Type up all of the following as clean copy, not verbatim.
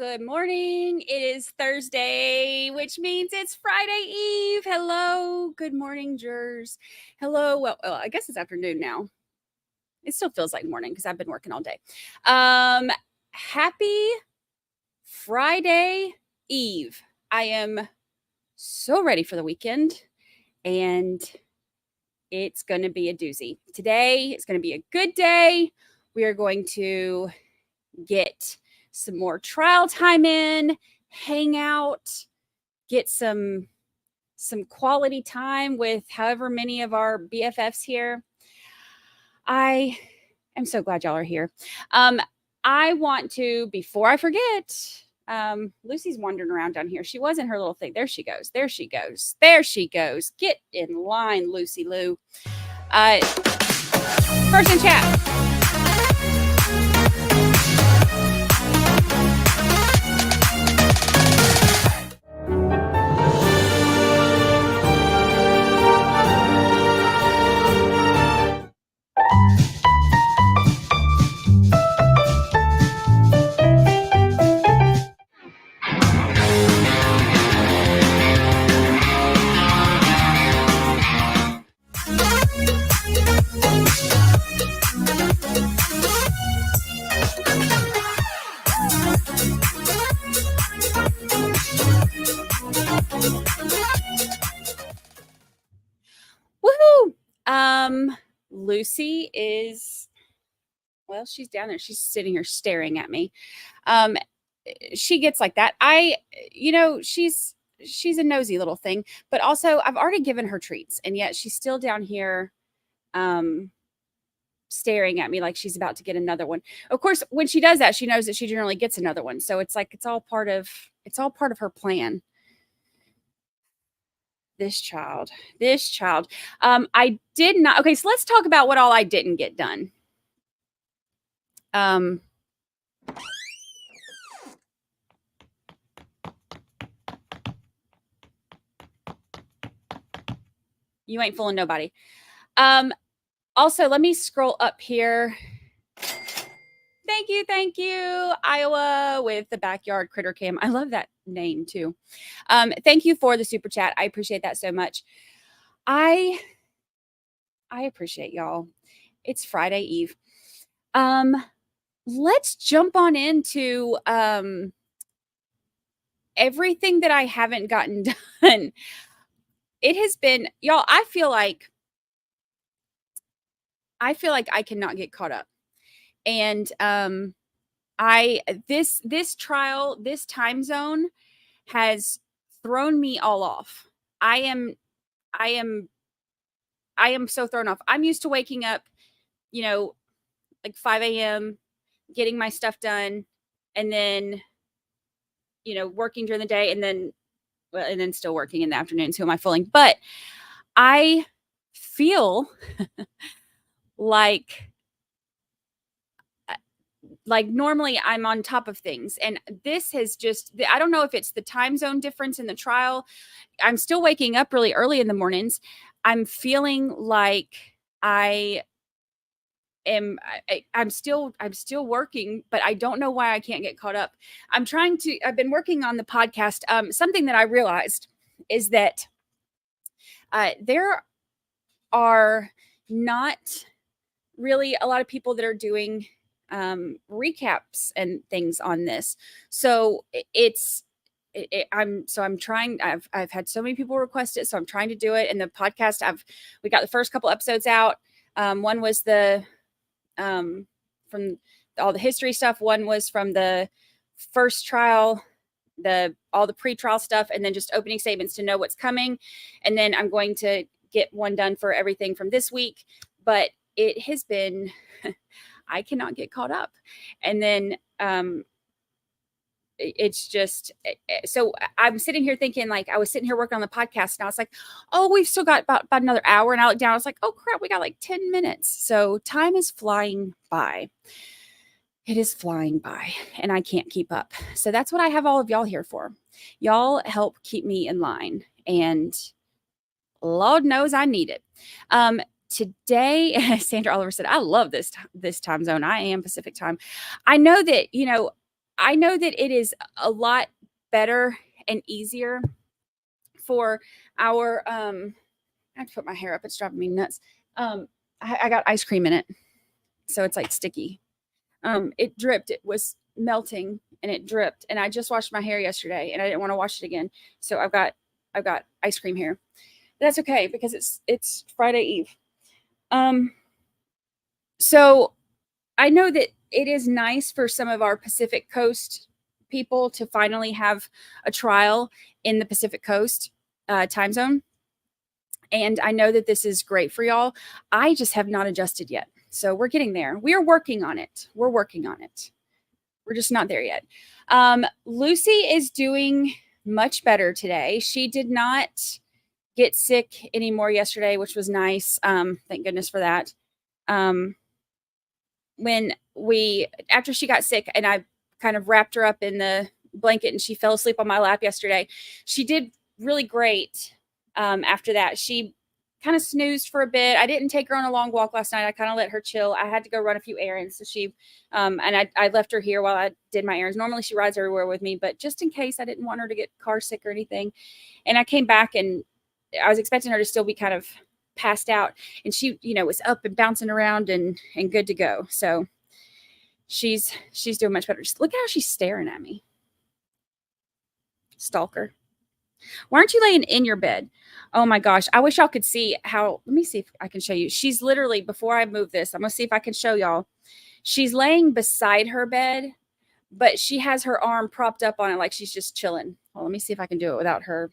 Good morning. It is Thursday, which means it's Friday Eve. Hello. Good morning, jurors. Hello. Well, I guess it's afternoon now. It still feels like morning because I've been working all day. Happy Friday Eve. I am so ready for the weekend, and it's going to be a doozy. Today is going to be a good day. We are going to get some more trial time in, hang out, get some quality time with however many of our BFFs here. I am so glad y'all are here. I want to, before I forget, Lucy's wandering around down here. She was in her little thing. There she goes. There she goes. There she goes. Get in line, Lucy Lou. First in chat. Lucy is, well, she's down there. She's sitting here staring at me. She gets like that. She's a nosy little thing, but also I've already given her treats, and yet she's still down here staring at me like she's about to get another one. Of course, when she does that, she knows that she generally gets another one. So it's like it's all part of her plan. This child. I did not. Okay, so let's talk about what all I didn't get done. You ain't fooling nobody. Also, let me scroll up here. Thank you, Iowa with the backyard critter cam. I love that name too. Thank you for the super chat. I appreciate that so much. I appreciate y'all. It's Friday Eve. Let's jump on into everything that I haven't gotten done. It has been, y'all, I feel like I cannot get caught up. And this trial, this time zone has thrown me all off. I am so thrown off. I'm used to waking up, like 5 a.m., getting my stuff done, and then, working during the day, and then still working in the afternoons. Who am I fooling? But I feel like normally I'm on top of things, and this has just, I don't know if it's the time zone difference in the trial. I'm still waking up really early in the mornings. I'm feeling like I'm still working, but I don't know why I can't get caught up. I've been working on the podcast. Something that I realized is that there are not really a lot of people that are doing recaps and things on this. So I'm trying. I've had so many people request it, so I'm trying to do it. And the podcast, we got the first couple episodes out. One was from all the history stuff. One was from the first trial, all the pre-trial stuff, and then just opening statements to know what's coming. And then I'm going to get one done for everything from this week. But it has been, I cannot get caught up. And then it's just, so I'm sitting here thinking, like, I was sitting here working on the podcast, and I was like, oh, we've still got about another hour. And I looked down, I was like, oh crap, we got like 10 minutes. So time is flying by. It is flying by, and I can't keep up. So that's what I have all of y'all here for. Y'all help keep me in line, and Lord knows I need it. Today, Sandra Oliver said, I love this time zone. I am Pacific time. I know that, I know that it is a lot better and easier for our I have to put my hair up. It's driving me nuts. I got ice cream in it, so it's like sticky. It dripped. It was melting and it dripped. And I just washed my hair yesterday and I didn't want to wash it again. So I've got ice cream here. That's okay because it's Friday Eve. So I know that it is nice for some of our Pacific Coast people to finally have a trial in the Pacific Coast time zone. And I know that this is great for y'all. I just have not adjusted yet. So we're getting there. We are working on it. We're working on it. We're just not there yet. Lucy is doing much better today. She did not get sick anymore yesterday, which was nice. Thank goodness for that. After she got sick and I kind of wrapped her up in the blanket and she fell asleep on my lap yesterday, she did really great. After that, she kind of snoozed for a bit. I didn't take her on a long walk last night. I kind of let her chill. I had to go run a few errands. So she, and I left her here while I did my errands. Normally she rides everywhere with me, but just in case I didn't want her to get car sick or anything. And I came back and I was expecting her to still be kind of passed out. And she, was up and bouncing around and good to go. So she's doing much better. Just look at how she's staring at me. Stalker. Why aren't you laying in your bed? Oh my gosh. I wish y'all could see how, let me see if I can show you. She's literally, before I move this, I'm going to see if I can show y'all. She's laying beside her bed, but she has her arm propped up on it like she's just chilling. Well, let me see if I can do it without her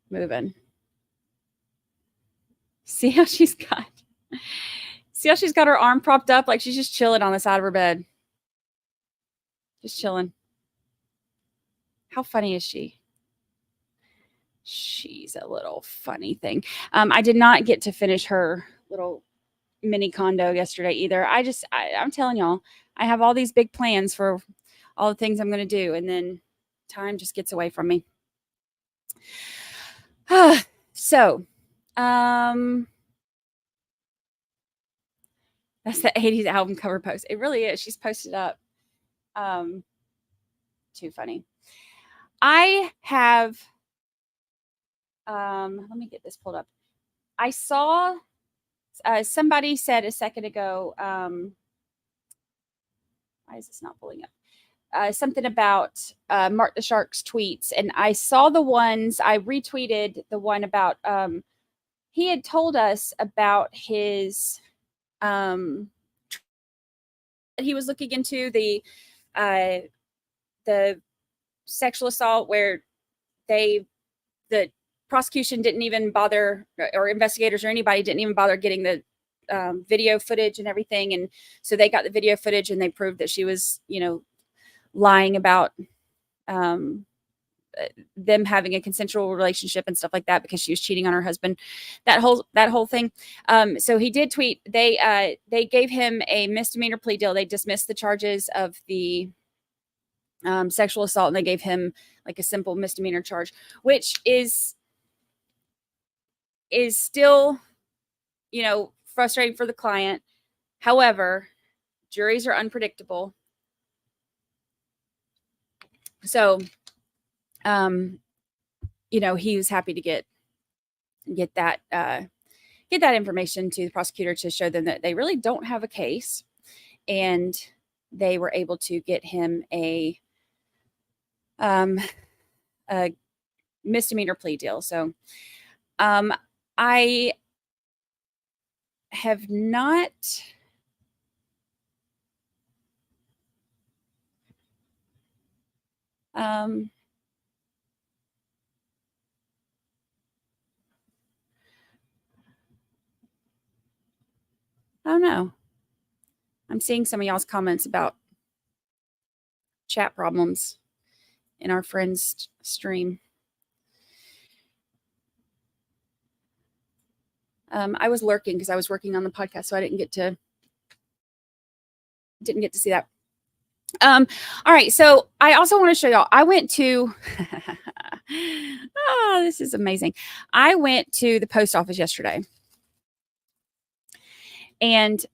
moving. See how she's got her arm propped up like she's just chilling on the side of her bed. Just chilling. How funny is she? She's a little funny thing. I did not get to finish her little mini condo yesterday either. I'm telling y'all, I have all these big plans for all the things I'm going to do. And then time just gets away from me. So, that's the 80s album cover post. It really is. She's posted up. Too funny. I have, let me get this pulled up. I saw somebody said a second ago, why is this not pulling up? Something about Mark the Shark's tweets. And I saw the ones, I retweeted the one about, he had told us about his, he was looking into the sexual assault where the prosecution didn't even bother, or investigators or anybody didn't even bother getting the video footage and everything. And so they got the video footage and they proved that she was, lying about them having a consensual relationship and stuff like that because she was cheating on her husband, that whole thing. So he did tweet, they gave him a misdemeanor plea deal. They dismissed the charges of the sexual assault and they gave him like a simple misdemeanor charge, which is still, frustrating for the client. However, juries are unpredictable. So, he was happy to get that information to the prosecutor to show them that they really don't have a case, and they were able to get him a misdemeanor plea deal. So, I have not. I don't know. I'm seeing some of y'all's comments about chat problems in our friend's stream. I was lurking because I was working on the podcast, so I didn't get to see that. All right. So I also want to show y'all, I went to, oh, this is amazing. I went to the post office yesterday and,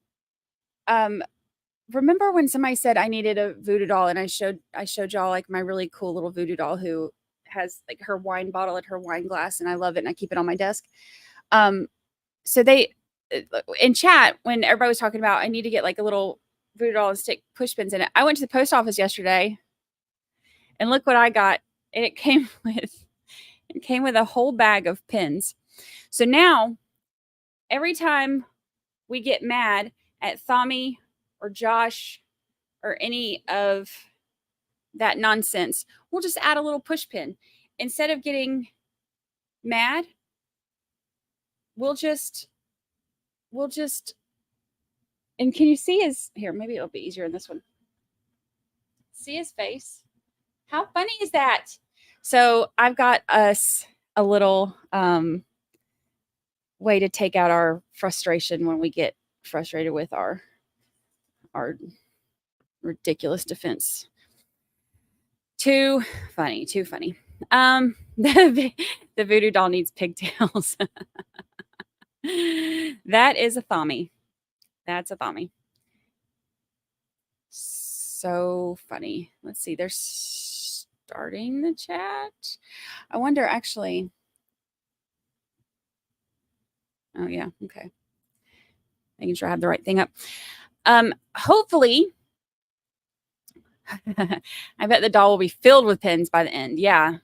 remember when somebody said I needed a voodoo doll, and I showed y'all like my really cool little voodoo doll who has like her wine bottle at her wine glass, and I love it, and I keep it on my desk. So they in chat, when everybody was talking about I need to get like a little voodoo doll and stick push pins in it, I went to the post office yesterday, and look what I got. And it came with a whole bag of pins. So now every time we get mad at Thami or Josh or any of that nonsense, we'll just add a little push pin. Instead of getting mad, we'll just, and can you see his, here, maybe it'll be easier in this one. See his face? How funny is that? So I've got us a little way to take out our frustration when we get frustrated with our ridiculous defense. Too funny. The voodoo doll needs pigtails. That is a Thami. That's a Thami. So funny. Let's see. They're starting the chat. I wonder actually. Oh yeah. Okay. Making sure I have the right thing up. Hopefully, I bet the doll will be filled with pins by the end. Yeah.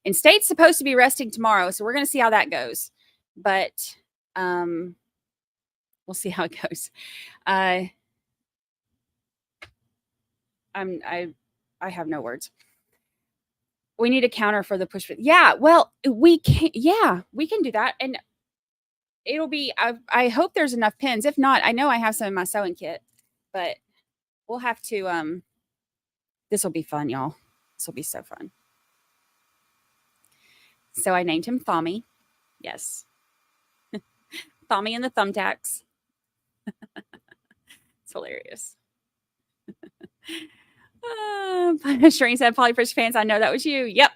And State's supposed to be resting tomorrow, so we're going to see how that goes. But we'll see how it goes. I have no words. We need a counter for the push. Yeah, well, we can. Yeah, we can do that, and it'll be. I hope there's enough pins. If not, I know I have some in my sewing kit, but we'll have to. This will be fun, y'all. This will be so fun. So I named him Thami. Yes, Thami and the thumbtacks. It's hilarious. Shireen said, Polyfish fans, I know that was you. Yep.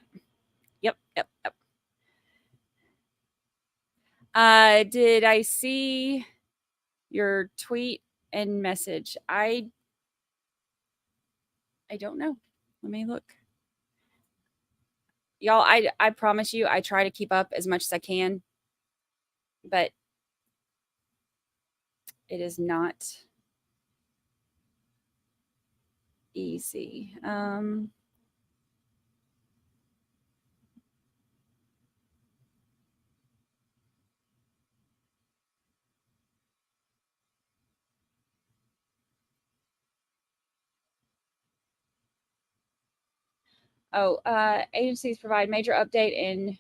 Did I see your tweet and message? I don't know. Let me look. Y'all, I promise you, I try to keep up as much as I can, but it is not easy. Agencies provide major update in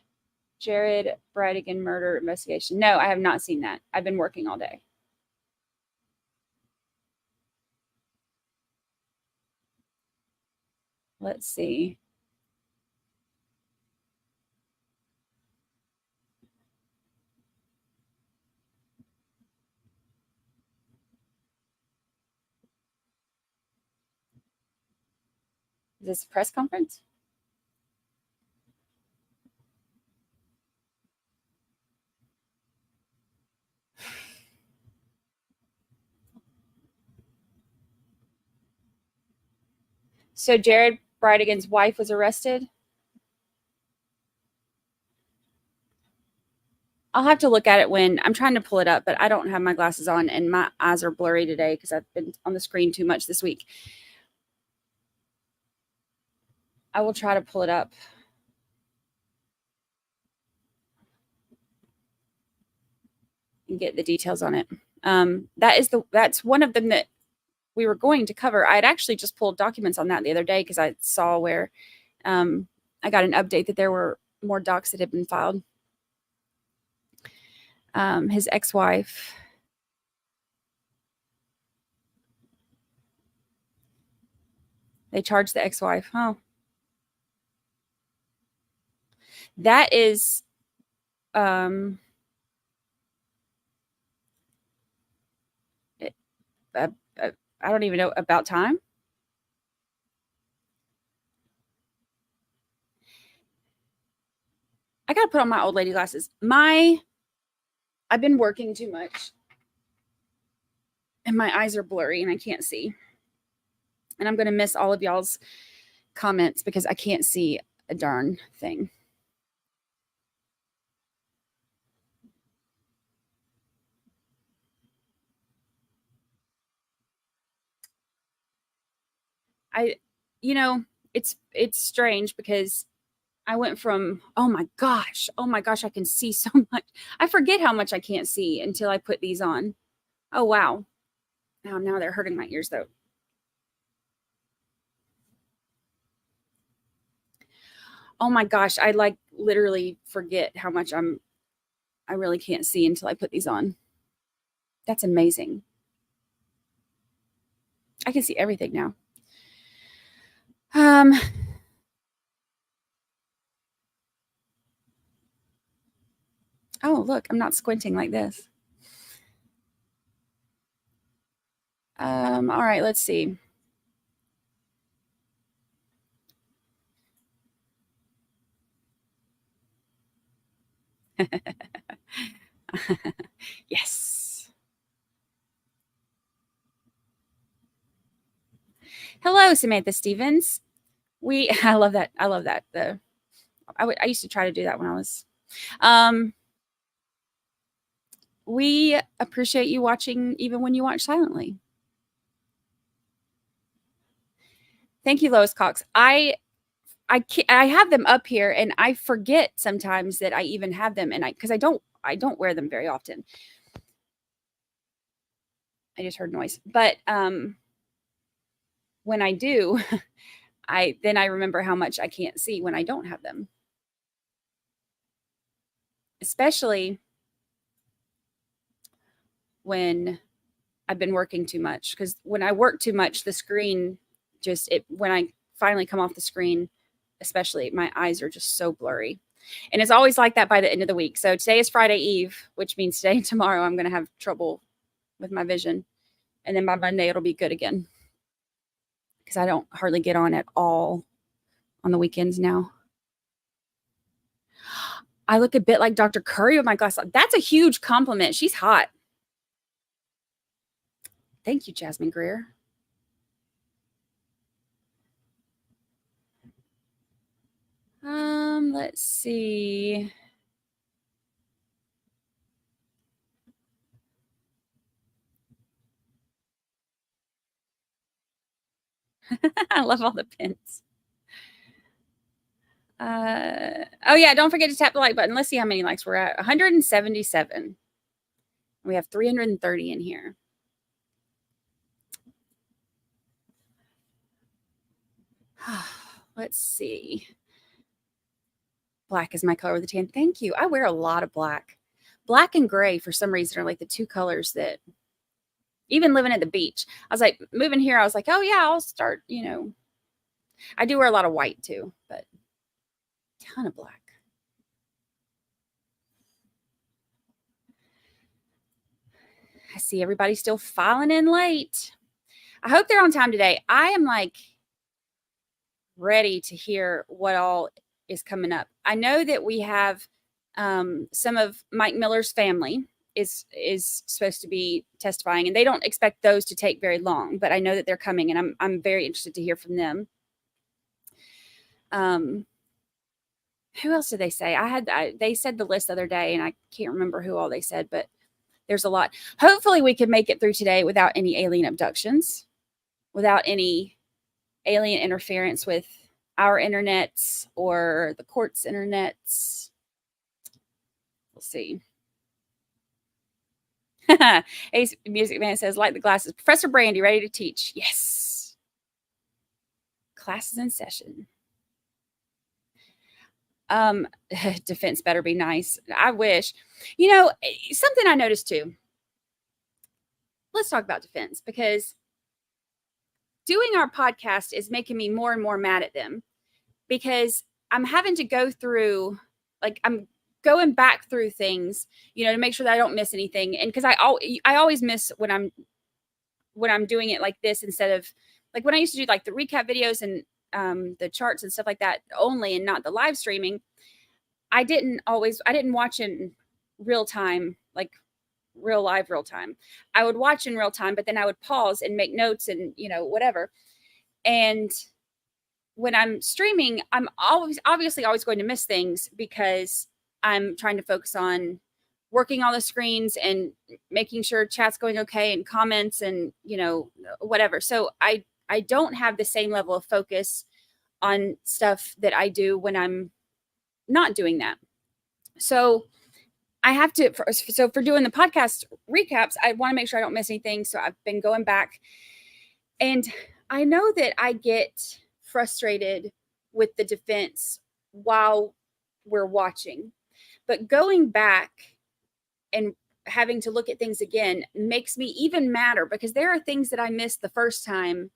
Jared Bradigan murder investigation. No, I have not seen that. I've been working all day. Let's see. Is this a press conference? So Jared Bradigan's wife was arrested? I'll have to look at it when I'm trying to pull it up, but I don't have my glasses on and my eyes are blurry today because I've been on the screen too much this week. I will try to pull it up. And get the details on it. That's one of them that we were going to cover. I had actually just pulled documents on that the other day because I saw where I got an update that there were more docs that had been filed. His ex-wife. They charged the ex-wife. Oh. That is I don't even know, about time. I gotta put on my old lady glasses. I've been working too much. and my eyes are blurry and I can't see. And I'm going to miss all of y'all's comments because I can't see a darn thing. It's strange because I went from, oh my gosh, I can see so much. I forget how much I can't see until I put these on. Oh, wow. Now they're hurting my ears though. Oh my gosh, I like literally forget how much I really can't see until I put these on. That's amazing. I can see everything now. Oh, look, I'm not squinting like this. All right, let's see. Yes. Hello, Samantha Stevens. I love that. I love that. I used to try to do that when I was. We appreciate you watching even when you watch silently. Thank you, Lois Cox. I have them up here and I forget sometimes that I even have them, and because I don't wear them very often. I just heard noise. But when I do, I remember how much I can't see when I don't have them. Especially when I've been working too much, because when I work too much, the screen when I finally come off the screen, especially, my eyes are just so blurry. And it's always like that by the end of the week. So today is Friday Eve, which means today and tomorrow I'm going to have trouble with my vision. And then by Monday, it'll be good again, because I don't hardly get on at all on the weekends now. I look a bit like Dr. Curry with my glasses. That's a huge compliment. She's hot. Thank you, Jasmine Greer. Let's see. I love all the pins. Oh yeah, don't forget to tap the like button. Let's see how many likes we're at. 177. We have 330 in here. Let's see. Black is my color with the tan. Thank you. I wear a lot of black. Black and gray, for some reason, are like the two colors that, even living at the beach, I was like, moving here, I was like, oh yeah, I'll start, I do wear a lot of white too, but a ton of black. I see everybody still filing in late. I hope they're on time today. I am like ready to hear what all is coming up. I know that we have some of Mike Miller's family is supposed to be testifying, and they don't expect those to take very long, but I know that they're coming, and I'm very interested to hear from them. Who else did they say? They said the list the other day, and I can't remember who all they said, but there's a lot. Hopefully we can make it through today without any alien abductions, without any alien interference with our internets or the court's internets. We'll see. Ace Music Man says, like the glasses. Professor Brandy, ready to teach? Yes. Classes in session. Defense better be nice. I wish. Something I noticed too. Let's talk about defense, because doing our podcast is making me more and more mad at them, because I'm having to go through, like, I'm going back through things, to make sure that I don't miss anything. And because I always miss when I'm doing it like this, instead of like when I used to do like the recap videos and the charts and stuff like that only, and not the live streaming. I didn't watch in real time, like real time. I would watch in real time, but then I would pause and make notes and, whatever. And when I'm streaming, I'm obviously always going to miss things because I'm trying to focus on working all the screens and making sure chat's going okay and comments and, whatever. So I don't have the same level of focus on stuff that I do when I'm not doing that. So I have to, for doing the podcast recaps, I want to make sure I don't miss anything. So I've been going back, and I know that I get frustrated with the defense while we're watching, but going back and having to look at things again makes me even madder, because there are things that I missed the first time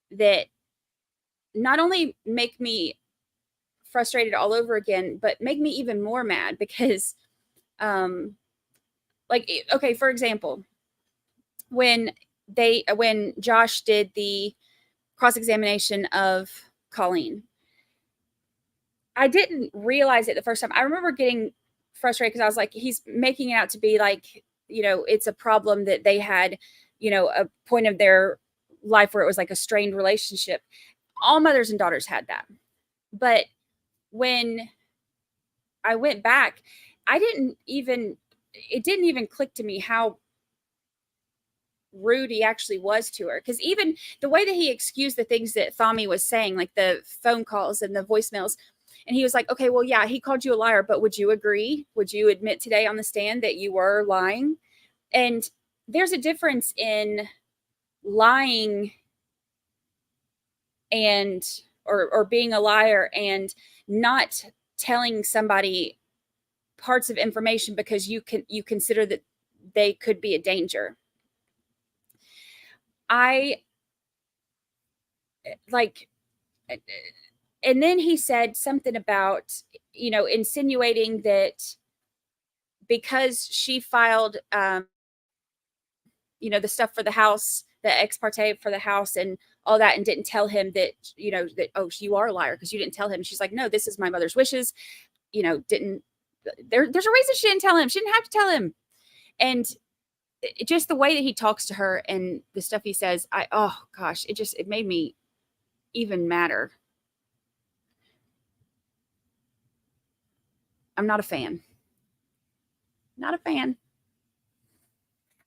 that not only make me frustrated all over again, but make me even more mad because, okay, for example, when Josh did the cross-examination of Colleen, I didn't realize it the first time. I remember getting frustrated because I was like, he's making it out to be like, it's a problem that they had, a point of their life where it was like a strained relationship. All mothers and daughters had that. But when I went back, it didn't even click to me how rude he actually was to her. Because even the way that he excused the things that Thami was saying, like the phone calls and the voicemails, and he was like, okay, well, yeah, he called you a liar, but would you agree? Would you admit today on the stand that you were lying? And there's a difference in lying and or being a liar and not telling somebody parts of information because you consider that they could be a danger. And then he said something about, insinuating that because she filed, the stuff for the house, the ex parte for the house and all that, and didn't tell him that, that, oh, you are a liar because you didn't tell him. She's like, no, this is my mother's wishes. There's a reason she didn't tell him. She didn't have to tell him. And just the way that he talks to her and the stuff he says, oh gosh, it made me even madder. I'm not a fan. Not a fan.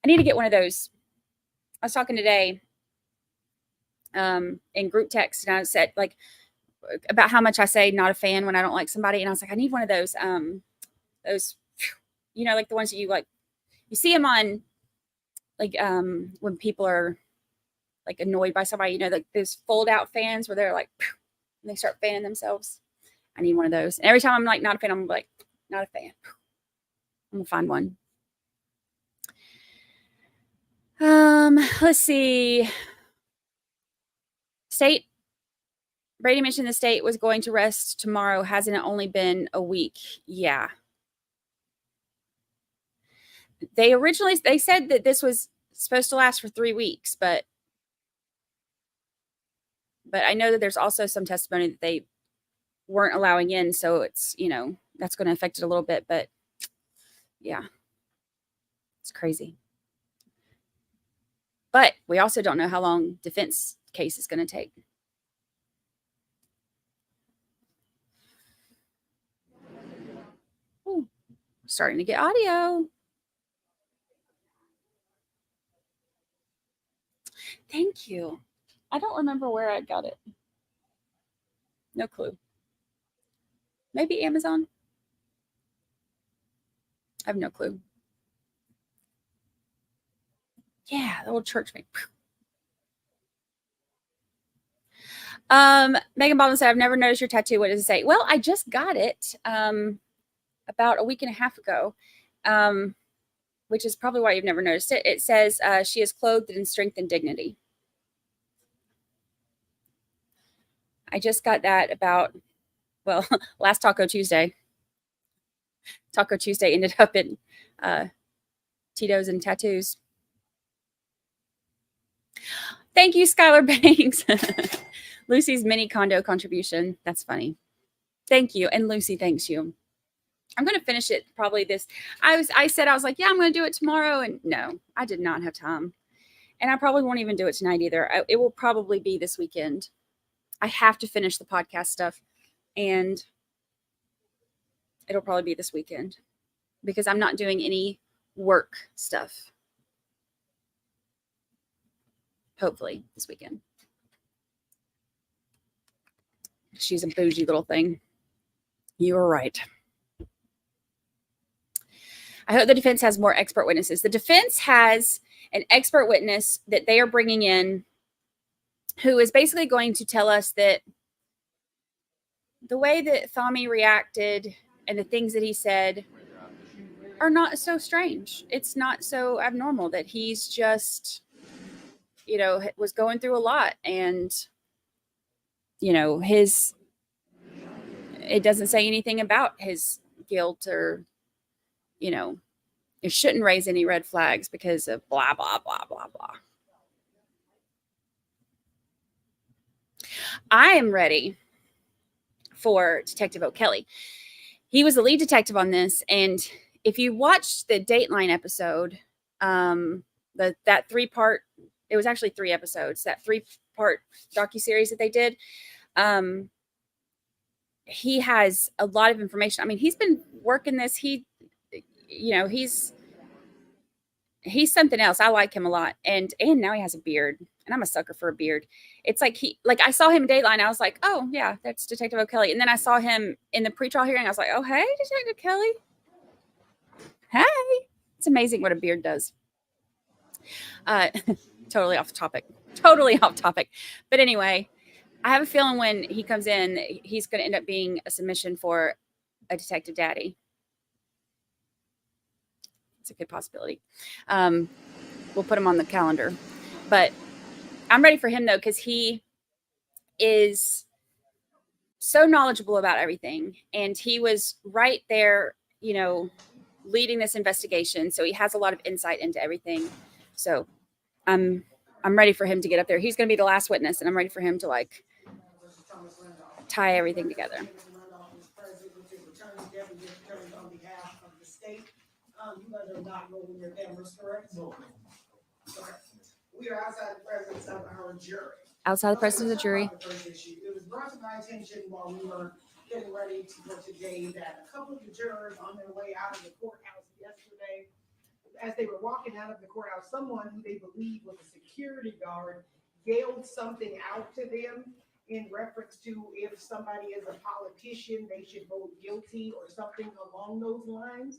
I need to get one of those. I was talking today in group text, and I said like about how much I say not a fan when I don't like somebody, and I was like, I need one of those like the ones that you see them on, like when people are like annoyed by somebody, like those fold out fans where they're like, and they start fanning themselves. I need one of those. And every time I'm like not a fan, I'm like, not a fan. I'm gonna find one. Let's see. State. Brady mentioned the state was going to rest tomorrow. Hasn't it only been a week? Yeah. They said that this was supposed to last for 3 weeks, but I know that there's also some testimony that they weren't allowing in. So it's, that's going to affect it a little bit, but yeah, it's crazy. But we also don't know how long defense case is going to take. Ooh, starting to get audio. Thank you. I don't remember where I got it. No clue. Maybe Amazon. I have no clue. Yeah, the old church thing. Megan Baldwin said, I've never noticed your tattoo. What does it say? Well, I just got it about a week and a half ago, which is probably why you've never noticed it. It says, she is clothed in strength and dignity. I just got that about, last Taco Tuesday. Taco Tuesday ended up in Tito's and tattoos. Thank you, Skylar Banks. Lucy's mini condo contribution. That's funny. Thank you. And Lucy thanks you. I'm going to finish it probably this. I said, I was like, yeah, I'm going to do it tomorrow. And no, I did not have time. And I probably won't even do it tonight either. It will probably be this weekend. I have to finish the podcast stuff, and it'll probably be this weekend because I'm not doing any work stuff. Hopefully this weekend. She's a bougie little thing. You were right. I hope the defense has more expert witnesses. The defense has an expert witness that they are bringing in who is basically going to tell us that the way that Tommy reacted and the things that he said are not so strange. It's not so abnormal, that he's just, was going through a lot, and, it doesn't say anything about his guilt, or, it shouldn't raise any red flags because of blah, blah, blah, blah, blah. I am ready for Detective O'Kelly. He was the lead detective on this, and if you watched the Dateline episode, that 3-part, it was actually 3 episodes, that 3-part docuseries that they did, he has a lot of information. I mean, he's been working this. He's something else. I like him a lot. And now he has a beard, and I'm a sucker for a beard. It's like I saw him in Dateline. I was like, oh yeah, that's Detective O'Kelly. And then I saw him in the pretrial hearing. I was like, oh, hey, Detective Kelly. Hey, it's amazing what a beard does. Totally off topic. But anyway, I have a feeling when he comes in, he's going to end up being a submission for a detective daddy. It's a good possibility. We'll put him on the calendar. But I'm ready for him, though, because he is so knowledgeable about everything. And he was right there, leading this investigation. So he has a lot of insight into everything. So I'm ready for him to get up there. He's going to be the last witness, and I'm ready for him to tie everything together. You guys are not rolling your cameras, correct? No. Okay. We are outside the presence of our jury. Outside the presence of the jury. The first issue. It was brought to my attention while we were getting ready for today that a couple of the jurors on their way out of the courthouse yesterday, as they were walking out of the courthouse, someone who they believe was a security guard yelled something out to them in reference to if somebody is a politician, they should vote guilty or something along those lines.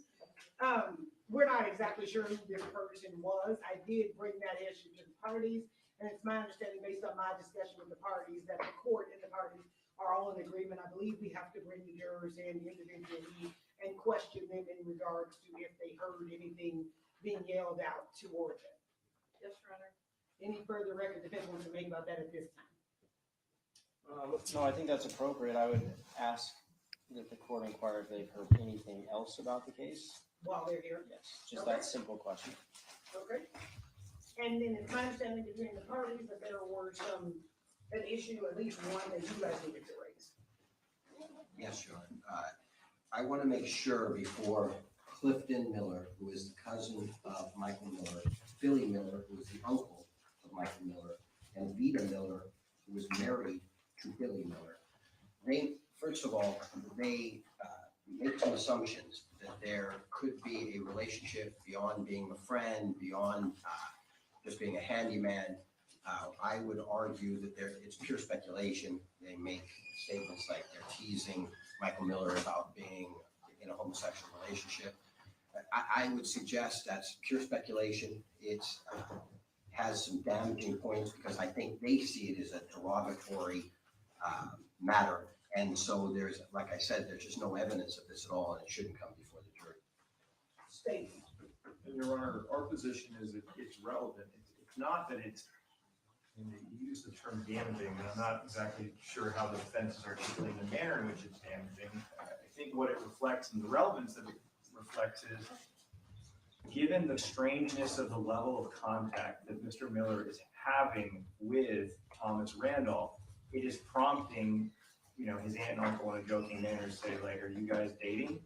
We're not exactly sure who this person was. I did bring that issue to the parties, and it's my understanding, based on my discussion with the parties, that the court and the parties are all in agreement. I believe we have to bring the jurors in individually and question them in regards to if they heard anything being yelled out towards them. Yes, Your Honor. Any further record defense wants to make about that at this time? No, I think that's appropriate. I would ask that the court inquire if they've heard anything else about the case. While they're here? Yes, just that simple question. Okay. And then it's my understanding between the parties that there were an issue, at least one, that you guys needed to raise. Yes, Sharon. I want to make sure before Clifton Miller, who is the cousin of Michael Miller, Billy Miller, who is the uncle of Michael Miller, and Vita Miller, who was married to Billy Miller. First of all, they make some assumptions that there could be a relationship beyond being a friend, beyond just being a handyman. I would argue that it's pure speculation. They make statements like they're teasing Michael Miller about being in a homosexual relationship. I would suggest that's pure speculation. It has some damaging points because I think they see it as a derogatory matter. And so there's, like I said, there's just no evidence of this at all, and it shouldn't come before the jury. State. And Your Honor, our position is that it's relevant. It's not that it's, and you use the term damaging, and I'm not exactly sure how the defense is articulating the manner in which it's damaging. I think what it reflects and the relevance that it reflects is, given the strangeness of the level of contact that Mr. Miller is having with Thomas Randolph, it is prompting, his aunt and uncle in a joking manner to say, like, are you guys dating?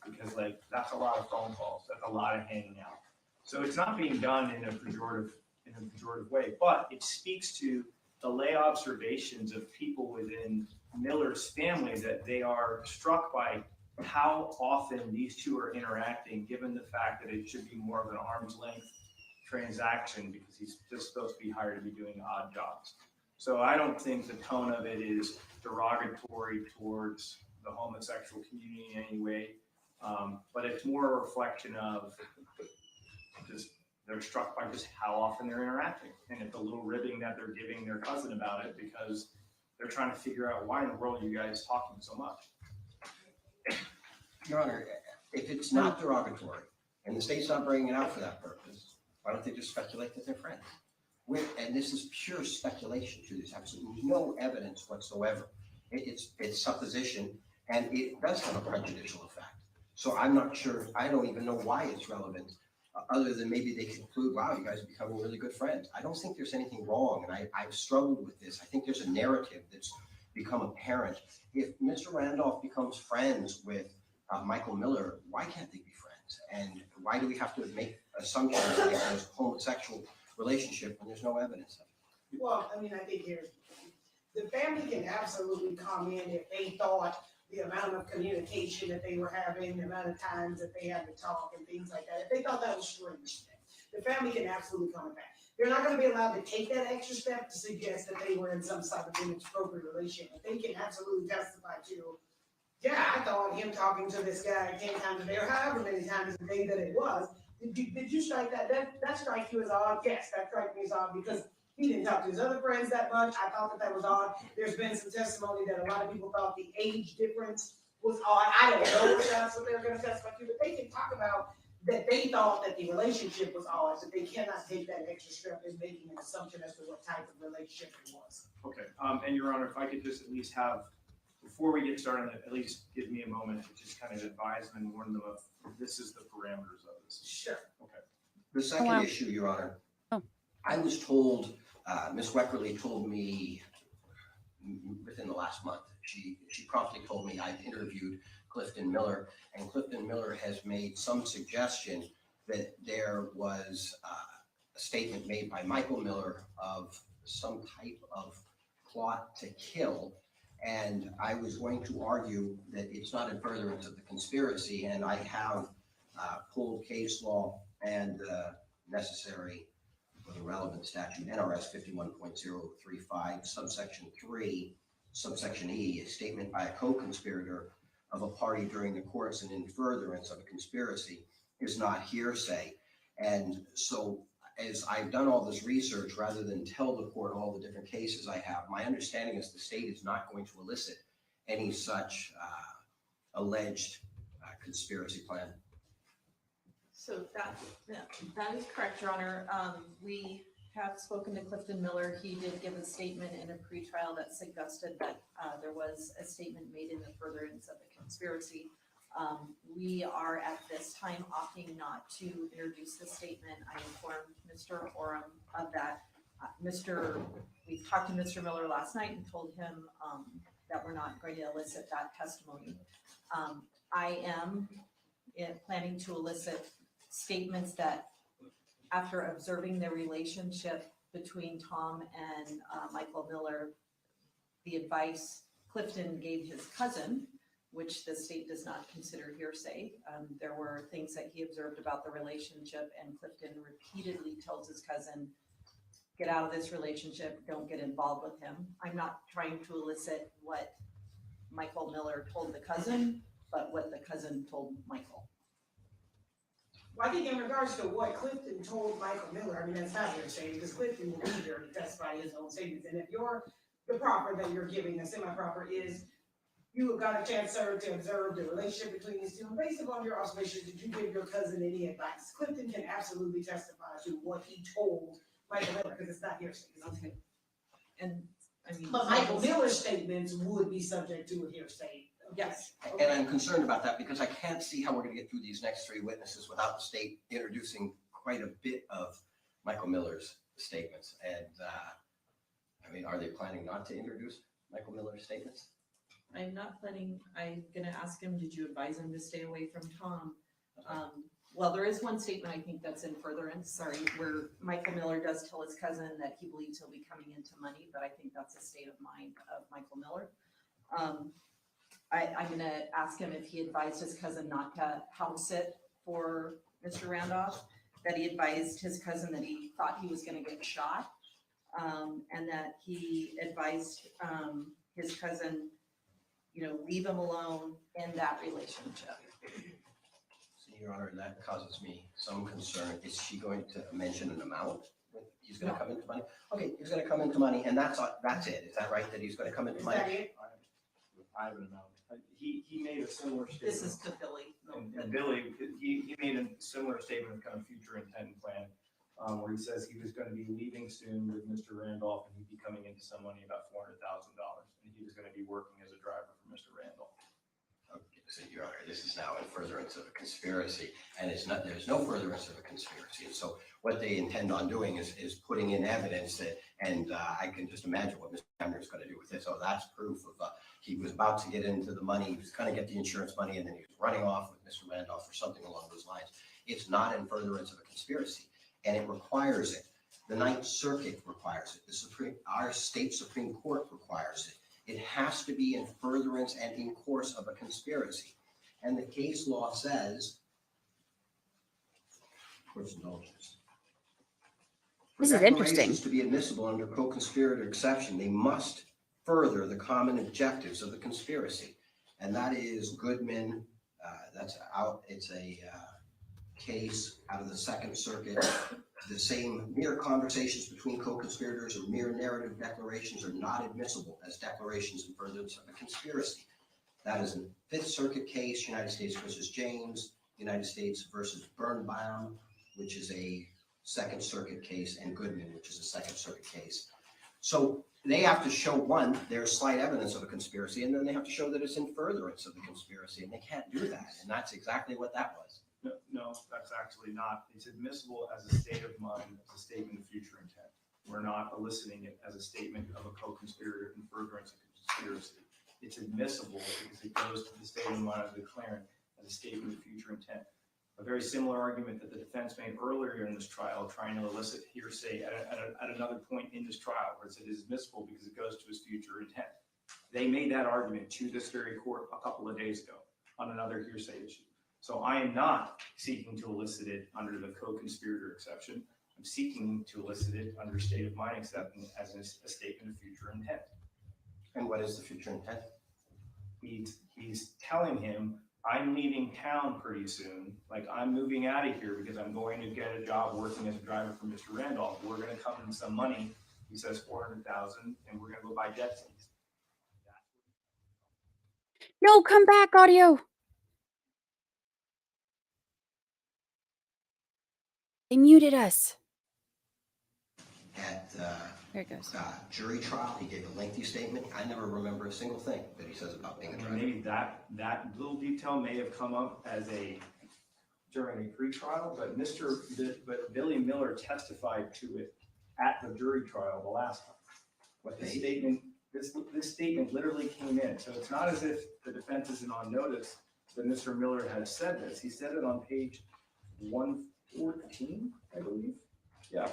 because like, that's a lot of phone calls, that's a lot of hanging out. So it's not being done in a pejorative way, but it speaks to the lay observations of people within Miller's family, that they are struck by how often these two are interacting, given the fact that it should be more of an arm's length transaction, because he's just supposed to be hired to be doing odd jobs. So I don't think the tone of it is derogatory towards the homosexual community in any way, but it's more a reflection of just, they're struck by just how often they're interacting, and it's a little ribbing that they're giving their cousin about it, because they're trying to figure out why in the world are you guys talking so much. Your Honor, if it's not derogatory and the state's not bringing it out for that purpose, why don't they just speculate that they're friends? And this is pure speculation too. There's absolutely no evidence whatsoever. It's supposition, and it does have a prejudicial effect. So I'm not sure, I don't even know why it's relevant, other than maybe they conclude, wow, you guys are becoming really good friends. I don't think there's anything wrong, and I've struggled with this. I think there's a narrative that's become apparent. If Mr. Randolph becomes friends with Michael Miller, why can't they be friends? And why do we have to make assumptions like there's a homosexual relationship when there's no evidence of it? Well, I mean, I think the family can absolutely comment if they thought the amount of communication that they were having, the amount of times that they had to talk and things like that. If they thought that was strange, the family can absolutely comment back. They're not going to be allowed to take that extra step to suggest that they were in some sort of inappropriate relationship. But they can absolutely testify to, yeah, I thought him talking to this guy 10 times a day, or however many times a day that it was. Did you strike that? That strike you as odd? Yes, that strike me as odd, because he didn't talk to his other friends that much. I thought that was odd. There's been some testimony that a lot of people thought the age difference was odd. I don't know if that's what they're going to testify to, but they can talk about that they thought that the relationship was odd, but they cannot take that extra step in making an assumption as to what type of relationship it was. Okay, and Your Honor, if I could just at least have, before we get started, at least give me a moment to just kind of advise them and warn them of, this is the parameters of this. Sure. Okay. The second wow. issue, Your Honor, Oh. I was told, Ms. Weckerly told me within the last month, she promptly told me I've interviewed Clifton Miller, and Clifton Miller has made some suggestion that there was a statement made by Michael Miller of some type of plot to kill. And I was going to argue that it's not in furtherance of the conspiracy, and I have pulled case law and necessary or the relevant statute, NRS 51.035, subsection 3, subsection E, a statement by a co-conspirator of a party during the course and in furtherance of a conspiracy is not hearsay. And so as I've done all this research, rather than tell the court all the different cases I have, my understanding is the state is not going to elicit any such alleged conspiracy plan. So that is correct, Your Honor. We have spoken to Clifton Miller. He did give a statement in a pretrial that suggested that there was a statement made in the furtherance of the conspiracy. We are at this time opting not to introduce the statement. I informed Mr. Oram of that. We talked to Mr. Miller last night and told him that we're not going to elicit that testimony. I am planning to elicit statements that, after observing the relationship between Tom and Michael Miller, the advice Clifton gave his cousin, which the state does not consider hearsay. There were things that he observed about the relationship, and Clifton repeatedly tells his cousin, get out of this relationship, don't get involved with him. I'm not trying to elicit what Michael Miller told the cousin, but what the cousin told Michael. Well, I think in regards to what Clifton told Michael Miller, I mean, that's not hearsay, because Clifton will be here to testify his own statements. And if the proper that you're giving, the semi-proper, is you have got a chance, sir, to observe the relationship between these two. And based upon your observations, did you give your cousin any advice? Clifton can absolutely testify to what he told Michael Miller, because it's not hearsay. Okay. And I mean, But Michael Miller's statements would be subject to a hearsay. yes. And I'm concerned about that because I can't see how we're going to get through these next three witnesses without the state introducing quite a bit of Michael Miller's statements. And I mean, are they planning not to introduce Michael Miller's statements? I'm not planning, I'm gonna ask him, did you advise him to stay away from Tom? Well, there is one statement I think that's in furtherance, sorry, where Michael Miller does tell his cousin that he believes he'll be coming into money, but I think that's a state of mind of Michael Miller. I'm gonna ask him if he advised his cousin not to house sit for Mr. Randolph, that he advised his cousin that he thought he was gonna get shot, and that he advised, his cousin, leave him alone in that relationship. So, Your Honor, that causes me some concern. Is she going to mention an amount? He's gonna come into money? Okay, he's gonna come into money, and that's it. Is that right, that he's gonna come into Is money? that it? I have an amount. He made a similar This is statement. to Billy. And Billy, he made a similar statement of kind of future intent and plan, where he says he was going to be leaving soon with Mr. Randolph and he'd be coming into some money, about $400,000. And he was going to be working as a driver for Mr. Randolph. Okay, so Your Honor, this is now in furtherance of a conspiracy, and there's no furtherance of a conspiracy. And so what they intend on doing is putting in evidence that, and I can just imagine what Mr. Hamner is going to do with this. So that's proof of, he was about to get into the money, he was going to get the insurance money, and then he was running off with Mr. Randolph or something along those lines. It's not in furtherance of a conspiracy, and it requires it. The Ninth Circuit requires it. Our state Supreme Court requires it. It has to be in furtherance and in course of a conspiracy. And the case law says, court's indulgence. For This is interesting. declarations to be admissible under co-conspirator exception, they must further the common objectives of the conspiracy. And that is Goodman, it's a case out of the Second Circuit. The same mere conversations between co-conspirators or mere narrative declarations are not admissible as declarations in furtherance of a conspiracy. That is a Fifth Circuit case, United States versus James, United States versus Birnbaum, which is a Second Circuit case, and Goodman, which is a Second Circuit case. So they have to show, one, there's slight evidence of a conspiracy, and then they have to show that it's in furtherance of the conspiracy, and they can't do that. And that's exactly what that was. No, that's actually not. It's admissible as a state of mind, as a statement of future intent. We're not eliciting it as a statement of a co-conspirator in furtherance of a conspiracy. It's admissible because it goes to the state of mind of the declarant as a statement of future intent. A very similar argument that the defense made earlier in this trial, trying to elicit hearsay at another point in this trial, where it said it is admissible because it goes to his future intent. They made that argument to this very court a couple of days ago on another hearsay issue. So I am not seeking to elicit it under the co-conspirator exception. I'm seeking to elicit it under state of mind exception as a statement of future intent. And what is the future intent? He's telling him, I'm leaving town pretty soon. Like, I'm moving out of here because I'm going to get a job working as a driver for Mr. Randolph. We're going to come in some money. He says $400,000, and we're going to go buy jet skis. No, come back, audio. They muted us. At There it goes. jury trial, he gave a lengthy statement. I never rememut a single thing that he says about being a driver. Maybe that little detail may have come up during a pre-trial, but Billy Miller testified to it at the jury trial the last time. But this statement literally came in. So it's not as if the defense isn't on notice that Mr. Miller has said this. He said it on page 114, I believe. Yeah.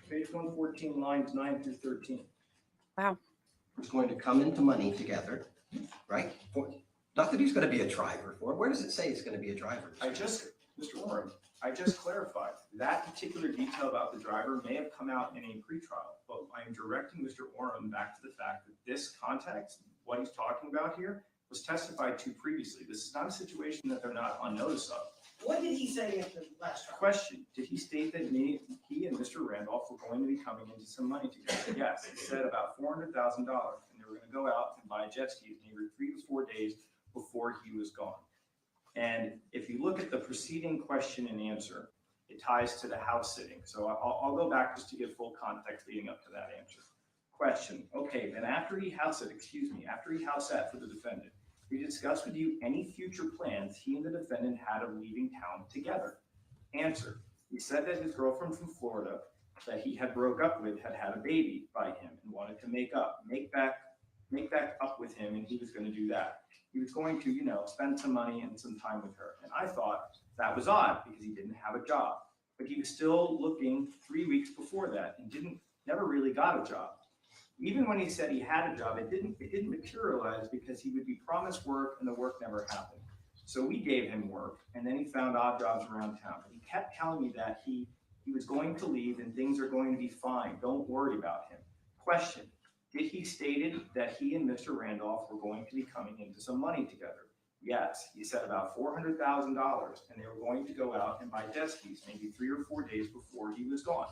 Page 114, lines 9 through 13. Wow. He's going to come into money together, right? Not that he's going to be a driver for. Where does it say he's going to be a driver? Mr. Warren, I just clarified. That particular detail about the driver may have come out in a pretrial, but I am directing Mr. Orem back to the fact that this context, what he's talking about here, was testified to previously. This is not a situation that they're not on notice of. What did he say at the last trial? Question, did he state that he and Mr. Randolph were going to be coming into some money together? Yes, he said about $400,000, and they were going to go out and buy jet skis, and he were 3 to 4 days before he was gone. And if you look at the preceding question and answer, it ties to the house sitting. So I'll go back just to give full context leading up to that answer. Question, okay, then after he house sat for the defendant, we discussed with you any future plans he and the defendant had of leaving town together. Answer, he said that his girlfriend from Florida that he had broke up with had a baby by him and wanted to make make that up with him, and he was going to do that. He was going to, spend some money and some time with her. And I thought that was odd because he didn't have a job. But he was still looking 3 weeks before that and never really got a job. Even when he said he had a job, it didn't materialize because he would be promised work and the work never happened. So we gave him work, and then he found odd jobs around town. But he kept telling me that he was going to leave and things are going to be fine. Don't worry about him. Question: did he stated that he and Mr. Randolph were going to be coming into some money together? Yes, he said about $400,000, and they were going to go out and buy desk keys maybe 3 or 4 days before he was gone.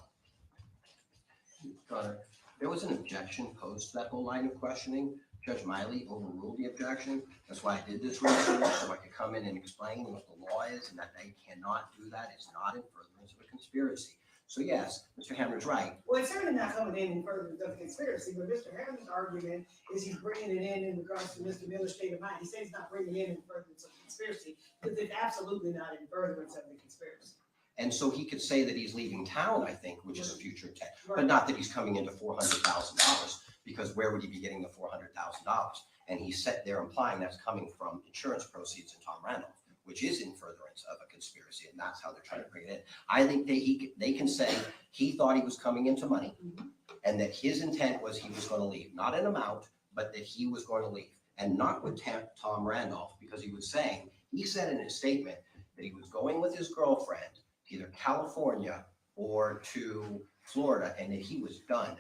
Connor, there was an objection posed to that whole line of questioning. Judge Miley overruled the objection. That's why I did this research, so I could come in and explain what the law is and that they cannot do that. It's not in furtherance of a conspiracy. So yes, Mr. Hammer's right. Well, it's certainly not coming in furtherance of the conspiracy, but Mr. Hammond's argument is he's bringing it in regards to Mr. Miller's state of mind. He says he's not bringing it in furtherance of the conspiracy, because it's absolutely not in furtherance of the conspiracy. And so he could say that he's leaving town, I think, which is a future intent, but Right. not that he's coming into $400,000, because where would he be getting the $400,000? And he sat there implying that's coming from insurance proceeds in Tom Randolph, which is in furtherance of a conspiracy, and that's how they're trying to bring it in. I think they can say he thought he was coming into money, and that his intent was he was going to leave, not an amount, but that he was going to leave, and not with Tom Randolph, because he said in his statement that he was going with his girlfriend to either California or to Florida, and that he was done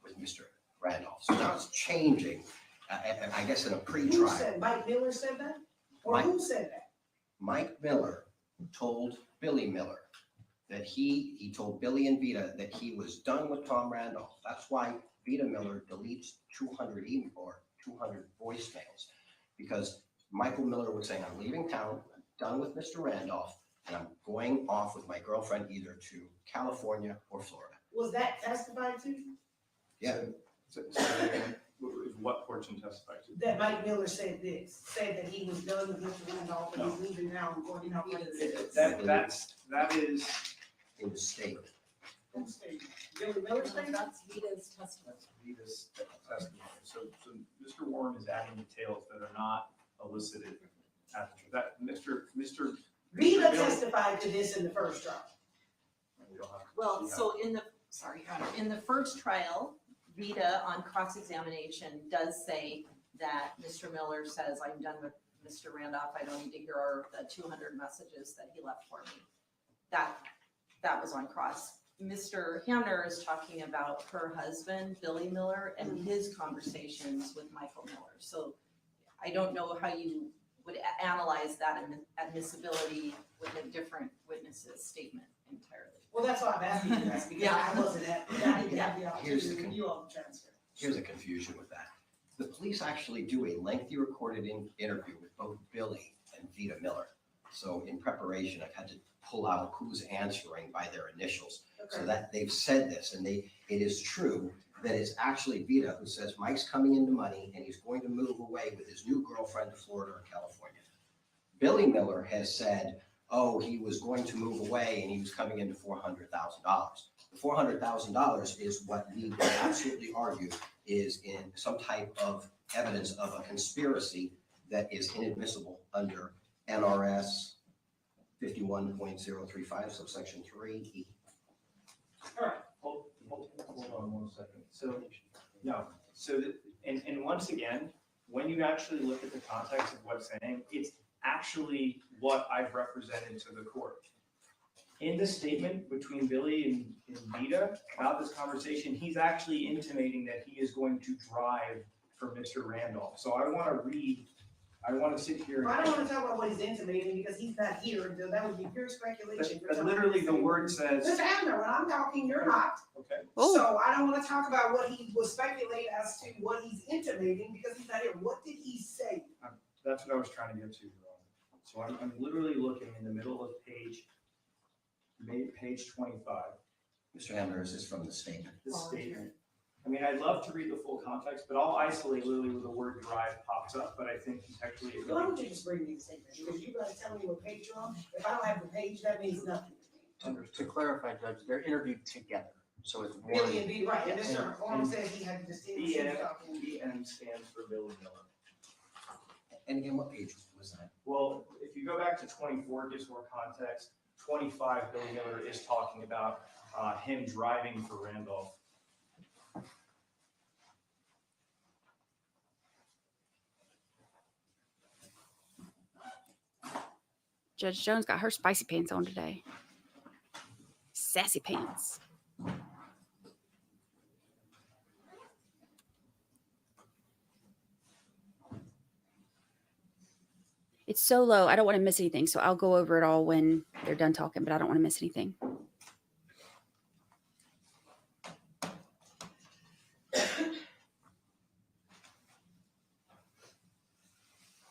with Mr. Randolph. So now it's changing, I guess in a Who pre-trial. said, Mike Miller said that? Or Mike- who said that? Mike Miller told Billy Miller that he told Billy and Vita that he was done with Tom Randolph. That's why Vita Miller deletes 200 voicemails, because Michael Miller was saying, I'm leaving town, I'm done with Mr. Randolph, and I'm going off with my girlfriend either to California or Florida. Was that testified to? Yeah. So what portion testified to? That Mike Miller said that he was done with Mr. Randolph and he's leaving now and going out. That is, In the state. Billy Miller statement? That's Vita's testimony. Vita's testimony. So Mr. Warren is adding details that are not elicited at that. Mr. Vita testified to this in the first trial. We don't have to Well, see how- so in the first trial, Vita on cross-examination does say that Mr. Miller says, I'm done with Mr. Randolph, I don't need to hear the 200 messages that he left for me. That was on cross. Mr. Hamner is talking about her husband, Billy Miller, and his conversations with Michael Miller. So I don't know how you would analyze that admissibility with a different witness's statement entirely. Well, that's why I'm asking you that, because Yeah. I wasn't at, I didn't have the Here's the opportunity to review all the transcripts. Here's a confusion with that. The police actually do a lengthy recorded interview with both Billy and Vita Miller. So in preparation, I've had to pull out who's answering by their initials, so Okay. that they've said this, and it is true that it's actually Vita who says Mike's coming into money and he's going to move away with his new girlfriend to Florida or California. Billy Miller has said, oh, he was going to move away and he was coming into $400,000. The $400,000 is what we would absolutely argue is in some type of evidence of a conspiracy that is inadmissible under NRS 51.035, subsection 3E. Hold on 1 second. So, no, so that, and once again, when you actually look at the context of what's saying, it's actually what I've represented to the court. In the statement between Billy and Vita about this conversation, he's actually intimating that he is going to drive for Mr. Randolph. So I want to sit here. Well, I don't want to talk about what he's intimating because he's not here, and that would be pure speculation. for But someone literally to the say- word says, Mr. Abner, when I'm talking, you're not. okay, Oh. So I don't want to talk about what he will speculate as to what he's intimating because he's not here. What did he say? that's what I was trying to get to. So I'm literally looking in the middle of page 25. Mr. Hamner, is this from the statement? This statement. I mean, I'd love to read the full context, but I'll isolate literally where the word drive pops up, but I think contextually it Why really. don't you just bring me the statement? Because you gotta tell me what page you're on. If I don't have the page, that means nothing to me. To clarify, Judge, they're interviewed together. So it's Billy Warren. and B, right, and Yes. Mr. Arm said he had distinguished himself. BN stands for Billy Miller. And again, what page was that? Well, if you go back to 24, it gives more context. 25, Billy Miller is talking about him driving for Randolph. Judge Jones got her spicy pants on today. Sassy pants. It's so low. I don't want to miss anything. So I'll go over it all when they're done talking, but I don't want to miss anything.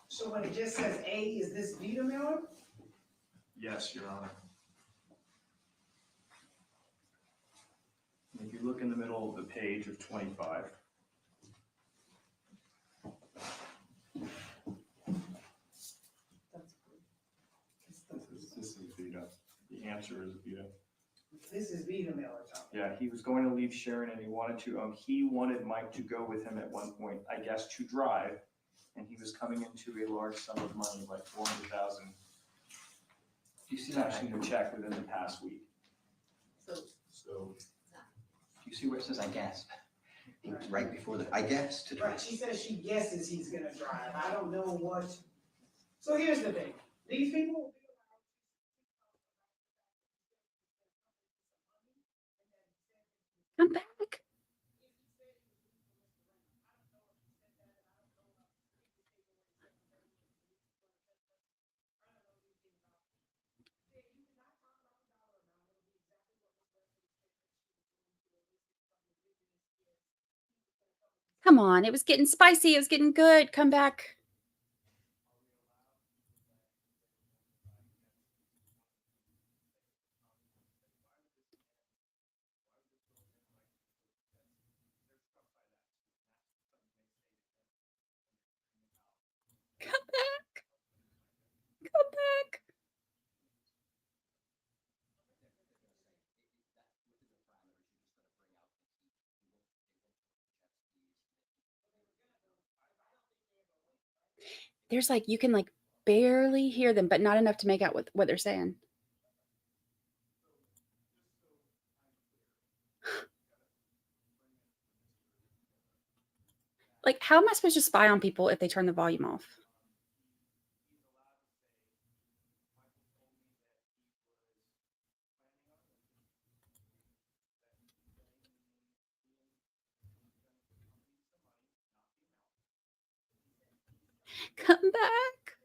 So when it just says A, is this Vita Miller? Yes, Your Honor. If you look in the middle of the page of 25. This is Vita. The answer is Vita. This is Vita Miller talking. Yeah, he was going to leave Sharon and he wanted Mike to go with him at one point, I guess, to drive. And he was coming into a large sum of money, like 400,000. Do you see that? Cashing the check within the past week. So. Do you see where it says, I guess? Right before the, I guess, to Right, she says she guesses he's gonna drive. I don't know what. So here's the thing, these people. Come back. Come on. It was getting spicy. It was getting good. Come back. Come back. Come back. There's like, you can like barely hear them, but not enough to make out what they're saying. Like, how am I supposed to spy on people if they turn the volume off? Come back.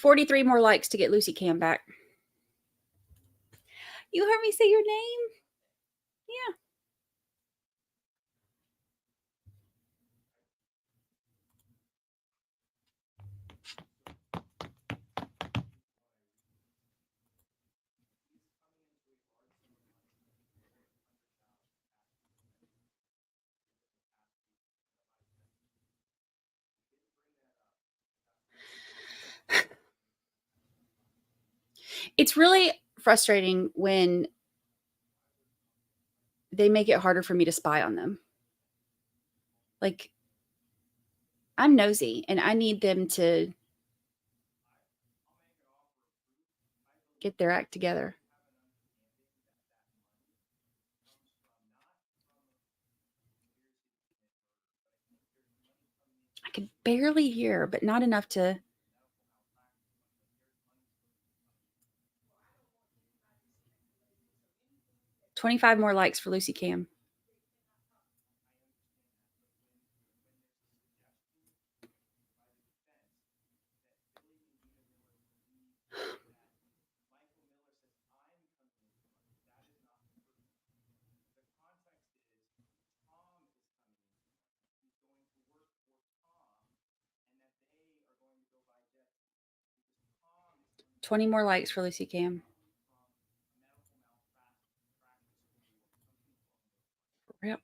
$43 more likes to get Lucy Cam back. You heard me say your name? Yeah. It's really frustrating when they make it harder for me to spy on them. Like, I'm nosy and I need them to get their act together. I could barely hear, but not enough to. $25 more likes for Lucy Cam. $20 more likes for Lucy Cam. Yep.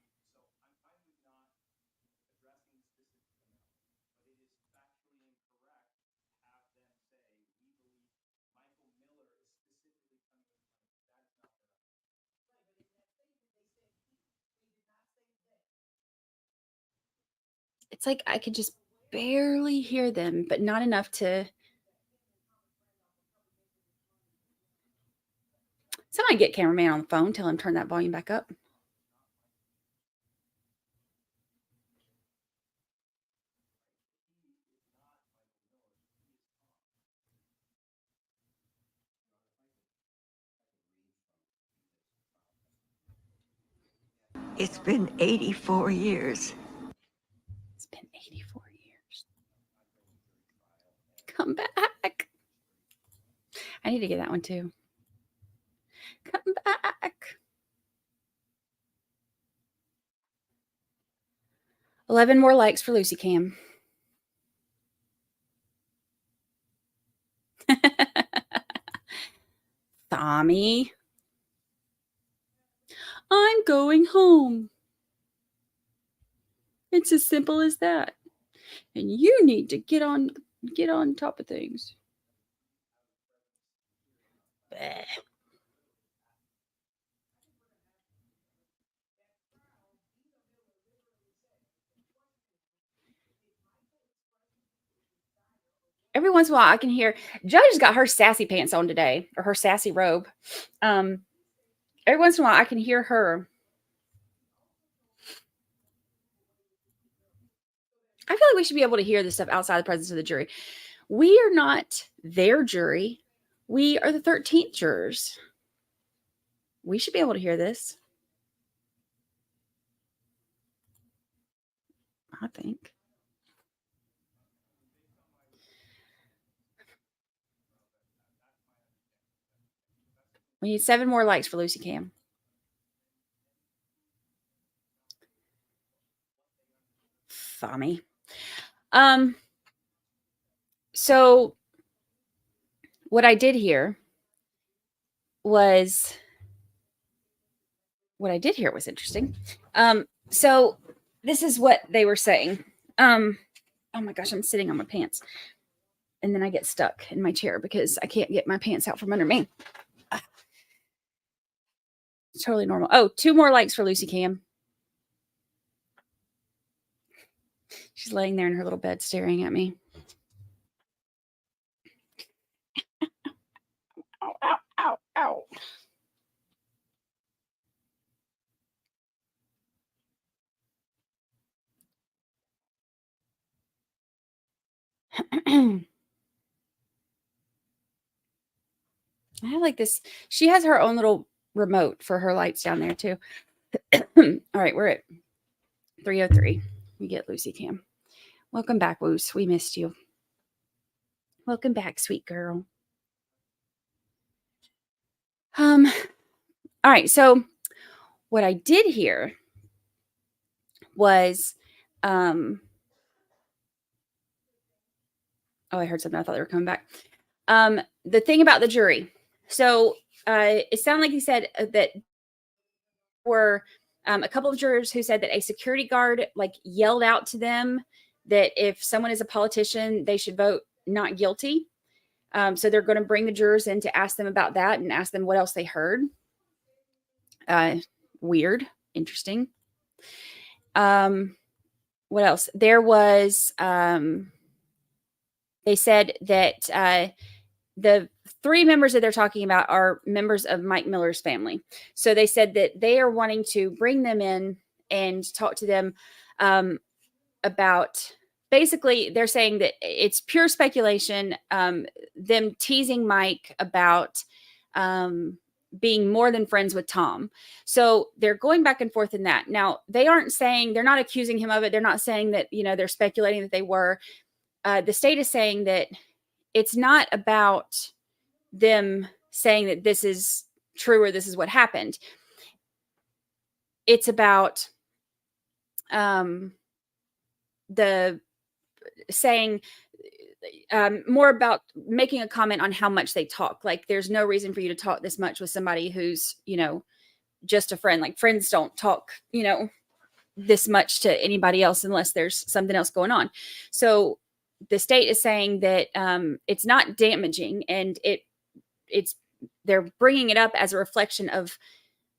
It's like I could just barely hear them, but not enough to. Somebody get cameraman on the phone, tell him turn that volume back up. It's been 84 years. It's been 84 years. Come back. I need to get that one too. Come back. 11 more likes for Lucy Cam. Tommy. I'm going home. It's as simple as that. And you need to get on top of things. Bleh. Every once in a while I can hear Judge's got her sassy pants on today, or her sassy robe. Every once in a while I can hear her. I feel like we should be able to hear this stuff outside the presence of the jury. We are not their jury. We are the 13th jurors. We should be able to hear this. I think. We need 7 more likes for Lucy Cam. Tommy. So what I did here was interesting. So this is what they were saying. Oh my gosh, I'm sitting on my pants. And then I get stuck in my chair because I can't get my pants out from under me. It's totally normal. Oh, 2 more likes for Lucy Cam. She's laying there in her little bed staring at me. Ow, ow, ow, ow. I have like this. She has her own little remote for her lights down there too. All right, we're at 3:03. We get Lucy Cam. Welcome back, Woos. We missed you. Welcome back, sweet girl. All right, so what I did here was oh, I heard something. I thought they were coming back. The thing about the jury. So it sounded like he said that were a couple of jurors who said that a security guard like yelled out to them that if someone is a politician, they should vote not guilty. So they're going to bring the jurors in to ask them about that and ask them what else they heard. Weird, interesting. What else? There was, they said that the 3 members that they're talking about are members of Mike Miller's family. So they said that they are wanting to bring them in and talk to them about, basically they're saying that it's pure speculation, them teasing Mike about being more than friends with Tom. So they're going back and forth in that. Now, they aren't saying, they're not accusing him of it. They're not saying that, they're speculating that they were. The state is saying that it's not about them saying that this is true or this is what happened. It's about the saying more about making a comment on how much they talk. Like, there's no reason for you to talk this much with somebody who's, just a friend. Like, friends don't talk, this much to anybody else unless there's something else going on. So the state is saying that it's not damaging, and they're bringing it up as a reflection of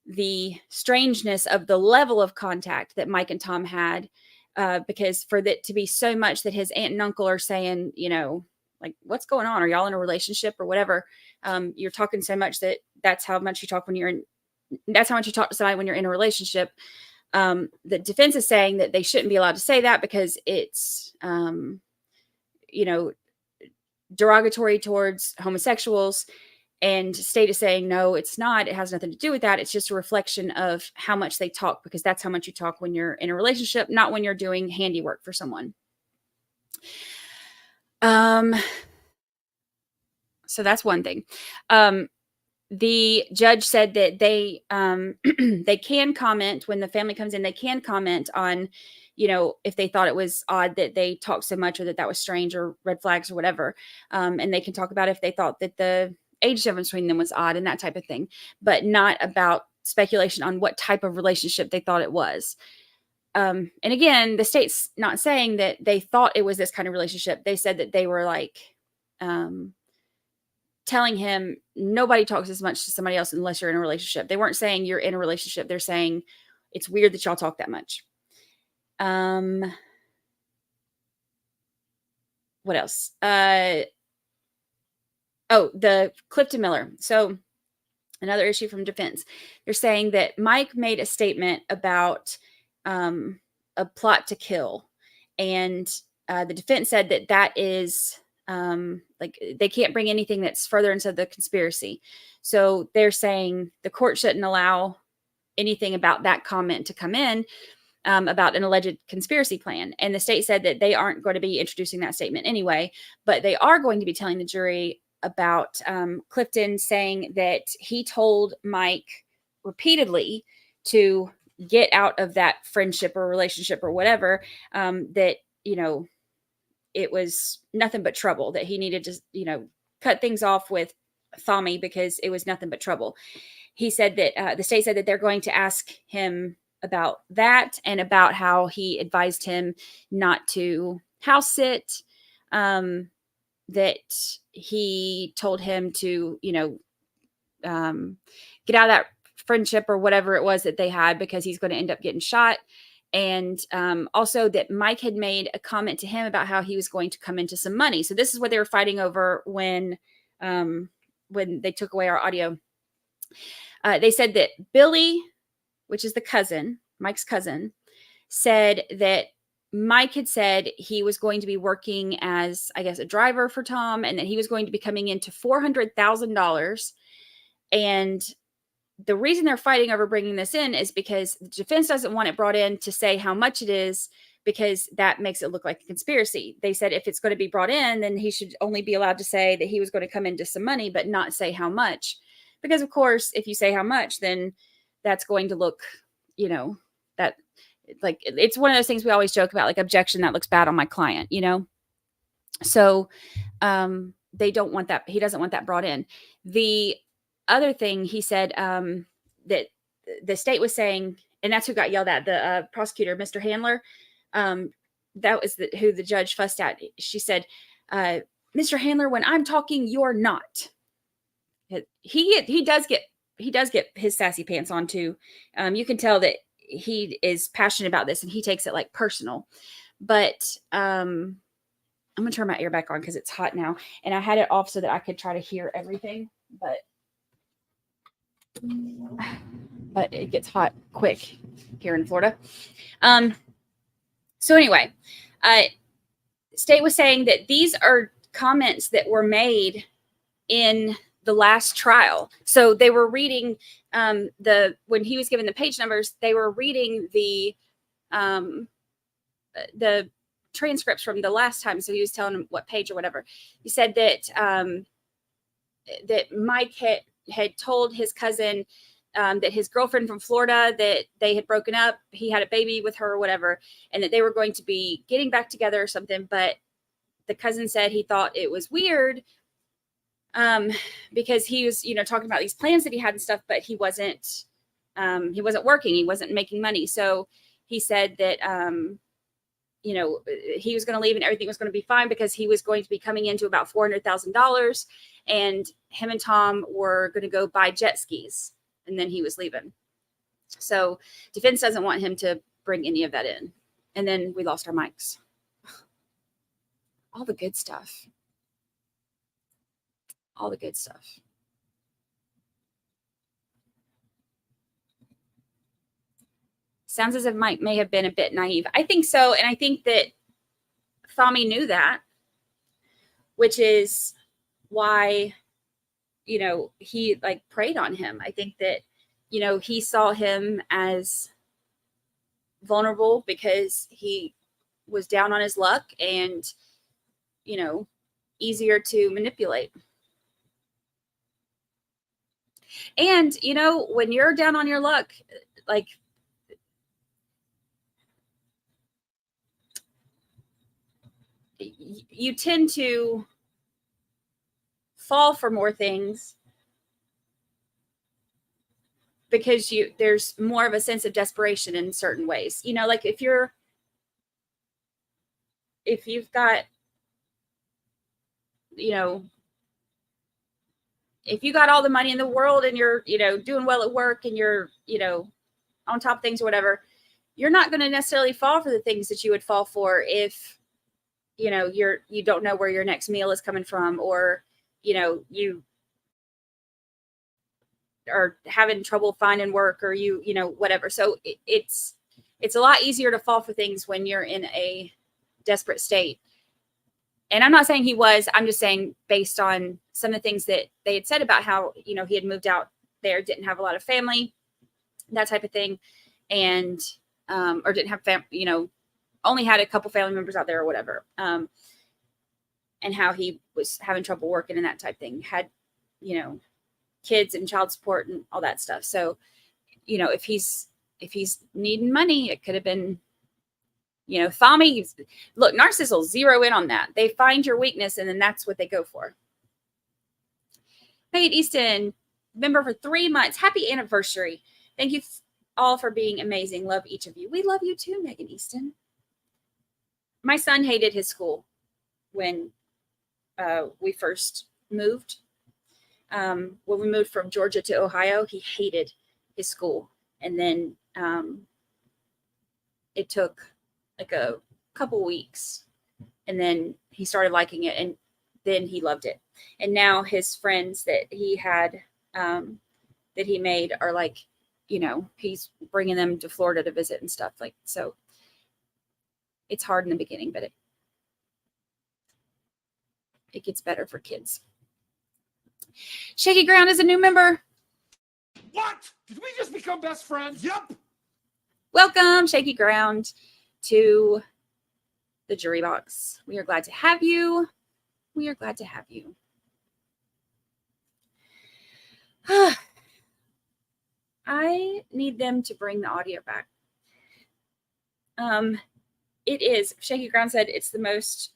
the strangeness of the level of contact that Mike and Tom had, because for that to be so much that his aunt and uncle are saying, like, what's going on? Are y'all in a relationship or whatever? You're talking so much that's how much you talk that's how much you talk to somebody when you're in a relationship. The defense is saying that they shouldn't be allowed to say that because it's, derogatory towards homosexuals. And state is saying, no, it's not. It has nothing to do with that. It's just a reflection of how much they talk, because that's how much you talk when you're in a relationship, not when you're doing handiwork for someone. So that's one thing. The judge said that they they can comment when the family comes in. They can comment on, if they thought it was odd that they talked so much, or that was strange, or red flags, or whatever. And they can talk about if they thought that the age difference between them was odd and that type of thing, but not about speculation on what type of relationship they thought it was. And again, the state's not saying that they thought it was this kind of relationship. They said that they were like, telling him nobody talks as much to somebody else unless you're in a relationship. They weren't saying you're in a relationship. They're saying it's weird that y'all talk that much. What else? The Clifton Miller. So another issue from defense. They're saying that Mike made a statement about a plot to kill. And the defense said that is like they can't bring anything that's further into the conspiracy. So they're saying the court shouldn't allow anything about that comment to come in about an alleged conspiracy plan. And the state said that they aren't going to be introducing that statement anyway, but they are going to be telling the jury about Clifton saying that he told Mike repeatedly to get out of that friendship or relationship or whatever, that, it was nothing but trouble, that he needed to, cut things off with Tommy because it was nothing but trouble. He said that the state said that they're going to ask him about that and about how he advised him not to house sit, that he told him to, get out of that friendship or whatever it was that they had because he's going to end up getting shot. And also that Mike had made a comment to him about how he was going to come into some money. So this is what they were fighting over when they took away our audio. They said that Billy, which is the cousin, Mike's cousin, said that Mike had said he was going to be working as, I guess, a driver for Tom, and that he was going to be coming into $400,000. And the reason they're fighting over bringing this in is because the defense doesn't want it brought in to say how much it is, because that makes it look like a conspiracy. They said if it's going to be brought in, then he should only be allowed to say that he was going to come into some money, but not say how much. Because, of course, if you say how much, then that's going to look, that like it's one of those things we always joke about, like objection, that looks bad on my client, So they don't want that. He doesn't want that brought in. The other thing he said, that the state was saying, and that's who got yelled at, the prosecutor, Mr. Handler, that was who the judge fussed at. She said, Mr. Handler, when I'm talking, you're not. He does get his sassy pants on too. You can tell that he is passionate about this and he takes it like personal. But I'm gonna turn my ear back on because it's hot now, and I had it off so that I could try to hear everything, but it gets hot quick here in Florida. So anyway, state was saying that these are comments that were made in the last trial. So they were reading when he was given the page numbers, they were reading the transcripts from the last time. So he was telling them what page or whatever. He said that that Mike had told his cousin that his girlfriend from Florida, that they had broken up, he had a baby with her or whatever, and that they were going to be getting back together or something. But the cousin said he thought it was weird because he was, talking about these plans that he had and stuff, but he wasn't working. He wasn't making money. So he said that, he was going to leave and everything was going to be fine because he was going to be coming into about $400,000, and him and Tom were going to go buy jet skis, and then he was leaving. So defense doesn't want him to bring any of that in. And then we lost our mics. All the good stuff. All the good stuff. Sounds as if Mike may have been a bit naive. I think so. And I think that Thami knew that, which is why, you know, he like preyed on him. I think that, you know, he saw him as vulnerable because he was down on his luck and, you know, easier to manipulate. And, you know, when you're down on your luck, like, you tend to fall for more things because there's more of a sense of desperation in certain ways. You know, like if you've got, you know, if you got all the money in the world and you're, you know, doing well at work and you're, you know, on top of things or whatever, you're not going to necessarily fall for the things that you would fall for if, you know, you don't know where your next meal is coming from, or, you know, you are having trouble finding work, or you know, whatever. So it's a lot easier to fall for things when you're in a desperate state. And I'm not saying he was, I'm just saying based on some of the things that they had said about how, you know, he had moved out there, didn't have a lot of family, that type of thing. And, or didn't have you know, only had a couple family members out there or whatever. And how he was having trouble working and that type of thing, had, you know, kids and child support and all that stuff. So, you know, if he's needing money, it could have been, you know, Thami. Look, narcissists will zero in on that. They find your weakness and then that's what they go for. Megan Easton, member for 3 months. Happy anniversary. Thank you all for being amazing. Love each of you. We love you too, Megan Easton. My son hated his school when we first moved. When we moved from Georgia to Ohio, he hated his school. And then it took like a couple weeks, and then he started liking it, and then he loved it. And now his friends that he had, that he made, are like, you know, he's bringing them to Florida to visit and stuff. Like, so it's hard in the beginning, but it gets better for kids. Shaky Ground is a new member. What? Did we just become best friends? Yep. Welcome, Shaky Ground, to the jury box. We are glad to have you. We are glad to have you. I need them to bring the audio back. It is, Shaky Ground said, it's the most,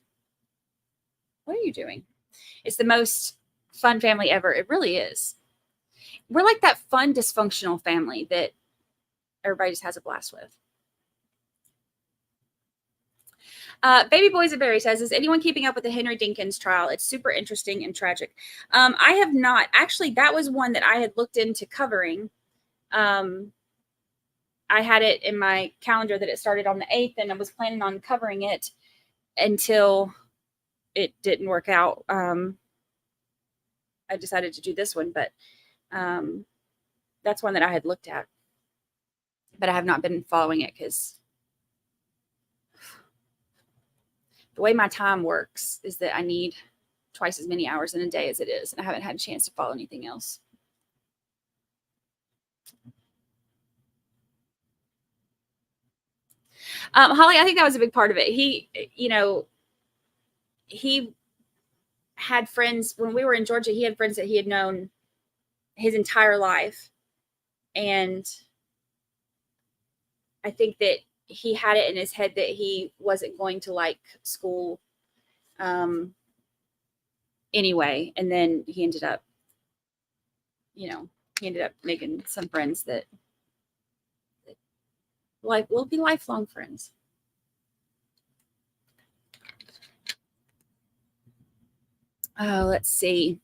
what are you doing? It's the most fun family ever. It really is. We're like that fun, dysfunctional family that everybody just has a blast with. Baby Boys and Berry says, is anyone keeping up with the Henry Dinkins trial? It's super interesting and tragic. I have not. Actually, that was one that I had looked into covering. I had it in my calendar that it started on the 8th, and I was planning on covering it until it didn't work out. I decided to do this one, but that's one that I had looked at. But I have not been following it because the way my time works is that I need twice as many hours in a day as it is. And I haven't had a chance to follow anything else. Holly, I think that was a big part of it. He, you know, he had friends when we were in Georgia. He had friends that he had known his entire life. And I think that he had it in his head that he wasn't going to like school anyway. And then he ended up, you know, making some friends that like will be lifelong friends. Oh, let's see.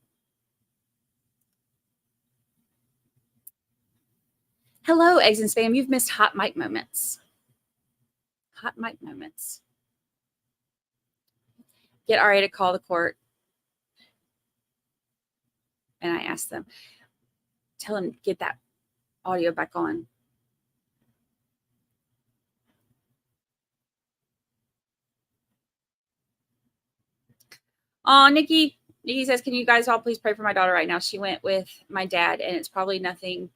Hello, Eggs and Spam. You've missed hot mic moments. Hot mic moments. Get RA to call the court. And I asked them, tell him get that audio back on. Oh, Nikki says, can you guys all please pray for my daughter right now? She went with my dad, and it's probably nothing,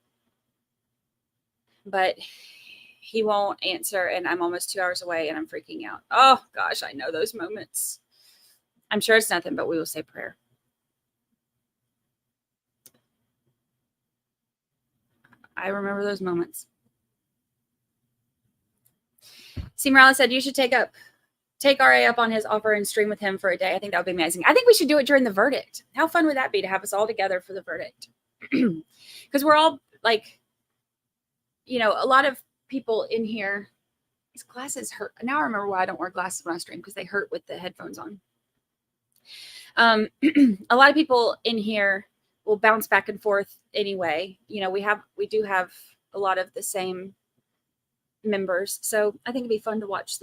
but he won't answer, and I'm almost 2 hours away, and I'm freaking out. Oh, gosh, I know those moments. I'm sure it's nothing, but we will say prayer. I remember those moments. C. Morales said, you should take RA up on his offer and stream with him for a day. I think that would be amazing. I think we should do it during the verdict. How fun would that be to have us all together for the verdict? Because we're all like, you know, a lot of people in here, these glasses hurt. Now I remember why I don't wear glasses when I stream, because they hurt with the headphones on. A lot of people in here will bounce back and forth anyway. You know, we do have a lot of the same members. So I think it'd be fun to watch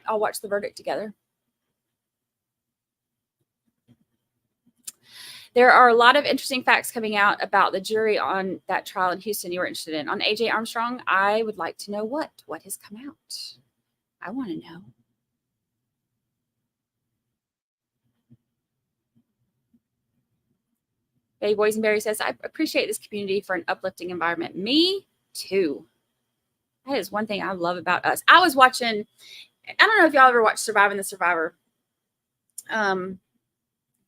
I'll watch the verdict together. There are a lot of interesting facts coming out about the jury on that trial in Houston you were interested in. On A.J. Armstrong, I would like to know what has come out. I want to know. Betty Boysenberry says, I appreciate this community for an uplifting environment. Me too. That is one thing I love about us. I was watching, I don't know if y'all ever watched Surviving the Survivor.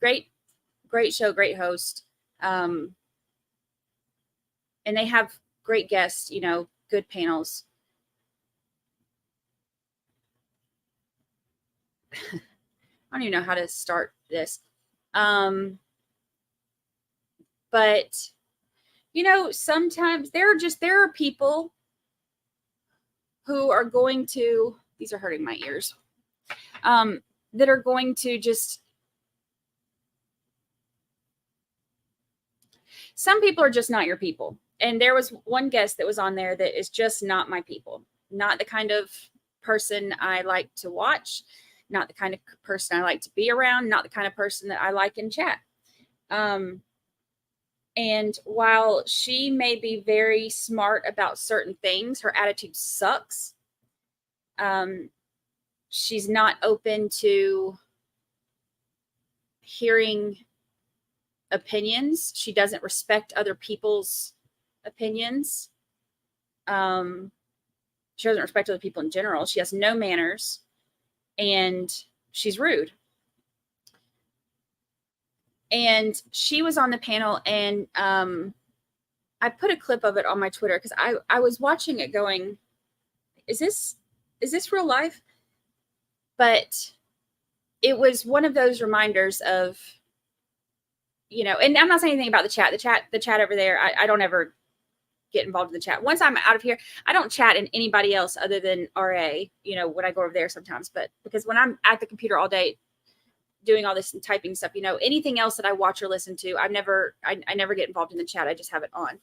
Great show, great host. And they have great guests, you know, good panels. I don't even know how to start this. But, you know, sometimes there are people who are going to, these are hurting my ears, that are going to just, some people are just not your people. And there was one guest that was on there that is just not my people, not the kind of person I like to watch, not the kind of person I like to be around, not the kind of person that I like in chat. And while she may be very smart about certain things, her attitude sucks. She's not open to hearing opinions. She doesn't respect other people's opinions. She doesn't respect other people in general. She has no manners, and she's rude. And she was on the panel, and I put a clip of it on my Twitter because I was watching it going, is this real life? But it was one of those reminders of, you know, and I'm not saying anything about the chat over there. I don't ever get involved in the chat. Once I'm out of here, I don't chat in anybody else other than RA, you know, when I go over there sometimes. But because when I'm at the computer all day doing all this and typing stuff, you know, anything else that I watch or listen to, I never get involved in the chat. I just have it on.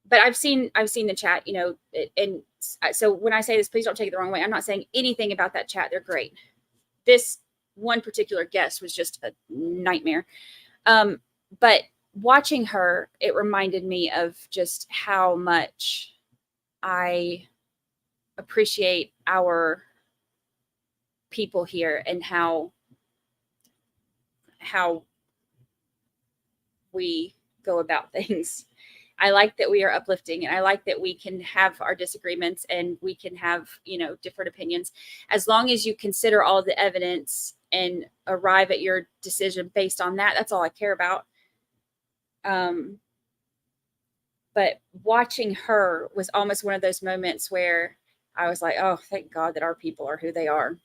But I've seen the chat, you know, and so when I say this, please don't take it the wrong way. I'm not saying anything about that chat. They're great. This one particular guest was just a nightmare. But watching her, it reminded me of just how much I appreciate our people here and how we go about things. I like that we are uplifting, and I like that we can have our disagreements and we can have, you know, different opinions, as long as you consider all of the evidence and arrive at your decision based on that. That's all I care about. But watching her was almost one of those moments where I was like, oh, thank God that our people are who they are.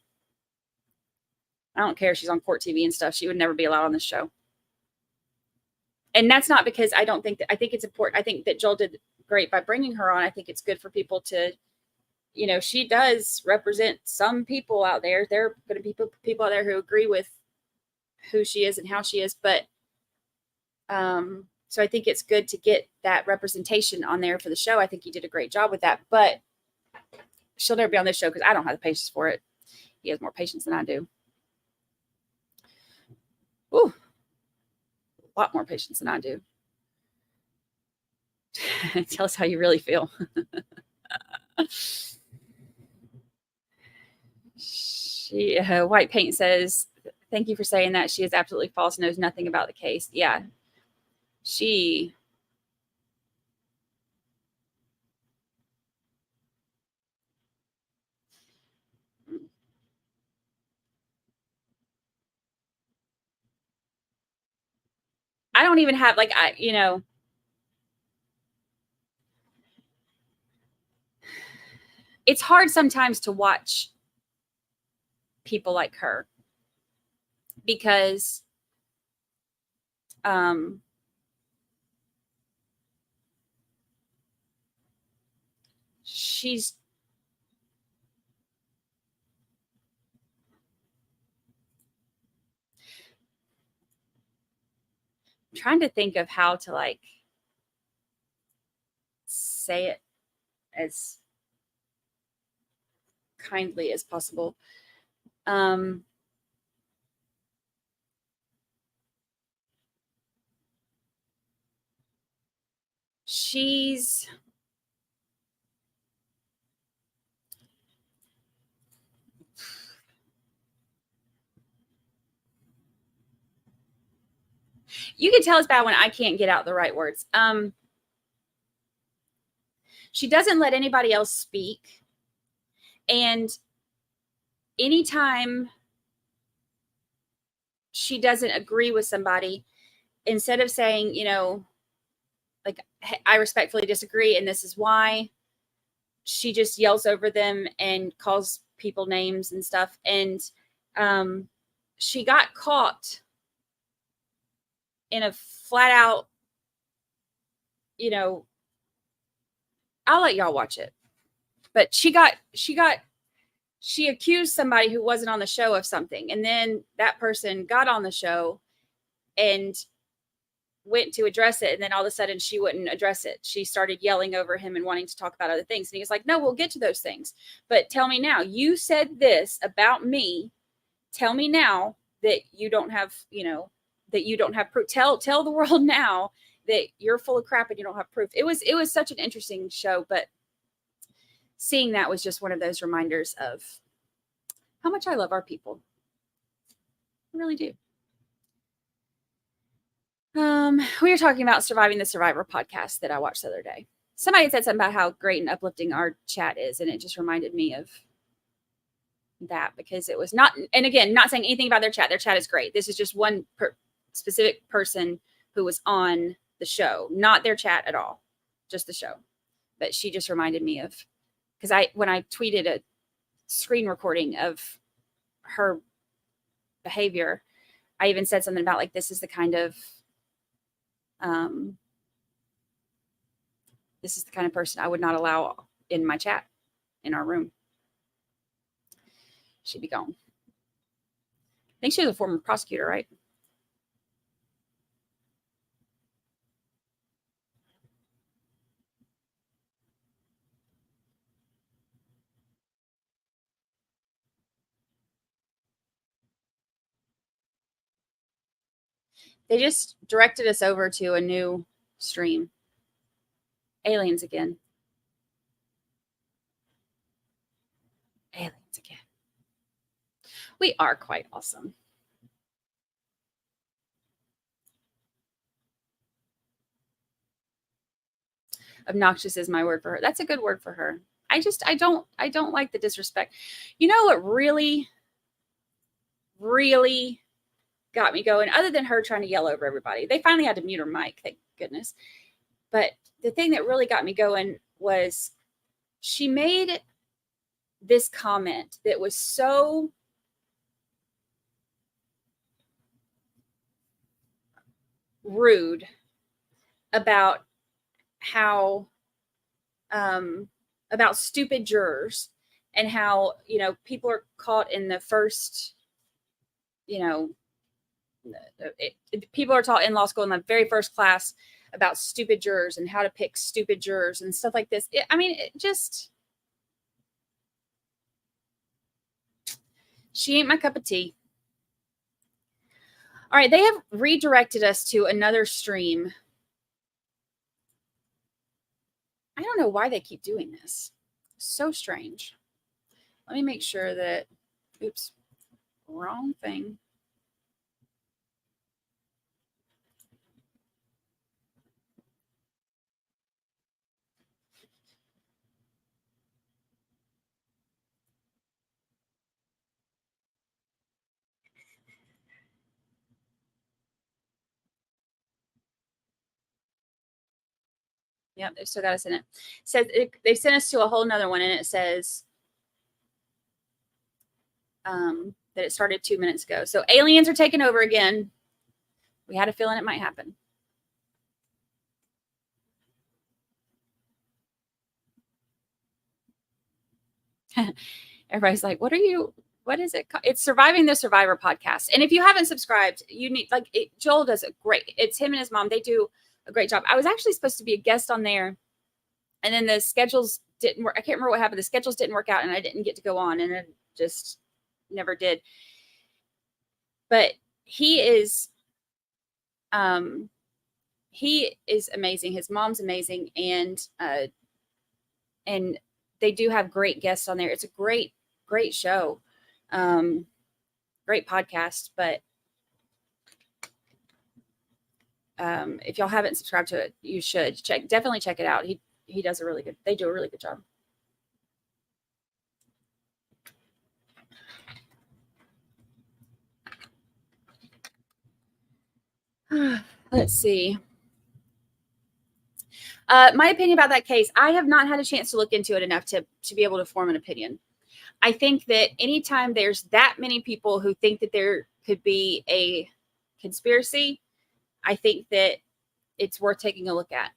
I don't care if she's on court TV and stuff. She would never be allowed on this show. And that's not because I don't think that, I think it's important. I think that Joel did great by bringing her on. I think it's good for people to, you know, she does represent some people out there. There are going to be people out there who agree with who she is and how she is. But so I think it's good to get that representation on there for the show. I think he did a great job with that. But she'll never be on this show because I don't have the patience for it. He has more patience than I do. Ooh, a lot more patience than I do. Tell us how you really feel. White Paint says, thank you for saying that. She is absolutely false, knows nothing about the case. Yeah. I don't even have it's hard sometimes to watch people like her because she's trying to think of how to say it as kindly as possible. She's you can tell it's bad when I can't get out the right words. She doesn't let anybody else speak. And anytime she doesn't agree with somebody, instead of saying, I respectfully disagree and this is why, she just yells over them and calls people names and stuff. And she got caught in a flat out, I'll let y'all watch it. But she accused somebody who wasn't on the show of something. And then that person got on the show and went to address it. And then all of a sudden she wouldn't address it. She started yelling over him and wanting to talk about other things. And he was like, no, we'll get to those things. But tell me now, you said this about me. Tell me now that you don't have, that you don't have proof. Tell the world now that you're full of crap and you don't have proof. It was such an interesting show, but seeing that was just one of those reminders of how much I love our people. I really do. We were talking about Surviving the Survivor podcast that I watched the other day. Somebody had said something about how great and uplifting our chat is, and it just reminded me of that because it was not, and again, not saying anything about their chat. Their chat is great. This is just one specific person who was on the show, not their chat at all, just the show. But she just reminded me of, because when I tweeted a screen recording of her behavior, I even said something about this is the kind of person I would not allow in my chat in our room. She'd be gone. I think she was a former prosecutor, right? They just directed us over to a new stream. Aliens again. Aliens again. We are quite awesome. Obnoxious is my word for her. That's a good word for her. I don't like the disrespect. You know what really, really got me going, other than her trying to yell over everybody? They finally had to mute her mic, thank goodness. But the thing that really got me going was she made this comment that was so rude about how about stupid jurors and how people are caught in the first people are taught in law school in the very first class about stupid jurors and how to pick stupid jurors and stuff like this. It just She ain't my cup of tea. All right, they have redirected us to another stream. I don't know why they keep doing this. So strange. Let me make sure that, oops, wrong thing. Yep, they've still got us in it. Says they sent us to a whole nother one, and it says that it started 2 minutes ago. So aliens are taking over again. We had a feeling it might happen. Everybody's like, what is it? It's Surviving the Survivor podcast. And if you haven't subscribed, you need, Joel does a great, it's him and his mom. They do a great job. I was actually supposed to be a guest on there, and then the schedules didn't work. I can't remember what happened. The schedules didn't work out, and I didn't get to go on, and it just never did. But he is amazing. His mom's amazing. And they do have great guests on there. It's a great show. Great podcast. But if y'all haven't subscribed to it, you should definitely check it out. They do a really good job. Let's see. My opinion about that case, I have not had a chance to look into it enough to be able to form an opinion. I think that anytime there's that many people who think that there could be a conspiracy, I think that it's worth taking a look at.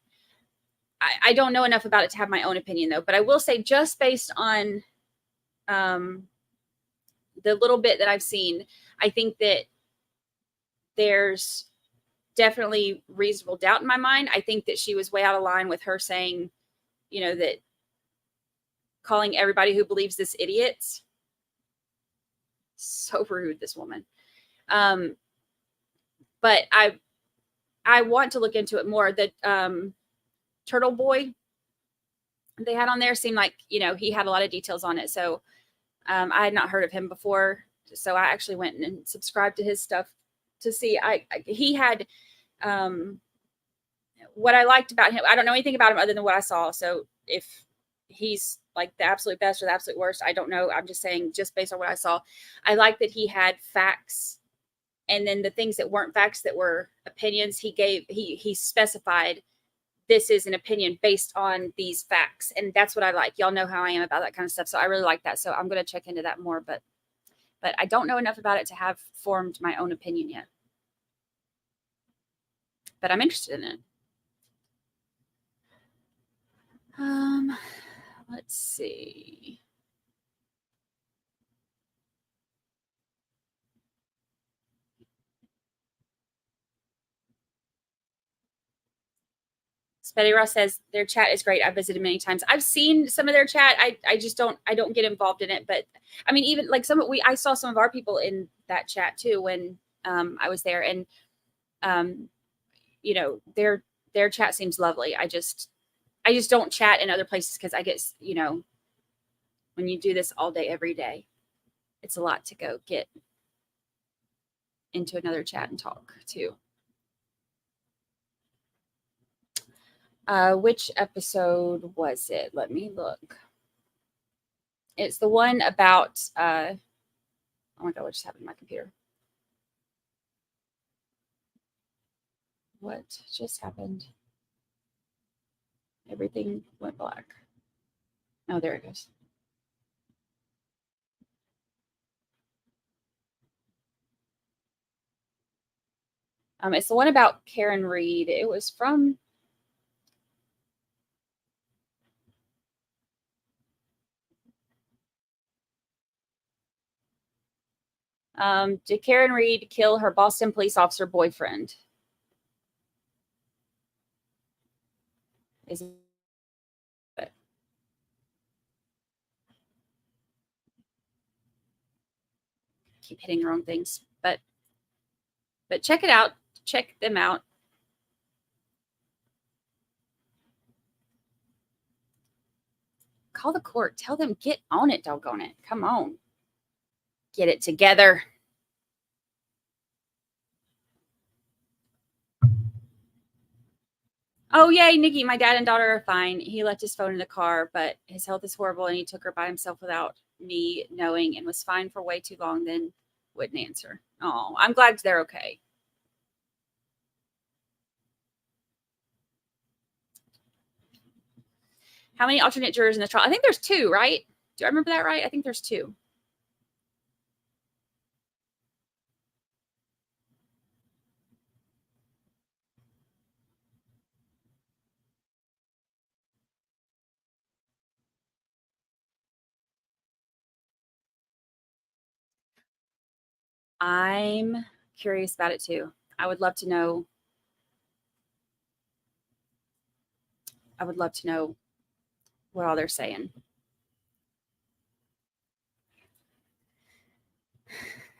I don't know enough about it to have my own opinion, though, but I will say, just based on the little bit that I've seen, I think that there's definitely reasonable doubt in my mind. I think that she was way out of line with her saying, that calling everybody who believes this idiots. So rude, this woman. But I want to look into it more. The Turtle Boy they had on there seemed like, he had a lot of details on it. So I had not heard of him before. So I actually went and subscribed to his stuff to see. He had what I liked about him. I don't know anything about him other than what I saw. So if he's like the absolute best or the absolute worst, I don't know. I'm just saying, just based on what I saw, I like that he had facts, and then the things that weren't facts, that were opinions, he specified, this is an opinion based on these facts. And that's what I like. Y'all know how I am about that kind of stuff. So I really like that. So I'm going to check into that more, but I don't know enough about it to have formed my own opinion yet. But I'm interested in it. Let's see. Betty Ross says their chat is great. I've visited many times. I've seen some of their chat. I just don't get involved in it. But I mean, even like I saw some of our people in that chat too when I was there, and their chat seems lovely. I just don't chat in other places because I get, when you do this all day, every day, it's a lot to go get into another chat and talk too. Which episode was it? Let me look. It's the one about, oh my God, what just happened to my computer? What just happened? Everything went black. Oh, there it goes. It's the one about Karen Reed. It was from, did Karen Reed kill her Boston police officer boyfriend? Is it? keep hitting the wrong things. But check it out. Check them out. Call the court. Tell them, get on it, doggone it. Come on. Get it together. Oh, yay, Nikki. My dad and daughter are fine. He left his phone in the car, but his health is horrible, and he took her by himself without me knowing and was fine for way too long, then wouldn't answer. Oh, I'm glad they're okay. How many alternate jurors in the trial? I think there's 2, right? Do I remember that right? I think there's 2. I'm curious about it too. I would love to know. I would love to know what all they're saying.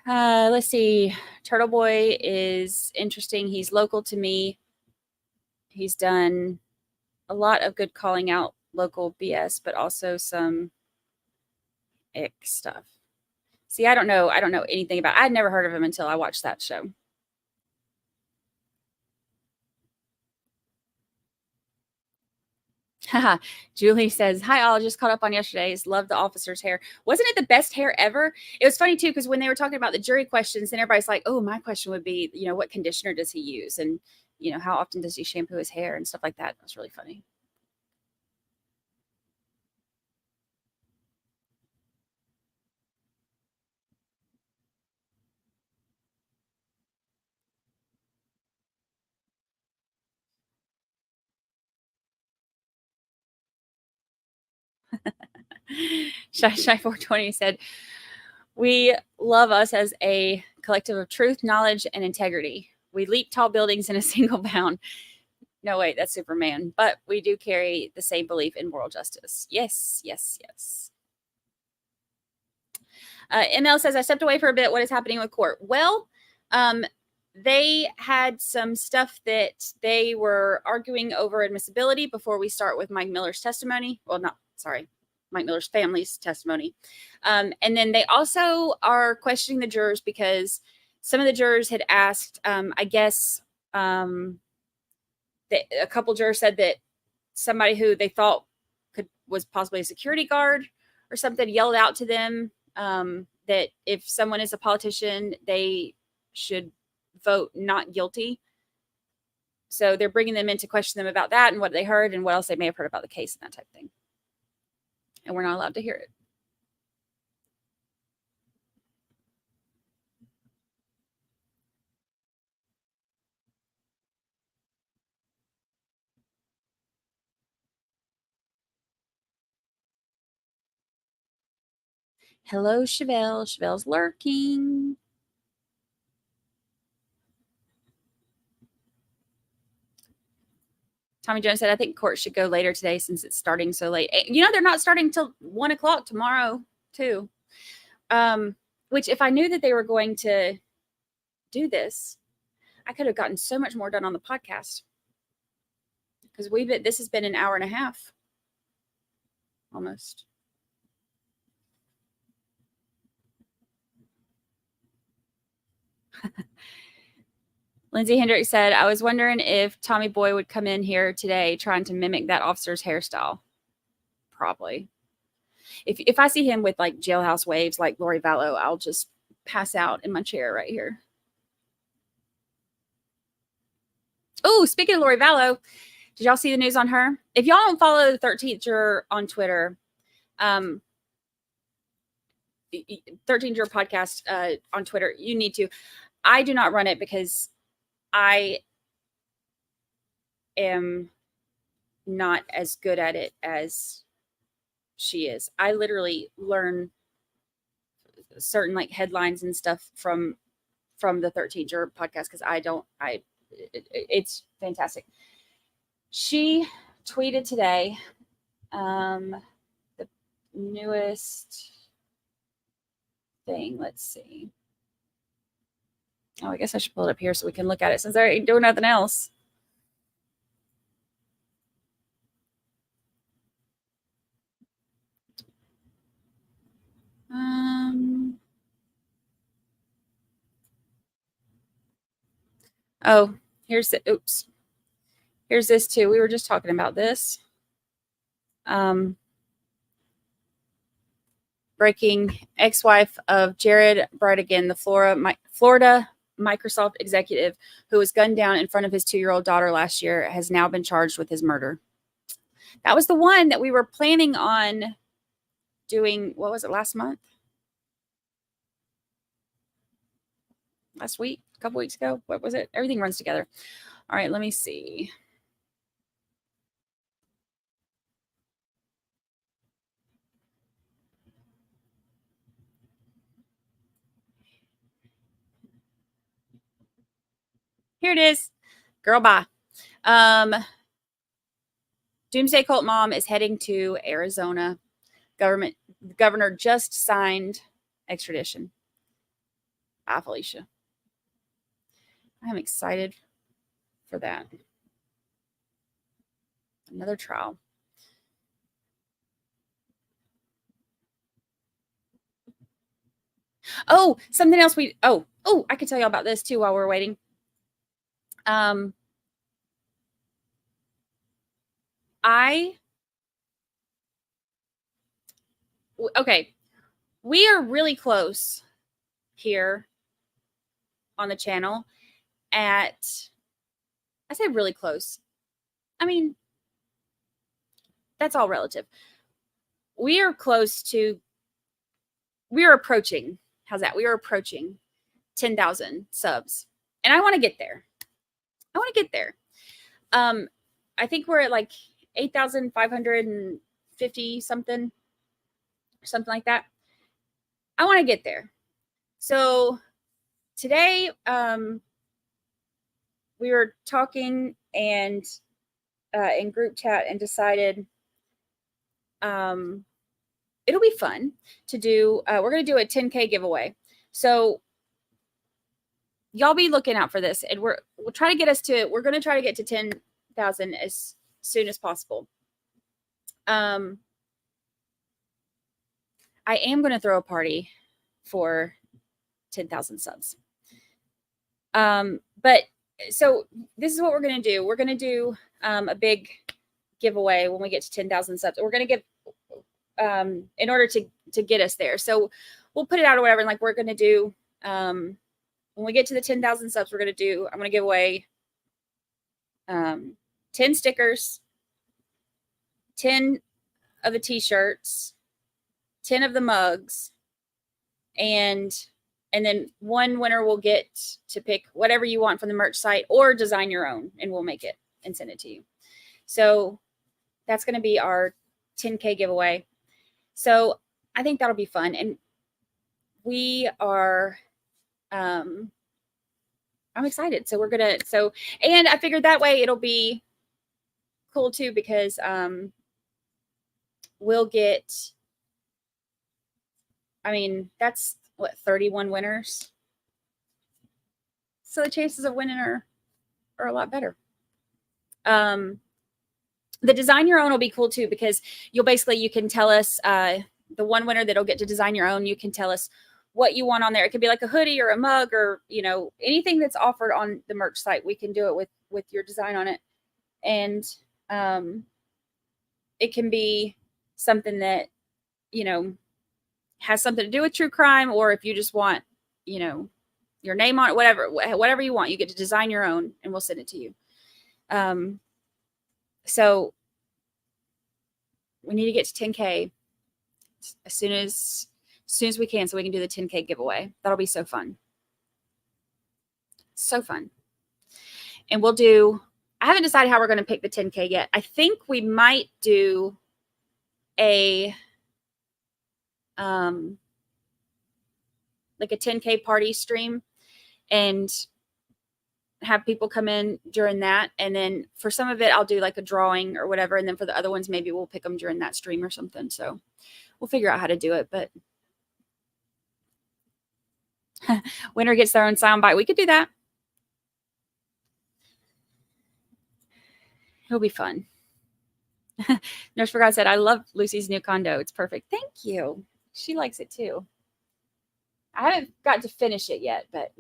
Let's see. Turtle Boy is interesting. He's local to me. He's done a lot of good calling out local BS, but also some ick stuff. See, I don't know anything about. I'd never heard of him until I watched that show. Julie says, hi, all. Just caught up on yesterday's. Love the officer's hair. Wasn't it the best hair ever? It was funny, too, because when they were talking about the jury questions, and everybody's like, oh, my question would be, what conditioner does he use? And, how often does he shampoo his hair and stuff like that? It was really funny. Shy 420 said, we love us as a collective of truth, knowledge, and integrity. We leap tall buildings in a single bound. No, wait, that's Superman. But we do carry the same belief in moral justice. Yes, yes, yes. ML says, I stepped away for a bit. What is happening with court? Well, they had some stuff that they were arguing over admissibility before we start with Mike Miller's testimony. Well, Mike Miller's family's testimony. And then they also are questioning the jurors because some of the jurors had asked, I guess, that a couple jurors said that somebody who they thought was possibly a security guard or something yelled out to them that if someone is a politician, they should vote not guilty. So they're bringing them in to question them about that and what they heard and what else they may have heard about the case and that type of thing. And we're not allowed to hear it. Hello, Chevelle. Chevelle's lurking. Tommy Jones said, I think court should go later today since it's starting so late. They're not starting till 1 o'clock tomorrow, too. Which, if I knew that they were going to do this, I could have gotten so much more done on the podcast. Because this has been an hour and a half. Almost. Lindsay Hendricks said, I was wondering if Tommy Boy would come in here today trying to mimic that officer's hairstyle. Probably. If I see him with like jailhouse waves like Lori Vallow, I'll just pass out in my chair right here. Oh, speaking of Lori Vallow, did y'all see the news on her? If y'all don't follow the 13th Juror on Twitter, 13th Juror podcast on Twitter, you need to. I do not run it because I am not as good at it as she is. I literally learn certain like headlines and stuff from the 13th Juror podcast because it's fantastic. She tweeted today the newest thing. Let's see. Oh, I guess I should pull it up here so we can look at it since I ain't doing nothing else. Oh, here's the, oops. Here's this too. We were just talking about this. Breaking ex-wife of Jared Brightigan, the Florida Microsoft executive who was gunned down in front of his 2-year-old daughter last year, has now been charged with his murder. That was the one that we were planning on doing. What was it, last month? Last week? A couple weeks ago? What was it? Everything runs together. All right, let me see. Here it is. Girl, bye. Doomsday Cult Mom is heading to Arizona. Governor just signed extradition. Bye, Felicia. I'm excited for that. Another trial. Oh, something else I could tell you about this too while we're waiting. Okay, we are really close here on the channel I say really close. I mean, that's all relative. We are approaching, how's that? We are approaching 10,000 subs. And I want to get there. I think we're at like 8,550 something like that. I want to get there. So today, we were talking and in group chat and decided it'll be fun to do. We're going to do a 10K giveaway. So y'all be looking out for this. And we're going to try to get to 10,000 as soon as possible. I am going to throw a party for 10,000 subs. But so this is what we're going to do. We're going to do a big giveaway when we get to 10,000 subs. We're going to give in order to get us there. So we'll put it out or whatever. And like we're going to do when we get to the 10,000 subs, I'm going to give away 10 stickers, 10 of the t-shirts, 10 of the mugs, and then one winner will get to pick whatever you want from the merch site or design your own, and we'll make it and send it to you. So that's going to be our 10K giveaway. So I think that'll be fun. And we are, I'm excited. So and I figured that way it'll be cool too, because we'll get, that's what, 31 winners. So the chances of winning are a lot better. The design your own will be cool too, because you can tell us, the one winner that'll get to design your own, you can tell us what you want on there. It could be like a hoodie or a mug or, anything that's offered on the merch site. We can do it with your design on it. And it can be something that, has something to do with true crime, or if you just want, your name on it, whatever you want, you get to design your own and we'll send it to you. So we need to get to 10K as soon as we can, so we can do the 10K giveaway. That'll be so fun. So fun. And I haven't decided how we're going to pick the 10K yet. I think we might do a like a 10K party stream and have people come in during that. And then for some of it, I'll do like a drawing or whatever. And then for the other ones, maybe we'll pick them during that stream or something. So we'll figure out how to do it, but Winner gets their own soundbite. We could do that. It'll be fun. Nurse for God said, I love Lucy's new condo. It's perfect. Thank you. She likes it too. I haven't got to finish it yet, but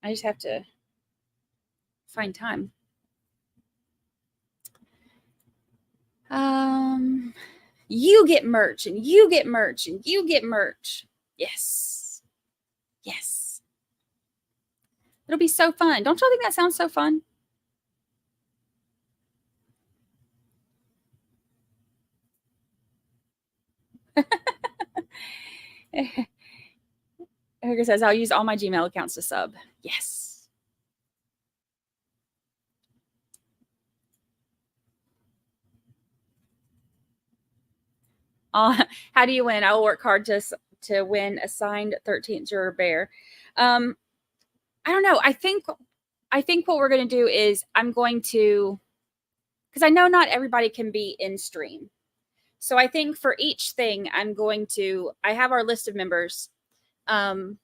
I just have to find time. You get merch and you get merch and you get merch. Yes. Yes. It'll be so fun. Don't y'all think that sounds so fun? Erica says, I'll use all my Gmail accounts to sub. Yes. How do you win? I will work hard to win a signed 13th juror bear. I don't know. I think what we're going to do is I'm going to, because I know not everybody can be in stream. So I think for each thing, I have our list of members. And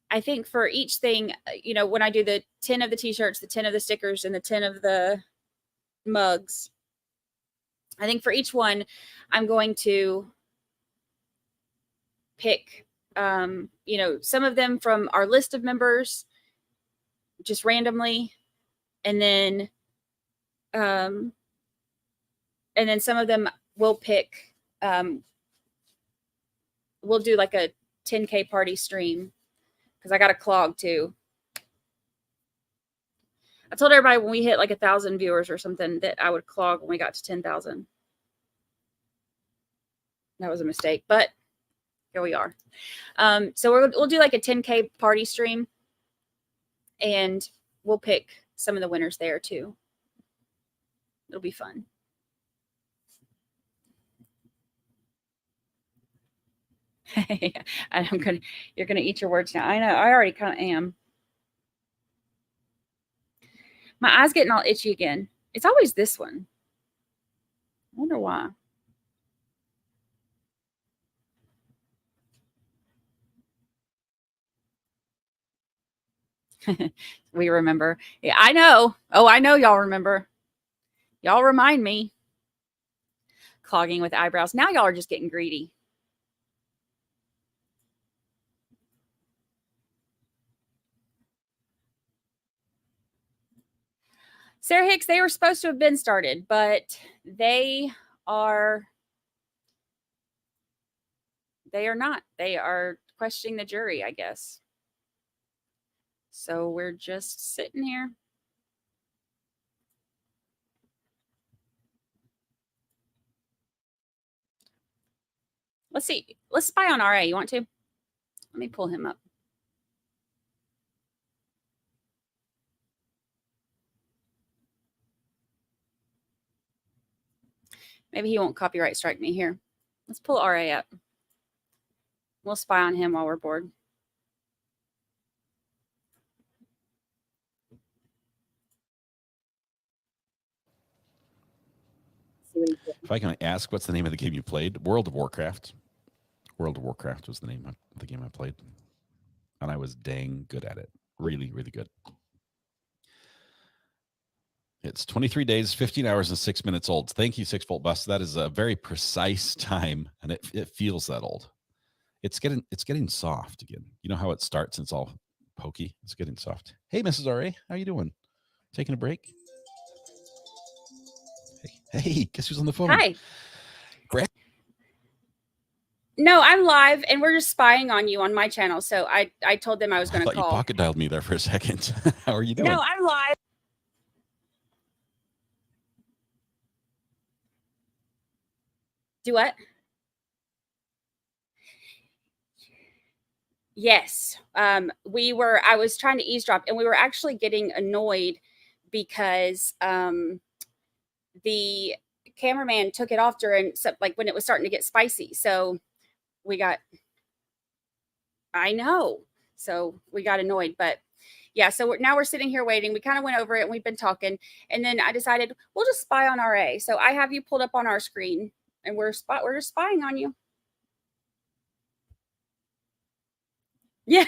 I think for each thing, when I do the 10 of the t-shirts, the 10 of the stickers, and the 10 of the mugs, I think for each one, I'm going to pick, some of them from our list of members just randomly. And then some of them we'll pick, we'll do like a 10K party stream because I got a clog too. I told everybody when we hit like 1,000 viewers or something that I would clog when we got to 10,000. That was a mistake, but here we are. So we'll do like a 10K party stream, and we'll pick some of the winners there too. It'll be fun. You're gonna eat your words now. I know. I already kind of am. My eye's getting all itchy again. It's always this one. I wonder why. We remember. Yeah, I know. Oh, I know y'all remember. Y'all remind me. Clogging with eyebrows. Now y'all are just getting greedy. Sarah Hicks, they were supposed to have been started, but they are not. They are questioning the jury, I guess. So we're just sitting here. Let's see. Let's spy on RA. You want to? Let me pull him up. Maybe he won't copyright strike me here. Let's pull RA up. We'll spy on him while we're bored. If I can ask, what's the name of the game you played? World of Warcraft. World of Warcraft was the name of the game I played. And I was dang good at it. Really, really good. It's 23 days, 15 hours, and 6 minutes old. Thank you, 6-Volt Bus. That is a very precise time, and it feels that old. It's getting soft again. You know how it starts and it's all pokey? It's getting soft. Hey, Mrs. R.A., how you doing? Taking a break? Hey, guess who's on the phone? Hi. Greg? No, I'm live, and we're just spying on you on my channel. So I told them I was going to call. You pocket dialed me there for a second. How are you doing? No, I'm live. Do what? Yes. I was trying to eavesdrop, and we were actually getting annoyed because the cameraman took it off during when it was starting to get spicy. So I know. So we got annoyed, but yeah, so now we're sitting here waiting. We kind of went over it and we've been talking, and then I decided we'll just spy on RA. So I have you pulled up on our screen, and we're just spying on you. Yeah.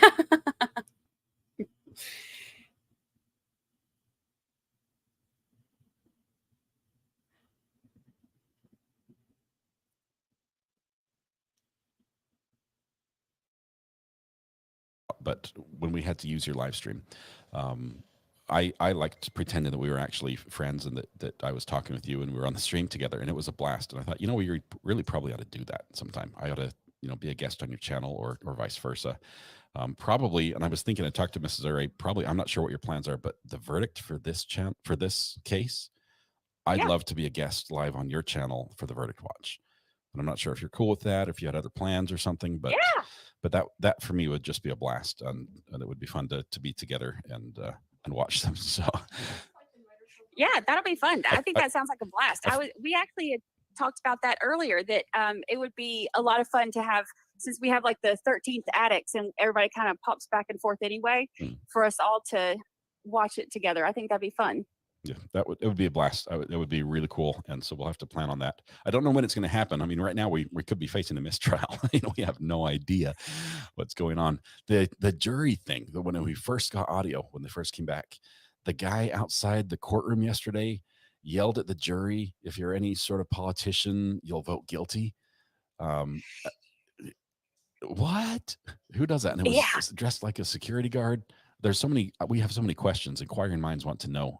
But when we had to use your live stream, I liked pretending that we were actually friends and that I was talking with you and we were on the stream together, and it was a blast. And I thought, we really probably ought to do that sometime. I ought to, be a guest on your channel or vice versa. Probably, and I was thinking, I talked to Mrs. Ray, probably, I'm not sure what your plans are, but the verdict for this case, I'd Yeah. love to be a guest live on your channel for the verdict watch. And I'm not sure if you're cool with that, if you had other plans or something, but Yeah. but that for me would just be a blast, and it would be fun to be together and watch them. So Yeah, that'll be fun. I think that sounds like a blast. We actually had talked about that earlier, that it would be a lot of fun to have, since we have like the 13th addicts and everybody kind of pops back and forth anyway, for us all to watch it together. I think that'd be fun. yeah, it would be a blast. It would be really cool, and so we'll have to plan on that. I don't know when it's going to happen. I mean, right now we could be facing a mistrial. We have no idea what's going on. The jury thing. When we first got audio, when they first came back, the guy outside the courtroom yesterday yelled at the jury, "If you're any sort of politician, you'll vote guilty." What? Who does that? And it was dressed like a security guard. We have so many questions. Inquiring minds want to know.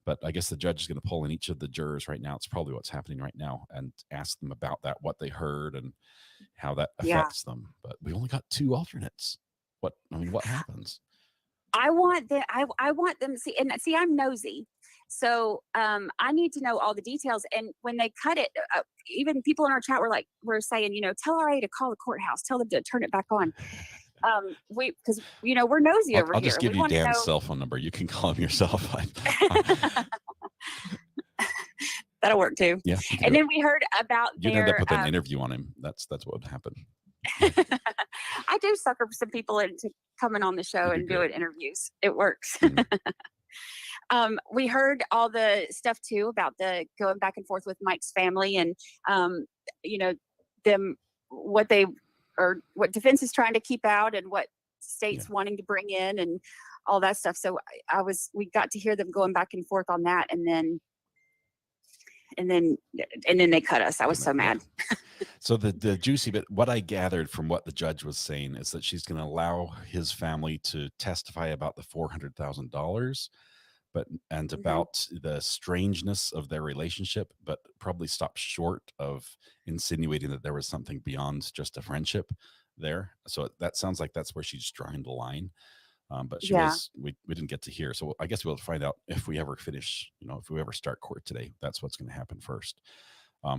But I guess the judge is going to pull in each of the jurors right now. It's probably what's happening right now, and ask them about that, what they heard and how that affects them. But we only got 2 alternates. What happens? I want them to see, and see, I'm nosy. So I need to know all the details. And when they cut it, even people in our chat were saying, tell RA to call the courthouse, tell them to turn it back on. Because we're nosy over here. I'll just give we you Dan's know... cell phone number. You can call him yourself. That'll work too. Yeah. And then we heard about you'd end up with an interview on him. That's what would happen. I do sucker some people into coming on the show and doing interviews. It works. We heard all the stuff too about the going back and forth with Mike's family, and them what defense is trying to keep out and what state's wanting to bring in and all that stuff. So we got to hear them going back and forth on that, and then they cut us. I was so mad. So the juicy bit, what I gathered from what the judge was saying, is that she's going to allow his family to testify about the $400,000, and about the strangeness of their relationship, but probably stop short of insinuating that there was something beyond just a friendship there. So that sounds like that's where she's drawing the line. But we didn't get to hear. So I guess we'll find out if we ever finish, if we ever start court today. That's what's going to happen first. I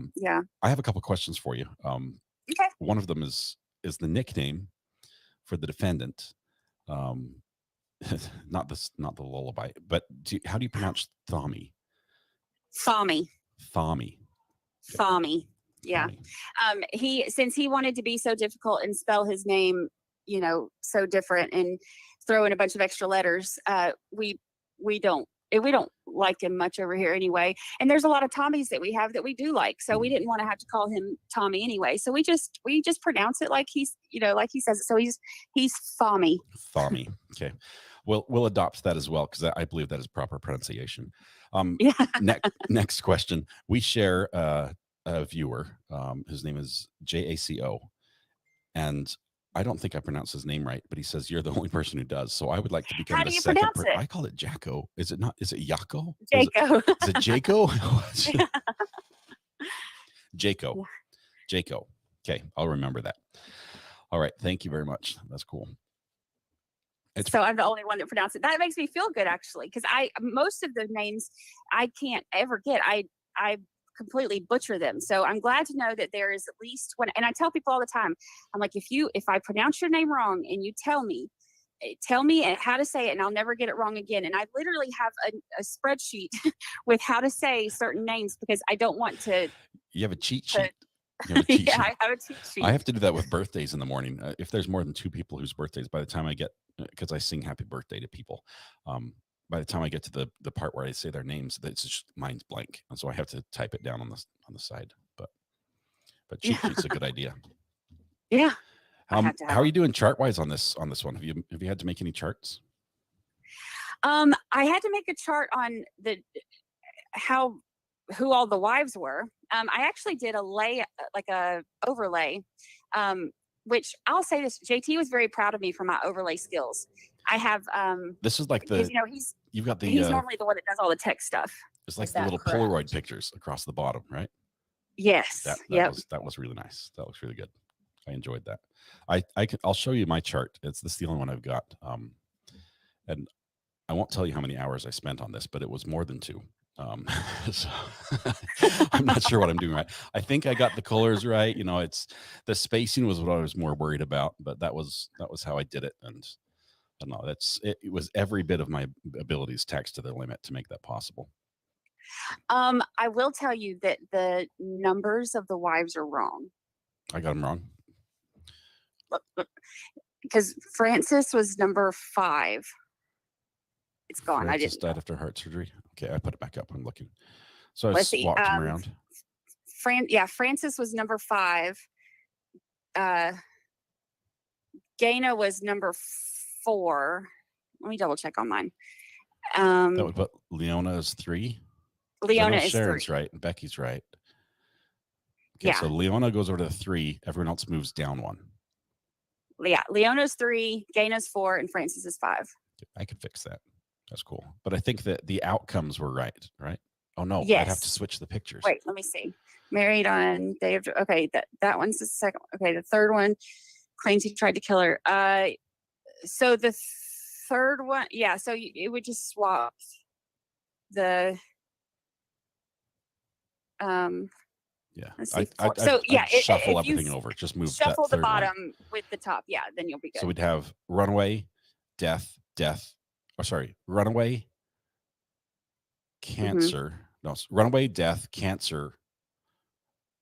have a couple questions for you. Okay. One of them is the nickname for the defendant. Not the lullaby, but how do you pronounce Thami? Thami. Yeah. Since he wanted to be so difficult and spell his name, so different and throw in a bunch of extra letters, we don't like him much over here anyway. And there's a lot of Tommies that we have that we do like, so we didn't want to have to call him Tommy anyway. So we just pronounce it like he's, like he says it. So he's Thami. Thami. Okay. We'll adopt that as well, because I believe that is proper pronunciation. Next question. We share a viewer. His name is JACO, and I don't think I pronounced his name right, but he says you're the only person who does. So I would like to become How the do you second pronounce it? I call it Jacko. Is it not? Is it Yako? Jaco. Is it Jaco? Jaco. Jaco. Okay, I'll remember that. All right, thank you very much. That's cool. So I'm the only one that pronounced it. That makes me feel good, actually, because most of the names I can't ever get. I completely butcher them. So I'm glad to know that there is at least one. And I tell people all the time, I'm like, if I pronounce your name wrong and you tell me how to say it, and I'll never get it wrong again. And I literally have a spreadsheet with how to say certain names, because I don't want to. You have a cheat sheet. I have a cheat sheet. I have to do that with birthdays in the morning. If there's more than 2 people whose birthdays, by the time I get, because I sing happy birthday to people, by the time I get to the part where I say their names, it's just mine's blank, and so I have to type it down on the side. But cheat sheet's a good idea. Yeah. I have to have How are you them. doing chart wise on this one? Have you had to make any charts? I had to make a chart on who all the wives were. I actually did a overlay, which I'll say this, JT was very proud of me for my overlay skills. I have, This is like because, you've got the, he's normally the one that does all the tech stuff. it's like Is the that little correct? Polaroid pictures across the bottom, right? Yes. Yep. That was really nice. That looks really good. I enjoyed that. I'll show you my chart. This is the only one I've got. And I won't tell you how many hours I spent on this, but it was more than 2. So I'm not sure what I'm doing right. I think I got the colors right. It's the spacing was what I was more worried about, but that was how I did it. And I don't know, it was every bit of my abilities taxed to the limit to make that possible. I will tell you that the numbers of the wives are wrong. I got them wrong. Because Frances was number 5. It's gone. I Francis didn't. died after heart surgery. Okay, I put it back up. I'm looking. So I Let's see. swapped them around. Frances was number 5. Gaina was number 4. Let me double check on mine. That would put Leona as 3. Leona is Sharon's 3. right and Becky's right. Okay, Yeah. so Leona goes over to 3. Everyone else moves down 1. Yeah, Leona's 3, Gaina's 4, and Francis is 5. I could fix that. That's cool. But I think that the outcomes were right? Oh no, Yes. I'd have to switch the pictures. Wait, let me see. Married on day of, okay, that one's the second. Okay, the third one claims he tried to kill her. So the third one, yeah, so it would just swap the Yeah. let's see. I'd shuffle if you everything over. Just move shuffle that the third bottom one. with the top, yeah, then you'll be good. So we'd have runaway, runaway, cancer. No, runaway, death, cancer,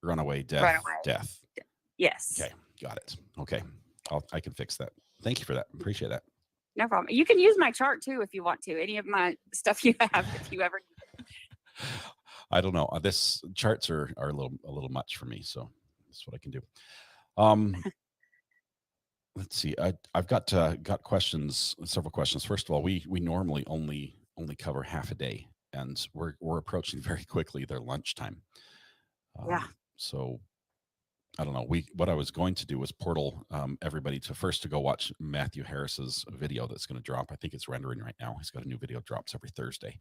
runaway, death, death. Yes. Okay, got it. Okay, I can fix that. Thank you for that. Appreciate that. No problem. You can use my chart too if you want to. Any of my stuff you have, if you ever need it. I don't know. This charts are a little much for me, so that's what I can do. Let's see. I've got questions, several questions. First of all, we normally only cover half a day, and we're approaching very quickly their lunchtime. Yeah. So I don't know. What I was going to do was portal everybody to go watch Matthew Harris's video that's going to drop. I think it's rendering right now. He's got a new video, drops every Thursday.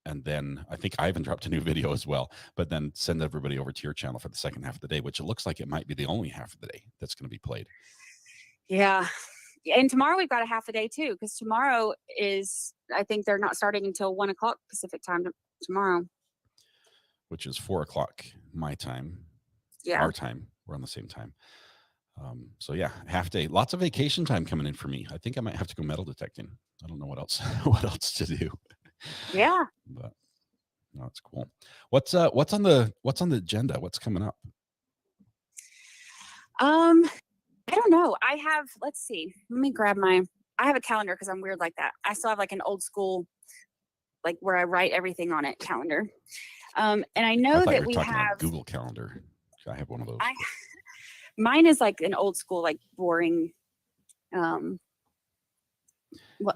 And then I think Ivan dropped a new video as well, but then send everybody over to your channel for the second half of the day, which it looks like it might be the only half of the day that's going to be played. Yeah. And tomorrow we've got a half a day too, because tomorrow I think they're not starting until 1 o'clock Pacific time tomorrow. Which is 4 o'clock my time. Yeah. Our time. We're on the same time. So yeah, half day. Lots of vacation time coming in for me. I think I might have to go metal detecting. I don't know what else to do. Yeah. But no, it's cool. What's on the agenda? What's coming up? I don't know. Let's see. Let me grab I have a calendar because I'm weird like that. I still have like an old school, like where I write everything on it calendar. And I know that we have Google Calendar. I have one of those. Mine is like an old school, like boring. Well,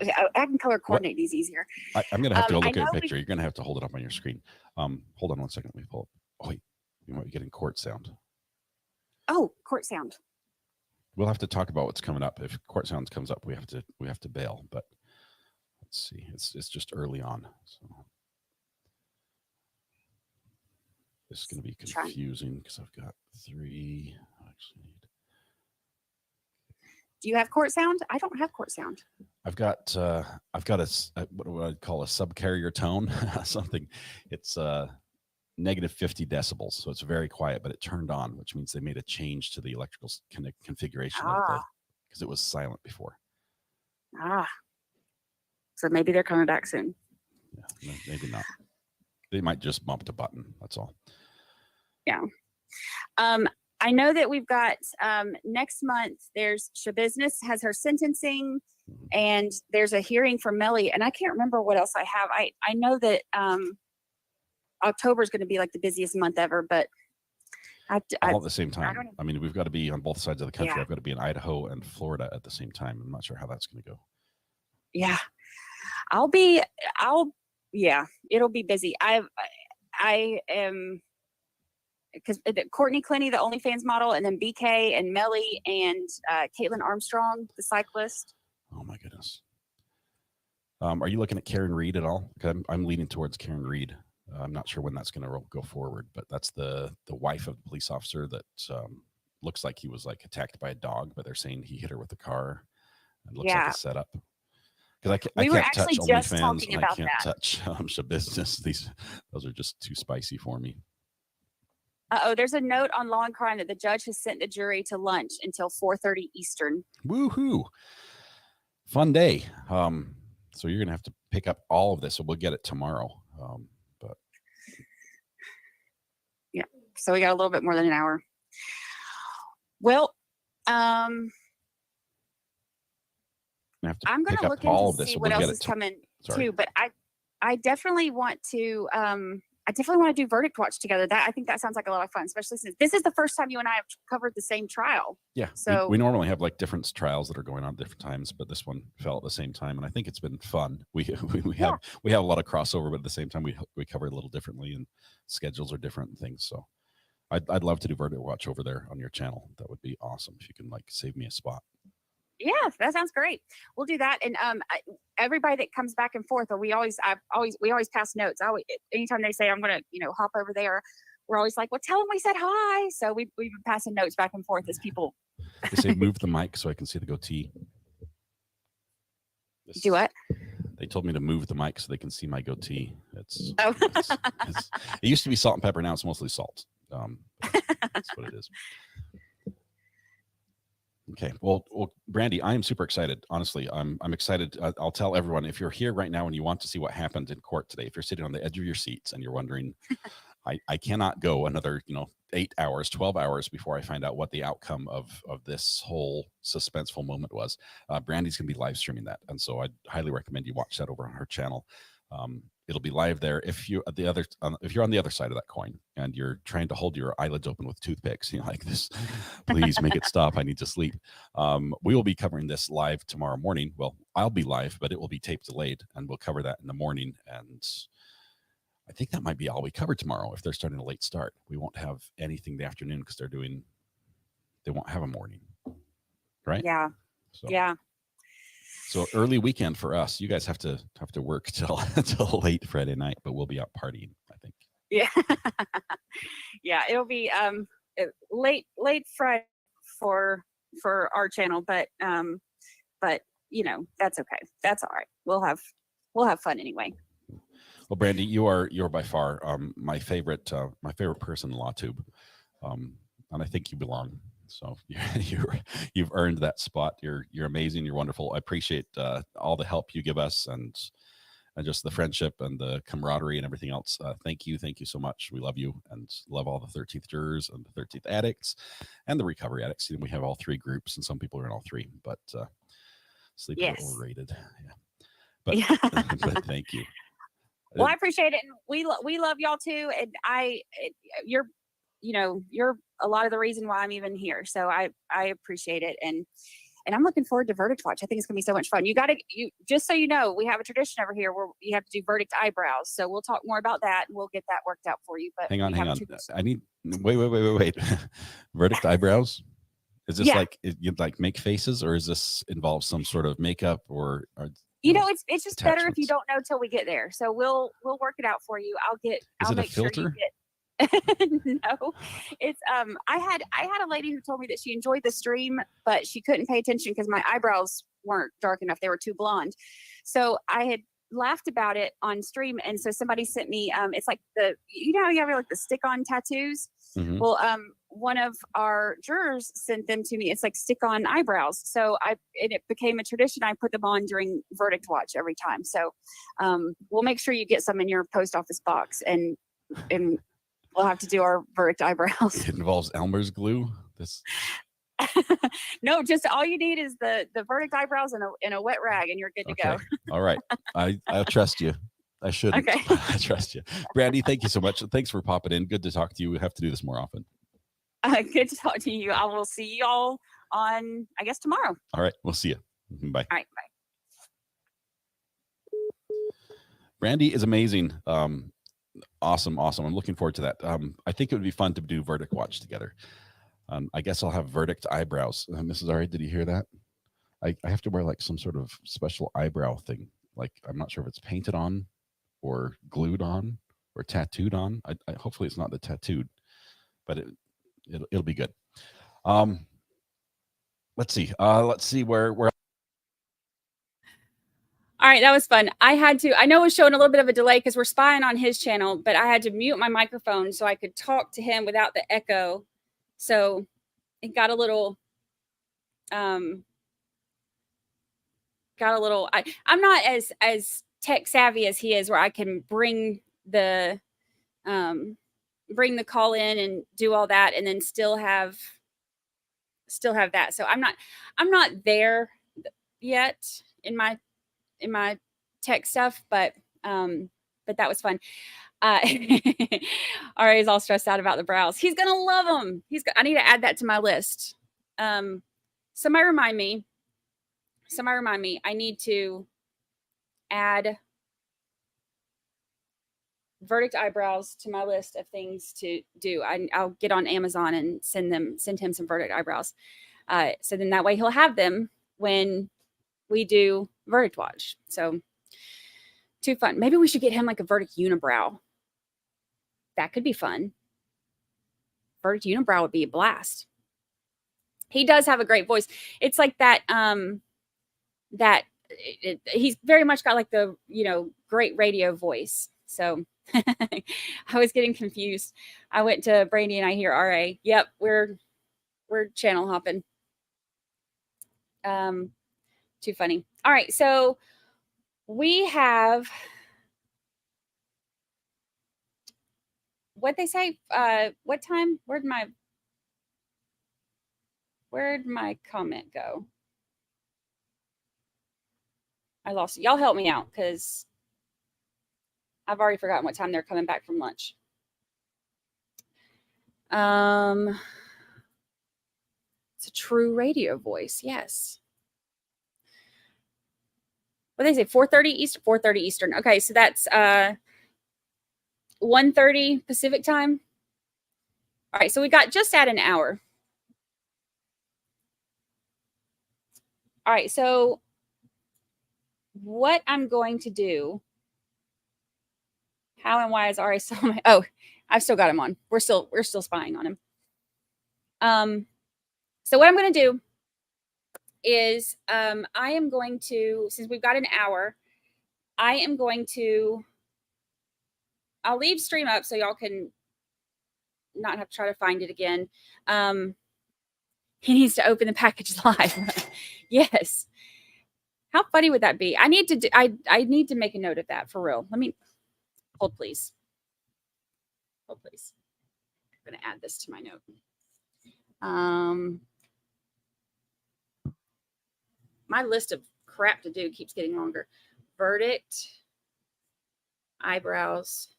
I can color coordinate these easier. I'm going to have to go look at a picture. You're going to have to hold it up on your screen. Hold on 1 second. Let me pull up. Oh, wait. You might be getting court sound. Oh, court sound. We'll have to talk about what's coming up. If court sounds comes up, we have to bail. But let's see. It's just early on. So this is going to be confusing because I've got 3. Actually, do you have court sound? I don't have court sound. I've got a what I'd call a subcarrier tone, something. It's negative 50 decibels, so it's very quiet, but it turned on, which means they made a change to the electrical configuration because it was silent before. So maybe they're coming back soon. Yeah, maybe not. They might just bump a button. That's all. Yeah. I know that we've got next month, there's Shabusiness has her sentencing, and there's a hearing for Melly, and I can't remember what else I have. I know that October is going to be like the busiest month ever, but all at the same time. don't I mean, we've got to be on both sides of the country. Yeah. I've got to be in Idaho and Florida at the same time. I'm not sure how that's going to go. Yeah. Yeah, it'll be busy. I am, because Courtney Clenny, the OnlyFans model, and then BK and Melly and Caitlin Armstrong, the cyclist. Oh my goodness. Are you looking at Karen Reed at all? I'm leaning towards Karen Reed. I'm not sure when that's going to go forward, but that's the wife of the police officer that looks like he was like attacked by a dog, but they're saying he hit her with a car. It looks like a setup. Because I We were can't touch actually just OnlyFans talking and I about can't that. touch show business. Those are just too spicy for me. There's a note on Law and Crime that the judge has sent the jury to lunch until 4:30 Eastern. Woohoo! Fun day. So you're gonna have to pick up all of this, so we'll get it tomorrow. But yeah, so we got a little bit more than an hour. Well, I'm going to look in to see what else is coming too. But I definitely want to. I definitely want to do verdict watch together. I think that sounds like a lot of fun, especially since this is the first time you and I have covered the same trial. Yeah. So we normally have like different trials that are going on at different times, but this one fell at the same time, and I think it's been fun. We have a lot of crossover, but at the same time we cover it a little differently, and schedules are different and things. So I'd love to do verdict watch over there on your channel. That would be awesome if you can like save me a spot. Yeah, that sounds great. We'll do that. And everybody that comes back and forth, or we always pass notes. Anytime they say I'm gonna, hop over there, we're always like, well, tell them we said hi. So we've been passing notes back and forth as people. They say move the mic so I can see the goatee. Do what? They told me to move the mic so they can see my goatee. It used to be salt and pepper. Now it's mostly salt. That's what it is. Okay. Well, Brandy, I am super excited. Honestly, I'm excited. I'll tell everyone, if you're here right now and you want to see what happened in court today, if you're sitting on the edge of your seats and you're wondering, I cannot go another, 8 hours, 12 hours before I find out what the outcome of this whole suspenseful moment was. Brandy's going to be live streaming that. And so I'd highly recommend you watch that over on her channel. It'll be live there. If you're on the other side of that coin and you're trying to hold your eyelids open with toothpicks, like this, please make it stop. I need to sleep. We will be covering this live tomorrow morning. Well, I'll be live, but it will be tape delayed, and we'll cover that in the morning. And I think that might be all we cover tomorrow. If they're starting a late start, we won't have anything the afternoon because they won't have a morning, right? Yeah. So. Yeah. So early weekend for us. You guys have to work till late Friday night, but we'll be out partying, I think. Yeah. Yeah, it'll be late Friday for our channel, but that's okay. That's all right. We'll have fun anyway. Well, Brandy, you're by far my favorite person in LawTube, and I think you belong. So you've earned that spot. You're amazing. You're wonderful. I appreciate all the help you give us and just the friendship and the camaraderie and everything else. Thank you so much. We love you and love all the 13th jurors and the 13th addicts and the recovery addicts. We have all three groups, and some people are in all three. But sleep is overrated. Yeah, but thank you. Well, I appreciate it, and we love y'all too. And you're a lot of the reason why I'm even here. So I appreciate it. And I'm looking forward to verdict watch. I think it's gonna be so much fun. You just so you know, we have a tradition over here where you have to do verdict eyebrows. So we'll talk more about that and we'll get that worked out for you. But hang on. I need wait. Verdict eyebrows? Is this like you like make faces, or is this involve some sort of makeup or it's just better if you don't know till we get there. So we'll work it out for you. I'll make sure you get. No, it's I had a lady who told me that she enjoyed the stream, but she couldn't pay attention because my eyebrows weren't dark enough. They were too blonde. So I had laughed about it on stream, and so somebody sent me it's like how you have like the stick-on tattoos. Mm-hmm. Well, one of our jurors sent them to me. It's like stick-on eyebrows. So it became a tradition. I put them on during verdict watch every time. So we'll make sure you get some in your post office box, and we'll have to do our verdict eyebrows. It involves Elmer's glue. No, just all you need is the verdict eyebrows and a wet rag, and you're good to go. All right. I'll trust you. I shouldn't. Okay. I trust you. Brandy, thank you so much. Thanks for popping in. Good to talk to you. We have to do this more often. Good to talk to you. I will see y'all on, I guess, tomorrow. All right. We'll see you. Bye. All right. Bye. Brandy is amazing. Awesome. I'm looking forward to that. I think it would be fun to do verdict watch together. I guess I'll have verdict eyebrows. Mrs. Ari, did you hear that? I have to wear like some sort of special eyebrow thing. Like, I'm not sure if it's painted on or glued on or tattooed on. Hopefully it's not the tattooed, but it'll be good. Let's see where. All right, that was fun. I know it was showing a little bit of a delay because we're spying on his channel, but I had to mute my microphone so I could talk to him without the echo. So it got a little, I'm not as tech savvy as he is, where I can bring the call in and do all that and then still have that. So I'm not there yet in my tech stuff, but that was fun. Ari's all stressed out about the brows. He's gonna love them. I need to add that to my list. Somebody remind me. I need to add verdict eyebrows to my list of things to do. I'll get on Amazon and send him some verdict eyebrows. So then that way he'll have them when we do verdict watch. So too fun. Maybe we should get him like a verdict unibrow. That could be fun. Verdict unibrow would be a blast. He does have a great voice. It's like that, he's very much got like the, great radio voice. So I was getting confused. I went to Brandy and I hear RA. Yep, we're channel hopping. Too funny. All right, so we have what they say. What time? Where'd my comment go? I lost it. Y'all help me out because I've already forgotten what time they're coming back from lunch. It's a true radio voice. Yes. What they say, 4:30 Eastern, 4:30 Eastern. Okay, so that's 1:30 Pacific time. All right, so we got just at an hour. All right, so what I'm going to do, how and why is Ari still on my, oh, I've still got him on. We're still spying on him. So what I'm going to do is I am going to, since we've got an hour, I'll leave stream up so y'all can not have to try to find it again. He needs to open the package live. Yes. How funny would that be? I need to make a note of that for real. Let me hold, please. Hold, please. I'm going to add this to my note. My list of crap to do keeps getting longer. Verdict, eyebrows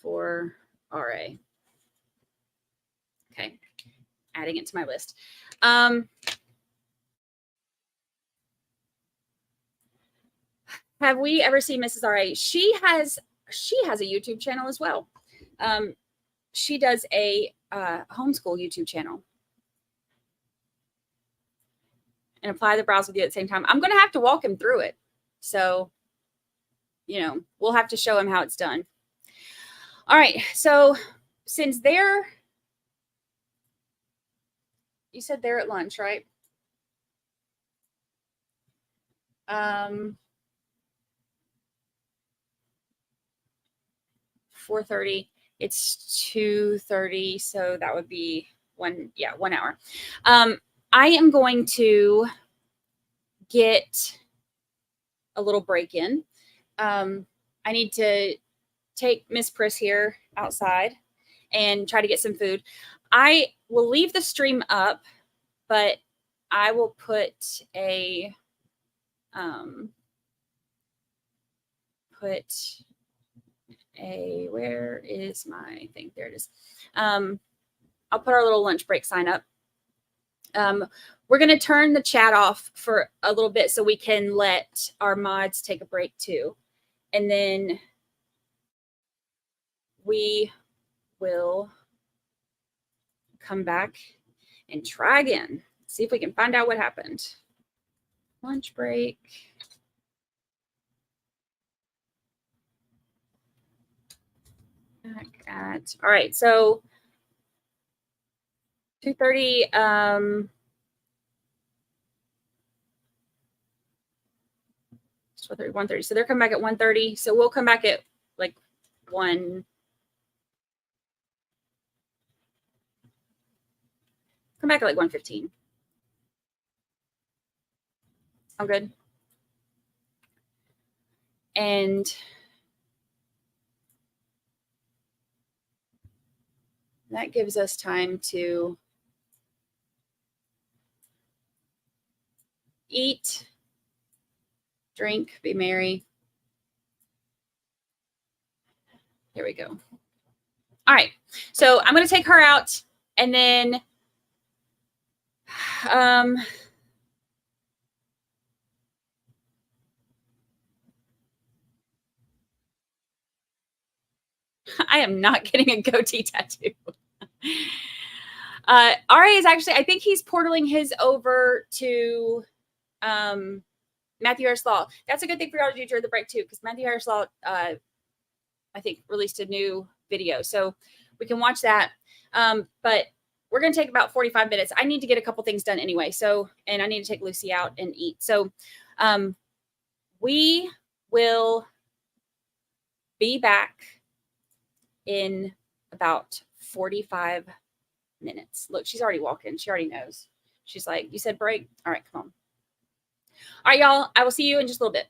for RA. Okay, adding it to my list. Have we ever seen Mrs. RA? She has a YouTube channel as well. She does a homeschool YouTube channel. And apply the brows with you at the same time. I'm going to have to walk him through it. So, we'll have to show him how it's done. All right. So since you said they're at lunch, right? 4:30. It's 2:30. So that would be 1 hour. I am going to get a little break in. I need to take Miss Priss here outside and try to get some food. I will leave the stream up, but I will put where is my thing? There it is. I'll put our little lunch break sign up. We're going to turn the chat off for a little bit so we can let our mods take a break too. And then we will come back and try again. See if we can find out what happened. Lunch break. Back at, all right, so 2:30, 1:30. So they're coming back at 1:30. So we'll come back at like 1. Come back at like 1:15. I'm good. And that gives us time to eat, drink, be merry. Here we go. All right. So I'm going to take her out and then I am not getting a goatee tattoo. Ari is actually, I think he's portaling his over to Matthew Harris Law. That's a good thing for y'all to do during the break too, because Matthew Harris Law, I think, released a new video. So we can watch that. But we're going to take about 45 minutes. I need to get a couple things done anyway. So, and I need to take Lucy out and eat. So we will be back in about 45 minutes. Look, she's already walking. She already knows. She's like, you said break? All right, come on. All right, y'all. I will see you in just a little bit.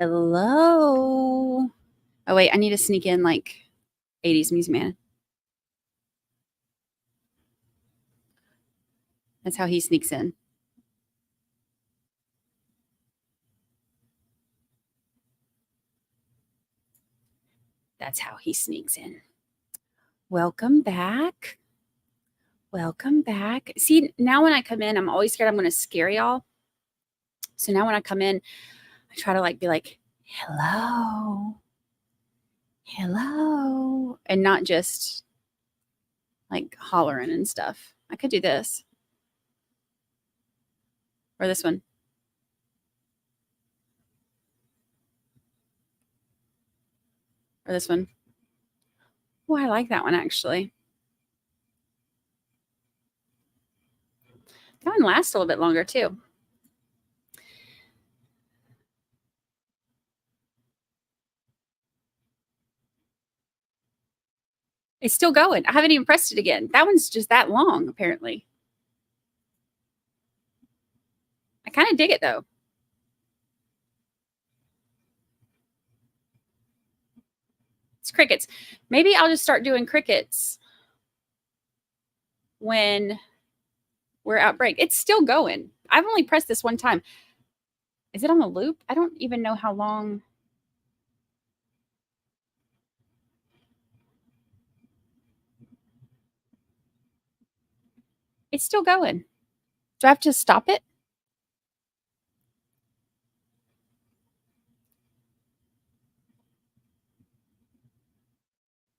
Hello. Oh, wait, I need to sneak in like 80s Music Man. That's how he sneaks in. That's how he sneaks in. Welcome back. Welcome back. See, now when I come in, I'm always scared I'm going to scare y'all. So now when I come in, I try to like be like, hello. Hello. And not just like hollering and stuff. I could do this. Or this one. Or this one. Oh, I like that one actually. That one lasts a little bit longer too. It's still going. I haven't even pressed it again. That one's just that long, apparently. I kind of dig it though. It's crickets. Maybe I'll just start doing crickets when we're at break. It's still going. I've only pressed this one time. Is it on the loop? I don't even know how long. It's still going. Do I have to stop it?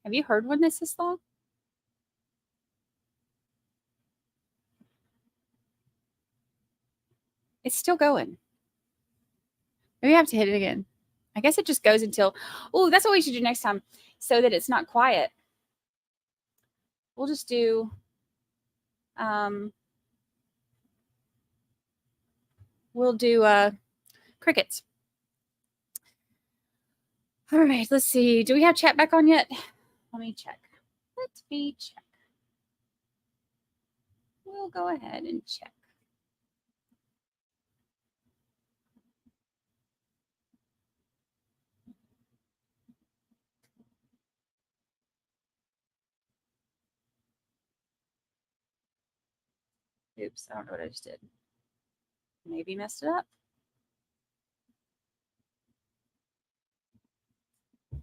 Have you heard when this is long? It's still going. Maybe I have to hit it again. I guess it just goes until, oh, that's what we should do next time so that it's not quiet. We'll just do, crickets. All right, let's see. Do we have chat back on yet? Let me check. Let me check. We'll go ahead and check. Oops, I don't know what I just did. Maybe messed it up. I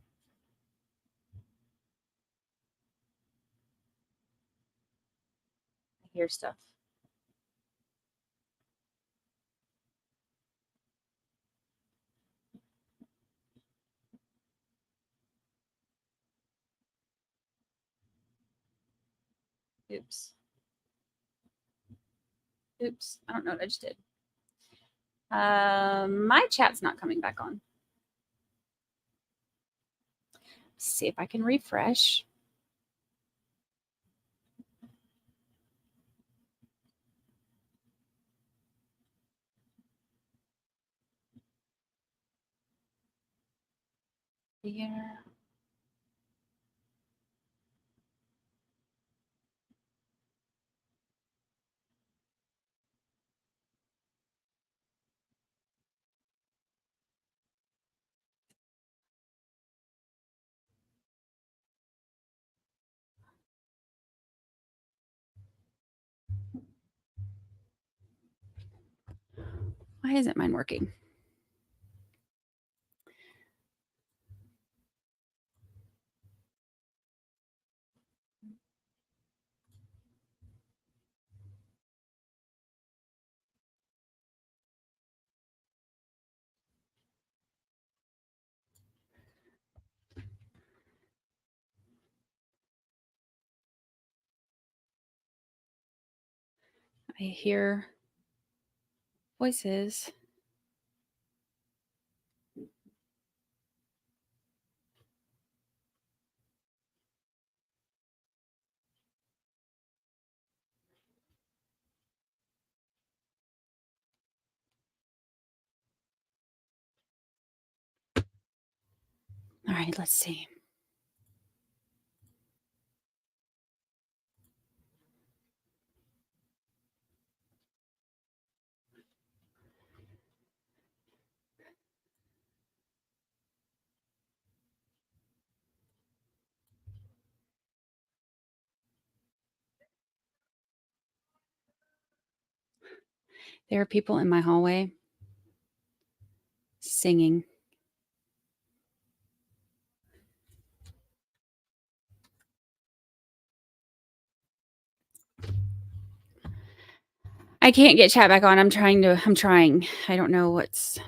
hear stuff. Oops. Oops, I don't know what I just did. My chat's not coming back on. See if I can refresh. Here. Why isn't mine working? I hear voices. All right, let's see. There are people in my hallway singing. I can't get chat back on. I'm trying. I don't know what's.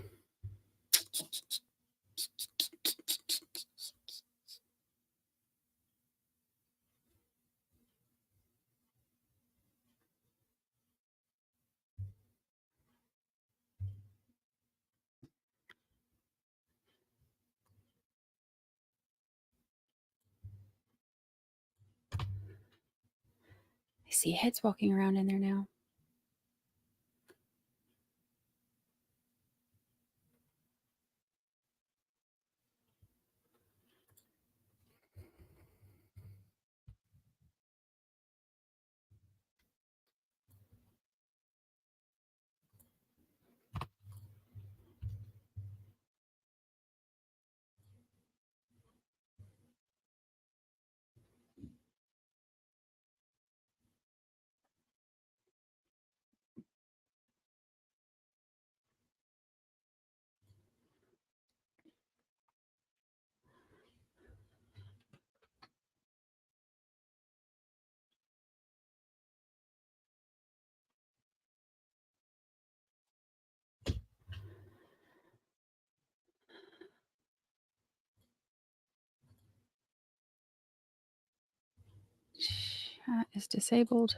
I see heads walking around in there now. Chat is disabled.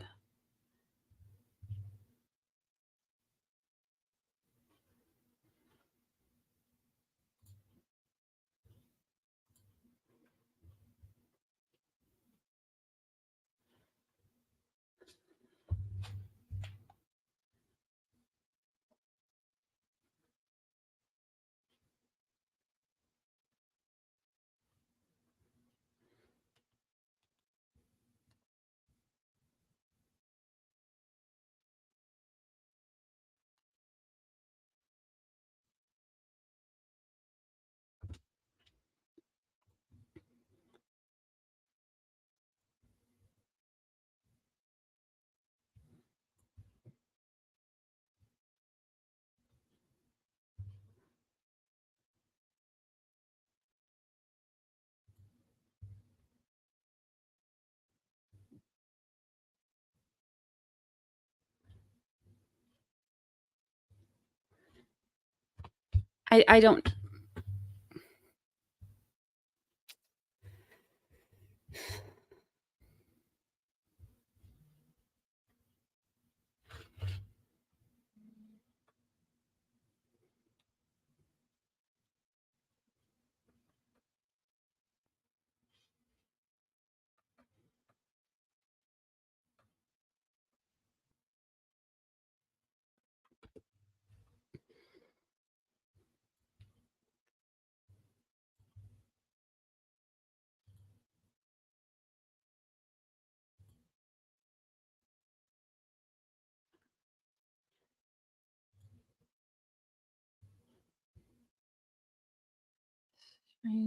I don't.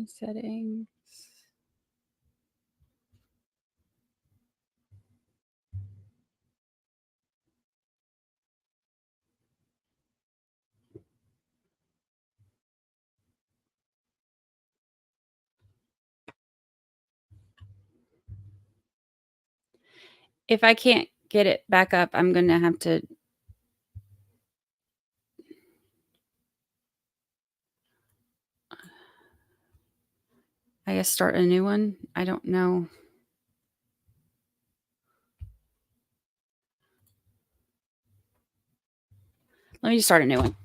Settings. If I can't get it back up, I'm going to have to. I guess start a new one. I don't know. Let me just start a new one.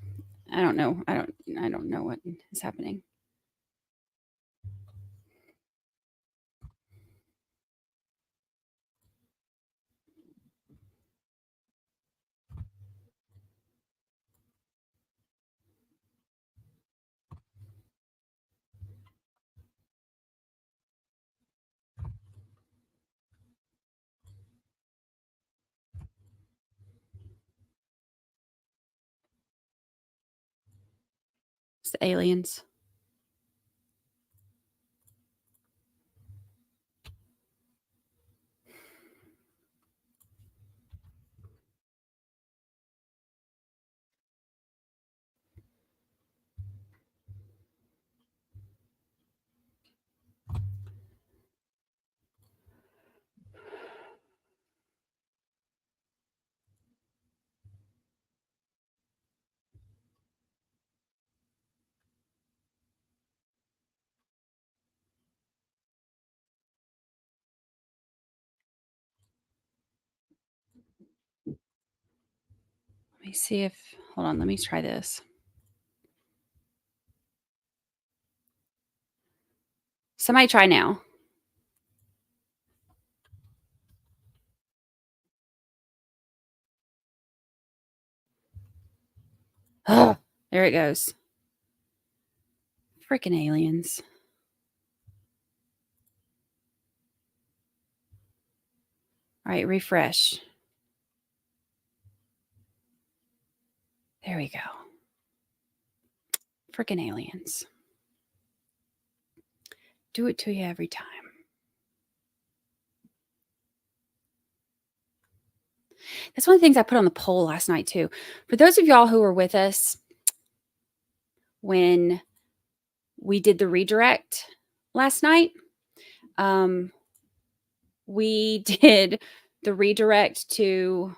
I don't know. I don't know what is happening. It's the aliens. Let me see if, hold on, let me try this. Somebody try now. Oh, there it goes. Freaking aliens. All right, refresh. There we go. Freaking aliens. Do it to you every time. That's one of the things I put on the poll last night, too. For those of y'all who were with us when we did the redirect last night, we did the redirect to,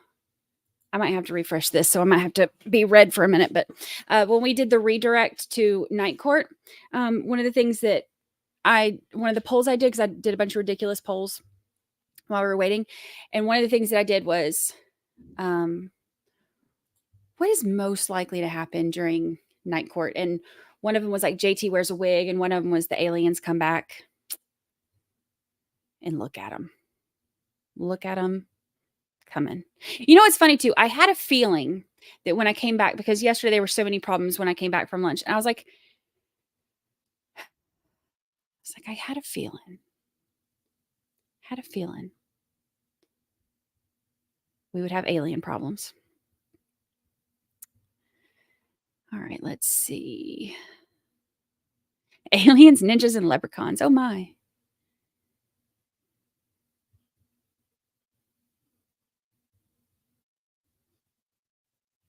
I might have to refresh this, so I might have to be red for a minute. But when we did the redirect to night court, one of the things that one of the polls I did, because I did a bunch of ridiculous polls while we were waiting. And one of the things that I did was, what is most likely to happen during night court? And one of them was like JT wears a wig, and one of them was the aliens come back. And look at them. Look at them coming. You know what's funny too? I had a feeling that when I came back, because yesterday there were so many problems when I came back from lunch, and I was like, I had a feeling. We would have alien problems. All right, let's see. Aliens, ninjas, and leprechauns. Oh my.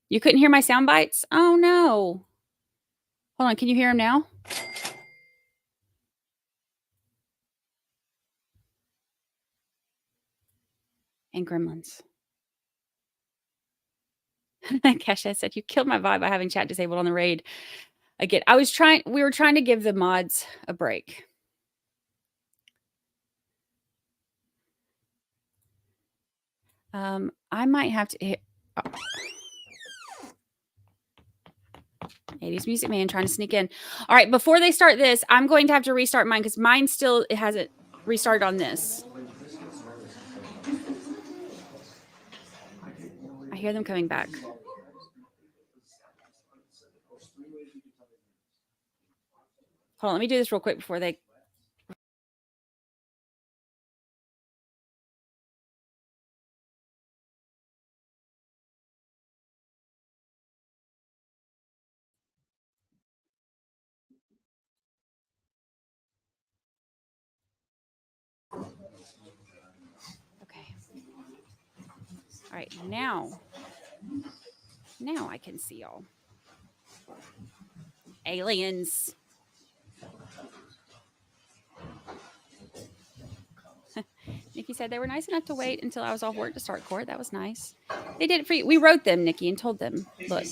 You couldn't hear my sound bites? Oh no. Hold on, can you hear them now? And gremlins. Kesha said, you killed my vibe by having chat disabled on the raid. Again, we were trying to give the mods a break. I might have to hit 80s Music Man trying to sneak in. All right, before they start this, I'm going to have to restart mine because mine still hasn't restarted on this. I hear them coming back. Hold on, let me do this real quick before they... Okay. All right, now I can see y'all. Aliens. Nikki said they were nice enough to wait until I was off work to start court. That was nice. They did it for you. We wrote them, Nikki, and told them, look,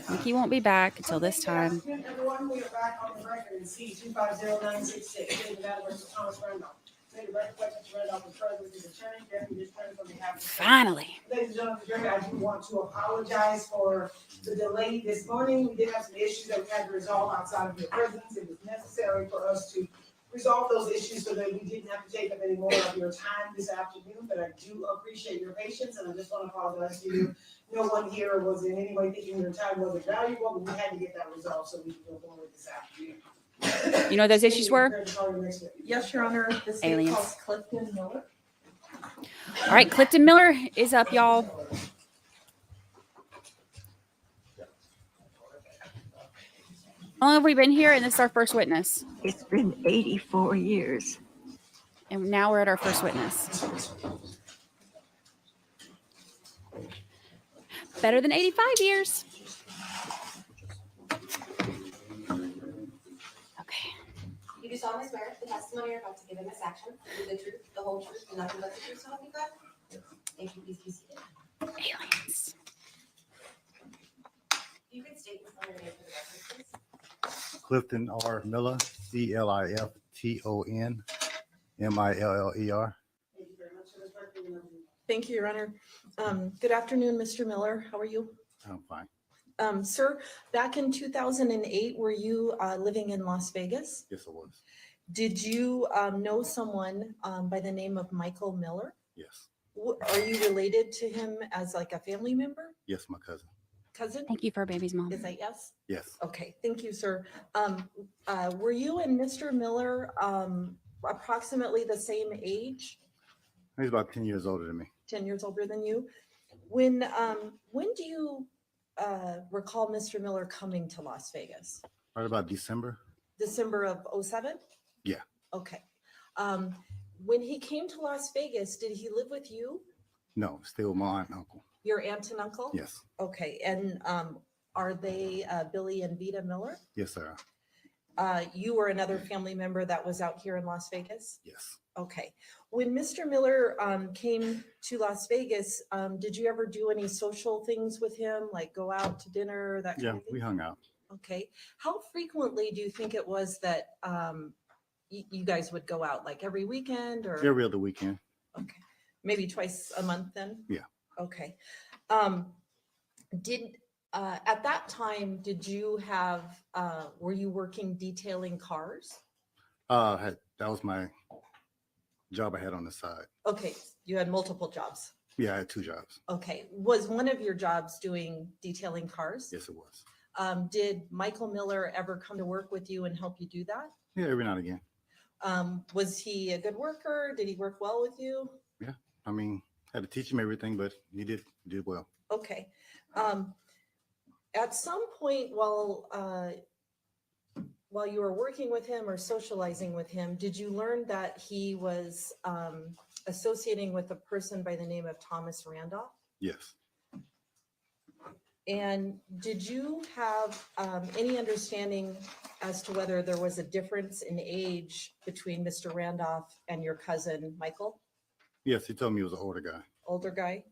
Nikki won't be back until this time. Everyone, we are back on the record in C-250966. David Dannenberger, Thomas Randolph. David Randolph is present with his attorney. Becky is present on behalf of the Finally. Ladies and gentlemen, jury, I do want to apologize for the delay this morning. We did have some issues that we had to resolve outside of your presence. It was necessary for us to resolve those issues so that we didn't have to take up any more of your time this afternoon. But I do appreciate your patience, and I just want to apologize to you. No one here was in any way thinking your time wasn't valuable, but we had to get that resolved so we can go forward this afternoon. You know what those issues were? Yes, Your Honor. The state Aliens. calls Clifton Miller. All right, Clifton Miller is up, y'all. How long have we been here? And this is our first witness. It's been 84 years. And now we're at our first witness. Better than 85 years. Okay. You do solemnly swear the testimony you're about to give in this action will be the truth, the whole truth, and nothing but the truth, so help you God? Thank you. Please be seated. Aliens. You can state your full name for the record, please. Clifton R. Miller, CLIFTON MILLER. Thank you very much for this record. Thank you, Your Honor. Good afternoon, Mr. Miller. How are you? I'm fine. Sir, back in 2008, were you living in Las Vegas? Yes, I was. Did you know someone by the name of Michael Miller? Yes. Are you related to him as like a family member? Yes, my cousin. Cousin? Thank you for baby's mom. Is that yes? Yes. Okay, thank you, sir. Were you and Mr. Miller approximately the same age? He's about 10 years older than me. 10 years older than you? When do you recall Mr. Miller coming to Las Vegas? Right about December. December of 07? Yeah. Okay. When he came to Las Vegas, did he live with you? No, still my aunt and uncle. Your aunt and uncle? Yes. Okay, and are they Billy and Vita Miller? Yes, sir. You were another family member that was out here in Las Vegas? Yes. Okay. When Mr. Miller came to Las Vegas, did you ever do any social things with him, like go out to dinner, that kind Yeah, of thing? we hung out. Okay. How frequently do you think it was that you guys would go out? Like every weekend or? Every other weekend. Okay. Maybe twice a month then? Yeah. Okay. At that time, did you have, were you working detailing cars? That was my job I had on the side. Okay, you had multiple jobs. Yeah, I had 2 jobs. Okay, was one of your jobs doing detailing cars? Yes, it was. Did Michael Miller ever come to work with you and help you do that? Yeah, every now and again. Was he a good worker? Did he work well with you? Yeah, I mean, had to teach him everything, but he did well. Okay. At some point while you were working with him or socializing with him, did you learn that he was associating with a person by the name of Thomas Randolph? Yes. And did you have any understanding as to whether there was a difference in age between Mr. Randolph and your cousin, Michael? Yes, he told me he was an older guy. Older guy?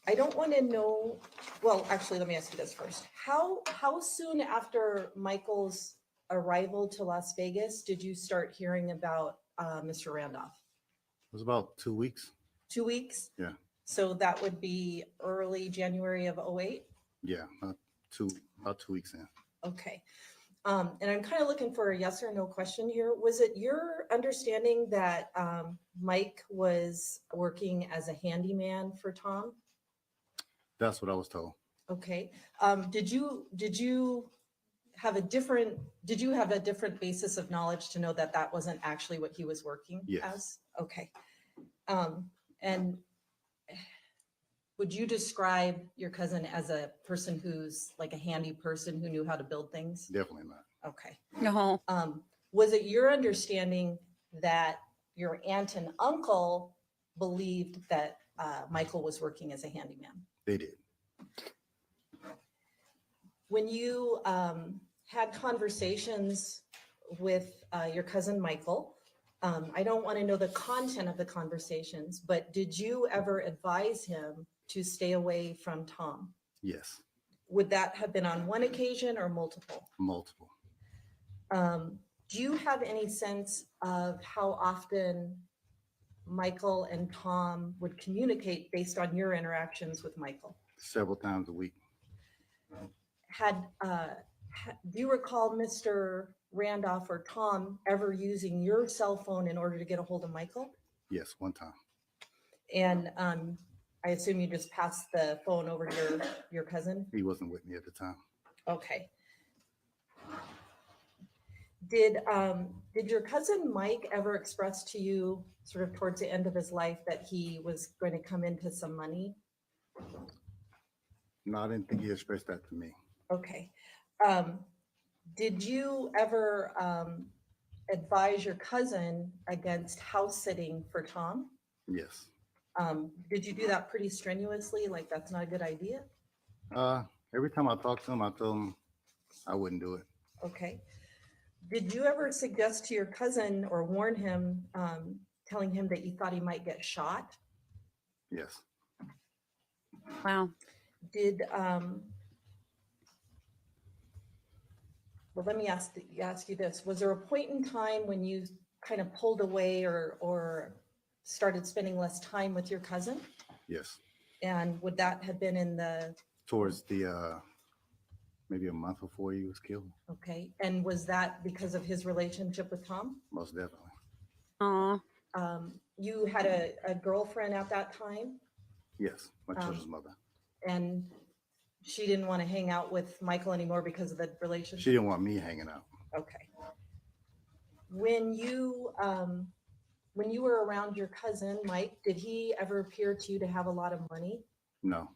I don't want to know, well, actually, let me ask you this first. How soon after Michael's arrival to Las Vegas did you start hearing about Mr. Randolph? It was about 2 weeks. 2 weeks? Yeah. So that would be early January of 08? Yeah, about 2 weeks in. Okay. And I'm kind of looking for a yes or no question here. Was it your understanding that Mike was working as a handyman for Tom? That's what I was told. Okay. Did you have a different basis of knowledge to know that that wasn't actually what he was working Yes. as? Okay. And would you describe your cousin as a person who's like a handy person who knew how to build things? Definitely not. Okay. No. Was it your understanding that your aunt and uncle believed that Michael was working as a handyman? They did. When you had conversations with your cousin Michael, I don't want to know the content of the conversations, but did you ever advise him to stay away from Tom? Yes. Would that have been on one occasion or multiple? Multiple. Do you have any sense of how often Michael and Tom would communicate based on your interactions with Michael? Several times a week. Do you recall Mr. Randolph or Tom ever using your cell phone in order to get a hold of Michael? Yes, one time. And I assume you just passed the phone over to your cousin? He wasn't with me at the time. Okay. Did your cousin Mike ever express to you sort of towards the end of his life that he was going to come into some money? No, I didn't think he expressed that to me. Okay. Did you ever advise your cousin against house sitting for Tom? Yes. Did you do that pretty strenuously? Like that's not a good idea? Every time I talked to him, I told him I wouldn't do it. Okay. Did you ever suggest to your cousin or warn him, telling him that you thought he might get shot? Yes. Wow. Well, let me ask you this. Was there a point in time when you kind of pulled away or started spending less time with your cousin? Yes. And would that have been in the, Towards the, maybe a month before he was killed. okay, and was that because of his relationship with Tom? Most definitely. Aw. You had a girlfriend at that time, Yes. My children's mother. and she didn't want to hang out with Michael anymore because of the relationship? She didn't want me hanging out. Okay. When you were around your cousin, Mike, did he ever appear to you to have a lot of money? No.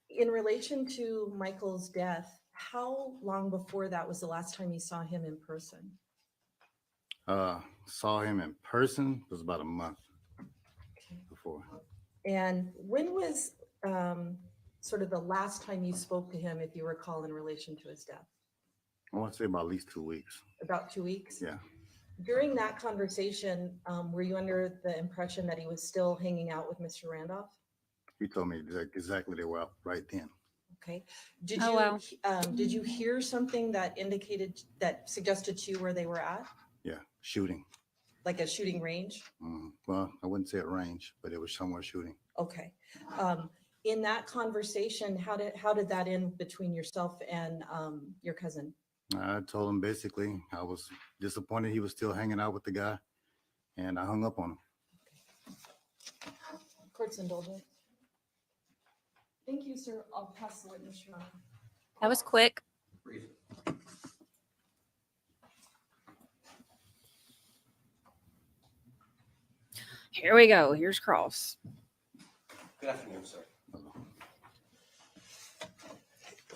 In relation to Michael's death, how long before that was the last time you saw him in person? Saw him in person. It was about a month before. And when was sort of the last time you spoke to him, if you recall, in relation to his death? I want to say about at least 2 weeks. About 2 weeks? Yeah. During that conversation, were you under the impression that he was still hanging out with Mr. Randolph? He told me exactly they were out right then. Okay. Did Oh, you wow. did you hear something that suggested to you where they were at, Yeah. Shooting. like a shooting range? Well, I wouldn't say a range, but it was somewhere shooting. Okay. In that conversation, how did that end between yourself and your cousin? I told him basically I was disappointed he was still hanging out with the guy, and I hung up on him. Court's indulgent. Thank you, sir. I'll pass the witness, Your Honor. That was quick. Brief. Here we go. Here's Cross. Good afternoon, sir.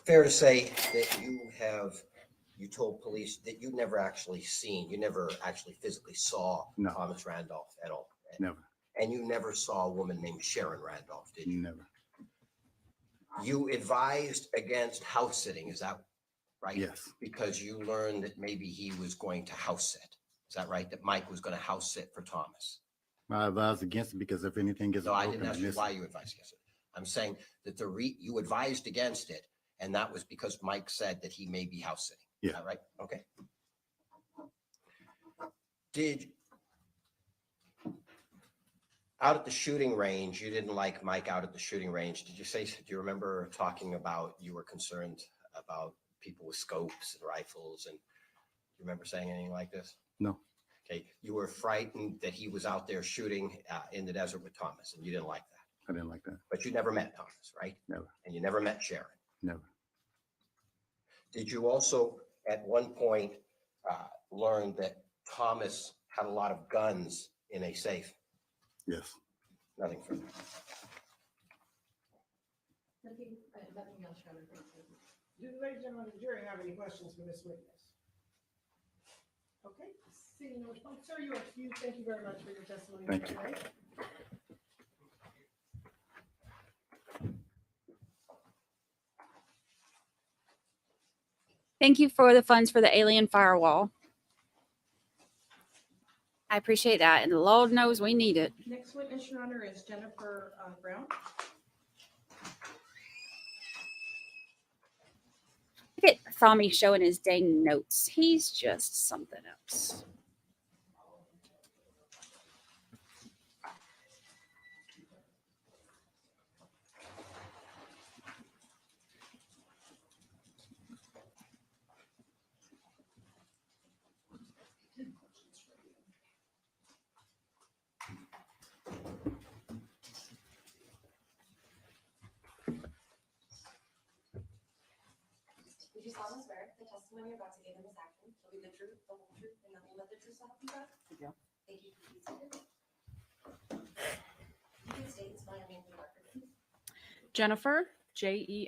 Fair to say that you told police that you never actually physically saw No. Thomas Randolph at all? Never. And you never saw a woman named Sharon Randolph, did you? Never. You advised against house sitting, is that right? Yes. Because you learned that maybe he was going to house sit. Is that right? That Mike was going to house sit for Thomas? I advised against it because if anything gets No, I broken, didn't ask you missing. why you advised against it. I'm saying that you advised against it, and that was because Mike said that he may be house sitting. Yeah. Is that right? Okay. Out at the shooting range, you didn't like Mike out at the shooting range. Do you remember talking about you were concerned about people with scopes and rifles, and you remember saying anything like this? No. Okay. You were frightened that he was out there shooting in the desert with Thomas, and you didn't like that. I didn't like that. But you never met Thomas, right? Never. And you never met Sharon. Never. Did you also at one point learn that Thomas had a lot of guns in a safe? Yes. Nothing further. Nothing else, Your Honor. Do the ladies and gentlemen of the jury have any questions for this witness? Okay, seeing no response. Sir, you are excused. Thank you very much for your testimony. Thank you. tonight. Thank you for the funds for the alien firewall. I appreciate that. And the Lord knows we need it. Next witness, Your Honor, is Jennifer Brown. Look at Thami showing his dang notes. He's just something else. Did you solemnly swear the testimony you're about to give in this action will be the truth, the whole truth, and nothing but the truth, so help you God? Yeah. Thank you. Please be seated. You can state and spell your name for the record, please. Jennifer, Jennifer,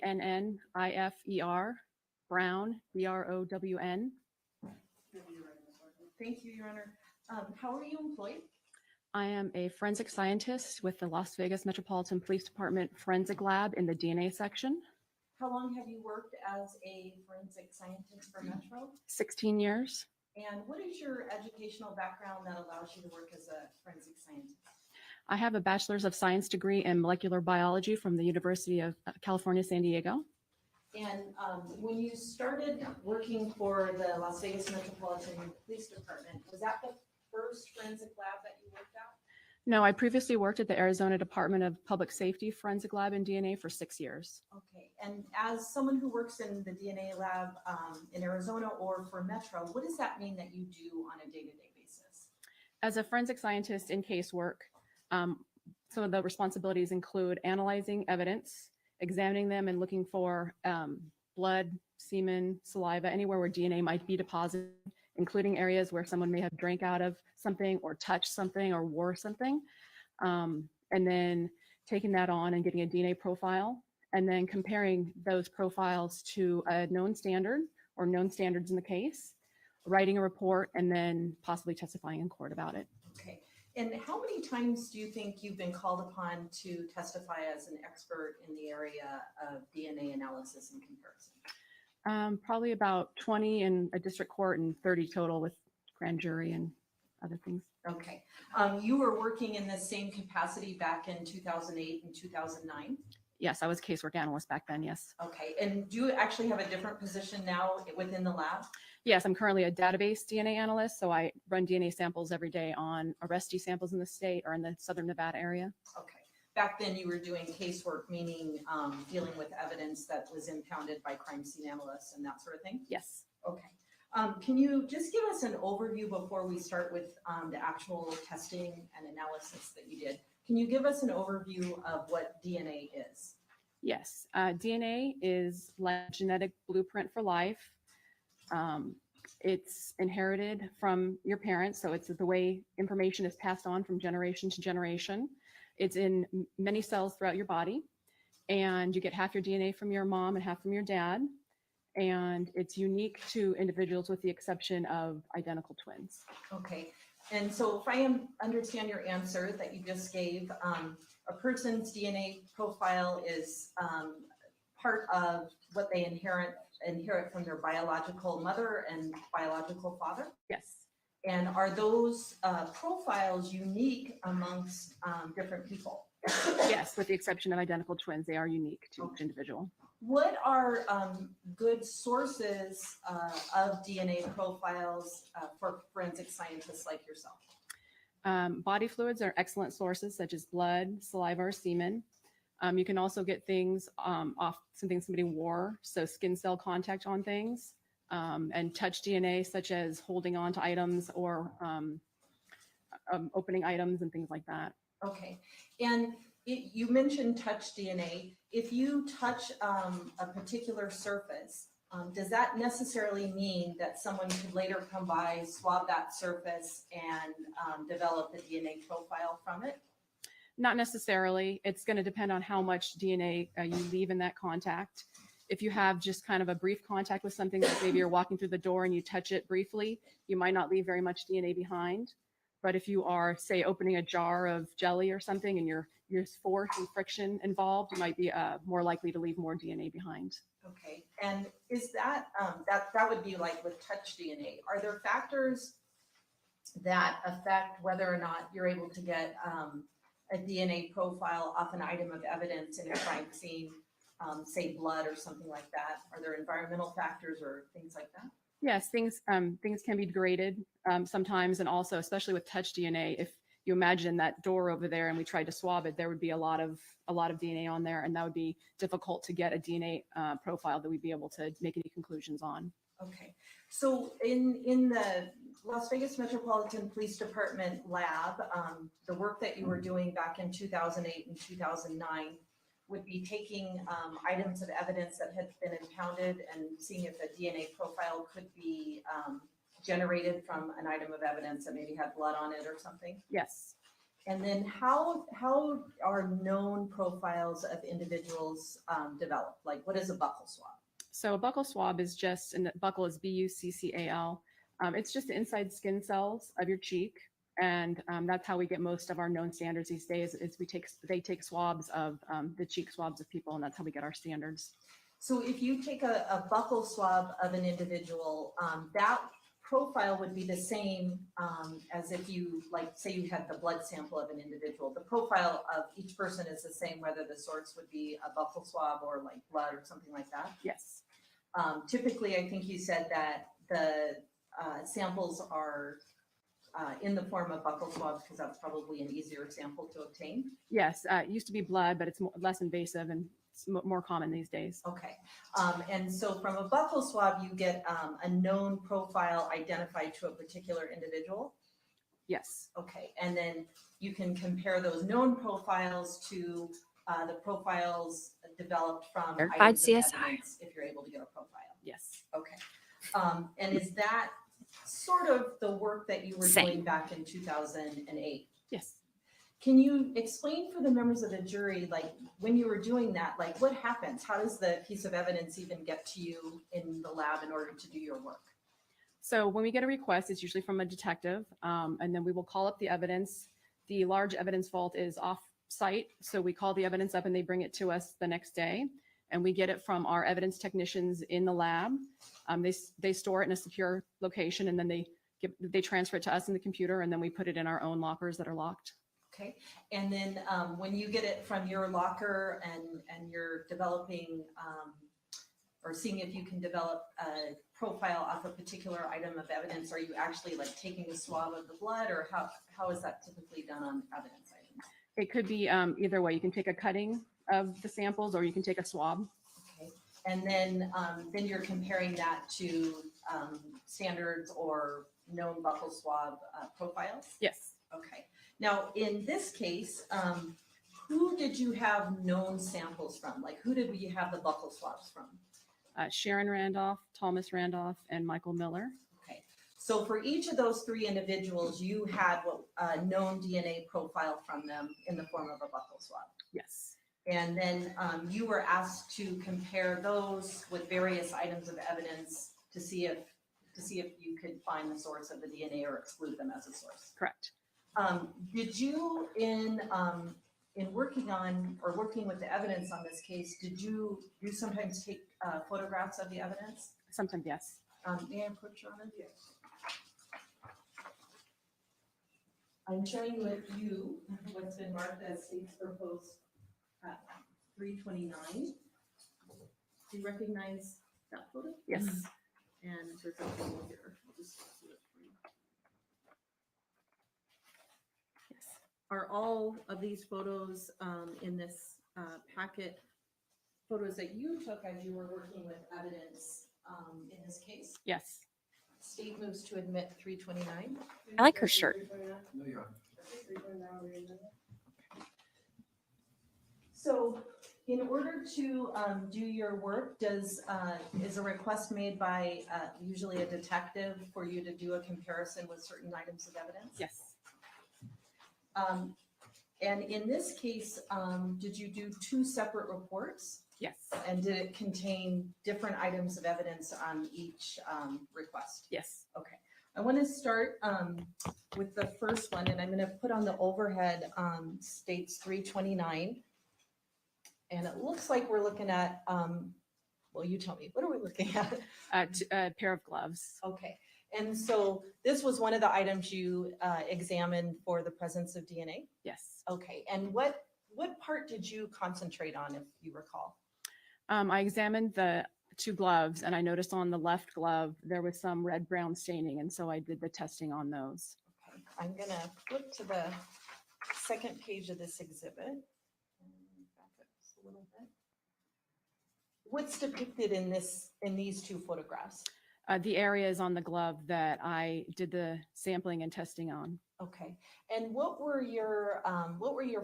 Brown, Brown. Thank you, Your Honor. How are you employed? I am a forensic scientist with the Las Vegas Metropolitan Police Department Forensic Lab in the DNA section. How long have you worked as a forensic scientist for Metro? 16 years. And what is your educational background that allows you to work as a forensic scientist? I have a Bachelor's of Science degree in molecular biology from the University of California, San Diego. And when you started working for the Las Vegas Metropolitan Police Department, was that the first forensic lab that you worked at? No, I previously worked at the Arizona Department of Public Safety Forensic Lab in DNA for 6 years. Okay, and as someone who works in the DNA lab in Arizona or for Metro, what does that mean that you do on a day-to-day basis? As a forensic scientist in casework, some of the responsibilities include analyzing evidence, examining them and looking for blood, semen, saliva, anywhere where DNA might be deposited, including areas where someone may have drank out of something or touched something or wore something. And then taking that on and getting a DNA profile, and then comparing those profiles to a known standard or known standards in the case, writing a report, and then possibly testifying in court about it. Okay, and how many times do you think you've been called upon to testify as an expert in the area of DNA analysis and comparison? Probably about 20 in a district court and 30 total with grand jury and other things. Okay, you were working in the same capacity back in 2008 and 2009? Yes, I was a casework analyst back then, yes. Okay, and do you actually have a different position now within the lab? Yes, I'm currently a database DNA analyst, so I run DNA samples every day on arrestee samples in the state or in the Southern Nevada area. Okay, back then you were doing casework, meaning dealing with evidence that was impounded by crime scene analysts and that sort of thing? Yes. Okay. Can you just give us an overview before we start with the actual testing and analysis that you did? Can you give us an overview of what DNA is? Yes, DNA is like a genetic blueprint for life. It's inherited from your parents, so it's the way information is passed on from generation to generation. It's in many cells throughout your body, and you get half your DNA from your mom and half from your dad. And it's unique to individuals with the exception of identical twins. Okay, and so if I understand your answer that you just gave, a person's DNA profile is part of what they inherit from their biological mother and biological father? Yes. And are those profiles unique amongst different people? Yes, with the exception of identical twins, they are unique to each individual. What are good sources of DNA profiles for forensic scientists like yourself? Body fluids are excellent sources, such as blood, saliva, or semen. You can also get things off something somebody wore, so skin cell contact on things, and touch DNA, such as holding on to items or opening items and things like that. Okay, and you mentioned touch DNA. If you touch a particular surface, does that necessarily mean that someone could later come by, swab that surface, and develop a DNA profile from it? Not necessarily. It's going to depend on how much DNA you leave in that contact. If you have just kind of a brief contact with something, like maybe you're walking through the door and you touch it briefly, you might not leave very much DNA behind. But if you are, say, opening a jar of jelly or something and you're force and friction involved, you might be more likely to leave more DNA behind. Okay, and is that, that would be like with touch DNA. Are there factors that affect whether or not you're able to get a DNA profile off an item of evidence in a crime scene, say blood or something like that? Are there environmental factors or things like that? Yes, things can be degraded sometimes, and also, especially with touch DNA, if you imagine that door over there and we tried to swab it, there would be a lot of DNA on there, and that would be difficult to get a DNA profile that we'd be able to make any conclusions on. Okay, so in the Las Vegas Metropolitan Police Department lab, the work that you were doing back in 2008 and 2009 would be taking items of evidence that had been impounded and seeing if a DNA profile could be generated from an item of evidence that maybe had blood on it or something? Yes. And then how are known profiles of individuals developed? Like, what is a buccal swab? So a buccal swab is just, and the buccal is B-U-C-C-A-L. It's just the inside skin cells of your cheek. And that's how we get most of our known standards these days, is they take swabs of the cheek swabs of people, and that's how we get our standards. So if you take a buccal swab of an individual, that profile would be the same as if you, like, say you had the blood sample of an individual. The profile of each person is the same, whether the source would be a buccal swab or like blood or something like that? Yes. Typically, I think you said that the samples are in the form of buccal swabs, because that's probably an easier sample to obtain? Yes, it used to be blood, but it's less invasive and it's more common these days. Okay, and so from a buccal swab, you get a known profile identified to a particular individual? Yes. Okay, and then you can compare those known profiles to the profiles developed from Verified items of CSI. evidence, if you're able to get a profile. Yes. Okay, and is that sort of the work that you were Same. doing back in 2008? Yes. Can you explain for the members of the jury, like, when you were doing that, like, what happens? How does the piece of evidence even get to you in the lab in order to do your work? So when we get a request, it's usually from a detective, and then we will call up the evidence. The large evidence vault is off site, so we call the evidence up and they bring it to us the next day, and we get it from our evidence technicians in the lab. They store it in a secure location, and then they transfer it to us in the computer, and then we put it in our own lockers that are locked. Okay, and then when you get it from your locker and you're developing or seeing if you can develop a profile off a particular item of evidence, are you actually like taking a swab of the blood, or how is that typically done on evidence items? It could be either way. You can take a cutting of the samples, or you can take a swab. Okay, and then you're comparing that to standards or known buccal swab profiles? Yes. Okay. Now, in this case, who did you have known samples from? Like, who did we have the buccal swabs from? Sharon Randolph, Thomas Randolph, and Michael Miller. Okay. So for each of those three individuals, you had a known DNA profile from them in the form of a buccal swab. Yes. And then you were asked to compare those with various items of evidence to see if you could find the source of the DNA or exclude them as a source. Correct. Did you, in working on or working with the evidence on this case, did you sometimes take photographs of the evidence? Sometimes, yes. May I approach your honor? Yes. I'm sharing with you what's been marked as state's proposed 329. Do you recognize that photo? Yes. And there's a photo here. I'll just do it for you. Yes. Are all of these photos in this packet photos that you took as you were working with evidence in this case? Yes. State moves to admit 329. I like her shirt. No, Your Honor. So in order to do your work, is a request made by usually a detective for you to do a comparison with certain items of evidence? Yes. And in this case, did you do two separate reports? Yes. And did it contain different items of evidence on each request? Yes. Okay. I want to start with the first one, and I'm going to put on the overhead states 329. And it looks like we're looking at, well, you tell me, what are we looking at? A pair of gloves. Okay. And so this was one of the items you examined for the presence of DNA? Yes. Okay. And what part did you concentrate on, if you recall? I examined the two gloves, and I noticed on the left glove there was some red-brown staining, and so I did the testing on those. Okay. I'm going to flip to the second page of this exhibit. Back up just a little bit. What's depicted in these two photographs? The areas on the glove that I did the sampling and testing on. Okay. And what were your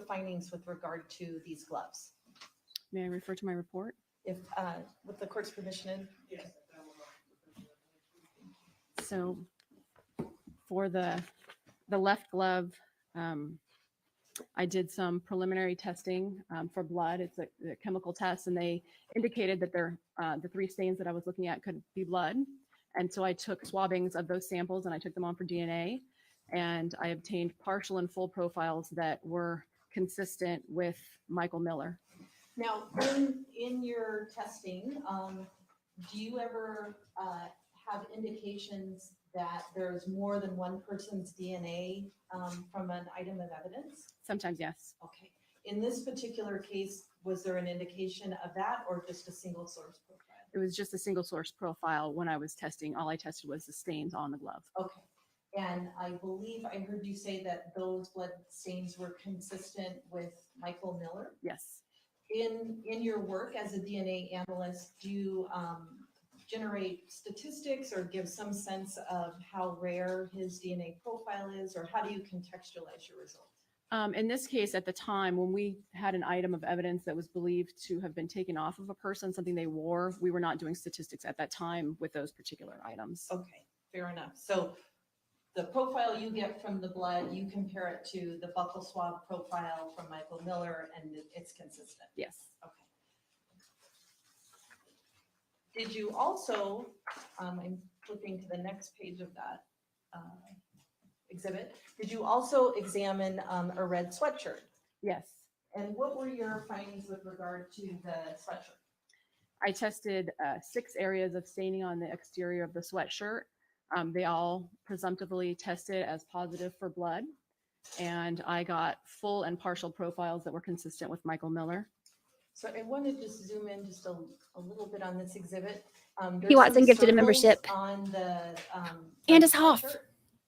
findings with regard to these gloves? May I refer to my report? If with the court's permission. Yes. So for the left glove, I did some preliminary testing for blood. It's a chemical test, and they indicated that the three stains that I was looking at could be blood. And so I took swabbings of those samples and I took them on for DNA, and I obtained partial and full profiles that were consistent with Michael Miller. Now, in your testing, do you ever have indications that there's more than one person's DNA from an item of evidence? Sometimes, yes. Okay. In this particular case, was there an indication of that, or just a single source profile? It was just a single source profile when I was testing. All I tested was the stains on the glove. Okay. And I believe I heard you say that those blood stains were consistent with Michael Miller. Yes. In your work as a DNA analyst, do you generate statistics or give some sense of how rare his DNA profile is, or how do you contextualize your results? In this case, at the time, when we had an item of evidence that was believed to have been taken off of a person, something they wore, we were not doing statistics at that time with those particular items. Okay, fair enough. So the profile you get from the blood, you compare it to the buccal swab profile from Michael Miller, and it's consistent. Yes. Okay. Did you also, I'm flipping to the next page of that exhibit, did you also examine a red sweatshirt? Yes. And what were your findings with regard to the sweatshirt? I tested 6 areas of staining on the exterior of the sweatshirt. They all presumptively tested as positive for blood, and I got full and partial profiles that were consistent with Michael Miller. So I wanted to just zoom in just a little bit on this exhibit. He wants some gifted a circles membership. on the Candace red Hoff. sweatshirt.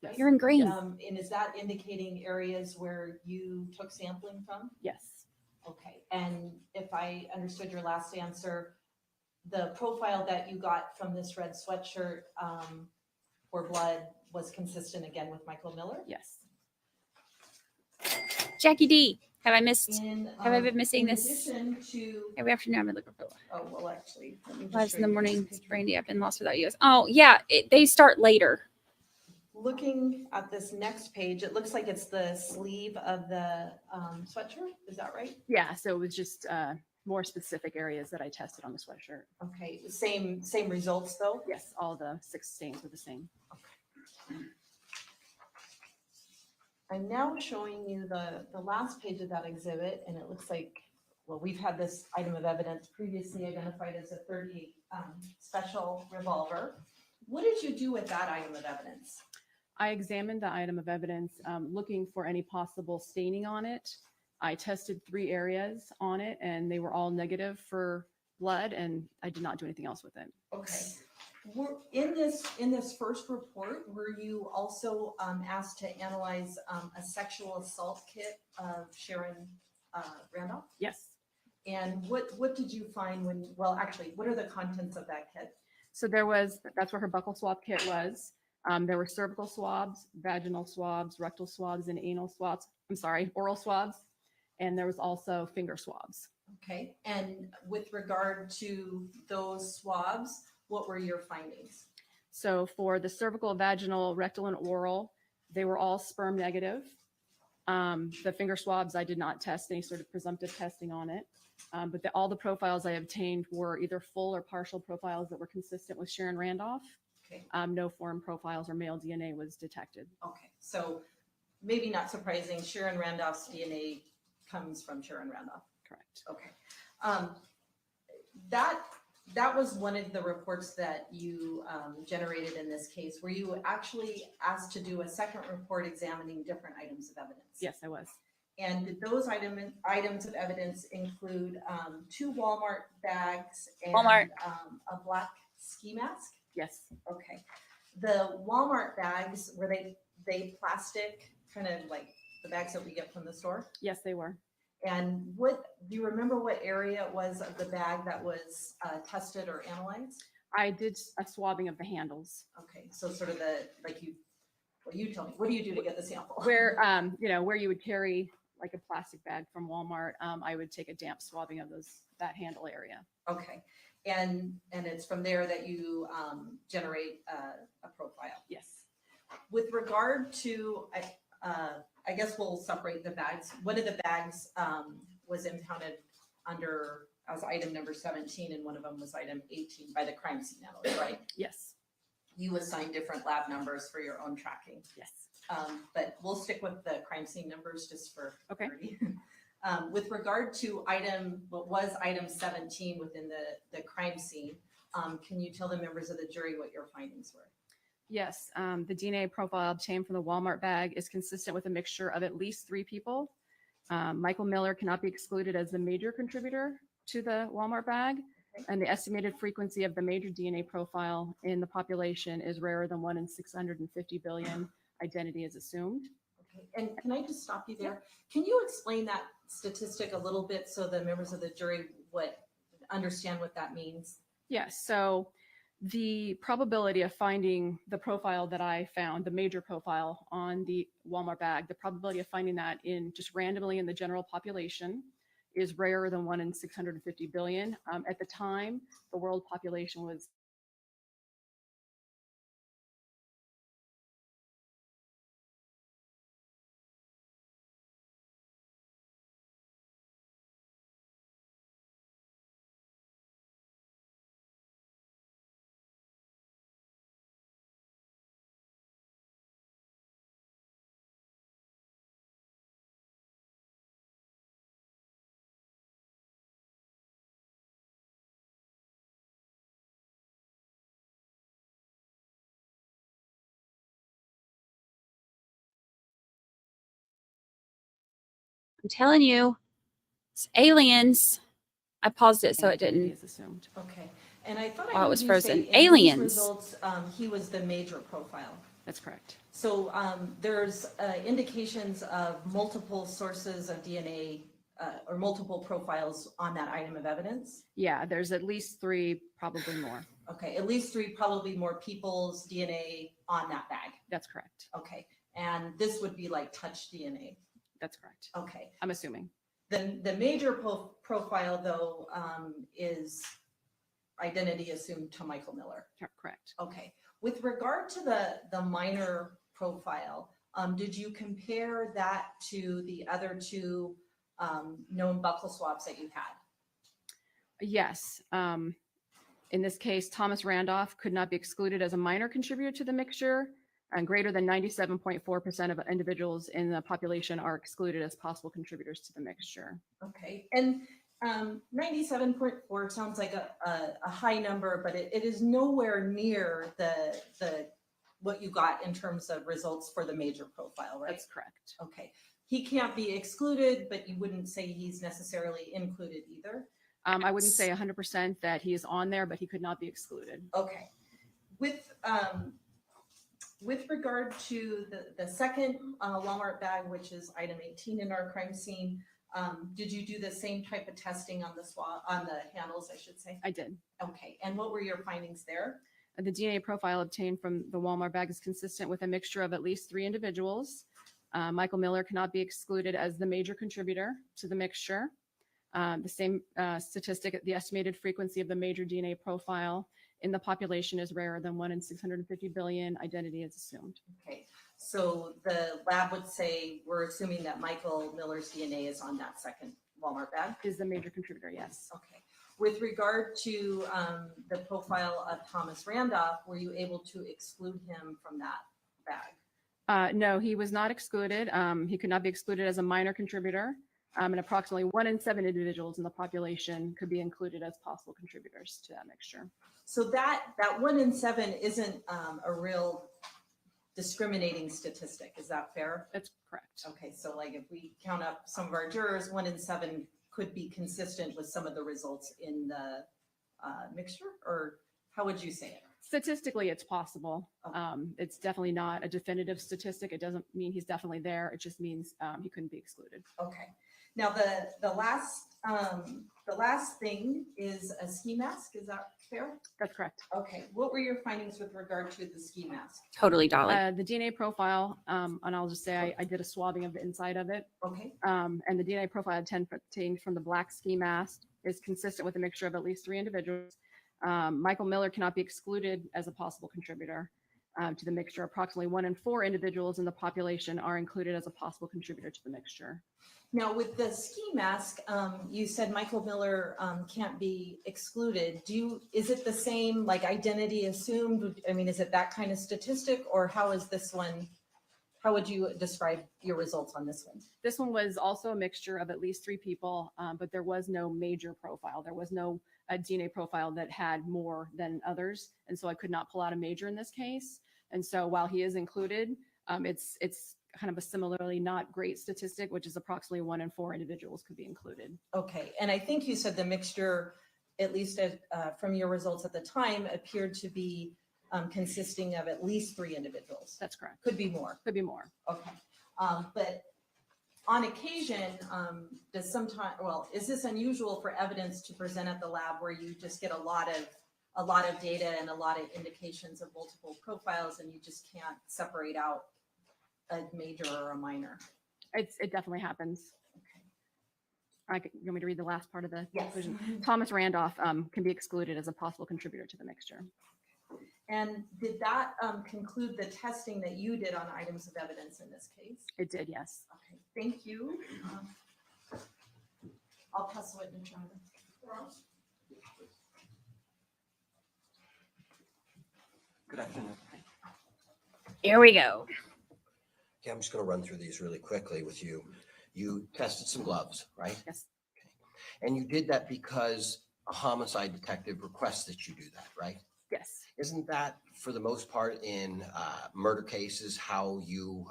Yes. You're in green. And is that indicating areas where you took sampling from? Yes. Okay, and if I understood your last answer, the profile that you got from this red sweatshirt for blood was consistent again with Michael Miller? Yes. Jackie D. Have I missed? In, Have I been missing in this? addition to, Every afternoon I'm looking for oh, well, actually, let me just lives show in the you morning. this picture. Brandy, I've been lost without you guys. Oh yeah, they start later. Looking at this next page, it looks like it's the sleeve of the sweatshirt. Is that right? Yeah. So it was just more specific areas that I tested on the sweatshirt. Okay, same results though? Yes. All the 6 stains were the same. I'm now showing you the last page of that exhibit, and it looks like, well, we've had this item of evidence previously identified as a .38 special revolver. What did you do with that item of evidence? I examined the item of evidence looking for any possible staining on it. I tested 3 areas on it, and they were all negative for blood, and I did not do anything else with it. Okay. In this first report, were you also asked to analyze a sexual assault kit of Sharon Randolph? Yes. And what did you find well, actually, what are the contents of that kit? So that's where her buccal swab kit was. There were cervical swabs, vaginal swabs, rectal swabs, and oral swabs. And there was also finger swabs. Okay. And with regard to those swabs, what were your findings? So for the cervical, vaginal, rectal, and oral, they were all sperm negative. The finger swabs, I did not test any sort of presumptive testing on it. But all the profiles I obtained were either full or partial profiles that were consistent with Sharon Randolph. Okay. No foreign profiles or male DNA was detected. Okay. So maybe not surprising, Sharon Randolph's DNA comes from Sharon Randolph. Correct. Okay. That was one of the reports that you generated in this case. Were you actually asked to do a second report examining different items of evidence? Yes, I was. And did those items of evidence include 2 Walmart bags and a black ski mask? Yes. Okay. The Walmart bags, were they plastic, kind of like the bags that we get from the store? Yes, they were. And do you remember what area it was of the bag that was tested or analyzed? I did a swabbing of the handles. Okay, so sort of you tell me, what do you do to get the sample? Where, where you would carry like a plastic bag from Walmart, I would take a damp swabbing of that handle area. Okay, and it's from there that you generate a profile? Yes. With regard to, I guess we'll separate the bags. One of the bags was impounded as item number 17, and one of them was item 18 by the crime scene analyst, right? Yes. You assigned different lab numbers for your own tracking. Yes. But we'll stick with the crime scene numbers just for clarity. Okay. With regard to what was item 17 within the crime scene, can you tell the members of the jury what your findings were? Yes, the DNA profile obtained from the Walmart bag is consistent with a mixture of at least 3 people. Michael Miller cannot be excluded as the major contributor to the Walmart bag, and the estimated frequency of the major DNA profile in the population is rarer than 1 in 650 billion. identity is assumed. Okay, and can I just stop you there? Can you explain that statistic a little bit so the members of the jury would understand what that means? Yes, so the probability of finding the profile that I found, the major profile on the Walmart bag, the probability of finding that in just randomly in the general population is rarer than 1 in 650 billion. At the time, the world population was I'm telling you, it's aliens. I paused it so it identity didn't. is assumed. Okay, and I thought Oh, I it heard was you frozen. say in these Aliens. results, he was the major profile. That's correct. So there's indications of multiple sources of DNA or multiple profiles on that item of evidence. Yeah, there's at least 3, probably more. Okay, at least 3, probably more people's DNA on that bag. That's correct. Okay, and this would be like touch DNA. That's correct. Okay, I'm assuming. then the major profile though is identity assumed to Michael Miller. Correct. Okay, with regard to the minor profile, did you compare that to the other 2 known buckle swabs that you had? Yes. In this case, Thomas Randolph could not be excluded as a minor contributor to the mixture, and greater than 97.4% of individuals in the population are excluded as possible contributors to the mixture. Okay, and 97.4 sounds like a high number, but it is nowhere near the what you got in terms of results for the major profile, right? That's correct. Okay, he can't be excluded, but you wouldn't say he's necessarily included either? I wouldn't say 100% that he is on there, but he could not be excluded. Okay. With regard to the second Walmart bag, which is item 18 in our crime scene, did you do the same type of testing on the handles, I should say? I did. Okay, and what were your findings there? The DNA profile obtained from the Walmart bag is consistent with a mixture of at least 3 individuals. Michael Miller cannot be excluded as the major contributor to the mixture. The same statistic, the estimated frequency of the major DNA profile in the population is rarer than 1 in 650 billion. Identity is assumed. Okay, so the lab would say, we're assuming that Michael Miller's DNA is on that second Walmart bag? Is the major contributor, yes. Okay. With regard to the profile of Thomas Randolph, were you able to exclude him from that bag? No, he was not excluded. He could not be excluded as a minor contributor. And approximately 1 in 7 individuals in the population could be included as possible contributors to that mixture. So that 1 in 7 isn't a real discriminating statistic. Is that fair? That's correct. Okay, so like if we count up some of our jurors, 1 in 7 could be consistent with some of the results in the mixture, or how would you say it? Statistically, it's possible. Okay. It's definitely not a definitive statistic. It doesn't mean he's definitely there. It just means he couldn't be excluded. Okay. Now the last thing is a ski mask. Is that fair? That's correct. Okay. What were your findings with regard to the ski mask? Totally, Dolly. The DNA profile, and I'll just say I did a swabbing of the inside of it. Okay. And the DNA profile obtained from the black ski mask is consistent with a mixture of at least 3 individuals. Michael Miller cannot be excluded as a possible contributor to the mixture. Approximately 1 in 4 individuals in the population are included as a possible contributor to the mixture. Now with the ski mask, you said Michael Miller can't be excluded. Is it the same, like identity assumed? I mean, is it that kind of statistic, or how is this one? How would you describe your results on this one? This one was also a mixture of at least 3 people, but there was no major profile. There was no DNA profile that had more than others. And so I could not pull out a major in this case. And so while he is included, it's kind of a similarly not great statistic, which is approximately 1 in 4 individuals could be included. Okay, and I think you said the mixture, at least from your results at the time, appeared to be consisting of at least 3 individuals. That's correct. Could be more. Could be more. Okay. But on occasion, does sometimes, well, is this unusual for evidence to present at the lab where you just get a lot of data and a lot of indications of multiple profiles and you just can't separate out a major or a minor? It definitely happens. You want me to read the last part of the Yes. conclusion? Thomas Randolph can be excluded as a possible contributor to the mixture. And did that conclude the testing that you did on items of evidence in this case? It did, yes. Okay, thank you. I'll pass the witness, Jonathan. Good afternoon. Here we go. Okay, I'm just going to run through these really quickly with you. You tested some gloves, right? Yes. Okay. And you did that because a homicide detective requests that you do that, right? Yes. Isn't that, for the most part, in murder cases, how you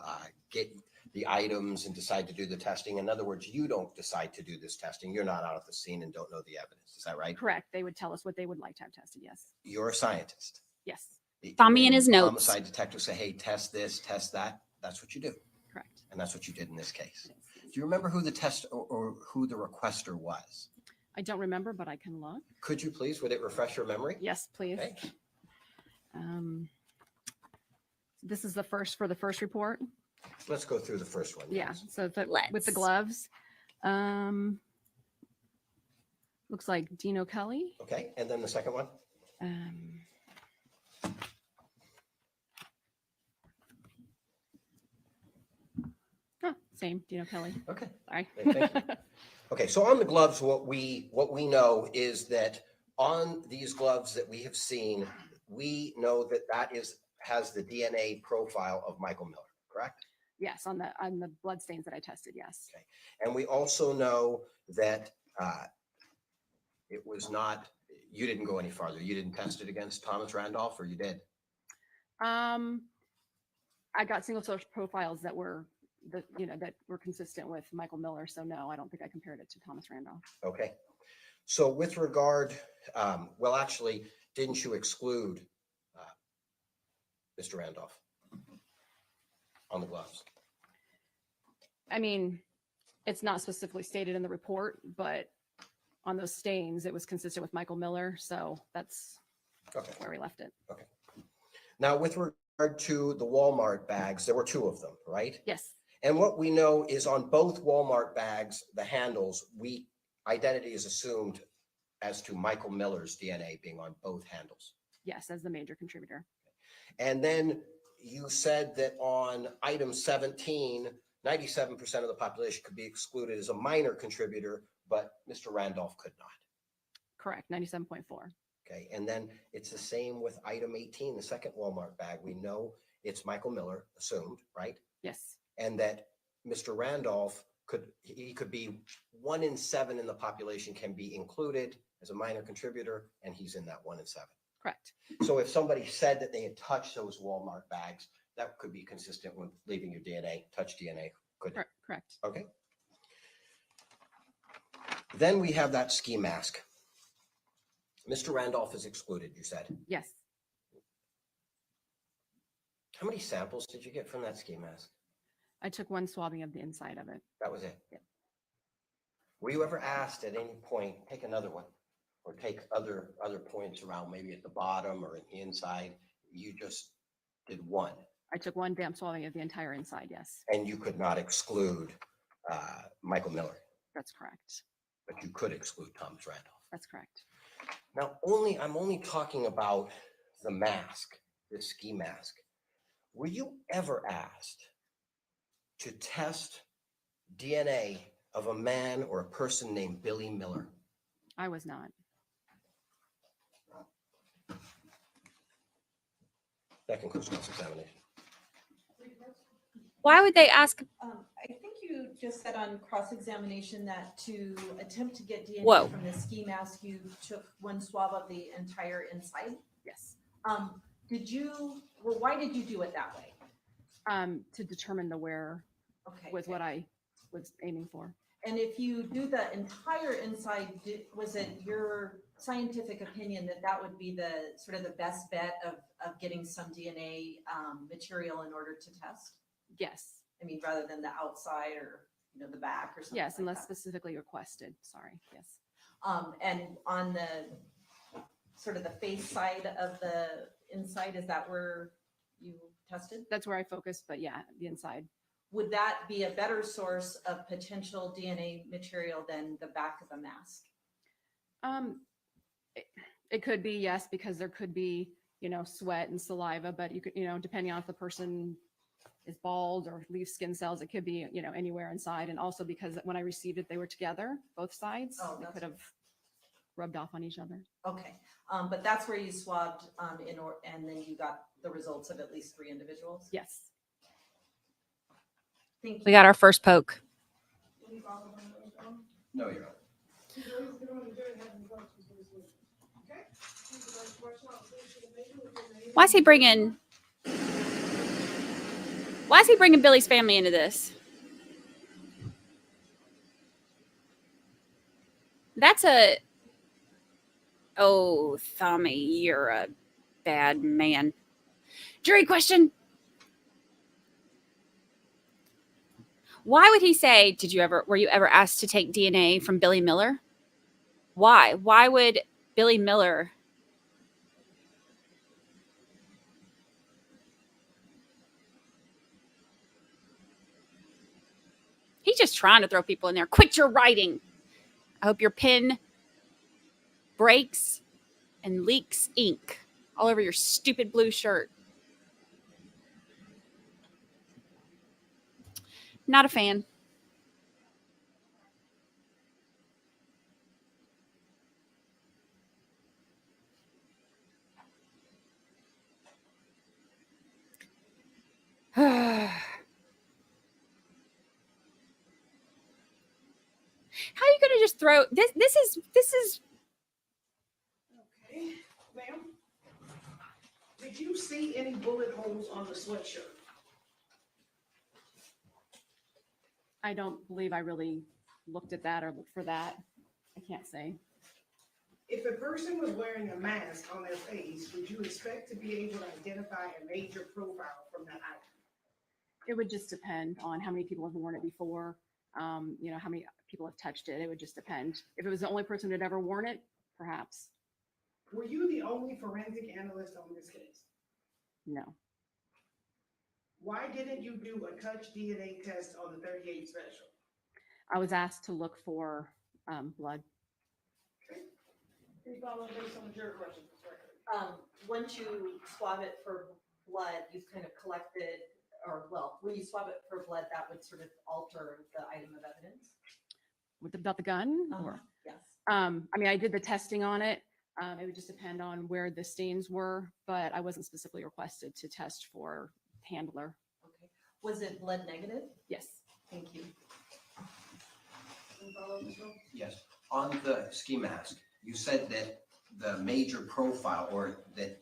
get the items and decide to do the testing? In other words, you don't decide to do this testing. You're not out at the scene and don't know the evidence. Is that right? Correct. They would tell us what they would like to have tested. Yes. You're a scientist. Yes. Tommy in When his notes. Homicide detectives say, hey, test this, test that. That's what you do. Correct. And that's what you did in this case. Do you remember who the test or who the requester was? I don't remember, but I can look. Could you please, would it refresh your memory? Yes, please. Okay. This is the first report. Let's go through the first one. Yeah. please. So with the Let's. gloves, looks like Dino Kelly. Okay, and then the second one? Same, Dino Kelly. Okay. Sorry. Thank you. Okay, so on the gloves, what we know is that on these gloves that we have seen, we know that has the DNA profile of Michael Miller, correct? Yes, on the blood stains that I tested. Yes. Okay. And we also know that it was not, you didn't go any farther. You didn't test it against Thomas Randolph, or you did? I got single source profiles that were consistent with Michael Miller. So no, I don't think I compared it to Thomas Randolph. Okay. So with regard, well, actually, didn't you exclude Mr. Randolph on the gloves? I mean, it's not specifically stated in the report, but on those stains, it was consistent with Michael Miller. So that's where we left it. Okay. Now, with regard to the Walmart bags, there were 2 of them, right? Yes. And what we know is on both Walmart bags, the handles, identity is assumed as to Michael Miller's DNA being on both handles. Yes, as the major contributor. And then you said that on item 17, 97% of the population could be excluded as a minor contributor, but Mr. Randolph could not. Correct, 97.4. Okay, and then it's the same with item 18, the second Walmart bag. We know it's Michael Miller, assumed, right? Yes. And that Mr. Randolph could be 1 in 7 in the population can be included as a minor contributor, and he's in that 1 in 7. Correct. So if somebody said that they had touched those Walmart bags, that could be consistent with leaving your DNA, touch DNA. Correct. Okay. Then we have that ski mask. Mr. Randolph is excluded, you said. Yes. How many samples did you get from that ski mask? I took 1 swabbing of the inside of it. That was it? Yeah. Were you ever asked at any point, take another one, or take other points around, maybe at the bottom or the inside? You just did 1. I took 1 damp swabbing of the entire inside, yes. And you could not exclude Michael Miller, That's correct. but you could exclude Thomas Randolph. That's correct. Now, I'm only talking about the mask, the ski mask. Were you ever asked to test DNA of a man or a person named Billy Miller? I was not. That concludes cross-examination. Why would they ask? I think you just said on cross-examination that to attempt to get DNA Whoa. from the ski mask, you took 1 swab of the entire inside. Yes. Why did you do it that way? To determine the wearer Okay. was what I was aiming for. And if you do the entire inside, was it your scientific opinion that that would be the sort of the best bet of getting some DNA material in order to test? Yes. I mean, rather than the outside or, you know, the back or something Yes, like unless that. specifically requested. Sorry. Yes. And on the sort of the face side of the inside, is that where you tested? That's where I focused, but yeah, the inside. Would that be a better source of potential DNA material than the back of a mask? It could be, yes, because there could be, you know, sweat and saliva, but you could, you know, depending on if the person is bald or leaves skin cells, it could be, you know, anywhere inside. And also because when I received it, they were together, both sides. Oh, They that's could have rubbed off on each other. Okay, but that's where you swabbed and then you got the results of at least 3 individuals? Yes. Thank you. We got our first poke. Any follow-up on those, Dawn? No, Your Honor. Okay? Here's the first question. I'll finish with the paper with your name. Why is he bringing Billy's family into this? That's a... Oh, Tommy, you're a bad man. Jury question. Why would he say, were you ever asked to take DNA from Billy Miller? Why? Why would Billy Miller... He's just trying to throw people in there. Quit your writing. I hope your pen breaks and leaks ink all over your stupid blue shirt. Not a fan. How are you going to just throw this? This is. Okay, ma'am. Did you see any bullet holes on the sweatshirt? I don't believe I really looked at that or looked for that. I can't say. If a person was wearing a mask on their face, would you expect to be able to identify a major profile from that item? It would just depend on how many people have worn it before. You know, how many people have touched it. It would just depend. If it was the only person who had ever worn it, perhaps. Were you the only forensic analyst on this case? No. Why didn't you do a touch DNA test on the 38 special? I was asked to look for blood. Okay. Any follow-up based on the jury questions? Once you swab it for blood, you've kind of collected, or well, when you swab it for blood, that would sort of alter the item of evidence. About the gun? Or, Yes. I mean, I did the testing on it. It would just depend on where the stains were, but I wasn't specifically requested to test for handler. Okay. Was it blood negative? Yes. Thank you. Any follow-up, Ms. Rose? Yes. On the ski mask, you said that the major profile or that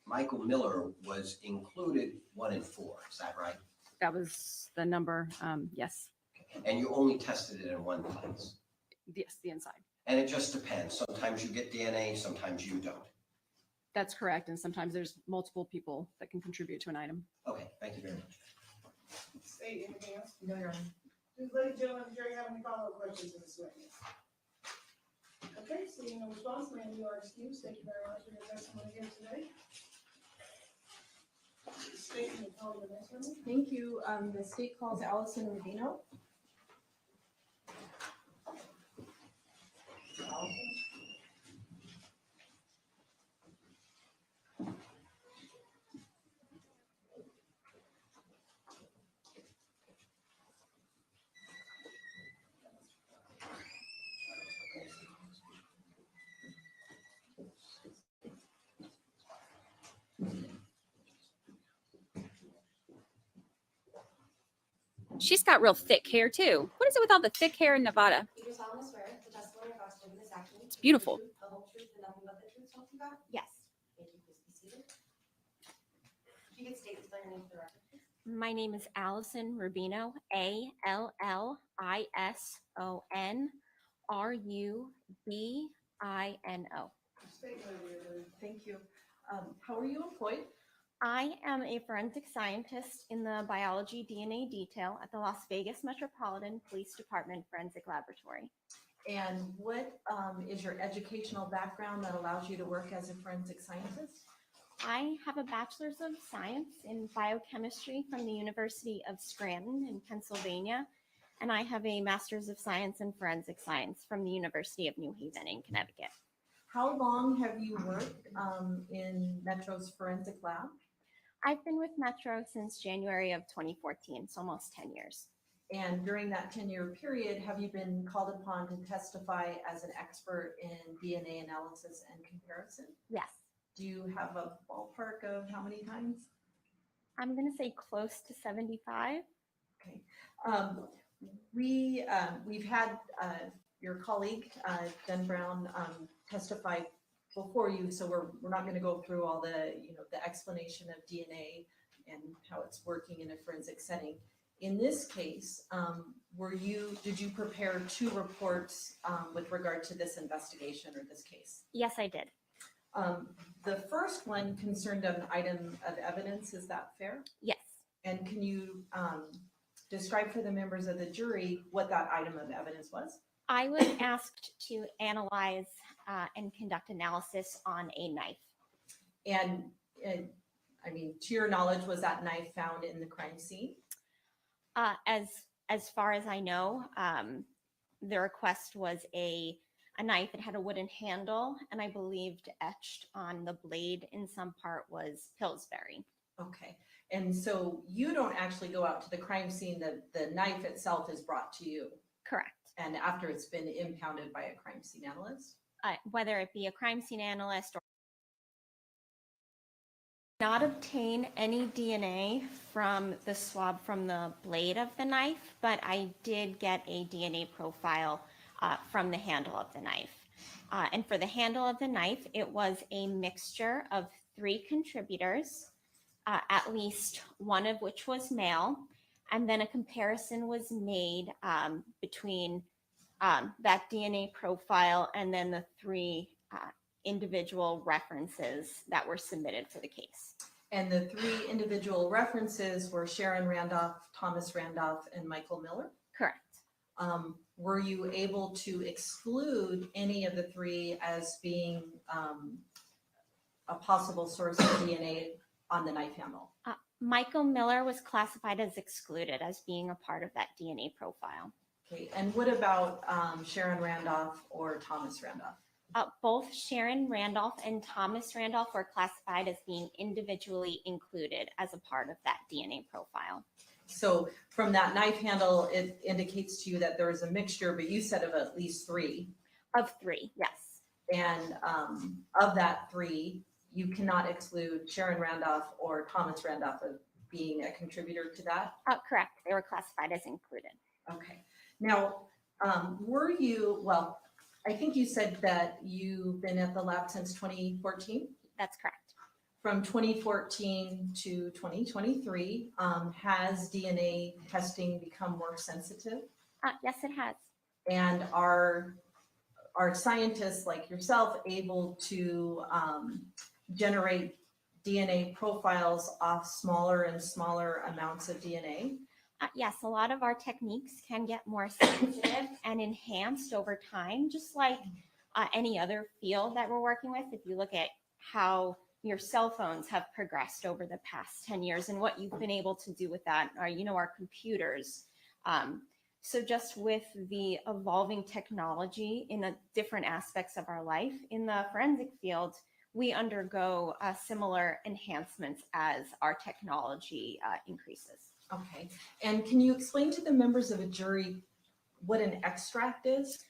Michael Miller was included 1 in 4. Is that right? That was the number. Yes. And you only tested it in one place. Yes, the inside. And it just depends. Sometimes you get DNA, sometimes you don't. That's correct. And sometimes there's multiple people that can contribute to an item. Okay, thank you very much. State anything else? No, Your Honor. Does ladies and gentlemen, the jury have any follow-up questions in this witness? Okay, seeing no response, ma'am, you are excused. Thank you very much for your testimony here today. State and call the next one. Thank you. The state calls Allison Rubino. She's got real thick hair too. What is it with all the thick hair in Nevada? You do solemnly swear the testimony you're about to give in this action. It's beautiful. The truth, the whole truth, and nothing but the truth, so help you God? Yes. Thank you. Please be seated. If you could state and spell your name for the record, please. My name is Allison Rubino, ALLISON RUBINO. Thank you. How are you employed? I am a forensic scientist in the biology DNA detail at the Las Vegas Metropolitan Police Department Forensic Laboratory. And what is your educational background that allows you to work as a forensic scientist? I have a bachelor's of science in biochemistry from the University of Scranton in Pennsylvania, and I have a master's of science in forensic science from the University of New Haven in Connecticut. How long have you worked in Metro's forensic lab? I've been with Metro since January of 2014, so almost 10 years. And during that 10-year period, have you been called upon to testify as an expert in DNA analysis and comparison? Yes. Do you have a ballpark of how many times? I'm going to say close to 75. Okay. We've had your colleague, Jen Brown, testify before you, so we're not going to go through all the explanation of DNA and how it's working in a forensic setting. In this case, did you prepare two reports with regard to this investigation or this case? Yes, I did. The first one concerned an item of evidence, is that fair? Yes. And can you describe for the members of the jury what that item of evidence was? I was asked to analyze and conduct analysis on a knife. And I mean, to your knowledge, was that knife found in the crime scene? As far as I know, the request was a knife. It had a wooden handle, and I believed etched on the blade in some part was Pillsbury. Okay. And so you don't actually go out to the crime scene, the knife itself is brought to you? Correct. And after it's been impounded by a crime scene analyst? Whether it be a crime scene analyst or not obtain any DNA from the swab from the blade of the knife, but I did get a DNA profile from the handle of the knife. And for the handle of the knife, it was a mixture of 3 contributors, at least one of which was male. And then a comparison was made between that DNA profile and then the 3 individual references that were submitted for the case. And the 3 individual references were Sharon Randolph, Thomas Randolph, and Michael Miller? Correct. Were you able to exclude any of the 3 as being a possible source of DNA on the knife handle? Michael Miller was classified as excluded as being a part of that DNA profile. Okay, and what about Sharon Randolph or Thomas Randolph? Both Sharon Randolph and Thomas Randolph were classified as being individually included as a part of that DNA profile. So from that knife handle, it indicates to you that there is a mixture, but you said of at least 3. Of 3, yes. And of that 3, you cannot exclude Sharon Randolph or Thomas Randolph as being a contributor to that? Correct. They were classified as included. Okay. Now, I think you said that you've been at the lab since 2014? That's correct. From 2014 to 2023, has DNA testing become more sensitive? Yes, it has. And are scientists like yourself able to generate DNA profiles off smaller and smaller amounts of DNA? Yes, a lot of our techniques can get more sensitive and enhanced over time, just like any other field that we're working with. If you look at how your cell phones have progressed over the past 10 years and what you've been able to do with that, or, our computers. So just with the evolving technology in the different aspects of our life, in the forensic field, we undergo similar enhancements as our technology increases. Okay. And can you explain to the members of a jury what an extract is?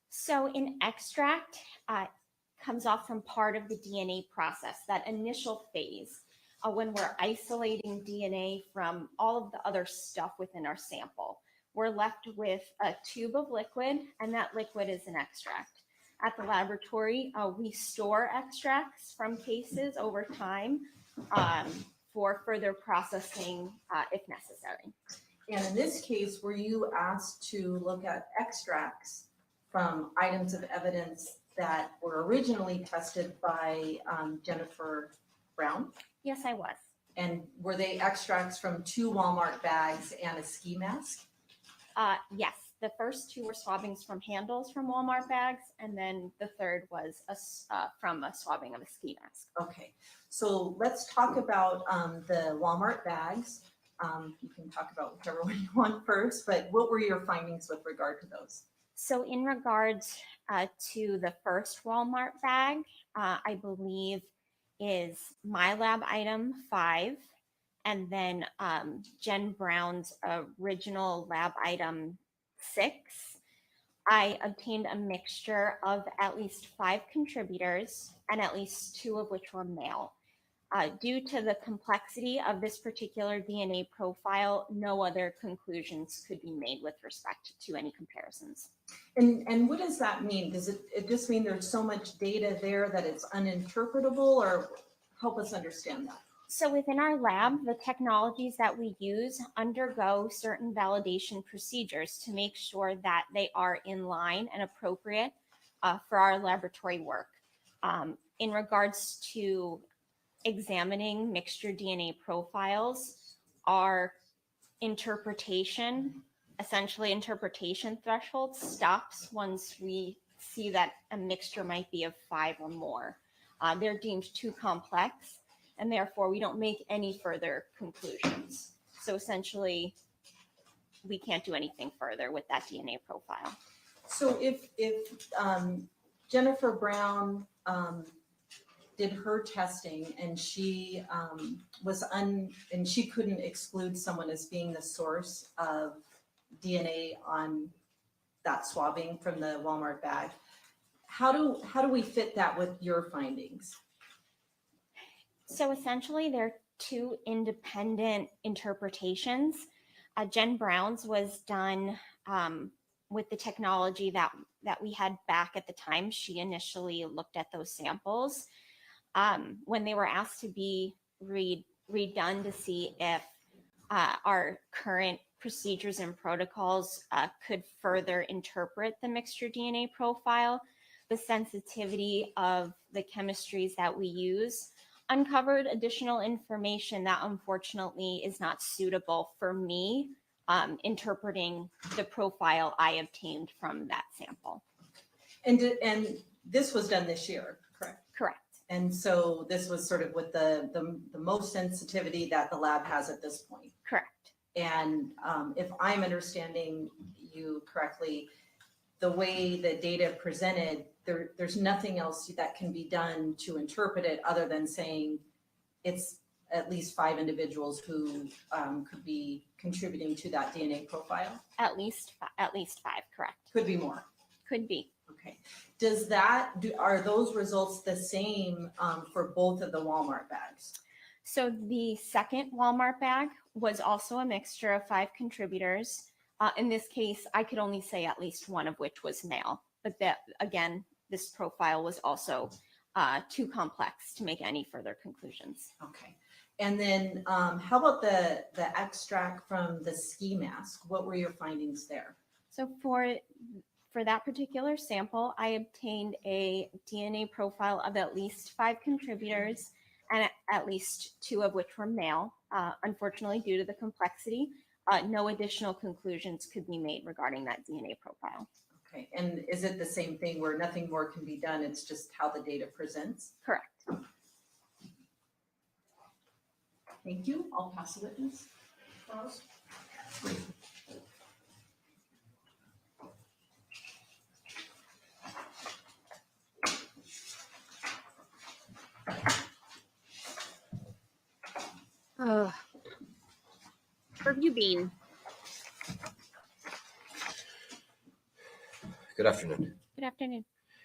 So an extract comes off from part of the DNA process, that initial phase when we're isolating DNA from all of the other stuff within our sample. We're left with a tube of liquid, and that liquid is an extract. At the laboratory, we store extracts from cases over time for further processing if necessary. And in this case, were you asked to look at extracts from items of evidence that were originally tested by Jennifer Brown? Yes, I was. And were they extracts from 2 Walmart bags and a ski mask? Yes, the first 2 were swabbings from handles from Walmart bags, and then the third was from a swabbing of a ski mask. Okay, so let's talk about the Walmart bags. You can talk about whichever one you want first, but what were your findings with regard to those? So in regards to the first Walmart bag, I believe is my lab item 5, and then Jen Brown's original lab item 6. I obtained a mixture of at least 5 contributors, and at least 2 of which were male. Due to the complexity of this particular DNA profile, no other conclusions could be made with respect to any comparisons. And what does that mean? Does it just mean there's so much data there that it's uninterpretable, or help us understand that? So within our lab, the technologies that we use undergo certain validation procedures to make sure that they are in line and appropriate for our laboratory work. In regards to examining mixture DNA profiles, our interpretation threshold stops once we see that a mixture might be of 5 or more. They're deemed too complex, and therefore we don't make any further conclusions. So essentially, we can't do anything further with that DNA profile. So if Jennifer Brown did her testing and she and she couldn't exclude someone as being the source of DNA on that swabbing from the Walmart bag, how do we fit that with your findings? So essentially, there are 2 independent interpretations. Jen Brown's was done with the technology that we had back at the time she initially looked at those samples. When they were asked to be redone to see if our current procedures and protocols could further interpret the mixture DNA profile, the sensitivity of the chemistries that we use uncovered additional information that unfortunately is not suitable for me interpreting the profile I obtained from that sample. And this was done this year, correct? Correct. And so this was sort of with the most sensitivity that the lab has at this point. Correct. And if I'm understanding you correctly, the way the data presented, there's nothing else that can be done to interpret it other than saying it's at least 5 individuals who could be contributing to that DNA profile? At least 5, correct. Could be more. Could be. Okay. Are those results the same for both of the Walmart bags? So the second Walmart bag was also a mixture of 5 contributors. In this case, I could only say at least 1 of which was male, but that again, this profile was also too complex to make any further conclusions. Okay. And then how about the extract from the ski mask? What were your findings there? So for that particular sample, I obtained a DNA profile of at least 5 contributors and at least 2 of which were male. Unfortunately, due to the complexity, no additional conclusions could be made regarding that DNA profile. Okay, and is it the same thing where nothing more can be done? It's just how the data presents? Correct. Thank you. I'll pass the witness. Charles? Where have you been? Good afternoon. Good afternoon.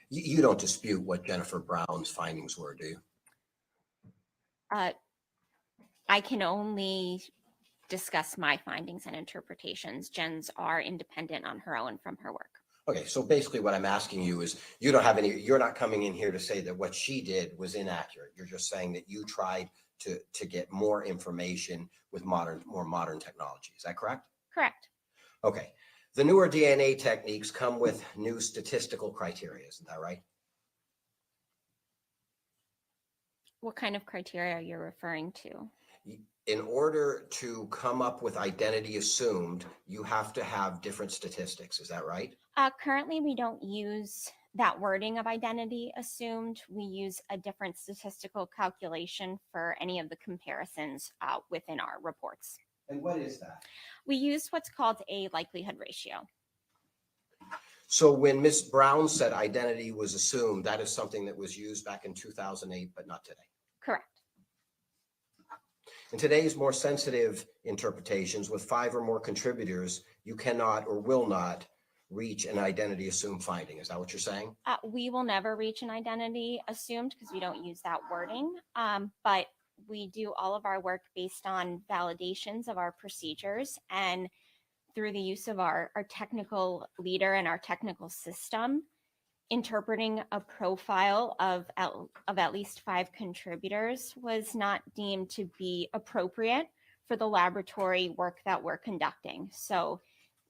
You don't dispute what Jennifer Brown's findings were, do you? I can only discuss my findings and interpretations. Jen's are independent on her own from her work. Okay, so basically what I'm asking you is you're not coming in here to say that what she did was inaccurate. You're just saying that you tried to get more information with more modern technology. Is that correct? Correct. Okay. The newer DNA techniques come with new statistical criteria, isn't that right? What kind of criteria you're referring to? In order to come up with identity assumed, you have to have different statistics. Is that right? Currently, we don't use that wording of identity assumed. We use a different statistical calculation for any of the comparisons within our reports. And what is that? We use what's called a likelihood ratio. So when Ms. Brown said identity was assumed, that is something that was used back in 2008, but not today. Correct. In today's more sensitive interpretations with 5 or more contributors, you cannot or will not reach an identity assumed finding. Is that what you're saying? We will never reach an identity assumed because we don't use that wording, but we do all of our work based on validations of our procedures and through the use of our technical leader and our technical system, interpreting a profile of at least 5 contributors was not deemed to be appropriate for the laboratory work that we're conducting. So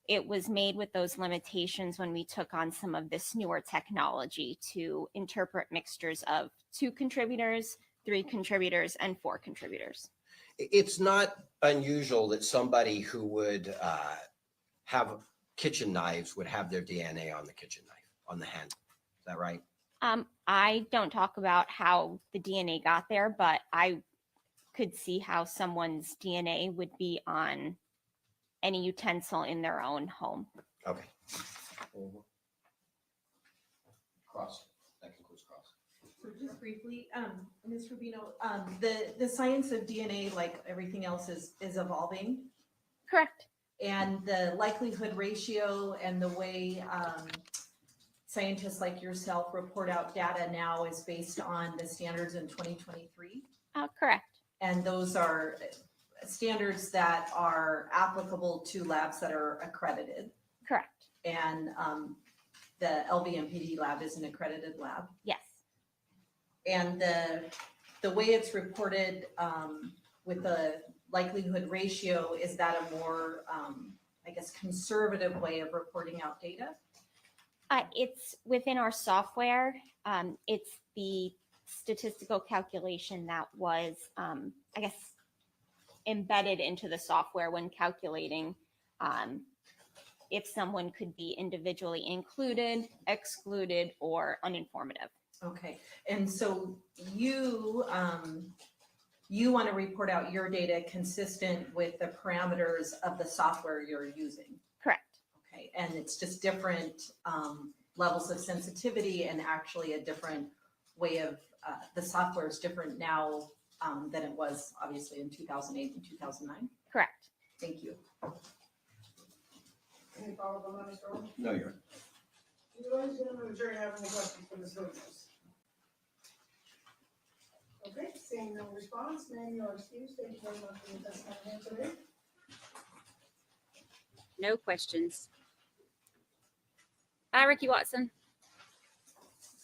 it was made with those limitations when we took on some of this newer technology to interpret mixtures of 2 contributors, 3 contributors, and 4 contributors. It's not unusual that somebody who would have kitchen knives would have their DNA on the kitchen knife, on the handle. Is that right? I don't talk about how the DNA got there, but I could see how someone's DNA would be on any utensil in their own home. Okay. Cross. That concludes cross. So just briefly, Ms. Rubino, the science of DNA, like everything else, is evolving. Correct. And the likelihood ratio and the way scientists like yourself report out data now is based on the standards in 2023. Correct. And those are standards that are applicable to labs that are accredited. Correct. And the LVMPD lab is an accredited lab. Yes. And the way it's reported with the likelihood ratio, is that a more, I guess, conservative way of reporting out data? It's within our software. It's the statistical calculation that was, I guess, embedded into the software when calculating if someone could be individually included, excluded, or uninformative. Okay, and so you want to report out your data consistent with the parameters of the software you're using? Correct. Okay, and it's just different levels of sensitivity and actually a different way of, the software is different now than it was obviously in 2008 and 2009? Correct. Thank you. Any follow-up on that, Mr. Earl? No, you're. Do you ladies and gentlemen of the jury have any questions for Ms. Williams? Okay, seeing no response, ma'am, you are excused. Thank you very much for your testimony here today. No questions. Bye, Ricky Watson.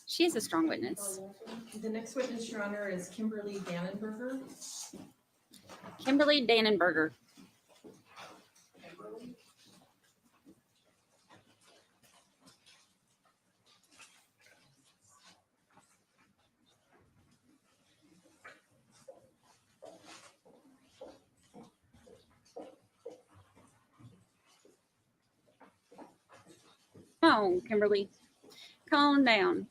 She is a strong witness. The next witness, Your Honor, is Kimberly Dannenberger. Kimberly Dannenberger. Oh, Kimberly, calm down.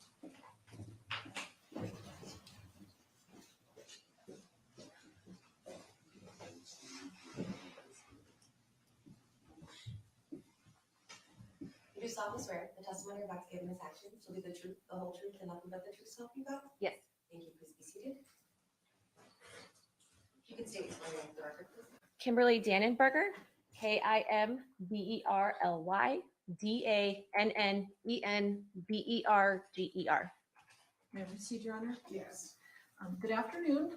You do solemnly swear the testimony you're about to give in this action shall be the truth, the whole truth, and nothing but the truth, so help you God? Yes. Thank you. Please be seated. You can state your name for the record, please. Kimberly Dannenberger, KIMBERLY, May I proceed, Your Honor? Yes. Good afternoon.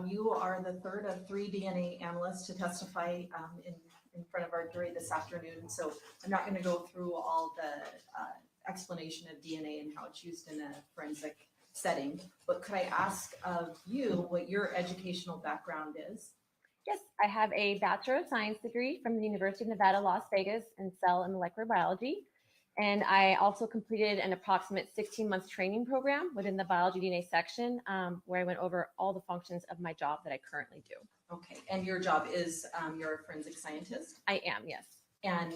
You are the third of 3 DNA analysts to testify in front of our jury this afternoon. So I'm not going to go through all the explanation of DNA and how it's used in a forensic setting, but could I ask of you what your educational background is? Yes, I have a Bachelor of Science degree from the University of Nevada, Las Vegas in cell and molecular biology. And I also completed an approximate 16-month training program within the biology DNA section, where I went over all the functions of my job that I currently do. Okay, and your job is, you're a forensic scientist? I am, yes. And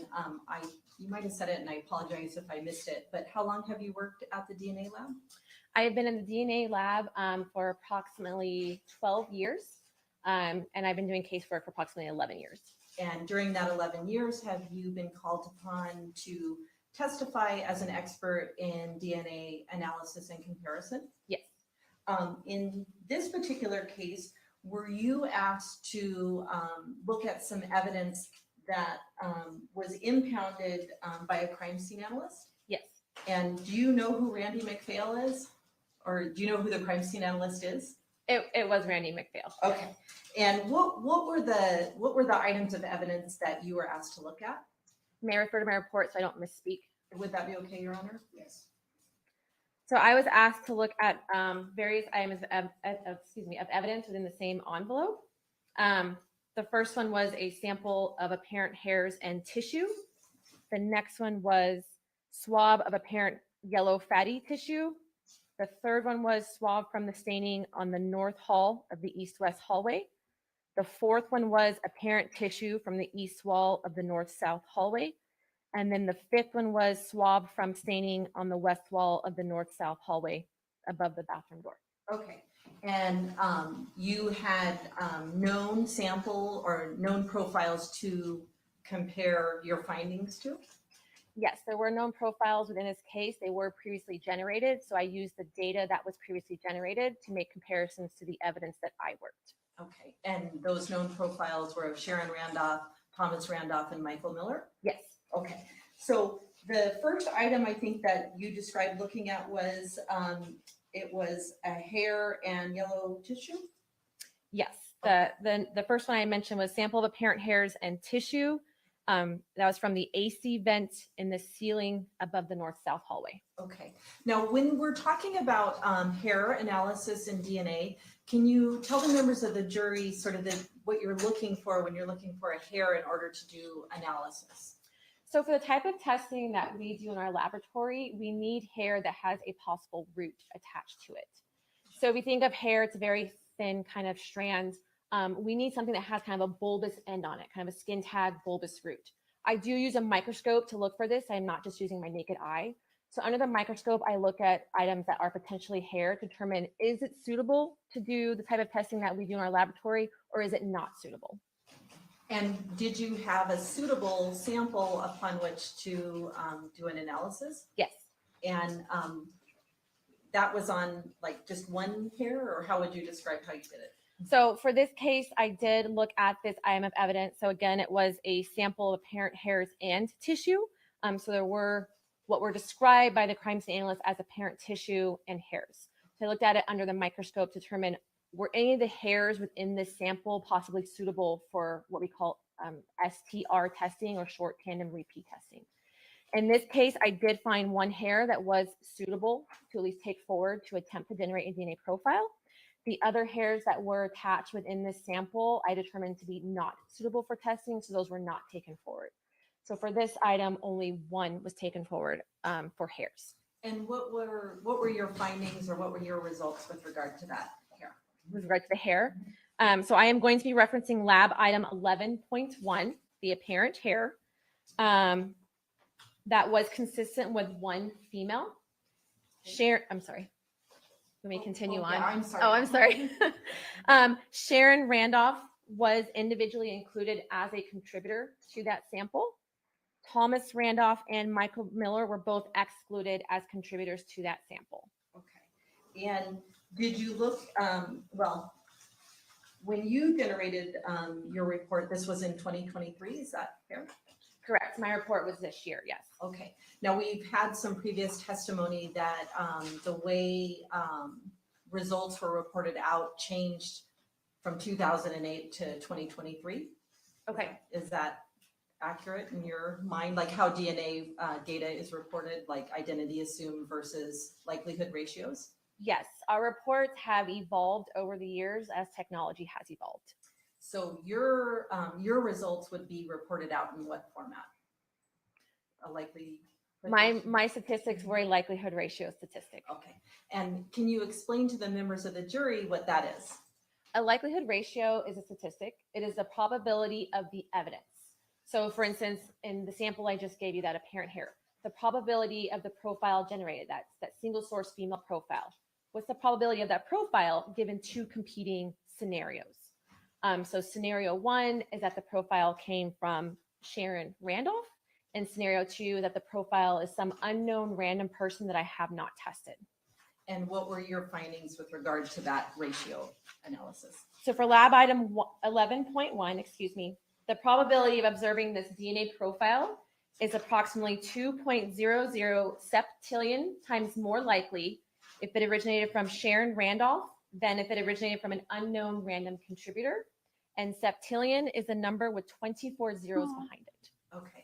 you might have said it and I apologize if I missed it, but how long have you worked at the DNA lab? I have been in the DNA lab for approximately 12 years, and I've been doing casework for approximately 11 years. And during that 11 years, have you been called upon to testify as an expert in DNA analysis and comparison? Yes. In this particular case, were you asked to look at some evidence that was impounded by a crime scene analyst? Yes. And do you know who Randy McPhail is? Or do you know who the crime scene analyst is? It was Randy McPhail. Okay. And what were the items of evidence that you were asked to look at? May I refer to my report so I don't misspeak? Would that be okay, Your Honor? Yes. So I was asked to look at various items of evidence within the same envelope. The first one was a sample of apparent hairs and tissue. The next one was swab of apparent yellow fatty tissue. The third one was swab from the staining on the north hall of the east-west hallway. The fourth one was apparent tissue from the east wall of the north-south hallway. And then the fifth one was swab from staining on the west wall of the north-south hallway above the bathroom door. Okay. And you had known sample or known profiles to compare your findings to? Yes, there were known profiles within this case. They were previously generated. So I used the data that was previously generated to make comparisons to the evidence that I worked. Okay. And those known profiles were of Sharon Randolph, Thomas Randolph, and Michael Miller? Yes. Okay. So the first item I think that you described looking at was it was a hair and yellow tissue? Yes. The first one I mentioned was sample of apparent hairs and tissue. That was from the AC vent in the ceiling above the north-south hallway. Okay. Now, when we're talking about hair analysis and DNA, can you tell the members of the jury sort of what you're looking for when you're looking for a hair in order to do analysis? So for the type of testing that we do in our laboratory, we need hair that has a possible root attached to it. So if we think of hair, it's a very thin kind of strand. We need something that has kind of a bulbous end on it, kind of a skin tag bulbous root. I do use a microscope to look for this. I'm not just using my naked eye. So under the microscope, I look at items that are potentially hair to determine, is it suitable to do the type of testing that we do in our laboratory, or is it not suitable? And did you have a suitable sample upon which to do an analysis? Yes. And that was on like just one hair, or how would you describe how you did it? So for this case, I did look at this item of evidence. So again, it was a sample of apparent hairs and tissue. So there were what were described by the crime scene analyst as apparent tissue and hairs. So I looked at it under the microscope to determine, were any of the hairs within this sample possibly suitable for what we call STR testing, or short tandem repeat testing. In this case, I did find one hair that was suitable to at least take forward to attempt to generate a DNA profile. The other hairs that were attached within this sample, I determined to be not suitable for testing, so those were not taken forward. So for this item, only one was taken forward for hairs. And what were your findings, or what were your results with regard to that hair? With regard to the hair, so I am going to be referencing lab item 11.1, the apparent hair, that was consistent with one female. Sharon, I'm sorry. Let me continue on. Yeah, I'm sorry. Oh, I'm sorry. Sharon Randolph was individually included as a contributor to that sample. Thomas Randolph and Michael Miller were both excluded as contributors to that sample. Okay. And did you look, well, when you generated your report, this was in 2023, is that fair? Correct. My report was this year, yes. Okay. Now, we've had some previous testimony that the way results were reported out changed from 2008 to 2023. Okay. Is that accurate in your mind? Like how DNA data is reported, like identity assumed versus likelihood ratios? Yes, our reports have evolved over the years as technology has evolved. So your results would be reported out in what format? A likely. My statistics were a likelihood ratio statistic. Okay. And can you explain to the members of the jury what that is? A likelihood ratio is a statistic. It is the probability of the evidence. So for instance, in the sample I just gave you, that apparent hair, the probability of the profile generated, that single source female profile. What's the probability of that profile given two competing scenarios? So scenario one is that the profile came from Sharon Randolph, and scenario two, that the profile is some unknown random person that I have not tested. And what were your findings with regard to that ratio analysis? So for lab item 11.1, the probability of observing this DNA profile is approximately 2.00 septillion times more likely if it originated from Sharon Randolph than if it originated from an unknown random contributor. And septillion is a number with 24 zeros behind it. Okay.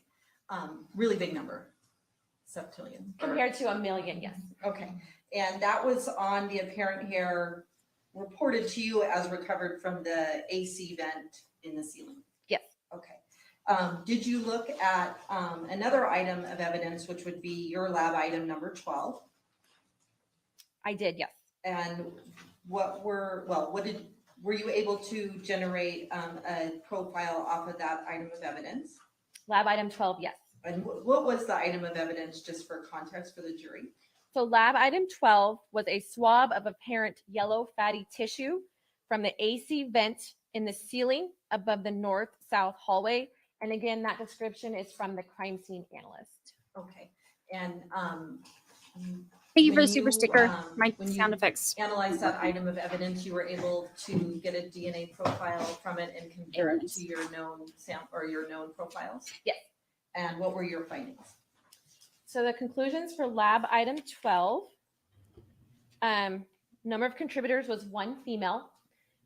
Really big number, septillion. Compared to a million, yes. Okay. And that was on the apparent hair reported to you as recovered from the AC vent in the ceiling? Yes. Okay. Did you look at another item of evidence, which would be your lab item number 12? I did, yes. And were you able to generate a profile off of that item of evidence? Lab item 12, yes. And what was the item of evidence, just for context for the jury? So lab item 12 was a swab of apparent yellow fatty tissue from the AC vent in the ceiling above the north-south hallway. And again, that description is from the crime scene analyst. Okay. And Thank you for the super sticker. My when sound you effects. analyze that item of evidence, you were able to get a DNA profile from it and compare it to your known your known profiles? Yes. And what were your findings? So the conclusions for lab item 12, number of contributors was 1 female.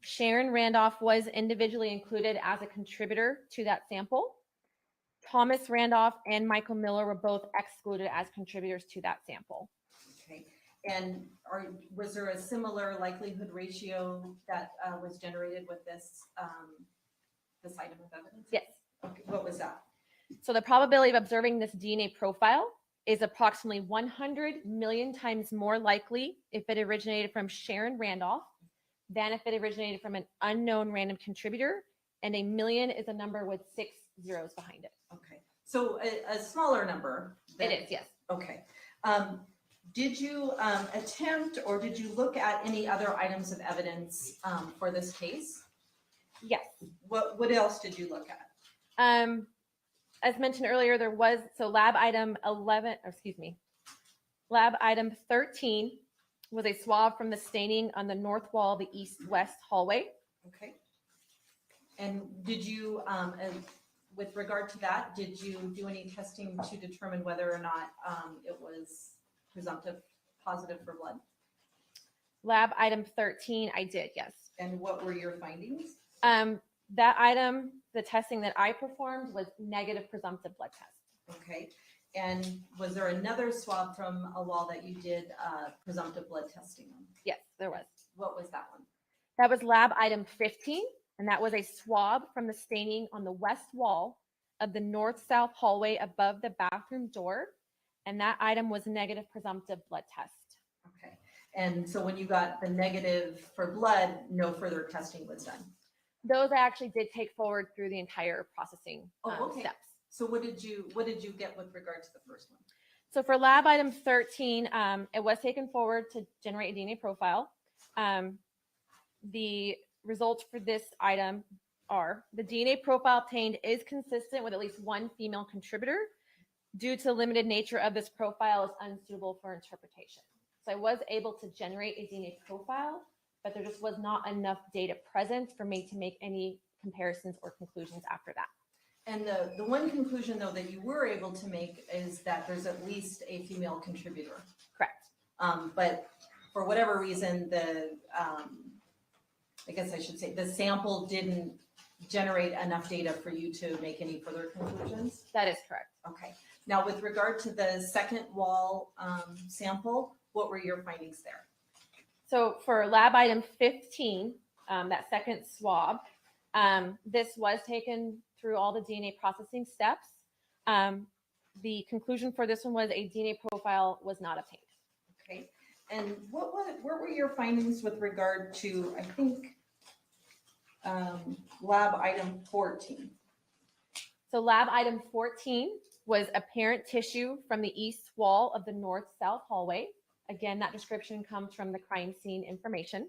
Sharon Randolph was individually included as a contributor to that sample. Thomas Randolph and Michael Miller were both excluded as contributors to that sample. Okay. And was there a similar likelihood ratio that was generated with this this item of evidence? Yes. Okay. What was that? So the probability of observing this DNA profile is approximately 100 million times more likely if it originated from Sharon Randolph than if it originated from an unknown random contributor, and a million is a number with 6 zeros behind it. Okay. So a smaller number. It is, yes. Okay. Did you attempt or did you look at any other items of evidence for this case? Yes. What else did you look at? As mentioned earlier, there was, so lab item 13 was a swab from the staining on the north wall of the east-west hallway. Okay. And did you, with regard to that, did you do any testing to determine whether or not it was presumptive positive for blood? Lab item 13, I did, yes. And what were your findings? That item, the testing that I performed was negative presumptive blood test. Okay. And was there another swab from a wall that you did presumptive blood testing on? Yes, there was. What was that one? That was lab item 15, and that was a swab from the staining on the west wall of the north-south hallway above the bathroom door, and that item was negative presumptive blood test. Okay. And so when you got the negative for blood, no further testing was done? Those I actually did take forward through the entire processing steps. So what did you get with regard to the first one? So for lab item 13, it was taken forward to generate a DNA profile. The results for this item are the DNA profile obtained is consistent with at least 1 female contributor. Due to the limited nature of this profile, is unsuitable for interpretation. So I was able to generate a DNA profile, but there just was not enough data present for me to make any comparisons or conclusions after that. And the one conclusion, though, that you were able to make is that there's at least a female contributor. Correct. But for whatever reason, I guess I should say, the sample didn't generate enough data for you to make any further conclusions? That is correct. Okay. Now, with regard to the second wall sample, what were your findings there? So for lab item 15, that second swab, this was taken through all the DNA processing steps. The conclusion for this one was a DNA profile was not obtained. Okay. And what were your findings with regard to, I think, lab item 14? So lab item 14 was apparent tissue from the east wall of the north-south hallway. Again, that description comes from the crime scene information.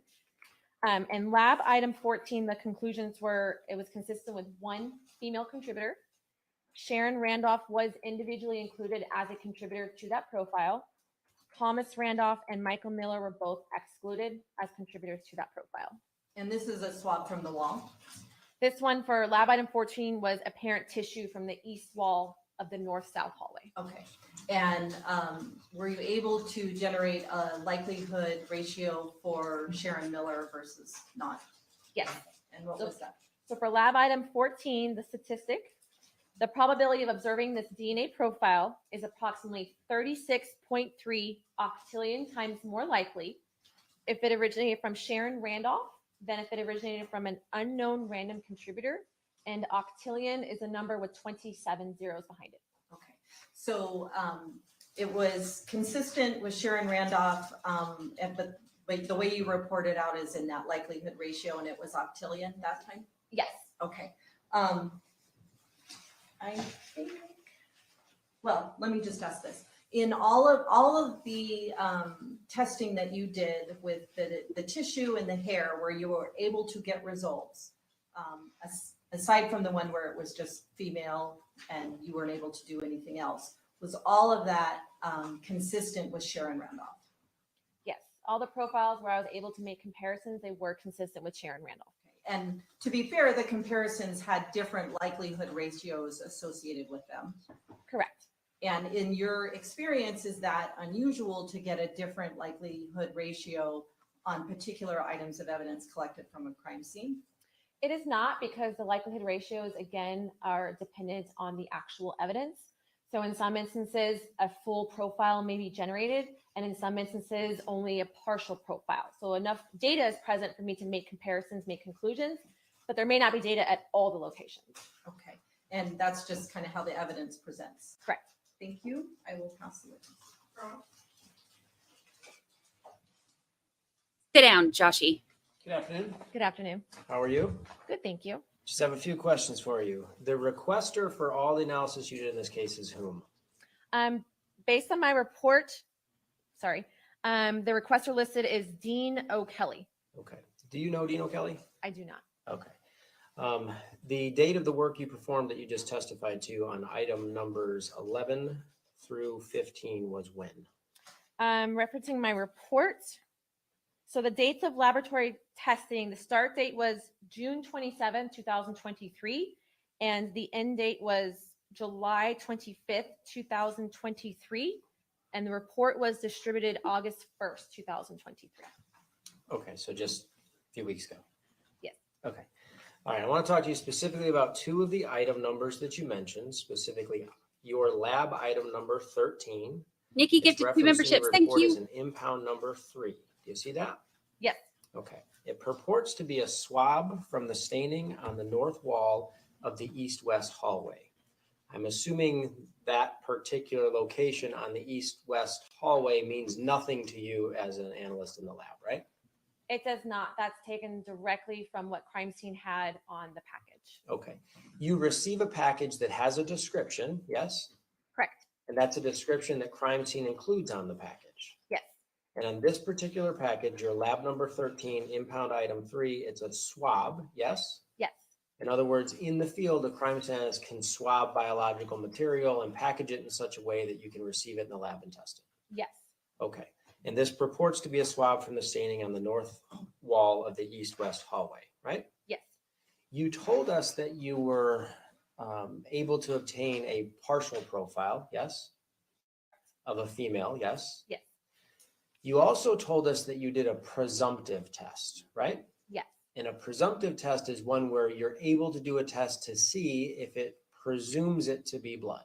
And lab item 14, the conclusions were it was consistent with one female contributor. Sharon Randolph was individually included as a contributor to that profile. Thomas Randolph and Michael Miller were both excluded as contributors to that profile. And this is a swab from the wall? This one for lab item 14 was apparent tissue from the east wall of the north-south hallway. Okay. And were you able to generate a likelihood ratio for Sharon Miller versus not? Yes. And what was that? So for lab item 14, the statistic, the probability of observing this DNA profile is approximately 36.3 octillion times more likely if it originated from Sharon Randolph than if it originated from an unknown random contributor. And octillion is a number with 27 zeros behind it. Okay. So it was consistent with Sharon Randolph, but the way you report it out is in that likelihood ratio, and it was octillion that time? Yes. Okay. I think, well, let me just ask this. In all of the testing that you did with the tissue and the hair, where you were able to get results, aside from the one where it was just female and you weren't able to do anything else, was all of that consistent with Sharon Randolph? Yes. All the profiles where I was able to make comparisons, they were consistent with Sharon Randolph. And to be fair, the comparisons had different likelihood ratios associated with them. Correct. And in your experience, is that unusual to get a different likelihood ratio on particular items of evidence collected from a crime scene? It is not, because the likelihood ratios, again, are dependent on the actual evidence. So in some instances, a full profile may be generated, and in some instances, only a partial profile. So enough data is present for me to make comparisons, make conclusions, but there may not be data at all the locations. Okay. And that's just kind of how the evidence presents. Correct. Thank you. I will pass the witness. Sit down, Joshy. Good afternoon. Good afternoon. How are you? Good, thank you. Just have a few questions for you. The requester for all the analysis you did in this case is whom? Based on my report, the requester listed is Dean O'Kelly. Okay. Do you know Dean O'Kelly? I do not. Okay. The date of the work you performed that you just testified to on item numbers 11 through 15 was when? Referencing my report. So the dates of laboratory testing, the start date was June 27, 2023, and the end date was July 25th, 2023, and the report was distributed August 1st, 2023. Okay, so just a few weeks ago. Yes. Okay. All right, I want to talk to you specifically about two of the item numbers that you mentioned, specifically your lab item number 13. Nikki gifted 2 memberships. Thank you. Is an impound number 3. Do you see that? Yes. Okay. It purports to be a swab from the staining on the north wall of the east-west hallway. I'm assuming that particular location on the east-west hallway means nothing to you as an analyst in the lab, right? It does not. That's taken directly from what crime scene had on the package. Okay. You receive a package that has a description, yes? Correct. And that's a description that crime scene includes on the package. Yes. And on this particular package, your lab number 13, impound item 3, it's a swab, yes? Yes. In other words, in the field, a crime scene analyst can swab biological material and package it in such a way that you can receive it in the lab and test it. Yes. Okay. And this purports to be a swab from the staining on the north wall of the east-west hallway, right? Yes. You told us that you were able to obtain a partial profile, yes? Of a female, yes? Yes. You also told us that you did a presumptive test, right? Yes. And a presumptive test is one where you're able to do a test to see if it presumes it to be blood.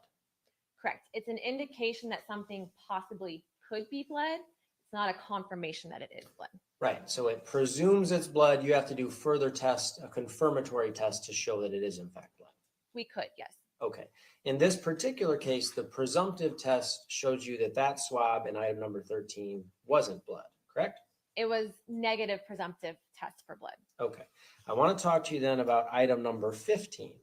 Correct. It's an indication that something possibly could be blood. It's not a confirmation that it is blood. Right, so it presumes it's blood. You have to do further tests, a confirmatory test to show that it is in fact blood. We could, yes. Okay, in this particular case, the presumptive test shows you that that swab in item number 13 wasn't blood, correct? It was negative presumptive test for blood. Okay, I want to talk to you then about item number 15.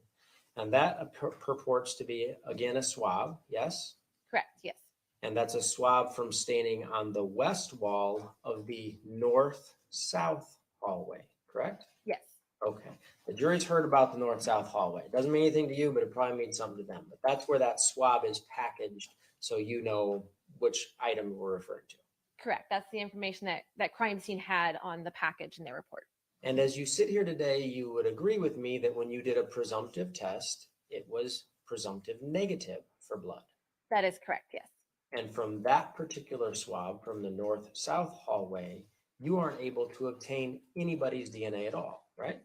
And that purports to be, again, a swab, yes? Correct, yes. And that's a swab from staining on the west wall of the north-south hallway, correct? Yes. Okay, the jury's heard about the north-south hallway. It doesn't mean anything to you, but it probably means something to them. But that's where that swab is packaged, so you know which item we're referring to. Correct. That's the information that crime scene had on the package in their report. And as you sit here today, you would agree with me that when you did a presumptive test, it was presumptive negative for blood. That is correct, yes. And from that particular swab from the north-south hallway, you aren't able to obtain anybody's DNA at all, right?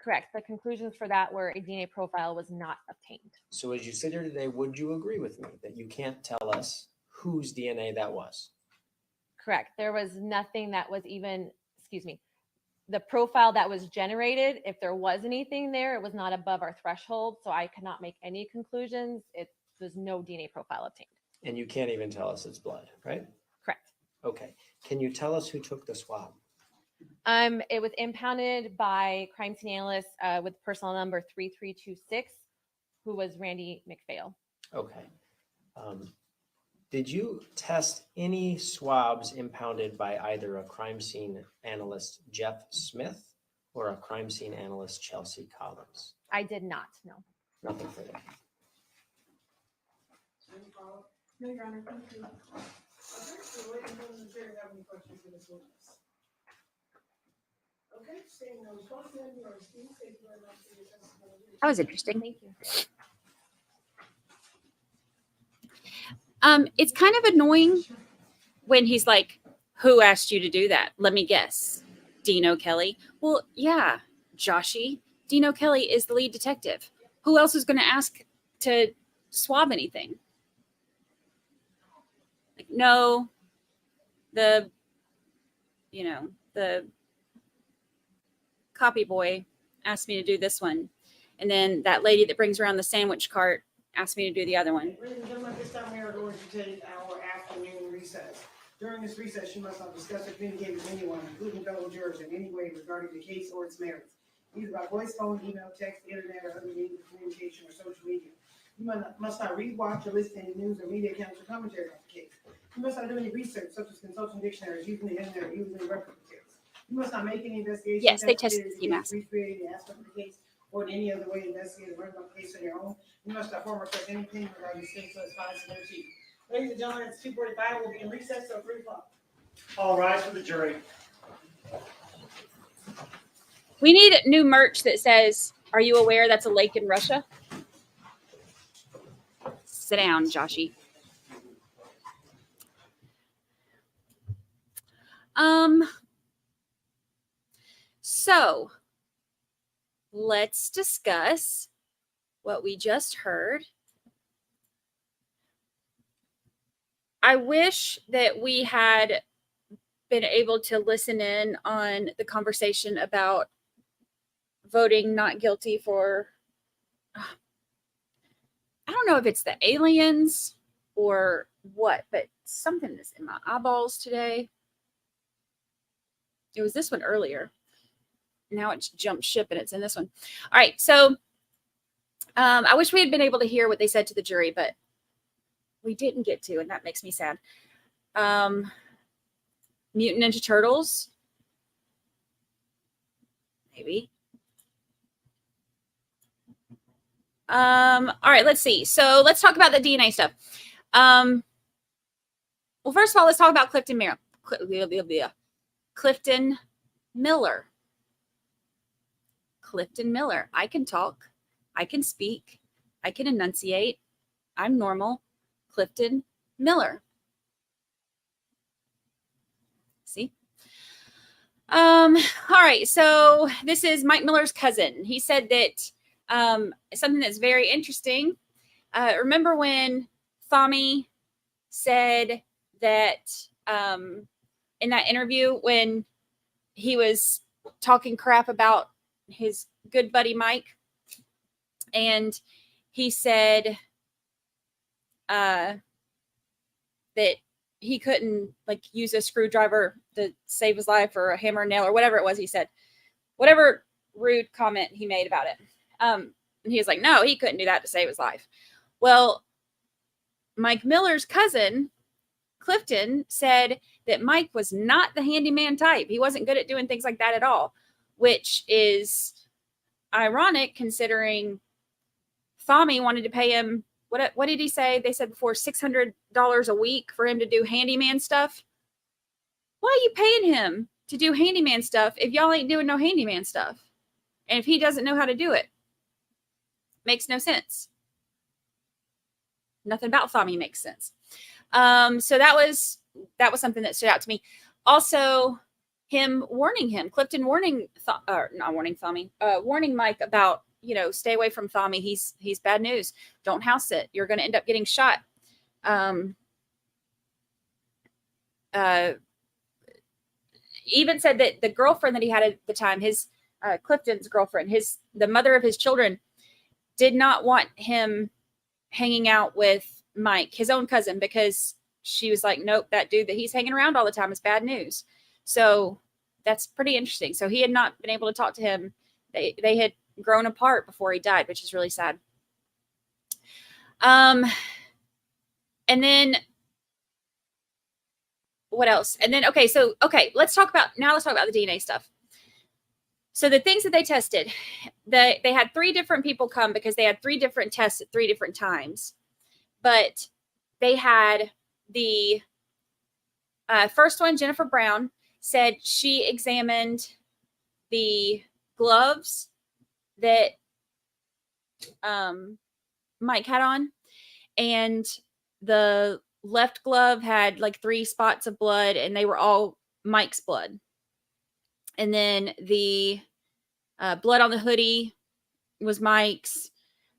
Correct. The conclusions for that were a DNA profile was not obtained. So as you sit here today, would you agree with me that you can't tell us whose DNA that was? Correct. There was nothing that was even, the profile that was generated, if there was anything there, it was not above our threshold. So I could not make any conclusions. There's no DNA profile obtained. And you can't even tell us it's blood, right? Correct. Okay. Can you tell us who took the swab? It was impounded by crime scene analyst with personnel number 3326, who was Randy McPhail. Okay. Did you test any swabs impounded by either a crime scene analyst, Jeff Smith, or a crime scene analyst, Chelsea Collins? I did not, no. Nothing further. No, Your Honor, thank you. Okay, so ladies and gentlemen, do you have any questions for this witness? Okay, seeing no question, you are excused. Thank you very much for your testimony. That was interesting. Thank you. It's kind of annoying when he's like, who asked you to do that? Let me guess. Dino Kelly. Well, yeah, Joshy. Dino Kelly is the lead detective. Who else is going to ask to swab anything? Like, no, the copy boy asked me to do this one. And then that lady that brings around the sandwich cart asked me to do the other one. Ladies and gentlemen, this time we are going to take our afternoon recess. During this recess, you must not discuss or communicate with anyone, including fellow jurors, in any way regarding the case or its merits, either by voice, phone, email, text, internet, or other means of communication or social media. You must not read, watch, or listen to any news or media accounts or commentary about the case. You must not do any research, such as consulting dictionaries, using the internet, or using reference materials. You must not make any investigations. Yes, they tested the mask. Recreate any aspect of the case, or in any other way investigate or learn about the case on your own. You must not form or correct anything regarding the state, so it's fine to their chief. Ladies and gentlemen, it's 2:45. We'll be in recess till 3 o'clock. All rise for the jury. We need new merch that says, "Are you aware that's a lake in Russia?" Sit down, Joshy. So let's discuss what we just heard. I wish that we had been able to listen in on the conversation about voting not guilty for, I don't know if it's the aliens or what, but something is in my eyeballs today. It was this one earlier. Now it's jumped ship and it's in this one. All right. So I wish we had been able to hear what they said to the jury, but we didn't get to, and that makes me sad. Mutant Ninja Turtles. Maybe. All right, let's see. So let's talk about the DNA stuff. Well, first of all, let's talk about Clifton Miller. Clifton Miller. Clifton Miller. I can talk. I can speak. I can enunciate. I'm normal. Clifton Miller. See? All right. So this is Mike Miller's cousin. He said that something that's very interesting. Remember when Thami said that in that interview when he was talking crap about his good buddy Mike, and he said that he couldn't like use a screwdriver to save his life or a hammer and nail or whatever it was. He said whatever rude comment he made about it. And he was like, no, he couldn't do that to save his life. Well, Mike Miller's cousin, Clifton, said that Mike was not the handyman type. He wasn't good at doing things like that at all, which is ironic considering Thommy wanted to pay him, what did he say? They said before $600 a week for him to do handyman stuff. Why are you paying him to do handyman stuff if y'all ain't doing no handyman stuff? And if he doesn't know how to do it? Makes no sense. Nothing about Thommy makes sense. So that was something that stood out to me. Also, Clifton warning Mike about, stay away from Thommy. He's bad news. Don't house it. You're going to end up getting shot. Even said that the girlfriend that he had at the time, his Clifton's girlfriend, the mother of his children, did not want him hanging out with Mike, his own cousin, because she was like, nope, that dude that he's hanging around all the time is bad news. So that's pretty interesting. So he had not been able to talk to him. They had grown apart before he died, which is really sad. And then what else? And then, let's talk about the DNA stuff. So the things that they tested, they had 3 different people come because they had 3 different tests at 3 different times. But they had the first one, Jennifer Brown, said she examined the gloves that Mike had on, and the left glove had like 3 spots of blood, and they were all Mike's blood. And then the blood on the hoodie was Mike's.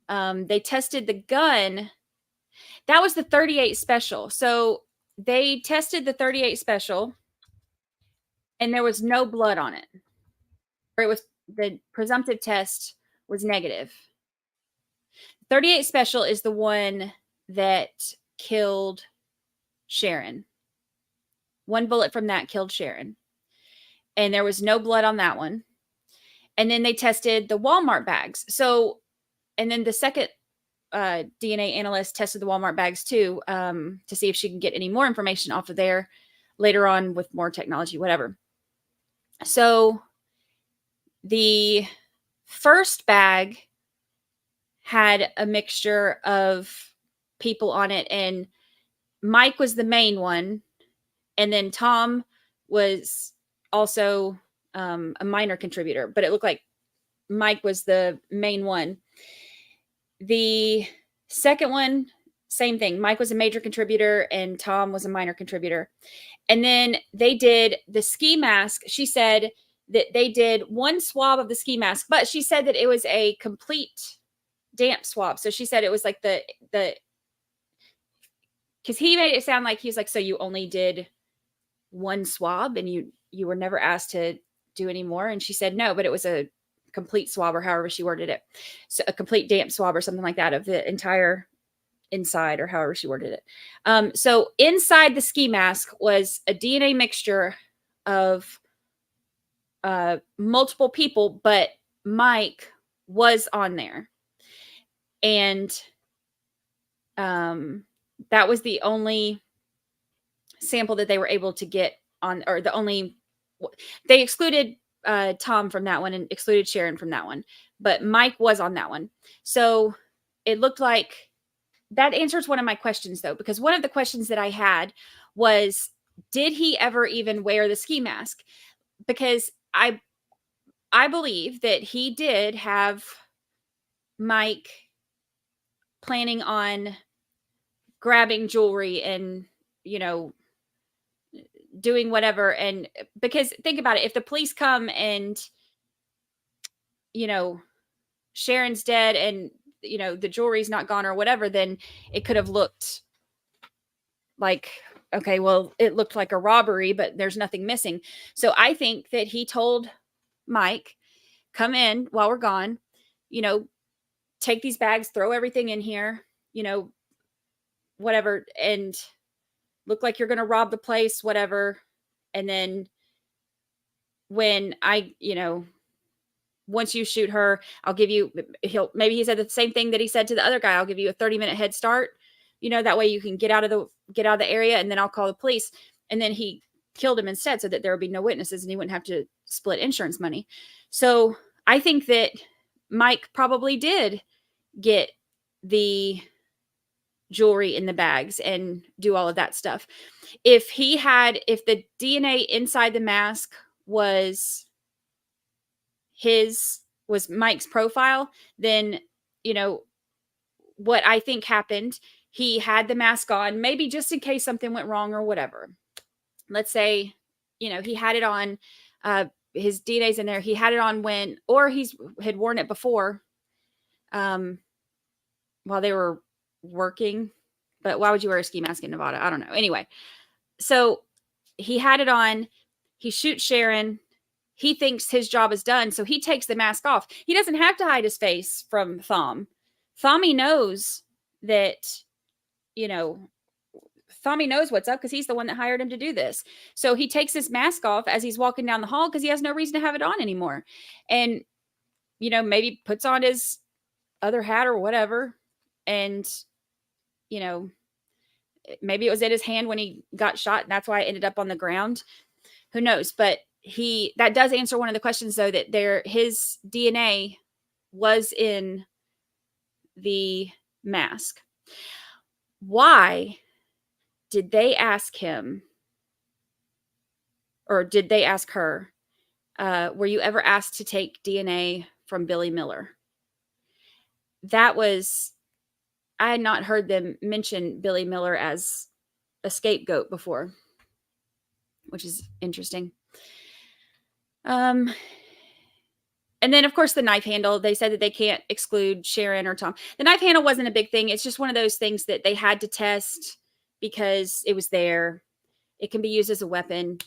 They tested the gun. That was the 38 special. So they tested the 38 special, and there was no blood on it. Or it was, the presumptive test was negative. 38 special is the one that killed Sharon. 1 bullet from that killed Sharon. And there was no blood on that one. And then they tested the Walmart bags. So, and then the second DNA analyst tested the Walmart bags too, to see if she can get any more information off of there later on with more technology, whatever. So the first bag had a mixture of people on it, and Mike was the main one. And then Tom was also a minor contributor, but it looked like Mike was the main one. The second one, same thing. Mike was a major contributor and Tom was a minor contributor. And then they did the ski mask. She said that they did 1 swab of the ski mask, but she said that it was a complete damp swab. So she said it was like the because he made it sound like he was like, so you only did 1 swab and you were never asked to do any more. And she said no, but it was a complete swab, or however she worded it. So a complete damp swab or something like that of the entire inside, or however she worded it. So inside the ski mask was a DNA mixture of multiple people, but Mike was on there. And that was the only sample that they were able to get on, or the only, they excluded Tom from that one and excluded Sharon from that one, but Mike was on that one. So it looked like that answers one of my questions though, because one of the questions that I had was, did he ever even wear the ski mask? Because I believe that he did have Mike planning on grabbing jewelry and, doing whatever. And because think about it, if the police come and, Sharon's dead and, the jewelry's not gone or whatever, then it could have looked like okay, well, it looked like a robbery, but there's nothing missing. So I think that he told Mike, come in while we're gone, take these bags, throw everything in here, whatever, and look like you're going to rob the place, whatever. And then when once you shoot her, I'll give you, maybe he said the same thing that he said to the other guy. I'll give you a 30-minute head start. That way you can get out of the area, and then I'll call the police. And then he killed him instead so that there would be no witnesses and he wouldn't have to split insurance money. So I think that Mike probably did get the jewelry in the bags and do all of that stuff. If the DNA inside the mask was Mike's profile, then, what I think happened, he had the mask on, maybe just in case something went wrong or whatever. Let's say, he had it on, his DNA's in there. He had it on or he had worn it before, while they were working. But why would you wear a ski mask in Nevada? I don't know. Anyway, so he had it on. He shoots Sharon. He thinks his job is done, so he takes the mask off. He doesn't have to hide his face from Thom. Thommy knows that, Thommy knows what's up because he's the one that hired him to do this. So he takes his mask off as he's walking down the hall because he has no reason to have it on anymore. And, maybe puts on his other hat or whatever. And, maybe it was in his hand when he got shot, and that's why it ended up on the ground. Who knows? But that does answer one of the questions, though, that his DNA was in the mask. Why did they ask him, or did they ask her, were you ever asked to take DNA from Billy Miller? I had not heard them mention Billy Miller as a scapegoat before, which is interesting. And then, of course, the knife handle. They said that they can't exclude Sharon or Thom. The knife handle wasn't a big thing. It's just one of those things that they had to test because it was there. It can be used as a weapon.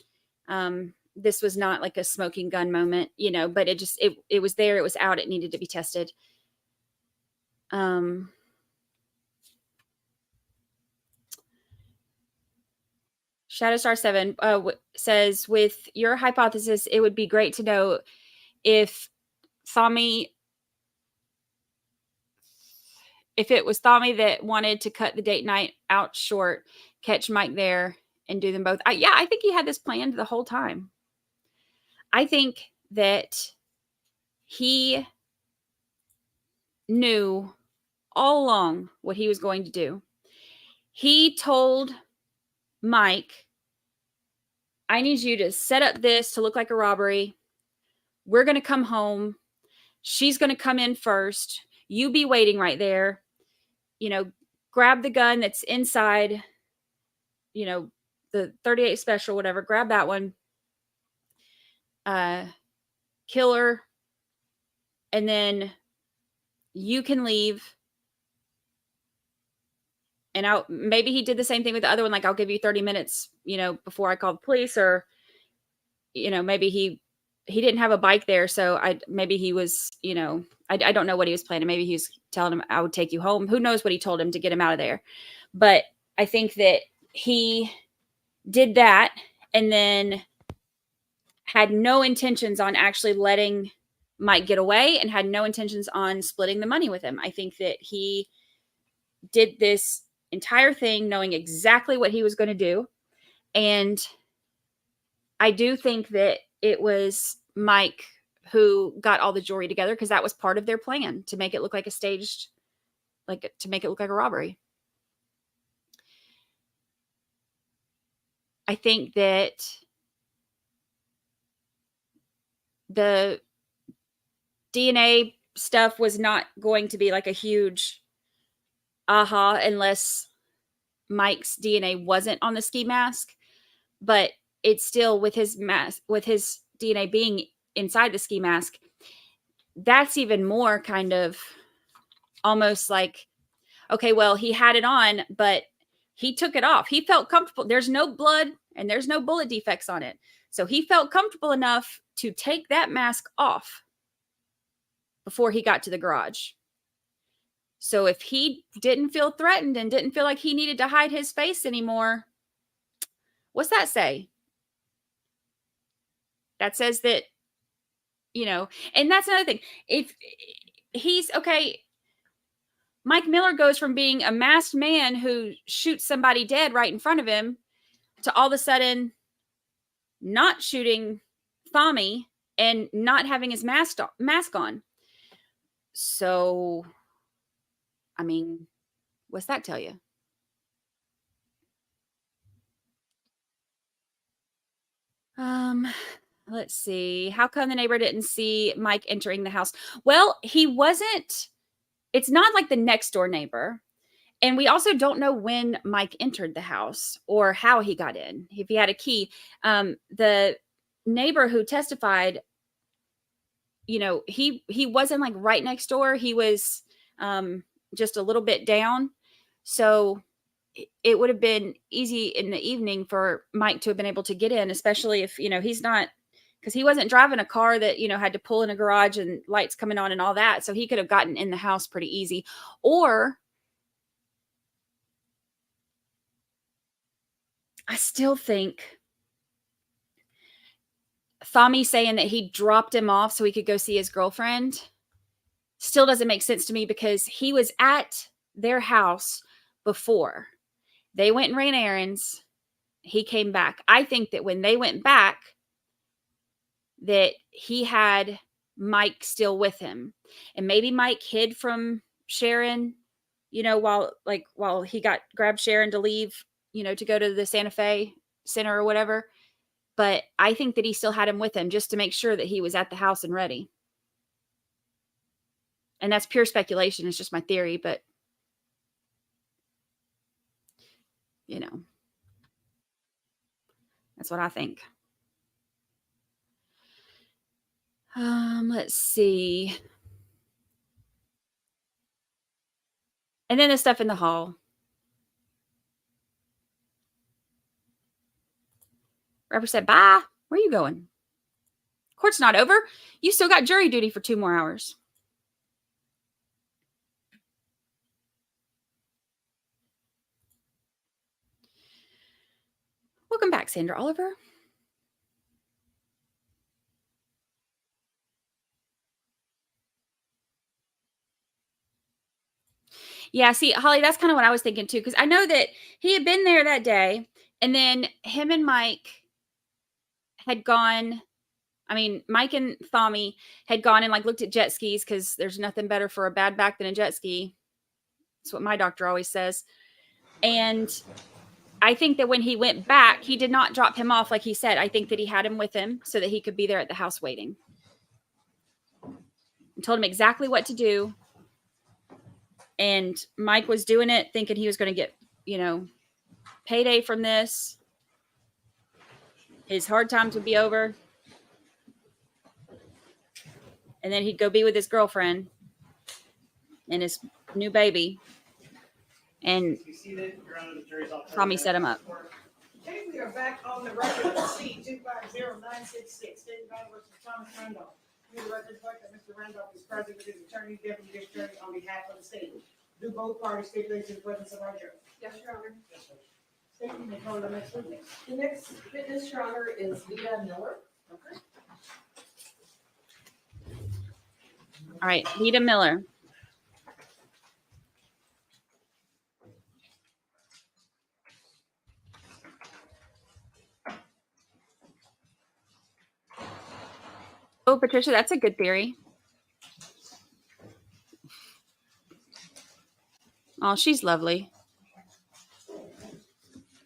This was not like a smoking gun moment, but it was there. It was out. It needed to be tested. Shadowstar 7 says, with your hypothesis, it would be great to know if it was Thommy that wanted to cut the date night out short, catch Mike there, and do them both. I think he had this planned the whole time. I think that he knew all along what he was going to do. He told Mike, I need you to set up this to look like a robbery. We're going to come home. She's going to come in first. You be waiting right there. Grab the gun that's inside, the 38 special, whatever. Grab that one. Kill her. And then you can leave. And maybe he did the same thing with the other one. Like, I'll give you 30 minutes, before I call the police, or, maybe he didn't have a bike there. So maybe he was, I don't know what he was planning. Maybe he was telling him, I would take you home. Who knows what he told him to get him out of there. But I think that he did that and then had no intentions on actually letting Mike get away and had no intentions on splitting the money with him. I think that he did this entire thing knowing exactly what he was going to do. And I do think that it was Mike who got all the jewelry together because that was part of their plan, to make it look like a staged, to make it look like a robbery. I think that the DNA stuff was not going to be like a huge aha unless Mike's DNA wasn't on the ski mask, but it's still with his DNA being inside the ski mask. That's even more kind of almost like, okay, well, he had it on, but he took it off. He felt comfortable. There's no blood and there's no bullet defects on it. So he felt comfortable enough to take that mask off before he got to the garage. So if he didn't feel threatened and didn't feel like he needed to hide his face anymore, what's that say? That says that, you know, and that's another thing. If he's okay, Mike Miller goes from being a masked man who shoots somebody dead right in front of him to all of a sudden not shooting Tommy and not having his mask on. So, I mean, what's that tell you? Let's see. How come the neighbor didn't see Mike entering the house? Well, he wasn't. It's not like the next door neighbor. And we also don't know when Mike entered the house or how he got in, if he had a key. The neighbor who testified, you know, he wasn't like right next door. He was just a little bit down. So it would have been easy in the evening for Mike to have been able to get in, especially if, you know, he's not, because he wasn't driving a car that, you know, had to pull in a garage and lights coming on and all that. So he could have gotten in the house pretty easy. Or I still think Tommy saying that he dropped him off so he could go see his girlfriend still doesn't make sense to me, because he was at their house before. They went and ran errands. He came back. I think that when they went back, that he had Mike still with him. And maybe Mike hid from Sharon, you know, while he grabbed Sharon to leave, you know, to go to the Santa Fe Center or whatever. But I think that he still had him with him just to make sure that he was at the house and ready. And that's pure speculation. It's just my theory, but you know, that's what I think. Let's see. And then the stuff in the hall. Robert said, bye. Where are you going? Court's not over. You still got jury duty for 2 more hours. Welcome back, Sandra Oliver. Yeah, see, Holly, that's kind of what I was thinking too, because I know that he had been there that day, and then him and Mike had gone. I mean, Mike and Tommy had gone and like looked at jet skis, because there's nothing better for a bad back than a jet ski. That's what my doctor always says. And I think that when he went back, he did not drop him off like he said. I think that he had him with him so that he could be there at the house waiting. And told him exactly what to do. And Mike was doing it thinking he was going to get, you know, payday from this. His hard times would be over. And then he'd go be with his girlfriend and his new baby. And Tommy set him up. Okay, we are back on the record. C-250-966, State Bank versus Thomas Randolph. We record reflect that Mr. Randolph is present with his attorney, deputy district attorney, on behalf of the state. Do both parties stipulate to the presence of our jury? Yes, Your Honor. State, you may call the next witness. The next witness, Your Honor, is Vita Miller. Okay. All right, Vita Miller. Oh, Patricia, that's a good theory. Oh, she's lovely.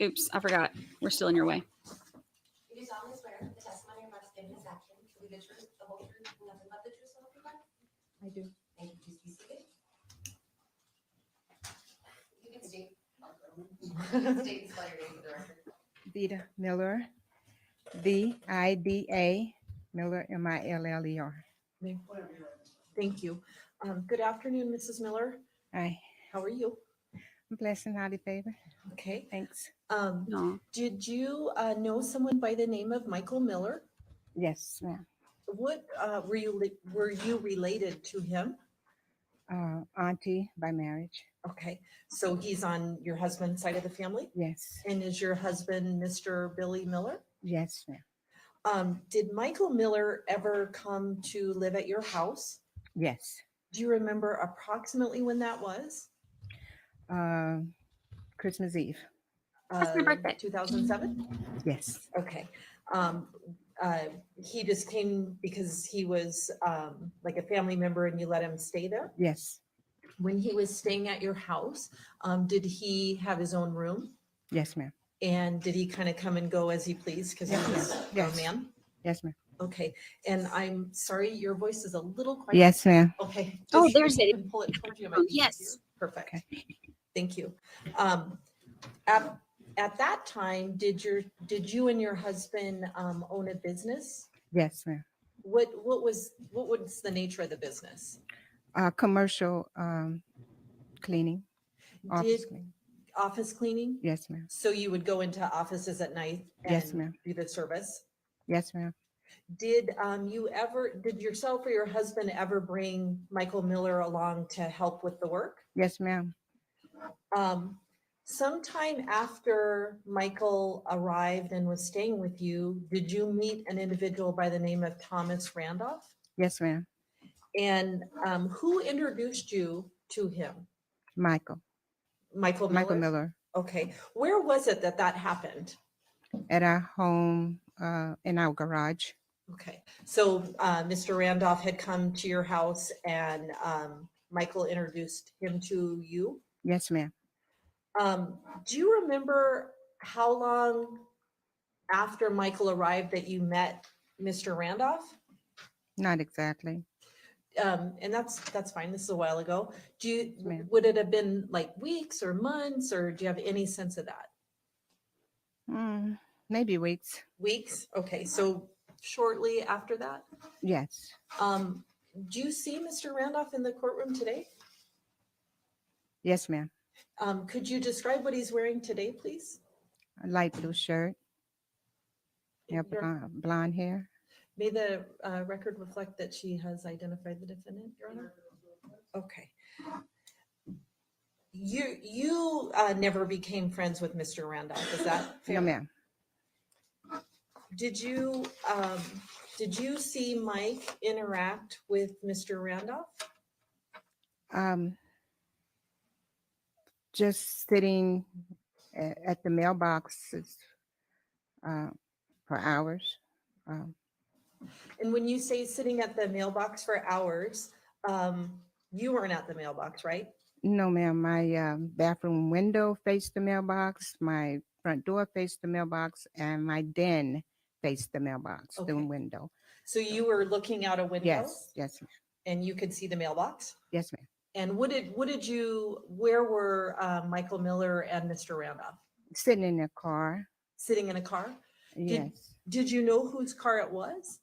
Oops, I forgot. We're still in your way. You do solemnly swear the testimony you're about to give in this action will be the truth, the whole truth, and nothing but the truth, so help you God? I do. Thank you. Please be seated. You can state. State and spell your name for the record. Vida Miller, V-I-D-A, Miller, M-I-L-L-E-R. Thank you. Good afternoon, Mrs. Miller. Hi, How are you? Blessed and highly favored. Okay. Thanks. No. Did you know someone by the name of Michael Miller? Yes, ma'am. What were you related to him? Auntie by marriage. Okay, so he's on your husband's side of the family? Yes. And is your husband Mr. Billy Miller? Yes, ma'am. Did Michael Miller ever come to live at your house? Yes. Do you remember approximately when that was? Christmas Eve. That's my birthday. 2007? Yes. Okay. He just came because he was like a family member and you let him stay there? Yes. When he was staying at your house, did he have his own room? Yes, ma'am. And did he kind of come and go as he pleased because he was Yes. a man? Yes, ma'am. Okay. And I'm sorry, your voice is a little quiet. Yes, ma'am. Okay. Oh, Just there's if you it. can pull it towards you. it Oh, might be yes. easier. Perfect. Okay. Thank you. At that time, did you and your husband own a business? Yes, ma'am. What was the nature of the business? Commercial cleaning. Did Cleaning. office cleaning? Yes, ma'am. So you would go into offices at night and Yes, ma'am. do the service? Yes, ma'am. Did yourself or your husband ever bring Michael Miller along to help with the work? Yes, ma'am. Sometime after Michael arrived and was staying with you, did you meet an individual by the name of Thomas Randolph? Yes, ma'am. And who introduced you to him? Michael. Michael Miller? Michael Miller. Okay. Where was it that happened? At our home, in our garage. Okay. So Mr. Randolph had come to your house and Michael introduced him to you? Yes, ma'am. Do you remember how long after Michael arrived that you met Mr. Randolph? Not exactly. And that's fine. This is a while ago. Ma'am. Would it have been like weeks or months, or do you have any sense of that? Maybe weeks. Weeks? Okay. So shortly after that? Yes. Do you see Mr. Randolph in the courtroom today? Yes, ma'am. Could you describe what he's wearing today, please? A light blue shirt. Yeah, blonde hair. May the record reflect that she has identified the defendant, Your Honor? Okay. You never became friends with Mr. Randolph, is that fair? No, ma'am. Did you see Mike interact with Mr. Randolph? Just sitting at the mailboxes for hours. And when you say sitting at the mailbox for hours, you weren't at the mailbox, right? No, ma'am. My bathroom window faced the mailbox. My front door faced the mailbox, and my den faced the mailbox, the window. So you were looking out a window? Yes, yes, ma'am. And you could see the mailbox? Yes, ma'am. And where were Michael Miller and Mr. Randolph? Sitting in a car. Sitting in a car? Yes. Did you know whose car it was?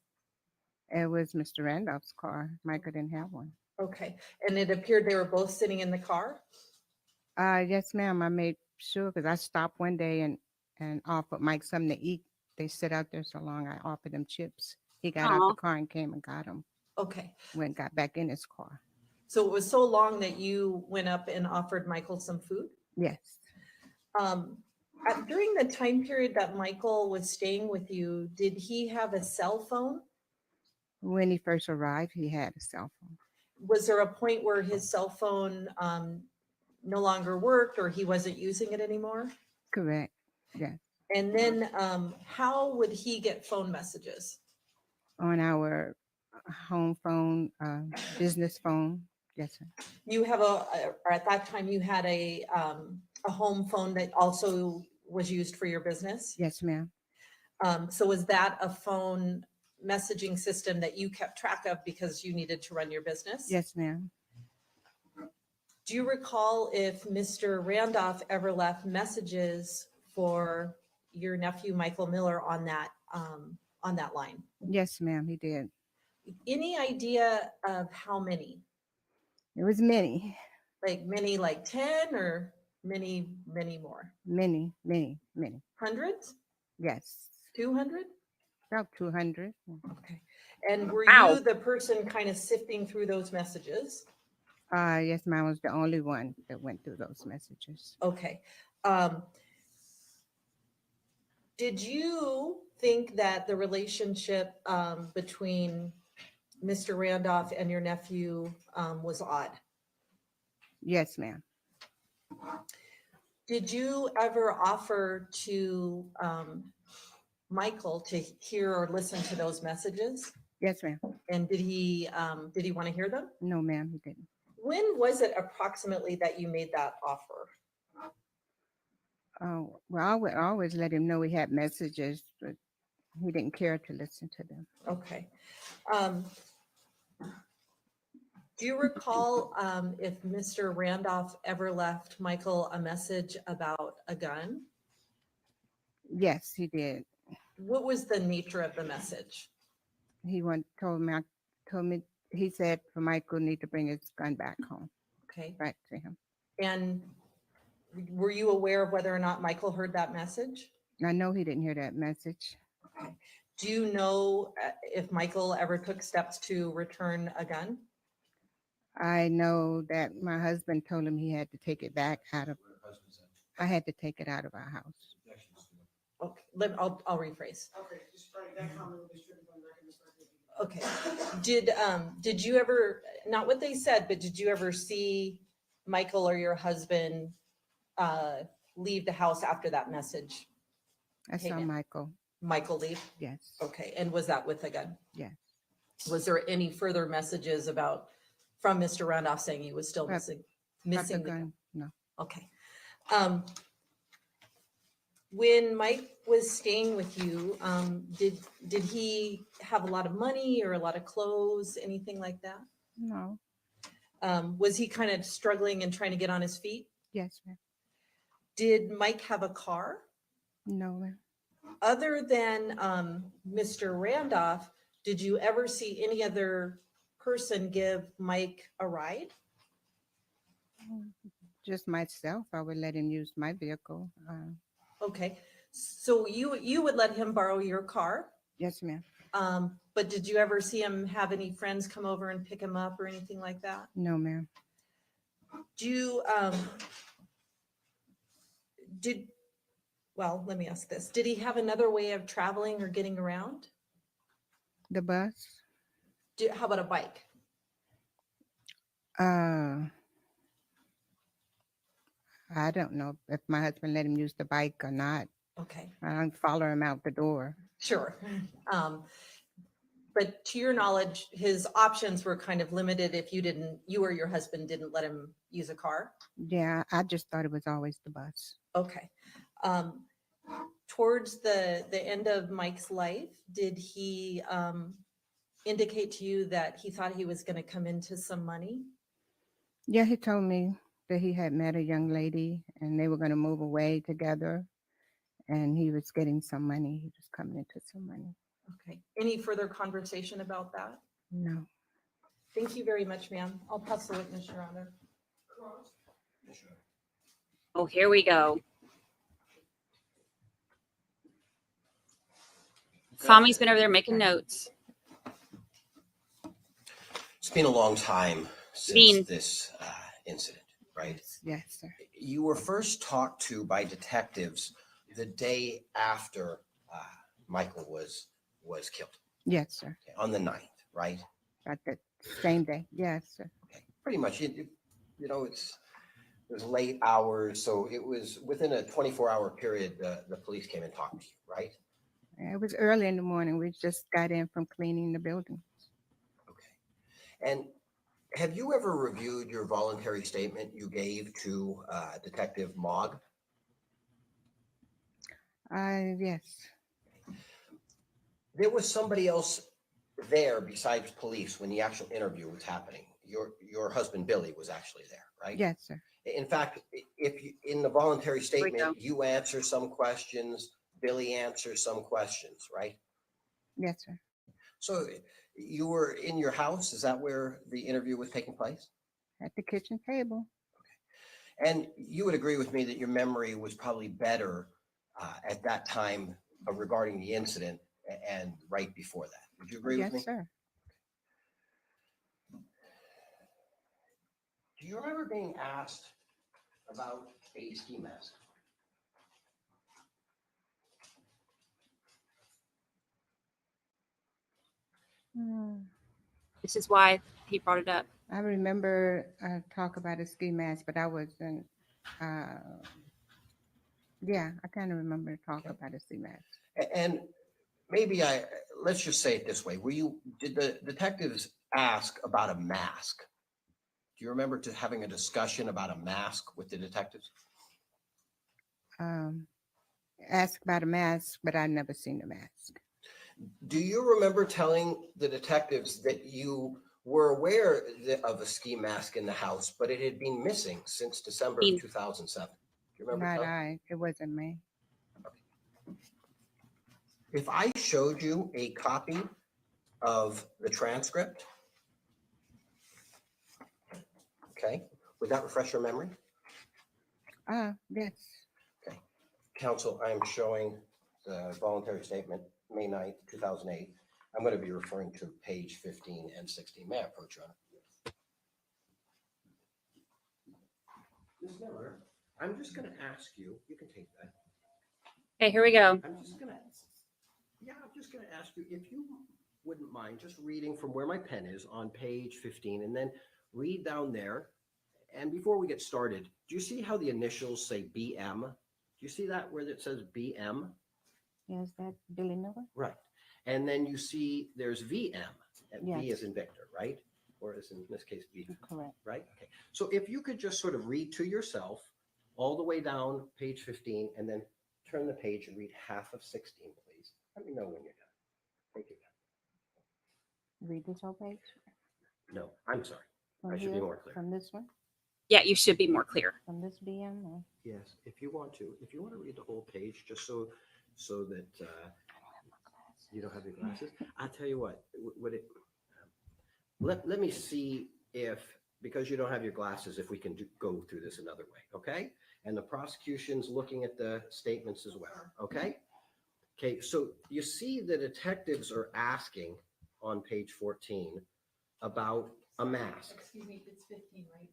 It was Mr. Randolph's car. Michael didn't have one. Okay. And it appeared they were both sitting in the car? Yes, ma'am. I made sure because I stopped one day and offered Mike something to eat. They sit out there so long. I offered them chips. He got out the car and came and got them. Okay. Went got back in his car. So it was so long that you went up and offered Michael some food? Yes. During the time period that Michael was staying with you, did he have a cell phone? When he first arrived, he had a cell phone. Was there a point where his cell phone no longer worked or he wasn't using it anymore? Correct. Yeah. And then how would he get phone messages? On our home phone, business phone. Yes, sir. You have or at that time you had a home phone that also was used for your business? Yes, ma'am. So was that a phone messaging system that you kept track of because you needed to run your business? Yes, ma'am. Do you recall if Mr. Randolph ever left messages for your nephew Michael Miller on that line? Yes, ma'am, he did. Any idea of how many? It was many. Like 10 or? Many, many more. Many, many, many. Hundreds? Yes, 200? about 200. Okay. And were Wow. you the person kind of sifting through those messages? Yes, mine was the only one that went through those messages. Okay. Did you think that the relationship between Mr. Randolph and your nephew was odd? Yes, ma'am. Did you ever offer to Michael to hear or listen to those messages? Yes, ma'am. And did he want to hear them? No, ma'am, he didn't. When was it approximately that you made that offer? Oh, well, I would always let him know we had messages, but he didn't care to listen to them. Okay. Do you recall if Mr. Randolph ever left Michael a message about a gun? Yes, he did. What was the nature of the message? He told me, he said for Michael need to bring his gun back home, Okay. back to him. And were you aware of whether or not Michael heard that message? I know he didn't hear that message. Okay. Do you know if Michael ever took steps to return a gun? I know that my husband told him he had to take it back I had to take it out of our house. Okay, I'll rephrase. Okay, just write that comment will be stricken from the record. Okay. Did you ever, not what they said, but did you ever see Michael or your husband leave the house after that message? I saw Michael. Michael leave? Yes. Okay, and was that with a gun? Yes. Was there any further messages from Mr. Randolph saying he was still missing the gun? No. Okay. When Mike was staying with you, did he have a lot of money or a lot of clothes, anything like that? No. Was he kind of struggling and trying to get on his feet? Yes, ma'am. Did Mike have a car? No, ma'am. Other than Mr. Randolph, did you ever see any other person give Mike a ride? Just myself. I would let him use my vehicle. Okay, so you would let him borrow your car? Yes, ma'am. But did you ever see him have any friends come over and pick him up or anything like that? No, ma'am. Well, let me ask this. Did he have another way of traveling or getting around? The bus? How about a bike? I don't know if my husband let him use the bike or not. Okay. I don't follow him out the door. Sure. But to your knowledge, his options were kind of limited if you or your husband didn't let him use a car? Yeah, I just thought it was always the bus. Okay. Towards the end of Mike's life, did he indicate to you that he thought he was going to come into some money? Yeah, he told me that he had met a young lady and they were going to move away together and he was getting some money. He was coming into some money. Okay. Any further conversation about that? No. Thank you very much, ma'am. I'll pass the witness, Your Honor. Oh, here we go. Tommy's been over there making notes. It's been a long time since this incident, right? Yes, sir. You were first talked to by detectives the day after Michael was killed. Yes, sir. On the 9th, right? At the same day. Yes, sir. Okay. Pretty much, it was late hours, so it was within a 24-hour period. The police came and talked to you, right? It was early in the morning. We just got in from cleaning the building. Okay. And have you ever reviewed your voluntary statement you gave to Detective Mogg? Yes. There was somebody else there besides police when the actual interview was happening. Your husband, Billy, was actually there, right? Yes, sir. In fact, if you, in the voluntary statement, you answer some questions, Billy answers some questions, right? Yes, sir. So you were in your house. Is that where the interview was taking place? At the kitchen table. And you would agree with me that your memory was probably better at that time regarding the incident and right before that. Would you agree with me? Yes, sir. Do you remember being asked about a ski mask? This is why he brought it up. I remember talk about a ski mask, but I wasn't. Yeah, I kind of remember talk about a ski mask. And maybe let's just say it this way. Did the detectives ask about a mask? Do you remember having a discussion about a mask with the detectives? Ask about a mask, but I never seen the mask. Do you remember telling the detectives that you were aware of a ski mask in the house, but it had been missing since December of 2007? Do you remember? It wasn't me. If I showed you a copy of the transcript, okay, would that refresh your memory? Yes. Okay. Counsel, I am showing the voluntary statement, May 9th, 2008. I'm going to be referring to page 15 and 16. May I approach, Your Honor? Ms. Miller, I'm just going to ask you, you can take that. Okay, here we go. I'm just going to ask you if you wouldn't mind just reading from where my pen is on page 15 and then read down there. And before we get started, do you see how the initials say BM? Do you see that where it says BM? Yes, that Billy Miller? Right. And then you see there's VM, and V Yes. is in Victor, right? Or is in this case B, Correct. right? Okay. So if you could just sort of read to yourself all the way down page 15 and then turn the page and read half of 16, please. Let me know when you're done. Thank you. Read this whole page? No, I'm sorry. From I should be here? more clear. From this one? Yeah, you should be more clear. From this BM? Or? Yes, if you want to read the whole page, just so that you don't have your glasses. I'll tell you what, let me see if, because you don't have your glasses, if we can go through this another way, okay? And the prosecution's looking at the statements as well, okay? Okay, so you see the detectives are asking on page 14 about a mask. Excuse me, it's 15, right?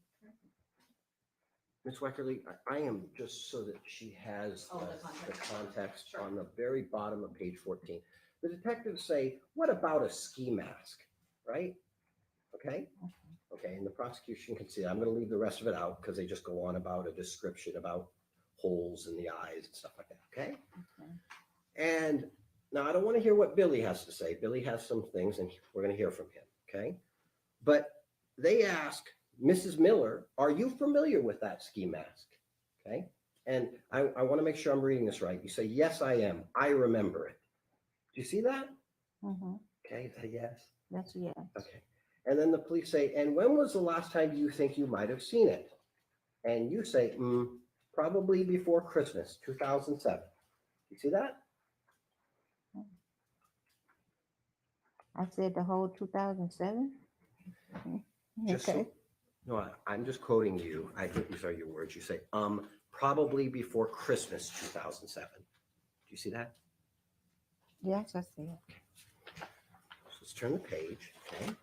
Ms. Weckerly, I am just so that she has the context on the very bottom of page 14. The detectives say, what about a ski mask, right? Okay? Okay, and the prosecution can see that. I'm going to leave the rest of it out because they just go on about a description about holes in the eyes and stuff like that, okay? And now I don't want to hear what Billy has to say. Billy has some things and we're going to hear from him, okay? But they ask Mrs. Miller, are you familiar with that ski mask? Okay. And I want to make sure I'm reading this right. You say, yes, I am. I remember it. Do you see that? Mm-hmm. Okay. Is that a yes? That's a yes. Okay. And then the police say, and when was the last time you think you might have seen it? And you say, probably before Christmas, 2007. You see that? I said the whole 2007. Okay. No, I'm just quoting you. I think these are your words. You say, probably before Christmas 2007. Do you see that? Yes, I see it. So let's turn the page. Okay.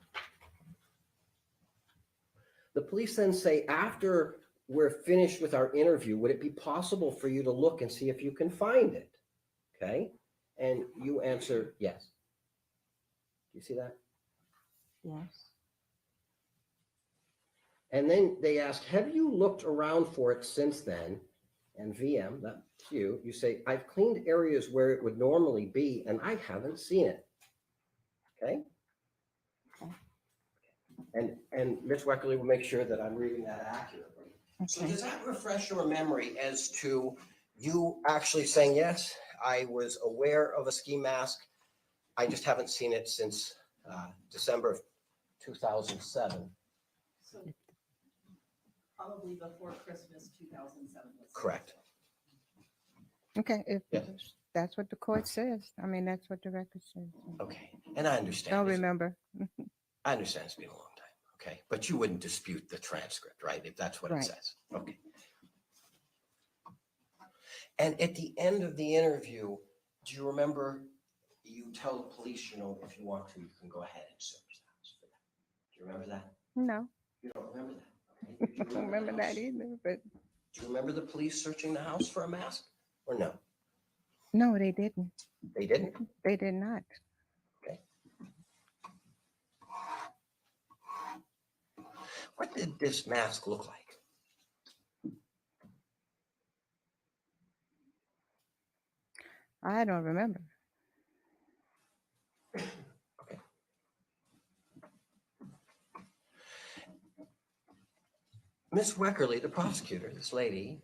The police then say, after we're finished with our interview, would it be possible for you to look and see if you can find it? Okay. And you answer yes. Do you see that? Yes. And then they ask, have you looked around for it since then? And VM, that's you, you say, I've cleaned areas where it would normally be and I haven't seen it. Okay? And Ms. Weckerly will make sure that I'm reading that accurately. Okay. So does that refresh your memory as to you actually saying, yes, I was aware of a ski mask. I just haven't seen it since December of 2007. So probably before Christmas 2007. Correct. Okay, if that's what the court says. I mean, that's what the record says. Okay, and I understand. Don't remember. I understand it's been a long time, okay? But you wouldn't dispute the transcript, right? If that's what it says. Okay. And at the end of the interview, do you remember you tell the police, you know, if you want to, you can go ahead and search the house for that. Do you remember that? No, You don't remember that? Okay. Do I don't remember the that house? either, but Do you remember the police searching the house for a mask or no? no, they didn't. They didn't? They did not. Okay. What did this mask look like? I don't remember. Miss Weckerly, the prosecutor, this lady,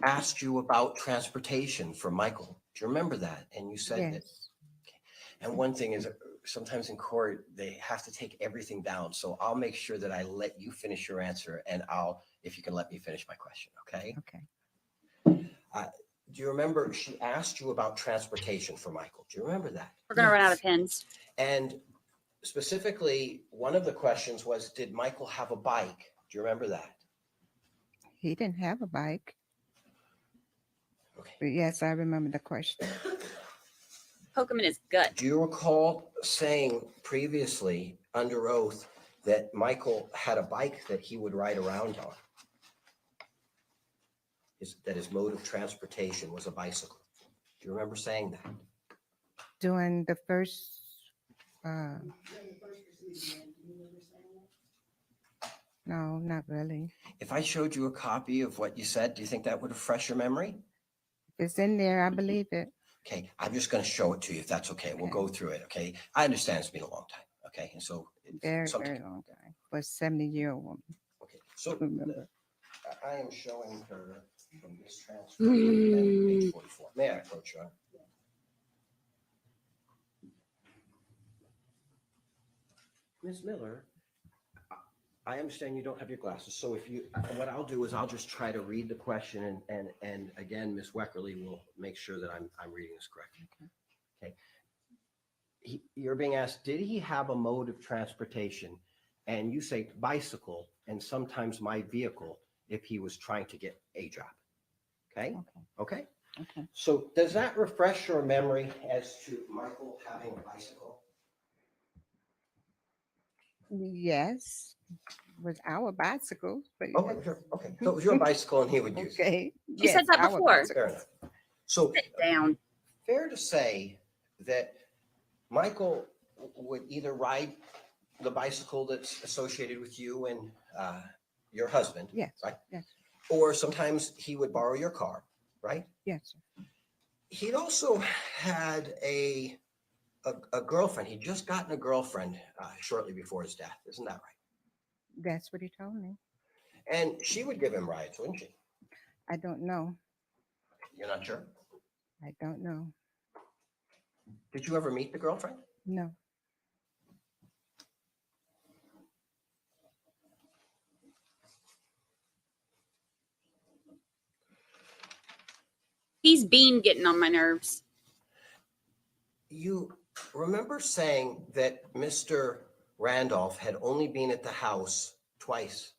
asked you about transportation for Michael. Do you remember that? And you said that. Yes. Okay. And one thing is, sometimes in court, they have to take everything down. So I'll make sure that I let you finish your answer, and if you can let me finish my question, okay? Okay. Do you remember she asked you about transportation for Michael? Do you remember that? We're going to run out of pins. And specifically, one of the questions was, did Michael have a bike? Do you remember that? He didn't have a bike. Okay. But yes, I remember the question. Poke him in his gut. Do you recall saying previously under oath that Michael had a bike that he would ride around on? That his mode of transportation was a bicycle? Do you remember saying that? During the first, no, not really. If I showed you a copy of what you said, do you think that would refresh your memory? If it's in there, I believe it. Okay, I'm just going to show it to you if that's okay. We'll go through it, okay? I understand it's been a long time, okay? And so Very long time. For a 70-year-old woman. Okay, so Remember. I am showing her from this transfer, page 44. May I approach her? Ms. Miller, I understand you don't have your glasses, so what I'll do is I'll just try to read the question, and again, Ms. Weckerly will make sure that I'm reading this correctly. Okay. You're being asked, did he have a mode of transportation? And you say bicycle, and sometimes my vehicle, if he was trying to get a job. Okay? Okay? Okay. So does that refresh your memory as to Michael having a bicycle? Yes, with our bicycles. But Okay, yes. sure. Okay. So it was your bicycle and he would use it. Okay. You said that our before. bicycles. Fair enough. So Sit down. fair to say that Michael would either ride the bicycle that's associated with you and your husband, Yes. right? Yes. Or sometimes he would borrow your car, right? Yes. He'd also had a girlfriend. He'd just gotten a girlfriend shortly before his death. Isn't that right? That's what he told me. And she would give him rides, wouldn't she? I don't know. You're not sure? I don't know. Did you ever meet the girlfriend? No. He's been getting on my nerves. You remember saying that Mr. Randolph had only been at the house twice,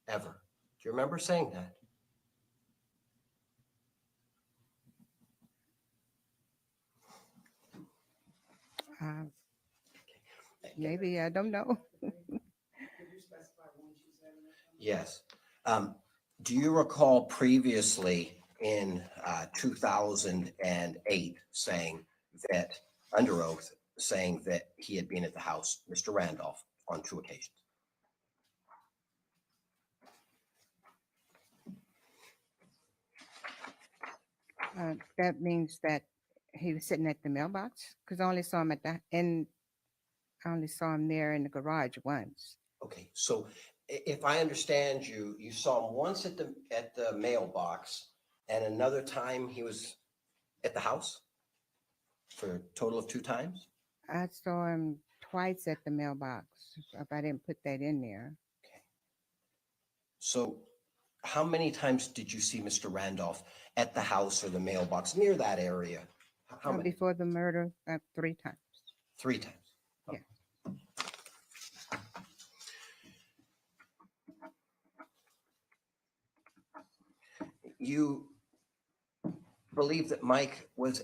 ever. Do you remember saying that? Maybe, I don't know. Yes. Do you recall previously in 2008 saying that, under oath, saying that he had been at the house, Mr. Randolph, on 2 occasions? That means that he was sitting at the mailbox because I only saw him I only saw him there in the garage once. Okay, so if I understand you, you saw him once at the mailbox, and another time he was at the house for a total of 2 times? I saw him twice at the mailbox. If I didn't put that in there. Okay. So how many times did you see Mr. Randolph at the house or the mailbox near that area? How many? Before the murder, 3 times. 3 times. Yeah. believe that Mike was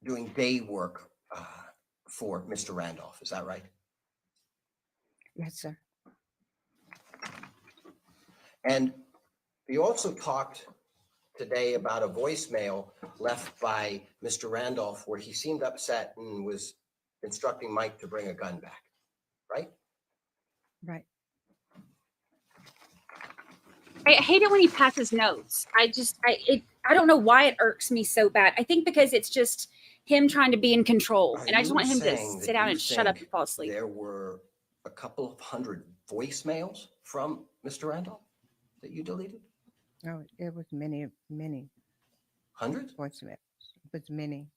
doing day work for Mr. Randolph. Is that right? Yes, sir. And you also talked today about a voicemail left by Mr. Randolph where he seemed upset and was instructing Mike to bring a gun back, right? Right. I hate it when he passes notes. I don't know why it irks me so bad. I think because it's just him trying to be in control, and I just want him to sit down and shut up and fall asleep. There were a couple of hundred voicemails from Mr. Randolph that you deleted? No, it was many. Hundreds? Voicemails. It was many.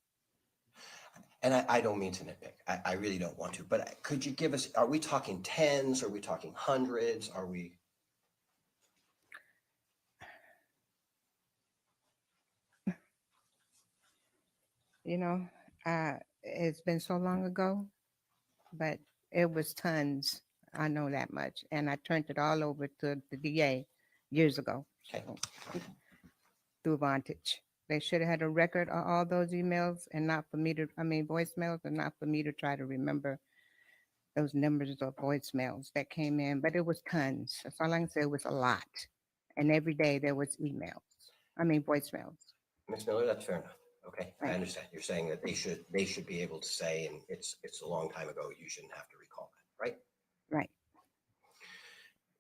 And I don't mean to nitpick. I really don't want to. But could you give us, are we talking tens? Are we talking hundreds? Are we? You know, it's been so long ago, but it was tons. I know that much. And I turned it all over to the DA years ago. Okay. Through Vantage. They should have had a record of all those emails and not for me to, voicemails, and not for me to try to remember those numbers of voicemails that came in. But it was tons. That's all I can say. It was a lot. And every day there was voicemails. Ms. Miller, that's fair enough. Okay, Right. I understand. You're saying that they should be able to say, and it's a long time ago, you shouldn't have to recall that, right? Right.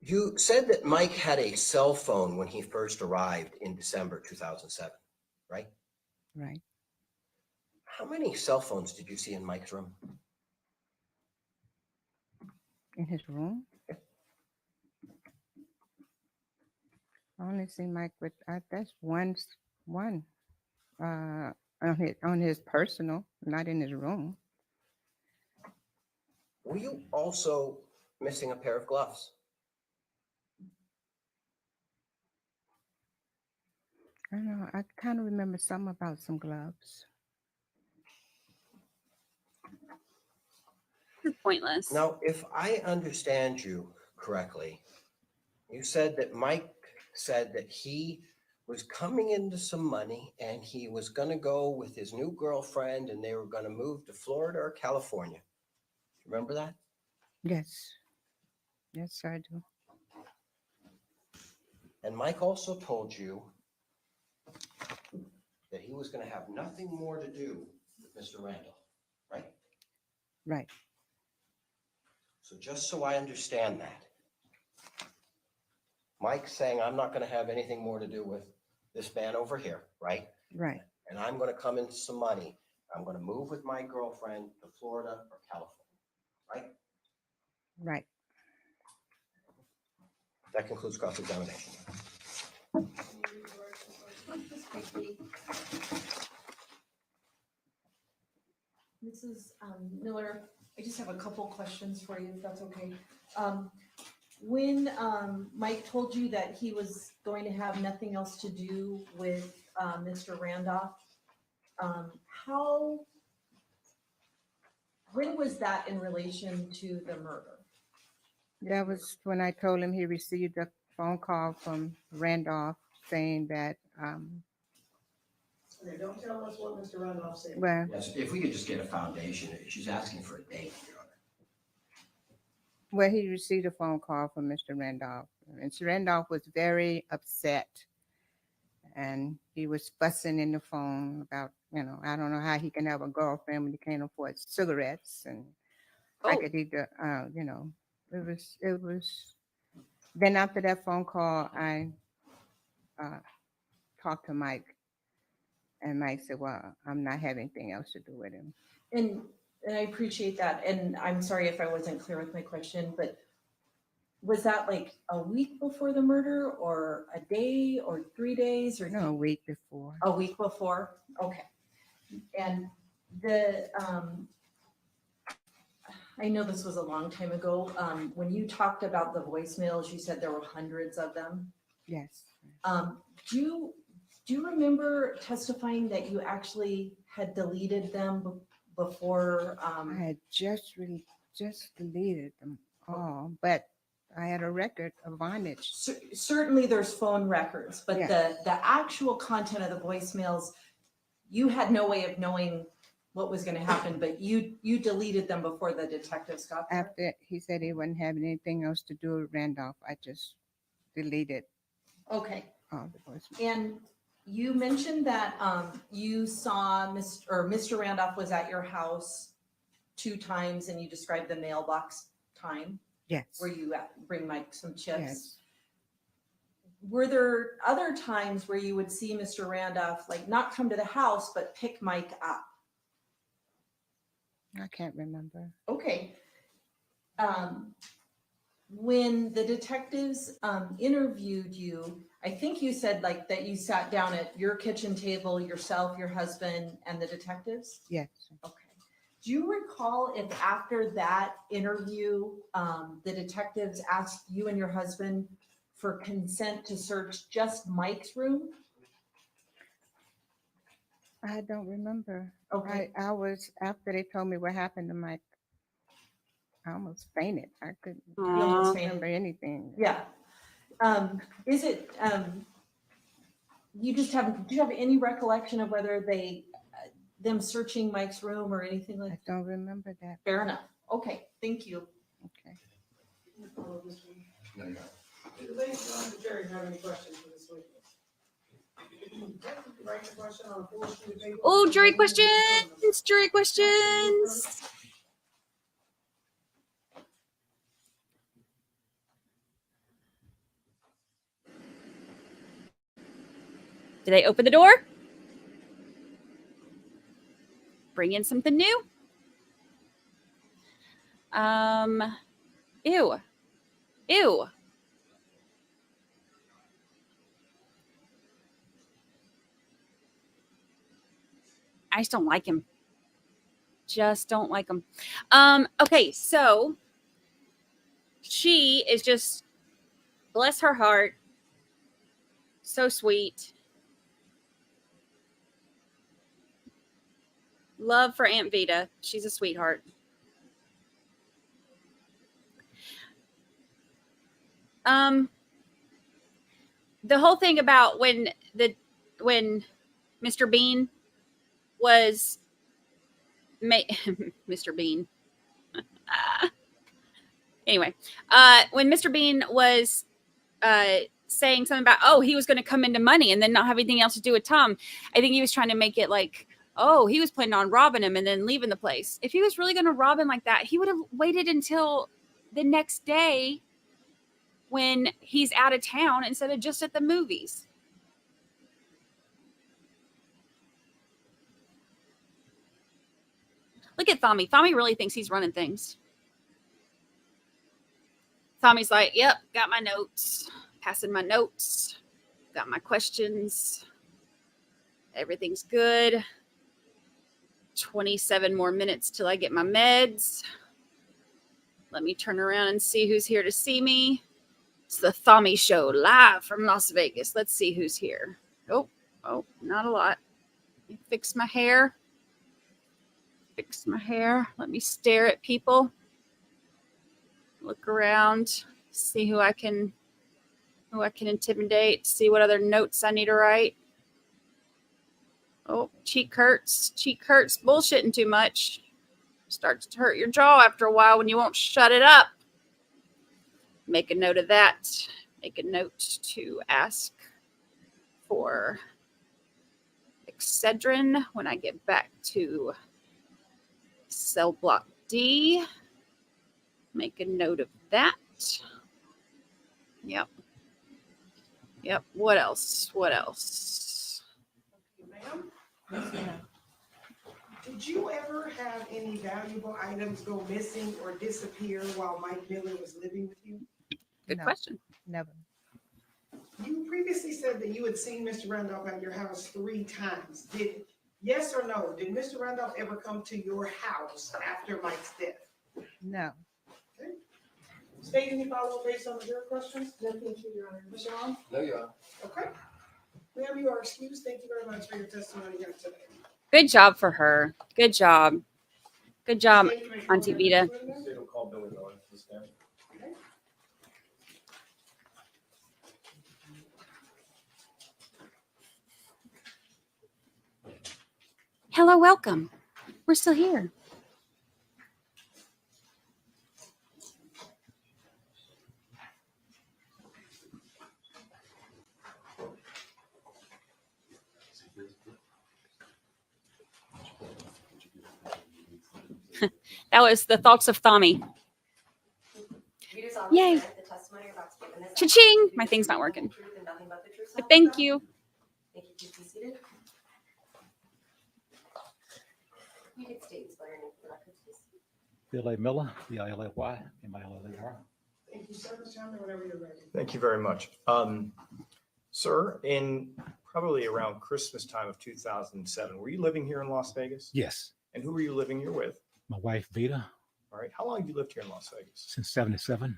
You said that Mike had a cell phone when he first arrived in December 2007, right? Right. How many cell phones did you see in Mike's room? In his room? I only see Mike with, that's one, on his personal, not in his room. Were you also missing a pair of gloves? I don't know. I kind of remember something about some gloves. This is pointless. Now, if I understand you correctly, you said that Mike said that he was coming into some money and he was going to go with his new girlfriend and they were going to move to Florida or California. Remember that? Yes. Yes, I do. And Mike also told you that he was going to have nothing more to do with Mr. Randolph, right? Right. So just so I understand that, Mike's saying, I'm not going to have anything more to do with this man over here, right? Right. And I'm going to come into some money. I'm going to move with my girlfriend to Florida or California, right? Right. That concludes cross-examination. Mrs. Miller, I just have a couple questions for you, if that's okay. When Mike told you that he was going to have nothing else to do with Mr. Randolph, when was that in relation to the murder? That was when I told him he received a phone call from Randolph saying that, Okay, don't tell us what Mr. Randolph said. well, Yes, if we could just get a foundation, she's asking for a date, Your Honor. well, he received a phone call from Mr. Randolph. And Mr. Randolph was very upset. And he was fussing in the phone about, I don't know how he can have a girlfriend when he can't afford cigarettes. And I could either, it was, then after that phone call, I talked to Mike. And Mike said, well, I'm not having anything else to do with him. And I appreciate that. And I'm sorry if I wasn't clear with my question, but was that like a week before the murder or a day or 3 days or? No, a week before. A week before? Okay. And I know this was a long time ago. When you talked about the voicemails, you said there were hundreds of them. Yes. Do you remember testifying that you actually had deleted them before? I had just deleted them all, but I had a record of Vonage. Certainly there's phone records, but Yeah. the actual content of the voicemails, you had no way of knowing what was gonna happen, but you deleted them before the detectives got there? After he said he wasn't having anything else to do with Randolph, I just deleted Okay. all the voicemails. And you mentioned that you saw Mr. Randolph was at your house 2 times, and you described the mailbox time Yes. where you bring Mike some chips. Yes. Were there other times where you would see Mr. Randolph, like not come to the house, but pick Mike up? I can't remember. Okay. When the detectives interviewed you, I think you said like that you sat down at your kitchen table, yourself, your husband, and the detectives? Yes. Okay. Do you recall if after that interview, the detectives asked you and your husband for consent to search just Mike's room? I don't remember. Okay. I was, after they told me what happened to Mike, I almost fainted. I couldn't remember anything. Yeah. Is it, do you have any recollection of whether them searching Mike's room or anything like? I don't remember that. Fair enough. Okay, thank you. Okay. No, you're not. Do the ladies on the jury have any questions for this witness? Write the question on a full sheet of paper. Oh, jury questions. Jury questions. Did I open the door? Bring in something new? Ew. Ew. I just don't like him. Just don't like him. Okay, so she is just, bless her heart, so sweet. Love for Aunt Vita. She's a sweetheart. The whole thing about when Mr. Bean was Mr. Bean. Anyway, when Mr. Bean was saying something about, oh, he was going to come into money and then not have anything else to do with Tom, I think he was trying to make it like, oh, he was planning on robbing him and then leaving the place. If he was really going to rob him like that, he would have waited until the next day when he's out of town instead of just at the movies. Look at Thommy. Thommy really thinks he's running things. Tommy's like, yep, got my notes, passing my notes, got my questions. Everything's good. 27 more minutes till I get my meds. Let me turn around and see who's here to see me. It's the Thommy Show live from Las Vegas. Let's see who's here. Oh, not a lot. Let me fix my hair. Let me stare at people. Look around, see who I can intimidate, see what other notes I need to write. Oh, cheek hurts. Cheek hurts bullshitting too much. Starts to hurt your jaw after a while when you won't shut it up. Make a note of that. Make a note to ask for Excedrin when I get back to cell block D. Make a note of that. Yep. What else? Ma'am? Did you ever have any valuable items go missing or disappear while Mike Miller was living with you? Good question. Never. You previously said that you had seen Mr. Randolph at your house 3 times. Yes or no, did Mr. Randolph ever come to your house after Mike's death? No. Okay. State any follow-up based on your questions? Nothing to Your Honor. Mr. Long? No, you're on. Okay. Ma'am, you are excused. Thank you very much for your testimony here today. Good job for her. Good job, Auntie Vita. Call Billy Miller. Hello, welcome. We're still here. That was the thoughts of Thami. Yay. Cha-ching! My thing's not working. But thank you. Thank you. Please be seated. You can state and spell your name for the record, please. Billy Miller, B-I-L-L-Y, M-I-L-L-E-R. Thank you, sir. Tell me whenever you're ready. Thank you very much. Sir, in probably around Christmas time of 2007, were you living here in Las Vegas? Yes, And who were you living here with? my wife Vita, All right. How long have you lived here in Las Vegas? since 77.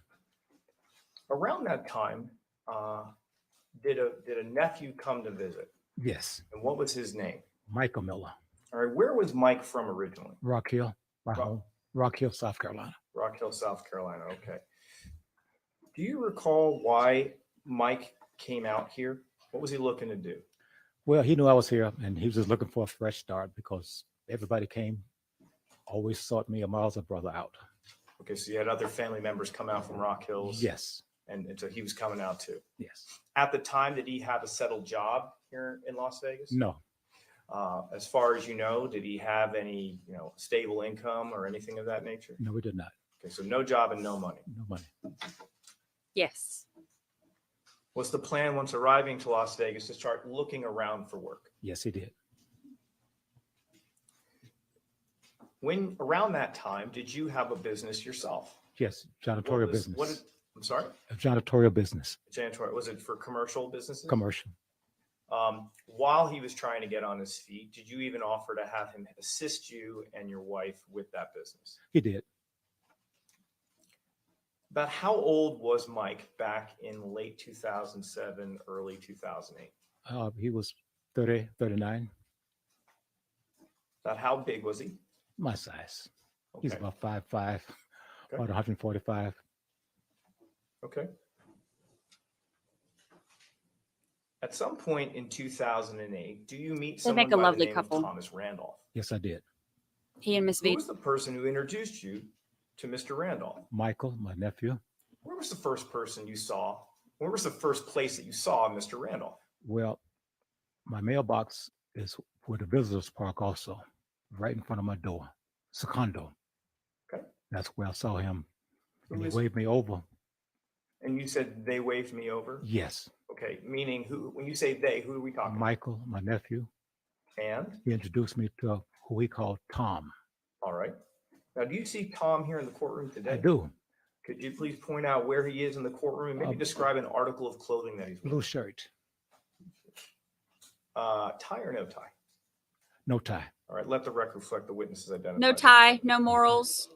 Around that time, did a nephew come to visit? Yes, And what was his name? Michael Miller, All right. Where was Mike from originally? Rock Hill, my home, Rock Hill, South Carolina. Rock Hill, South Carolina. Okay. Do you recall why Mike came out here? What was he looking to do? Well, he knew I was here, and he was just looking for a fresh start because everybody came, always sought me or my other brother out. Okay, so you had other family members come out from Rock Hills. Yes, And so he was coming out too. yes. At the time, did he have a settled job here in Las Vegas? No, As far as you know, did he have any, stable income or anything of that nature? no, we did not. Okay, so no job and no money. No money. Yes. Was the plan once arriving to Las Vegas to start looking around for work? Yes, he did. When around that time, did you have a business yourself? Yes, janitorial business. I'm sorry? A janitorial business, Janitorial. Was it for commercial businesses? commercial. While he was trying to get on his feet, did you even offer to have him assist you and your wife with that business? He did. About how old was Mike back in late 2007, early 2008? He was 30, 39, About how big was he? my size. He's Okay. about 5'5", about 145. Okay. At some point in 2008, do you meet They someone make a by lovely the name couple. of Thomas Randolph? Yes, I did. He and Miss Who V. was the person who introduced you to Mr. Randolph? Michael, my nephew. Where was the first person you saw? Where was the first place that you saw Mr. Randolph? Well, my mailbox is where the visitors park also, right in front of my door. Secondo. Okay. That's where I saw him. And Who he is- waved me over. And you said they waved me over? Yes. Okay, meaning who? When you say they, who are we talking Michael, my nephew. about? And, He introduced me to who he called Tom. all right. Now, do you see Tom here in the courtroom today? I do. Could you please point out where he is in the courtroom and maybe describe an article of clothing that he's wearing? Blue shirt, Tie or no tie? no tie. All right, let the record reflect the witnesses identified. No tie, no morals.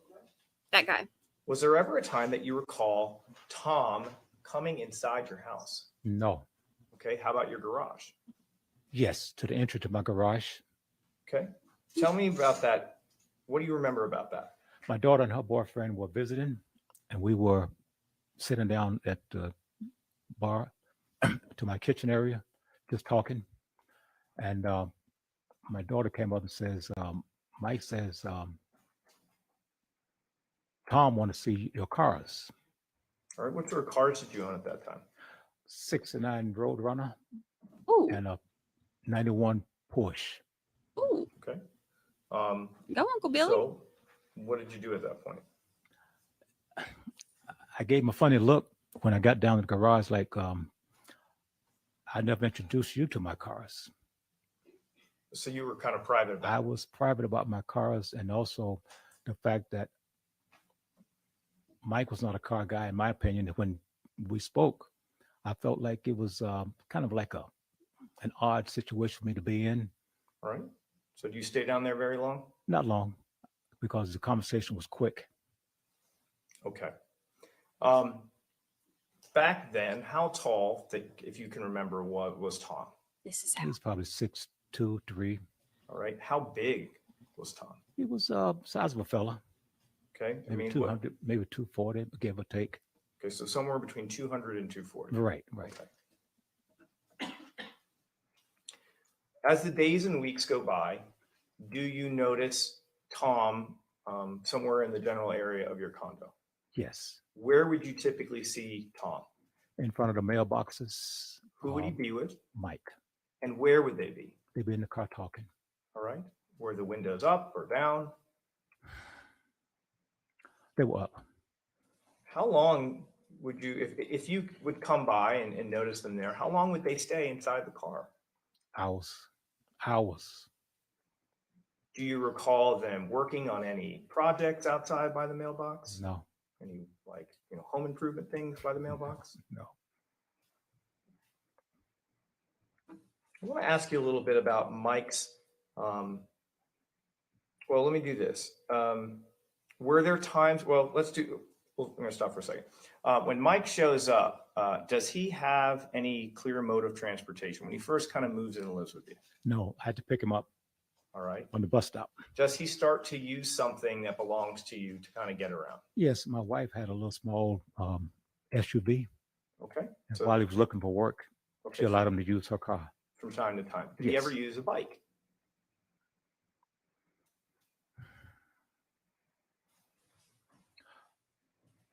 That guy. Was there ever a time that you recall Tom coming inside your house? No. Okay, how about your garage? Yes, to the entry to my garage. Okay, tell me about that. What do you remember about that? My daughter and her boyfriend were visiting, and we were sitting down at the bar to my kitchen area, just talking. And my daughter came up and says, Mike says, Tom want to see your cars. All right, what sort of cars did you own at that time? 69 Roadrunner Ooh. and a 91 Porsche. Ooh. Okay. Go, Uncle Billy. So, what did you do at that point? I gave him a funny look when I got down to the garage, like, I never introduced you to my cars. So you were kind of private about I was private about my cars, and also the fact that Mike was not a car guy, in my opinion. When we spoke, I felt like it was kind of like an odd situation for me to be in. All right. So do you stay down there very long? Not long, because the conversation was quick. Okay. Back then, how tall, if you can remember, what was Tom? This is He was probably 6'2", 3". All right. How big was Tom? He was size of a fella. Okay. I Maybe mean, 200, maybe 240, give or take. okay, so somewhere between 200 and 240. Right, right. Okay. As the days and weeks go by, do you notice Tom somewhere in the general area of your condo? Yes. Where would you typically see Tom? In front of the mailboxes. Who would he be with? Mike. And where would they be? They'd be in the car talking. All right. Were the windows up or down? They were up. How long would you, if you would come by and notice them there, how long would they stay inside the car? Hours. Do you recall them working on any projects outside by the mailbox? No. Any home improvement things by the mailbox? No. I want to ask you a little bit about Mike's. Well, let me do this. Were there times? Well, I'm going to stop for a second. When Mike shows up, does he have any clear mode of transportation when he first kind of moves in and lives with you? No, I had to pick him up. All right. On the bus stop. Does he start to use something that belongs to you to kind of get around? Yes, my wife had a little small SUV. Okay. And So while he was looking for work, she Okay. allowed him to use her car. from time to time, did he Yes. ever use a bike?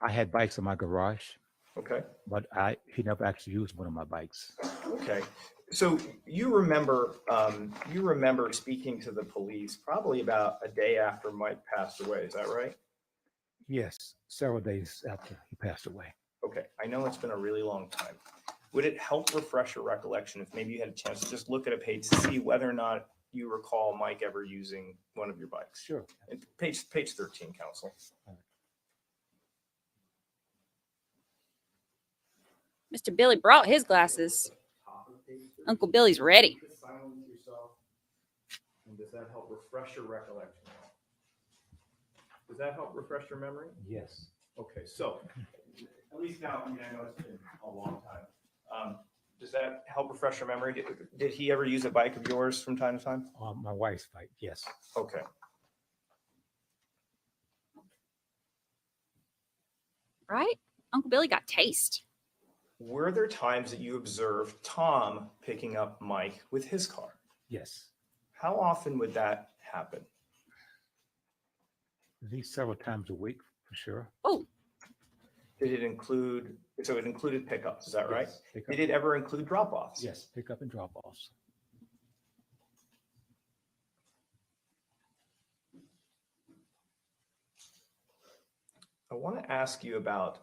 I had bikes in my garage, Okay. but he never actually used one of my bikes. Okay. So you remember speaking to the police probably about a day after Mike passed away. Is that right? Yes, several days after he passed away. Okay. I know it's been a really long time. Would it help refresh your recollection if maybe you had a chance to just look at a page to see whether or not you recall Mike ever using one of your bikes? Sure. Page 13, counsel. Mr. Billy brought his glasses. Uncle Billy's ready. Silence yourself. And does that help refresh your recollection? Does that help refresh your memory? Yes. Okay, so at least now, I know it's been a long time. Does that help refresh your memory? Did he ever use a bike of yours from time to time? My wife's bike, yes. Okay. Right? Uncle Billy got taste. Were there times that you observed Tom picking up Mike with his car? Yes. How often would that happen? At least several times a week, for sure. Oh. Did it include, so it included pickups, is that right? Yes, pickup. Did it ever include drop-offs? Yes, pick up and drop offs. I want to ask you about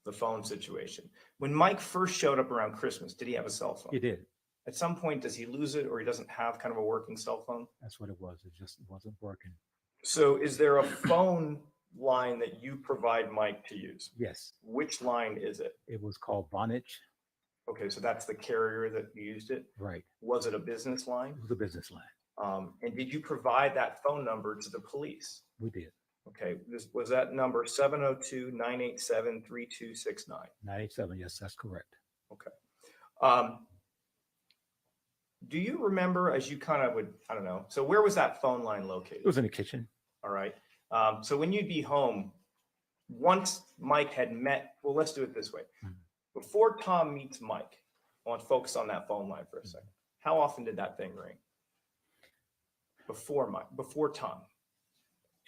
the phone situation. When Mike first showed up around Christmas, did he have a cell phone? He did. At some point, does he lose it or he doesn't have kind of a working cell phone? That's what it was. It just wasn't working. So is there a phone line that you provide Mike to use? Yes. Which line is it? It was called Vonage. Okay, so that's the carrier that you used it. Right. Was it a business line? It was a business line. And did you provide that phone number to the police? We did. Okay, was that number 702-987-3269? 97, yes, that's correct. Okay. Do you remember as you kind of would, I don't know, so where was that phone line located? It was in the kitchen. All right. So when you'd be home, once Mike had met, well, let's do it this way. Before Tom meets Mike, I want to focus on that phone line for a second. How often did that thing ring? Before Tom.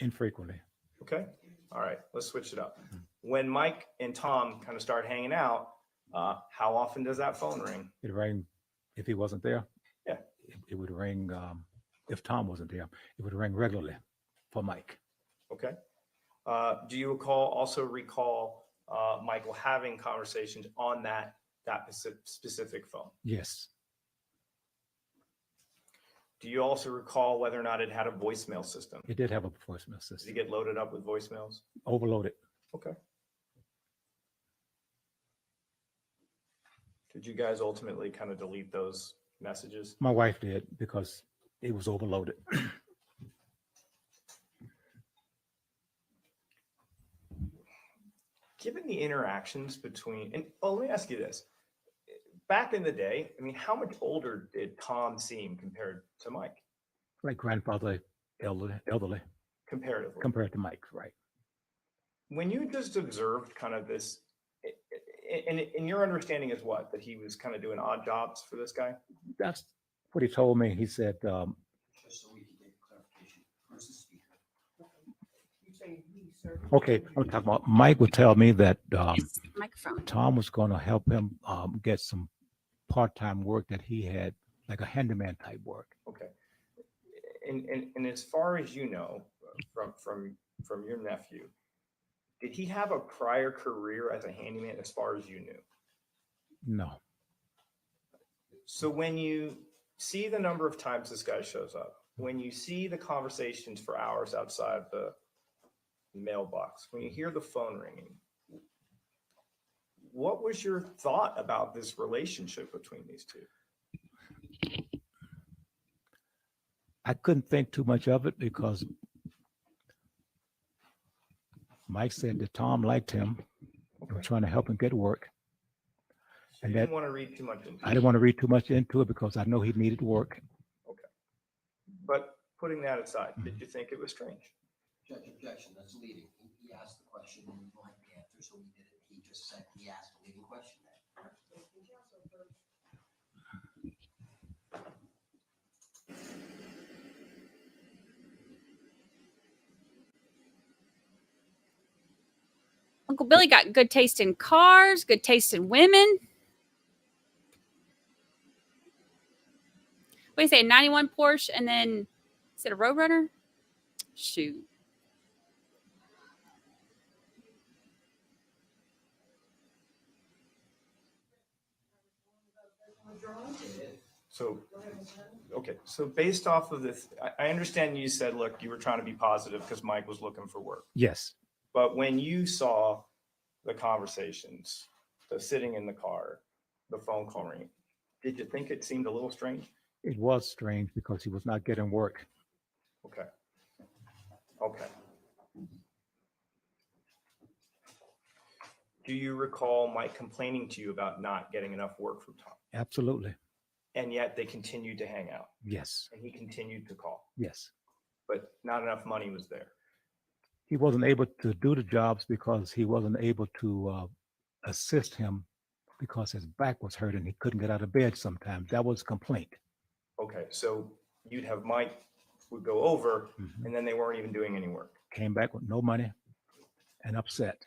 Infrequently. Okay. All right. Let's switch it up. When Mike and Tom kind of start hanging out, how often does that phone ring? It rang if he wasn't there. Yeah. It would ring if Tom wasn't there. It would ring regularly for Mike. Okay. Do you also recall Michael having conversations on that specific phone? Yes. Do you also recall whether or not it had a voicemail system? It did have a voicemail Did system. it get loaded up with voicemails? Overloaded. Okay. Did you guys ultimately kind of delete those messages? My wife did because it was overloaded. Given the interactions between, and let me ask you this. Back in the day, I mean, how much older did Tom seem compared to Mike? Like grandfather, elderly Comparatively. compared to Mike, right? When you just observed kind of this, and your understanding is what? That he was kind of doing odd jobs for this guy? That's what he told me. He said, Just so we can get sir. Okay, I'm talking about, Mike would tell me that Yes, microphone. Tom was going to help him get some part-time work that he had, like a handyman type work. Okay. And as far as you know, from your nephew, did he have a prior career as a handyman as far as you knew? No. So when you see the number of times this guy shows up, when you see the conversations for hours outside the mailbox, when you hear the phone ringing, what was your thought about this relationship between these two? I couldn't think too much of it because Mike said that Tom liked him. Okay. Was trying to help him get work. So And you that, didn't want to read too much into it. I didn't want to read too much into it because I know he needed work. Okay. But putting that aside, did you think it was strange? Judge, objection, that's leading. He asked the question and we liked the answer, so we did it. He just said he asked a leading question there. Uncle Billy got good taste in cars, good taste in women. What do you say, a 91 Porsche, and then is it a Roadrunner? Shoot. So, okay, so based off of this, I understand you said, look, you were trying to be positive because Mike was looking for work. Yes. But when you saw the conversations, the sitting in the car, the phone call ringing, did you think it seemed a little strange? It was strange because he was not getting work. Okay. Okay. Do you recall Mike complaining to you about not getting enough work from Tom? Absolutely. And yet they continued to hang out. Yes. And he continued to call. Yes. But not enough money was there. He wasn't able to do the jobs because he wasn't able to assist him because his back was hurting. He couldn't get out of bed sometimes. That was a complaint. Okay, so you'd have Mike would go over and then they weren't even doing any work. Came back with no money and upset.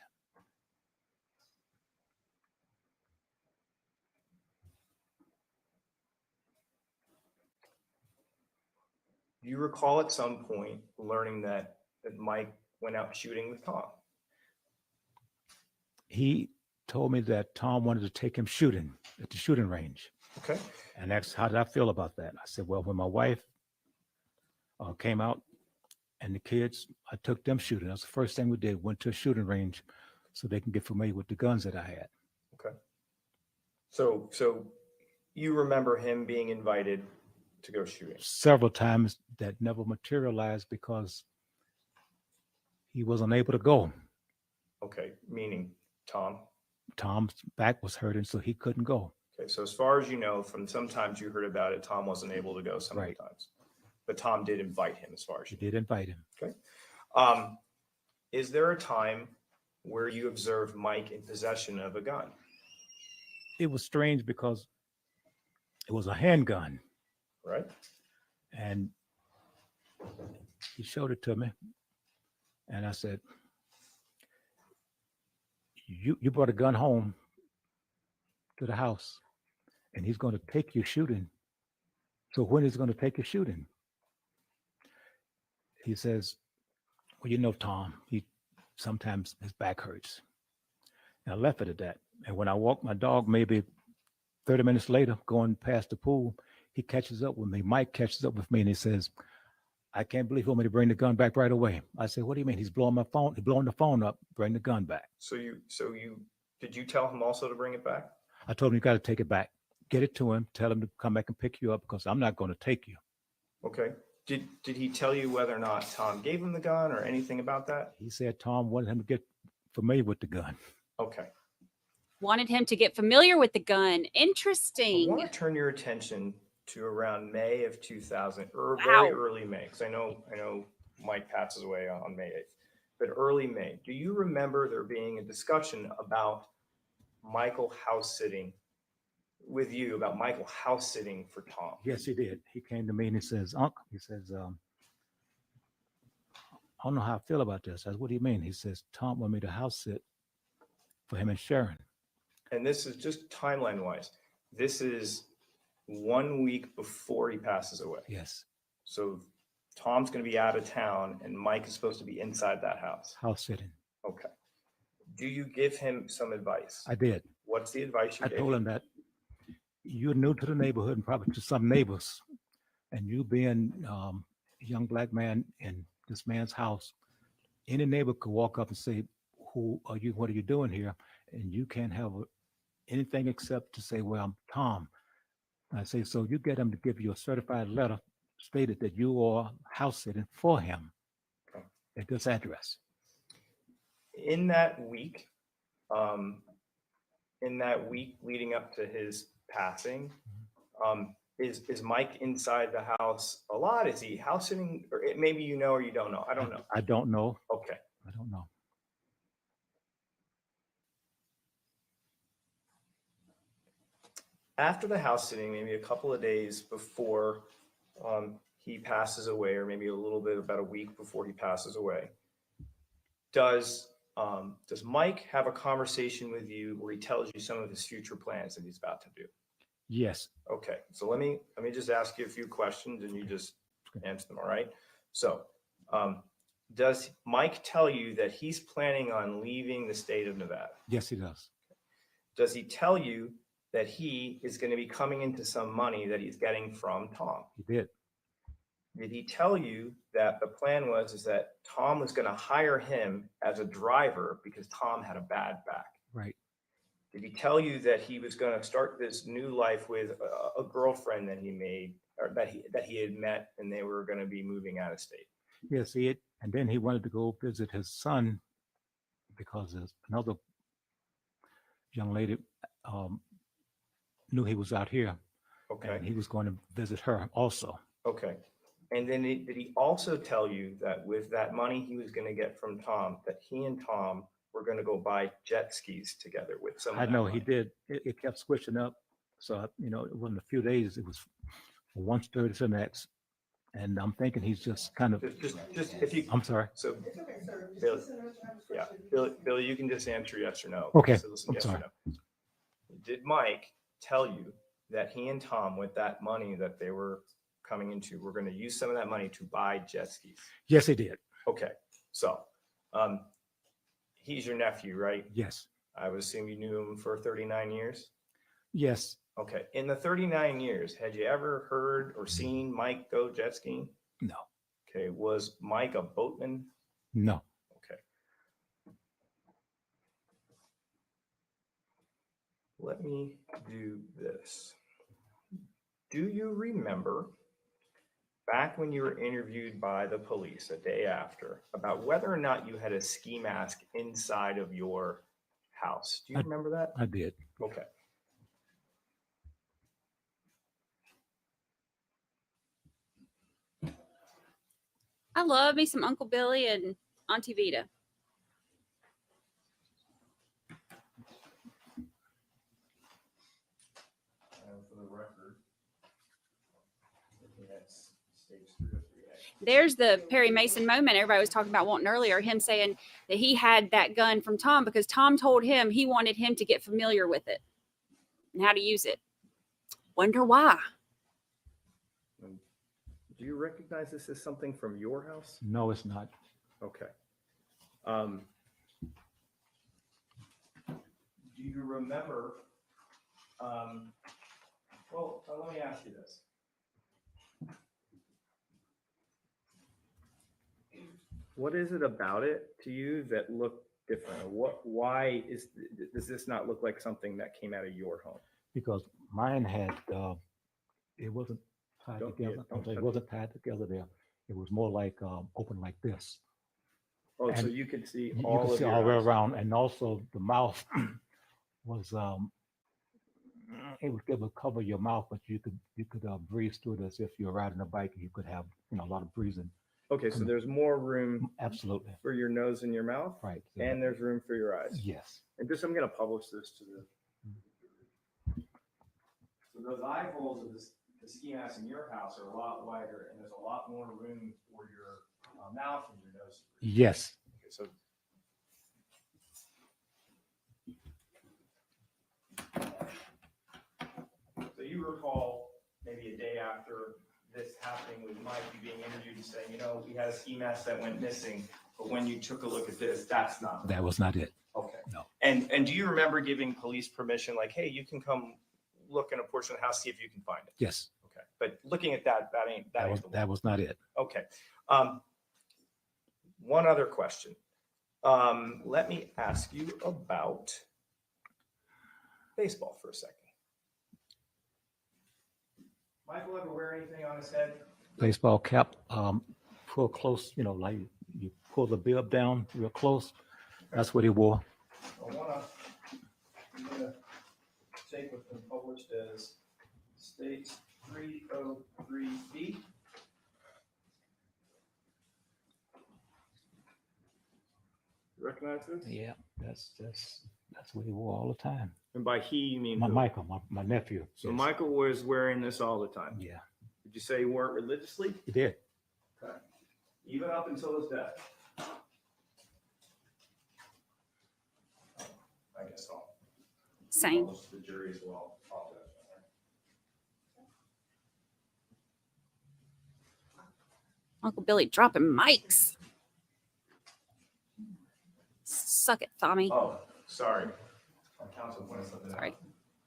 Do you recall at some point learning that Mike went out shooting with Tom? He told me that Tom wanted to take him shooting at the shooting range. Okay. And that's how did I feel about that? I said, well, when my wife came out and the kids, I took them shooting. That's the first thing we did, went to a shooting range so they can get familiar with the guns that I had. Okay. So you remember him being invited to go shooting? Several times that never materialized because he was unable to go. Okay, meaning Tom? Tom's back was hurting, so he couldn't go. Okay, so as far as you know, from sometimes you heard about it, Tom wasn't able to go some of the times. But Tom did invite him as far as you did invite him. Okay. Is there a time where you observed Mike in possession of a gun? It was strange because it was a handgun. Right. And he showed it to me. And I said, you brought a gun home to the house and he's going to take you shooting. So when is he going to take you shooting? He says, well, you know, Tom, sometimes his back hurts. And I left it at that. And when I walked my dog, maybe 30 minutes later, going past the pool, he catches up with me. Mike catches up with me and he says, I can't believe you want me to bring the gun back right away. I said, what do you mean? He's blowing my phone. He's blowing the phone up. Bring the gun back. So did you tell him also to bring it back? I told him you got to take it back. Get it to him. Tell him to come back and pick you up because I'm not going to take you. Okay. Did he tell you whether or not Tom gave him the gun or anything about that? He said Tom wanted him to get familiar with the gun. Okay. Wanted him to get familiar with the gun. Interesting. I want to turn your attention to around May of 2000, or Wow. very early May, because I know Mike passes away on May 8th, but early May. Do you remember there being a discussion about Michael house sitting with you, about Michael house sitting for Tom? Yes, he did. He came to me and he says, Uncle, he says, I don't know how I feel about this. I said, what do you mean? He says, Tom wanted me to house sit for him and Sharon. And this is just timeline wise. This is 1 week before he passes away. Yes. So Tom's going to be out of town and Mike is supposed to be inside that house. House sitting. Okay. Do you give him some advice? I did. What's the advice you I gave told him that you're new to the neighborhood and probably to some neighbors, and you being a young black man in this man's house, any neighbor could walk up and say, who are you? What are you doing here? And you can't have anything except to say, well, I'm Tom. I say, so you get him to give you a certified letter stated that you are house sitting for him at this address. in that week, leading up to his passing, is Mike inside the house a lot? Is he house sitting? Or maybe you know or you don't know. I don't know. I don't know. Okay. I don't know. After the house sitting, maybe a couple of days before he passes away, or maybe a little bit about a week before he passes away, does Mike have a conversation with you where he tells you some of his future plans that he's about to do? Yes. Okay, so let me just ask you a few questions and you just answer them, all right? So does Mike tell you that he's planning on leaving the state of Nevada? Yes, he does. Does he tell you that he is going to be coming into some money that he's getting from Tom? He did. Did he tell you that the plan is that Tom was going to hire him as a driver because Tom had a bad back? Right. Did he tell you that he was going to start this new life with a girlfriend that he made, or that he had met, and they were going to be moving out of state? Yes, he had, and then he wanted to go visit his son because there's another young lady knew he was out here. Okay. And he was going to visit her also. Okay. And then did he also tell you that with that money he was going to get from Tom, that he and Tom were going to go buy jet skis together with some of I that know money? he did. It kept switching up. So, it wasn't a few days. It was from one story to the next. And I'm thinking he's just kind of. Just if you. I'm sorry. So, It's okay, sir. Just Bill, listen, I have a yeah, question. Billy, you can just answer yes or no. Okay, So listen, I'm yes sorry. or no. Did Mike tell you that he and Tom, with that money that they were coming into, were going to use some of that money to buy jet skis? Yes, he did. Okay, so he's your nephew, right? Yes. I would assume you knew him for 39 years. Yes. Okay, in the 39 years, had you ever heard or seen Mike go jet skiing? No. Okay, was Mike a boatman? No. Okay. Let me do this. Do you remember back when you were interviewed by the police a day after about whether or not you had a ski mask inside of your house? Do you remember that? I did. Okay. I love me some Uncle Billy and Auntie Vita. For the record, that's stage 303A. There's the Perry Mason moment everybody was talking about wanting earlier, him saying that he had that gun from Tom because Tom told him he wanted him to get familiar with it and how to use it. Wonder why. Do you recognize this as something from your house? No, it's not. Okay. Do you remember? Well, let me ask you this. What is it about it to you that looked different? Why does this not look like something that came out of your home? Because mine had, it wasn't tied Don't- together. yeah, don't It touch wasn't tied together there. It was more like open like this. Oh, so And you could see you all could of see your all the way house. around, and also the mouth was it would cover your mouth, but you could breathe through it as if you're riding a bike. You could have a lot of breathing. Okay, so there's more room Absolutely. for your nose and your mouth, Right. and there's room for your eyes. Yes. And just I'm going to publish this to the. So those eye holes of the ski mask in your house are a lot wider, and there's a lot more room for your mouth and your nose? Yes. Okay, so. So you recall maybe a day after this happening with Mike, you being interviewed and saying, we had a ski mask that went missing, but when you took a look at this, that's not. That was not it. Okay. No. And do you remember giving police permission, like, hey, you can come look in a portion of the house, see if you can find it? Yes. Okay. But looking at that ain't the one. That was not it. Okay. One other question. Let me ask you about baseball for a second. Michael ever wear anything on his head? Baseball cap, pull close, like you pull the bib down real close. That's what he wore. I'm gonna take what's been published as States 303B. You recognize this? Yeah, that's what he wore all the time. And by he, you mean My who? Michael, my nephew. So yes. Michael was wearing this all the time. Yeah, Did you say he wore it religiously? he did. Okay. Even up until his death. I guess I'll. Same. Publish to the jury as well. Uncle Billy dropping mics. Suck it, Tommy. Oh, sorry. Our counsel pointed something out. Sorry.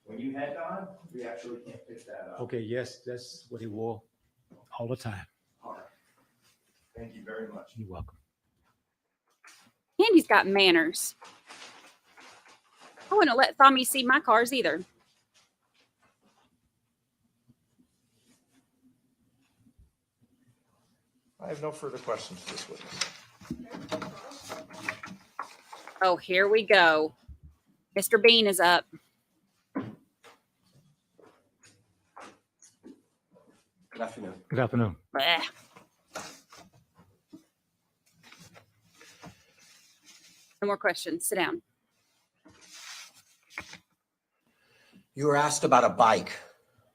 When you head on, we actually can't pick that up. Okay, yes, that's what he wore all the time. All right. Thank you very much. You're welcome. Andy's got manners. I wouldn't let Tommy see my cars either. I have no further questions for this witness. Oh, here we go. Mr. Bean is up. Good afternoon. Good afternoon. Blech. No more questions. Sit down. You were asked about a bike.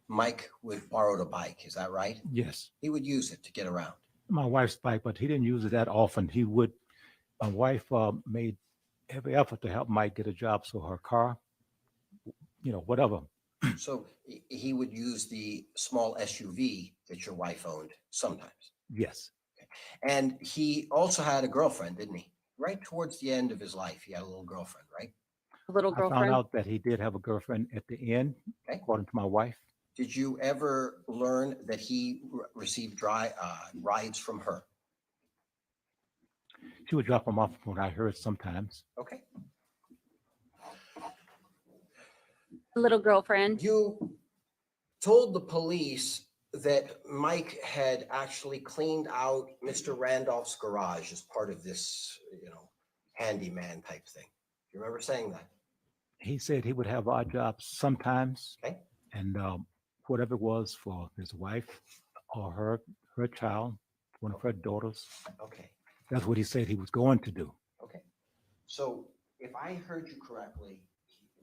Mike would borrow a bike, is that right? Yes. He would use it to get around. My wife's bike, but he didn't use it that often. My wife made every effort to help Mike get a job. So her car, whatever. So he would use the small SUV that your wife owned sometimes. Yes. And he also had a girlfriend, didn't he? Right towards the end of his life, he had a little girlfriend, right? A little I found girlfriend. out that he did have a girlfriend at the end, Okay. according to my wife. Did you ever learn that he received rides from her? She would drop him off when I heard sometimes. Okay. Little girlfriend. You told the police that Mike had actually cleaned out Mr. Randolph's garage as part of this, handyman type thing. Do you remember saying that? He said he would have odd jobs sometimes. Okay. And whatever it was for his wife or her child, one of her daughters, Okay. that's what he said he was going to do. Okay. So if I heard you correctly,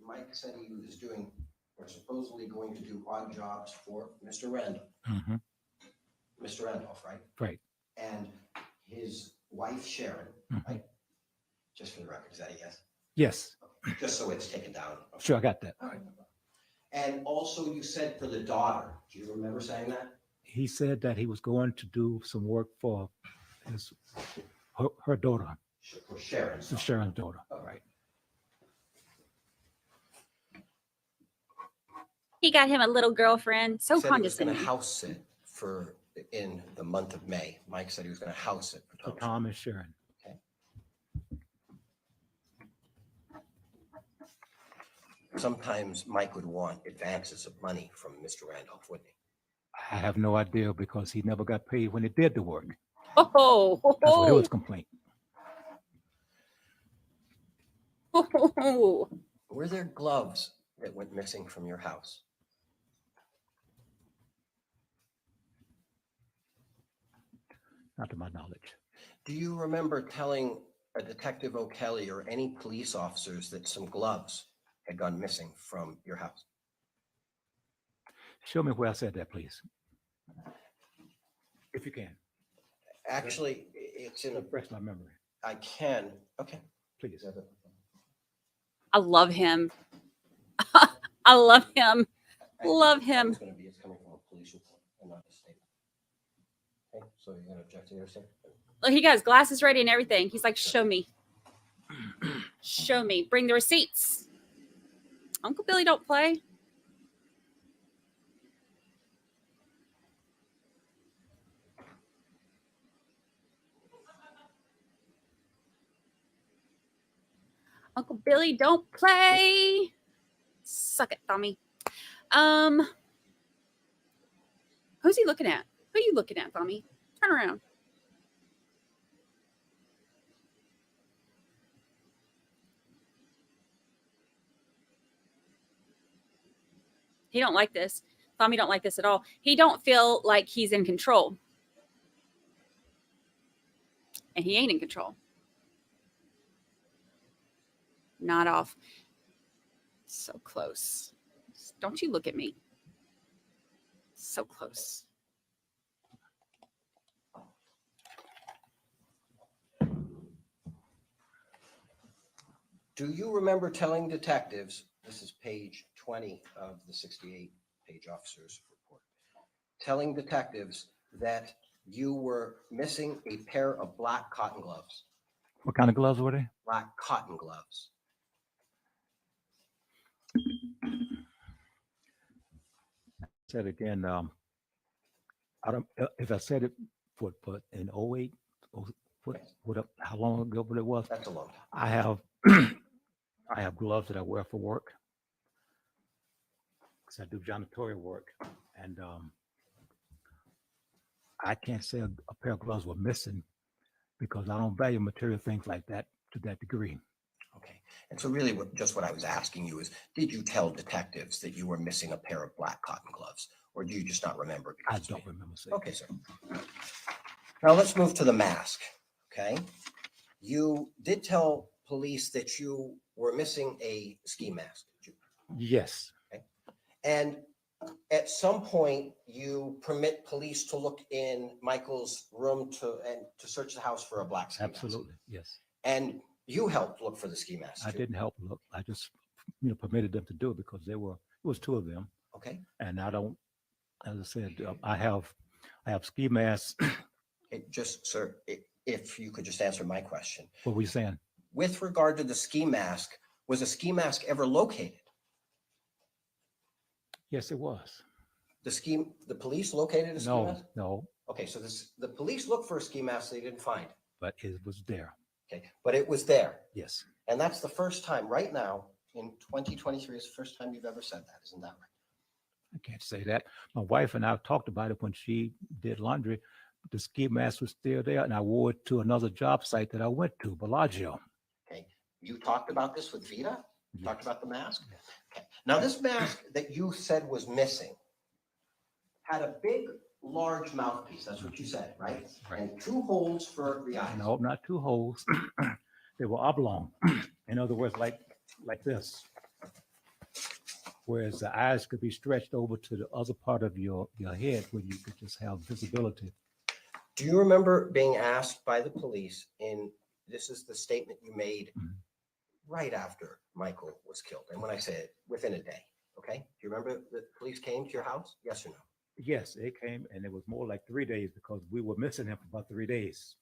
Mike said he was doing or supposedly going to do odd jobs for Mr. Randolph. Mm-hmm. Mr. Randolph, right? Right. And his wife Sharon, Mhm. right? Just for the record, is that a yes? Yes. Just so it's taken down. Okay. Sure, I got that. All right. And also you said for the daughter, do you remember saying that? He said that he was going to do some work for her daughter, For Sharon. Sharon's daughter. Right. He got him a little girlfriend. So Said he was going condescending. to house it in the month of May. Mike said he was going to house it for For Tom. Tom and Sharon. Okay. Sometimes Mike would want advances of money from Mr. Randolph, wouldn't he? I have no idea because he never got paid when he did the work. Oh, That's what his complaint. Were there gloves that went missing from your house? Not to my knowledge. Do you remember telling a Detective O'Kelly or any police officers that some gloves had gone missing from your house? Show me where I said that, please. If you can. Actually, It's in, Refresh my memory, I can, okay. please. I love him. I love him. Love him. It's gonna be, it's coming from a police report and not a statement. Okay, so you're gonna object to hearsay? Look, he got his glasses ready and everything. He's like, show me. Show me. Bring the receipts. Uncle Billy don't play. Uncle Billy don't play. Suck it, Tommy. Who's he looking at? Who are you looking at, Tommy? Turn around. He don't like this. Tommy don't like this at all. He don't feel like he's in control. And he ain't in control. Not off. So close. Don't you look at me. So close. Do you remember telling detectives, this is page 20 of the 68-page officer's report, telling detectives that you were missing a pair of black cotton gloves? What kind of gloves were they? Black cotton gloves. Said again, I don't, if I said it, but in 08, how long ago it was? That's a long time. I have, I have gloves that I wear for work. Because I do janitorial work. And I can't say a pair of gloves were missing because I don't value material things like that to that degree. Okay. And so really just what I was asking you is, did you tell detectives that you were missing a pair of black cotton gloves? Or do you just not remember? I don't remember saying. Okay, sir. Now let's move to the mask, okay? You did tell police that you were missing a ski mask, did you? Yes. Okay. And at some point, you permit police to look in Michael's room to search the house for a black ski mask. Absolutely, yes. And you helped look for the ski mask. I didn't help look. I just, permitted them to do it because it was two of them. Okay. And I don't, as I said, I have ski masks. Just, sir, if you could just answer my question. What were you saying? With regard to the ski mask, was a ski mask ever located? Yes, it was. The police located a ski mask? No. Okay, so the police looked for a ski mask they didn't find. But it was there. Okay, but it was there. Yes. And that's the first time right now in 2023 is the first time you've ever said that, isn't that right? I can't say that. My wife and I talked about it when she did laundry. The ski mask was still there, and I wore it to another job site that I went to, Bellagio. Okay, you talked about this with Vita? You talked about the mask? Okay. Now this mask that you said was missing had a big, large mouthpiece. That's what you said, right? And two holes for the eyes. No, not two holes. They were oblong. In other words, like this. Whereas the eyes could be stretched over to the other part of your head where you could just have visibility. Do you remember being asked by the police this is the statement you made right after Michael was killed? And when I say it, within a day, okay? Do you remember the police came to your house? Yes or no? Yes, it came, and it was more like 3 days because we were missing him for about 3 days.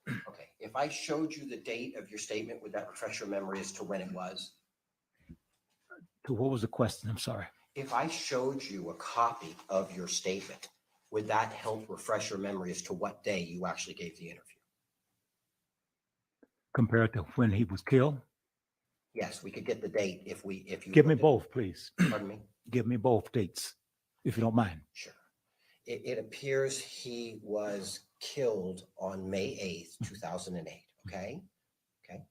Okay, if I showed you the date of your statement, would that refresh your memory as to when it was? What was the question? I'm sorry. If I showed you a copy of your statement, would that help refresh your memory as to what day you actually gave the interview? Compared to when he was killed? Yes, we could get the date if you Give me both, please. Pardon me? Give me both dates, if you don't mind. Sure. It appears he was killed on May 8th, 2008, okay? Okay.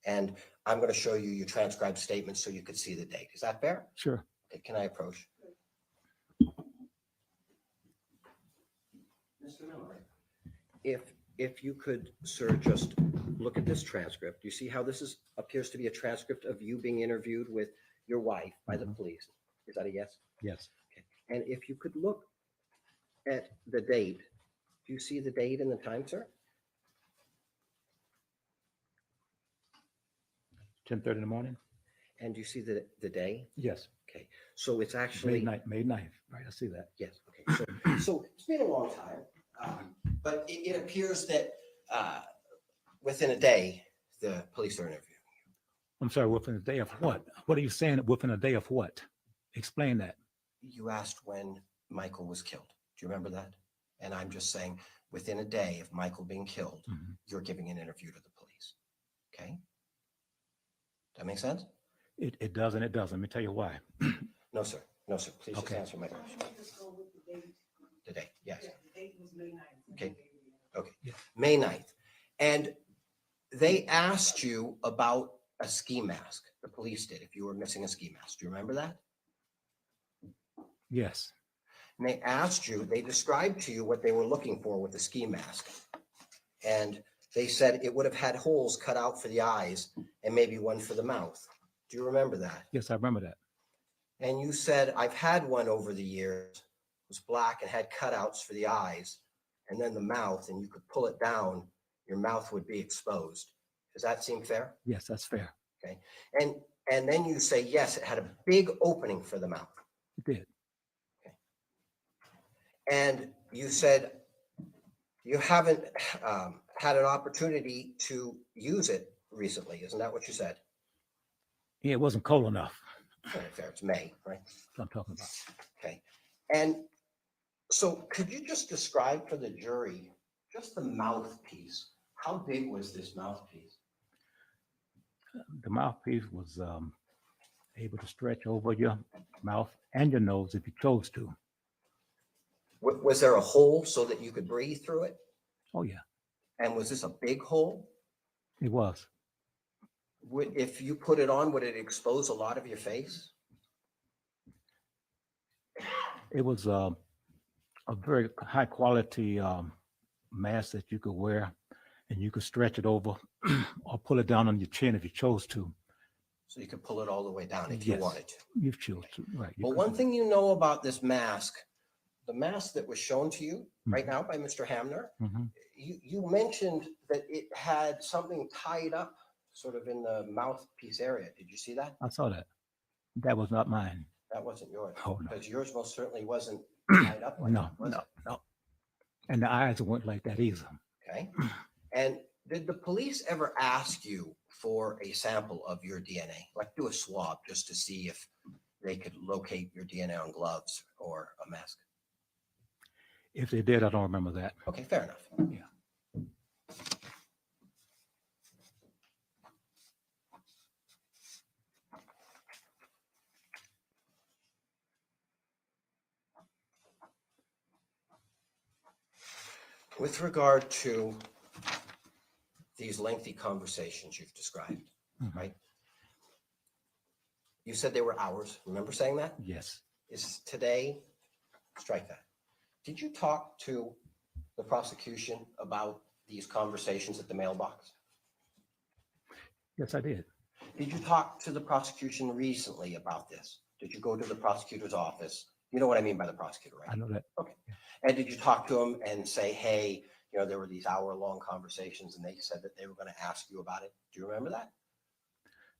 And I'm going to show you your transcribed statement so you could see the date. Is that fair? Sure. Okay, can I approach? Mr. Miller, if you could, sir, just look at this transcript. You see how this appears to be a transcript of you being interviewed with your wife by the police. Is that a yes? Yes. Okay. And if you could look at the date, do you see the date and the time, sir? 10:30 in the morning. And do you see the day? Yes. Okay, so it's actually. May 9th, right? I see that. Yes, okay, so it's been a long time, but it appears that within a day, the police are interviewing. I'm sorry, within a day of what? What are you saying, within a day of what? Explain that. You asked when Michael was killed. Do you remember that? And I'm just saying, within a day of Michael being killed, you're giving an interview to the police. Okay? That make sense? It does and it doesn't. Let me tell you why. No, sir. No, sir. Please just Okay. answer my question. The date, yes. Yeah, the date was May 9th. Okay. Okay. May 9th. And they asked you about a ski mask. The police did, if you were missing a ski mask. Do you remember that? Yes. And they asked you, they described to you what they were looking for with the ski mask. And they said it would have had holes cut out for the eyes and maybe one for the mouth. Do you remember that? Yes, I remember that. And you said, I've had one over the years. It was black and had cutouts for the eyes and then the mouth, and you could pull it down, your mouth would be exposed. Does that seem fair? Yes, that's fair. Okay. And then you say, yes, it had a big opening for the mouth. It did. And you said you haven't had an opportunity to use it recently. Isn't that what you said? Yeah, it wasn't cold enough. Okay, fair. It's May, right? That's what I'm talking about. Okay. And so could you just describe for the jury just the mouthpiece? How big was this mouthpiece? The mouthpiece was able to stretch over your mouth and your nose if you chose to. Was there a hole so that you could breathe through it? Oh, yeah, And was this a big hole? it was. If you put it on, would it expose a lot of your face? It was a very high quality mask that you could wear, and you could stretch it over or pull it down on your chin if you chose to. So you could pull it all the way down if you Yes, wanted to. you chose to, right? you But could one do thing you know about this mask, the mask that was shown to you right Mhm. now by Mr. Hamner, that. Mhm. you mentioned that it had something tied up sort of in the mouthpiece area. Did you see that? I saw that. That was not mine. That wasn't yours. Oh, no. Because yours most certainly wasn't tied up like No, that, was no, it? no. And the eyes weren't like that either. Okay. And did the police ever ask you for a sample of your DNA? Like do a swab just to see if they could locate your DNA on gloves or a mask? If they did, I don't remember that. Okay, fair enough. Yeah. With regard to these lengthy conversations you've described, Mhm. right? You said they were hours. Remember saying that? Yes. Is today, strike that. Did you talk to the prosecution about these conversations at the mailbox? Yes, I did. Did you talk to the prosecution recently about this? Did you go to the prosecutor's office? You know what I mean by the prosecutor, right? I know that. Okay. And did you talk to him and say, hey, you know, there were these hour-long conversations and they said that they were going to ask you about it? Do you remember that?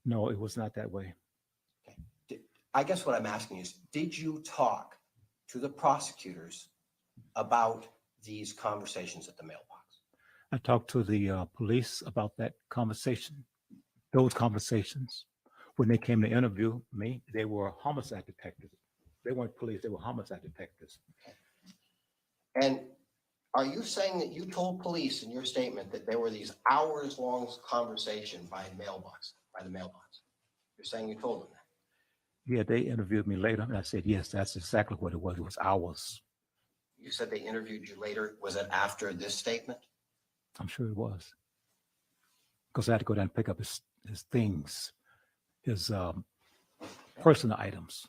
No, it was not that way. I guess what I'm asking you is, did you talk to the prosecutors about these conversations at the mailbox? I talked to the police about that conversation, those conversations. When they came to interview me, they were homicide detectives. They weren't police, they were homicide detectives. And are you saying that you told police in your statement that there were these hours-long conversation by the mailbox? You're saying you told them that? Yeah, they interviewed me later, and I said, yes, that's exactly what it was. It was hours. You said they interviewed you later. Was it after this statement? I'm sure it was. Because I had to go down and pick up his things, his personal items.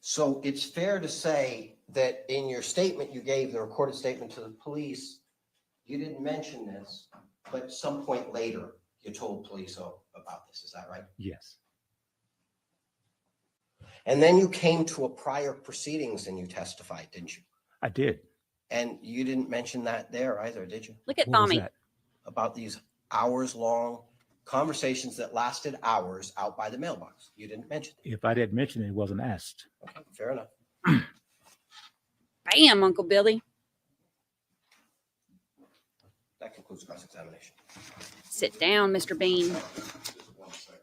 So it's fair to say that in your statement you gave, the recorded statement to the police, you didn't mention this, but at some point later you told police about this. Is that right? Yes. And then you came to a prior proceedings and you testified, didn't you? I did. And you didn't mention that there either, did you? Look at What was Tommy. that? About these hours-long conversations that lasted hours out by the mailbox. You didn't mention it. If I didn't mention it, it wasn't asked. Okay, fair enough. Bam, Uncle Billy. That concludes cross-examination. Sit down, Mr. Bean. Just 1 second.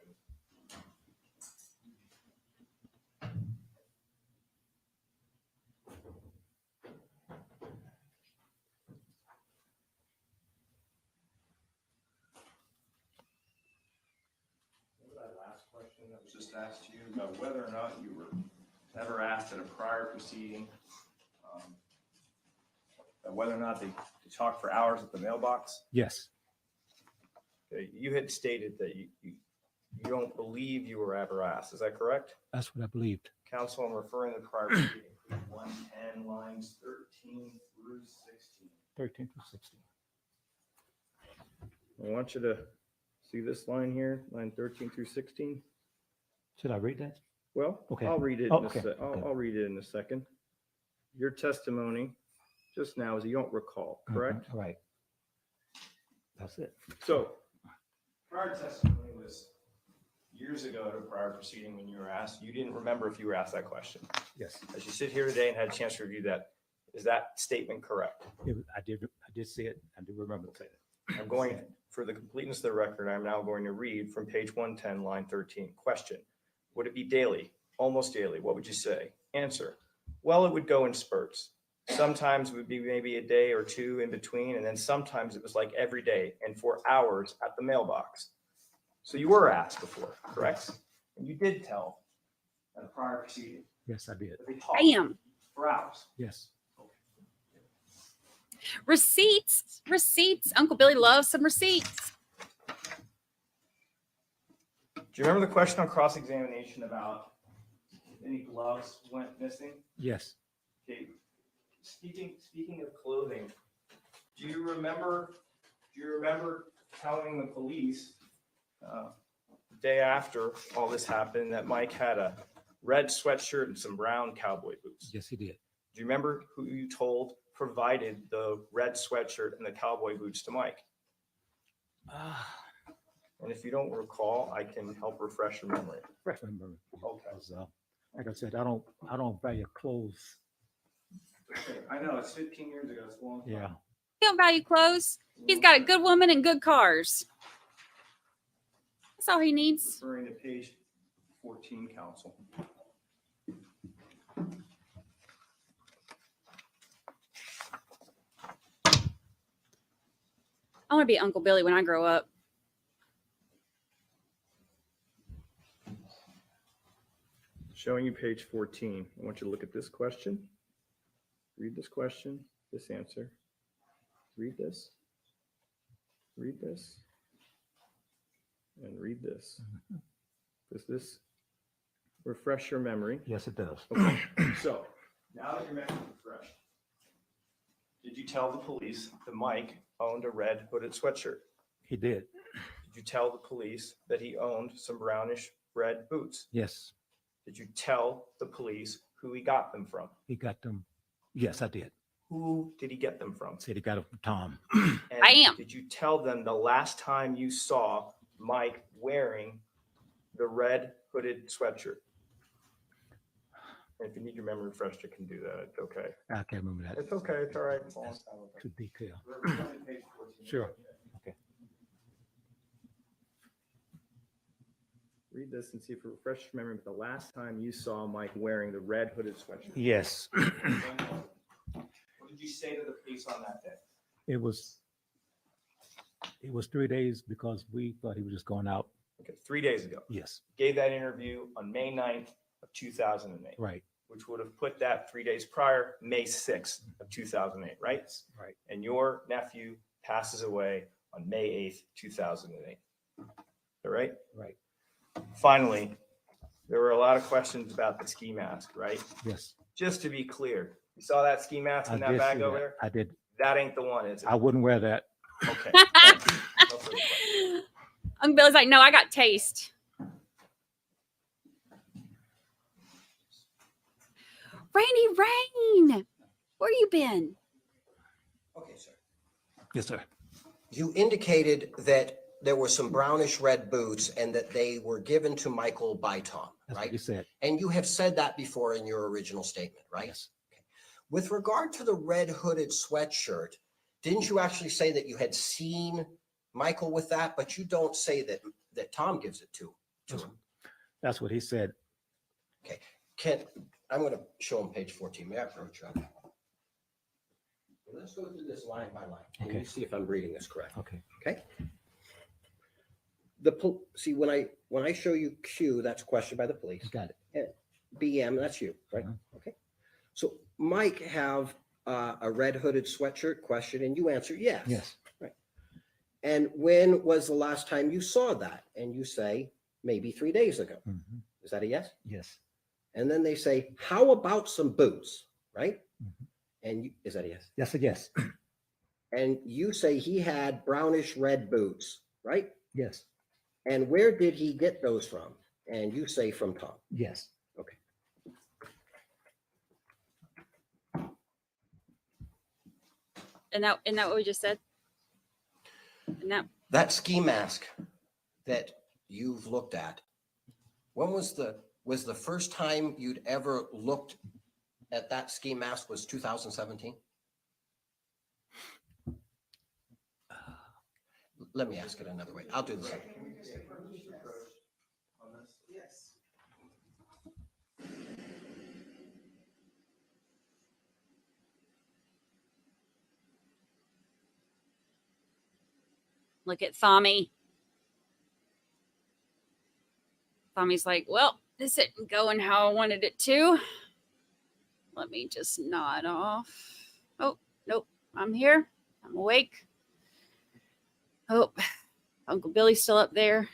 That last question that was just asked to you about whether or not you were ever asked at a prior proceeding, whether or not they talked for hours at the mailbox. Yes. Okay, you had stated that you don't believe you were ever asked. Is that correct? That's what I believed. Counsel, I'm referring to the prior proceeding, 110 lines 13 through 16. 13 to 16. I want you to see this line here, line 13 through 16. Should I read that? Well, Okay. I'll read it. Oh, In a okay. se- I'll read it in a second. Your testimony just now is you don't recall, correct? Mhm, right. That's it. So prior testimony was years ago at a prior proceeding when you were asked. You didn't remember if you were asked that question. Yes. As you sit here today and had a chance to review that, is that statement correct? I did say it. I do remember saying it. I'm going, for the completeness of the record, I'm now going to read from page 110, line 13. Question: would it be daily? Almost daily? What would you say? Answer: well, it would go in spurts. Sometimes it would be maybe a day or two in between, and then sometimes it was like every day and for hours at the mailbox. So you were asked before, correct? And you did tell at a prior proceeding. Yes, I did. that they talked Bam. for hours. Yes. Receipts. Receipts. Uncle Billy loves some receipts. Do you remember the question on cross-examination about if any gloves went missing? Yes. Okay. Speaking of clothing, do you remember telling the police the day after all this happened that Mike had a red sweatshirt and some brown cowboy boots? Yes, he did. Do you remember who you told provided the red sweatshirt and the cowboy boots to Mike? And if you don't recall, I can help refresh your memory. Remember. Okay. Because, like I said, I don't value clothes. Okay, I know, it's 15 years ago, it's a long time. Yeah. He don't value clothes. He's got a good woman and good cars. That's all he needs. Referring to page 14, counsel. I want to be Uncle Billy when I grow up. Showing you page 14. I want you to look at this question. Read this question, this answer. Read this. Read this. And read this. Does this refresh your memory? Yes, it does. Okay. So now that your memory is refreshed, did you tell the police that Mike owned a red hooded sweatshirt? He did. Did you tell the police that he owned some brownish red boots? Yes. Did you tell the police who he got them from? He got them. Yes, I did. Who did he get them from? Said he got it from Tom. And Bam. did you tell them the last time you saw Mike wearing the red hooded sweatshirt? And if you need your memory refreshed, you can do that. It's okay. I can't remember that. It's okay. It's all right. It's a long time ago. To detail. Page 14. Sure. Okay. Read this and see if it refreshes your memory. But the last time you saw Mike wearing the red hooded sweatshirt. Yes. What did you say to the police on that day? It was 3 days because we thought he was just going out. Okay, 3 days ago. Yes. Gave that interview on May 9th of 2008. Right. Which would have put that 3 days prior, May 6th of 2008, right? Right. And your nephew passes away on May 8th, 2008. All right? Right. Finally, there were a lot of questions about the ski mask, right? Yes. Just to be clear, you saw that ski mask in I that did bag see over that. there? I did. That ain't the one, is it? I wouldn't wear that. Okay. Thank you. No further questions. Uncle Billy's like, no, I got taste. Rainy Rain, where you been? Okay, sir. Yes, sir. You indicated that there were some brownish red boots and that they were given to Michael by Tom, That's what right? you said. And you have said that before in your original statement, right? Yes. Okay. With regard to the red hooded sweatshirt, didn't you actually say that you had seen Michael with that, but you don't say that Tom gives it to him? That's what he said. Okay, I'm going to show him page 14. May I approach you? Let's go through this line by line. And Okay. you see if I'm reading this correct. Okay. Okay. See, when I show you Q, that's questioned by the police. Got it. BM, that's you, right? Okay. So Mike have a red hooded sweatshirt question, and you answer yes. Yes. Right. And when was the last time you saw that? And you say maybe 3 days ago. Mhm. Is that a yes? Yes. And then they say, how about some boots? Right? Mhm. And is that a yes? Yes, a yes. And you say he had brownish red boots, right? Yes. And where did he get those from? And you say from Tom. Yes. Okay. And that what we just said? And That ski mask that you've looked at, when was the first time you'd ever looked at that ski mask was 2017? Let me ask it another way. I'll do the same. Yes. look at Thommy. Thommy's like, well, this isn't going how I wanted it to. Let me just nod off. Oh, nope. I'm here. I'm awake. Oh, Uncle Billy's still up there.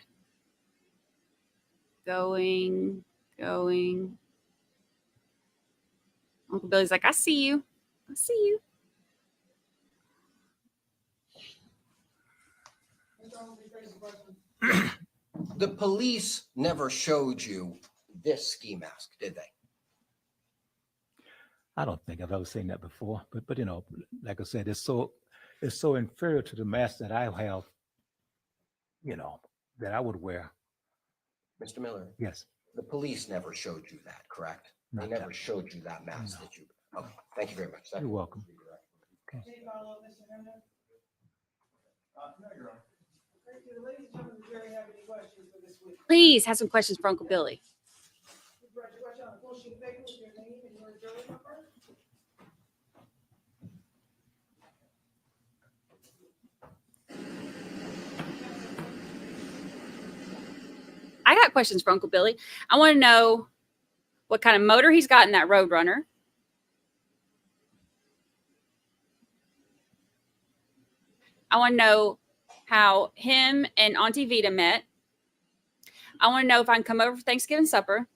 Going. Uncle Billy's like, I see you. I see you. The police never showed you this ski mask, did they? I don't think I've ever seen that before, but you know, like I said, it's so inferior to the mask that I have, you know, that I would wear. Mr. Miller? Yes. The police never showed you that, correct? They Not never that. showed you that mask No. that you, okay, thank you very much. You're welcome. Any follow-up, Mr. Herndon? No, Your Honor. Okay, do the ladies and gentlemen of the jury have any questions for this witness? Please have some questions for Uncle Billy. You brought your question on a full sheet of paper with your name and your jury number? I got questions for Uncle Billy. I want to know what kind of motor he's got in that Roadrunner. I want to know how him and Auntie Vita met. I want to know if I can come over for Thanksgiving supper.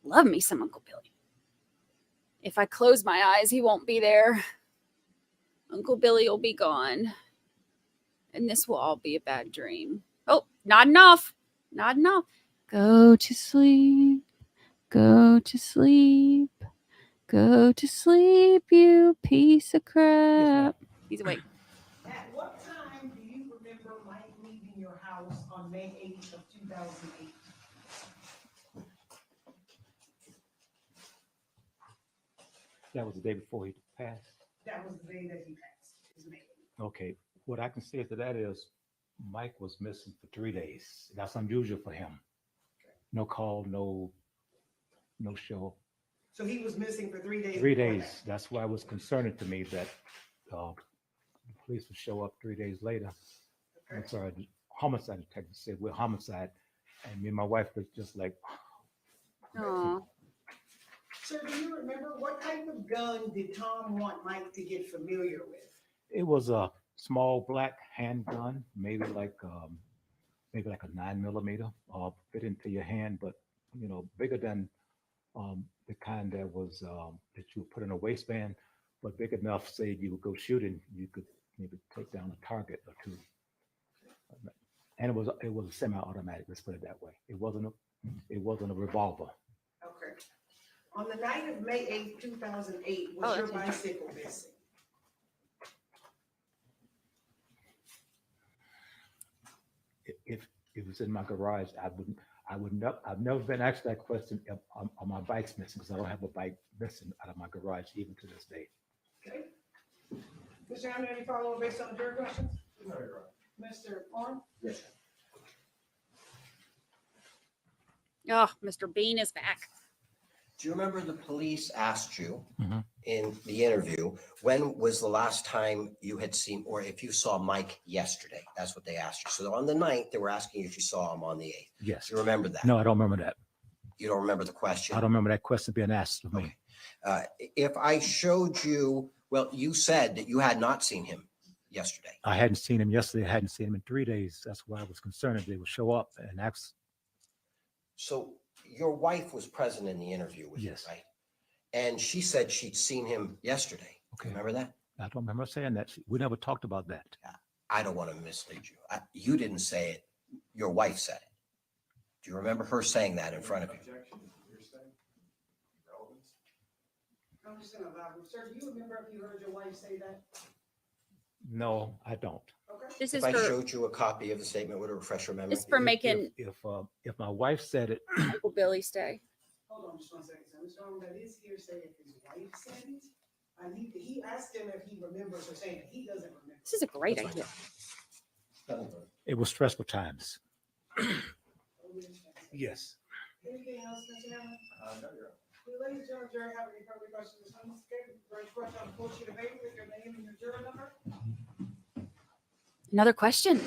Love me some Uncle Billy. If I close my eyes, he won't be there. Uncle Billy will be gone. And this will all be a bad dream. Oh, nodding off. Nodding off. Go to sleep. Go to sleep. Go to sleep, you piece of crap. He's awake. At what time do you remember Mike leaving your house on May 8th of 2008? That was the day before he passed. That was the day that he passed, his May 8th. Okay. What I can say to that is Mike was missing for 3 days. That's unusual for him. No call, no show. So he was missing for 3 days? 3 before days. that. That's why it was concerning to me that the police would show up 3 days later. I'm sorry, the homicide detective said we're homicide. And me and my wife was just like, Aw. Sir, do you remember what type of gun did Tom want Mike to get familiar with? it was a small black handgun, maybe like a 9mm, fit into your hand, but bigger than the kind that was that you would put in a waistband, but big enough, say you would go shooting, you could maybe take down a target or two. And it was a semi-automatic. Let's put it that way. It wasn't a revolver. Okay. On the night of May 8th, 2008, was your bicycle missing? If it was in my garage, I've never been asked that question on my bike's missing, because I don't have a bike missing out of my garage even to this day. Okay. Mr. Hammond, any follow-up based on the jury questions? No, Your Honor. Mr. Orr? Yes. Oh, Mr. Bean is back. Do you remember the police asked you Mhm. in the interview, when was the last time you had seen, or if you saw Mike yesterday? That's what they asked you. So on the 9th, they were asking you if you saw him on the 8th. Yes. Do you remember that? No, I don't remember that. You don't remember the question? I don't remember that question being asked of me. If I showed you, well, you said that you had not seen him yesterday. I hadn't seen him yesterday. I hadn't seen him in 3 days. That's why I was concerned if they would show up and ask. So your wife was present in the interview with Yes. you, right? And she said she'd seen him yesterday. Okay. Remember that? I don't remember saying that. We never talked about that. I don't want to mislead you. You didn't say it. Your wife said it. Do you remember her saying that in front of you? Objection to hearsay, relevance. I'm just gonna allow you. Sir, do you remember if you heard your wife say that? No, I don't. Okay. This If is I for showed you a copy of the statement, would it refresh your memory? it's for making If my wife said it, Uncle Billy stay. Hold on just one second. So Mr. Orr, that is hearsay if his wife said it. And he asked him if he remembers her saying it. He doesn't remember. This is a great idea. it was stressful times. Yes. Anything else, Mr. Hammond? No, Your Honor. Do ladies and gentlemen, jury have any further questions? Okay, first question on the full sheet of paper with your name and your juror number. Another question.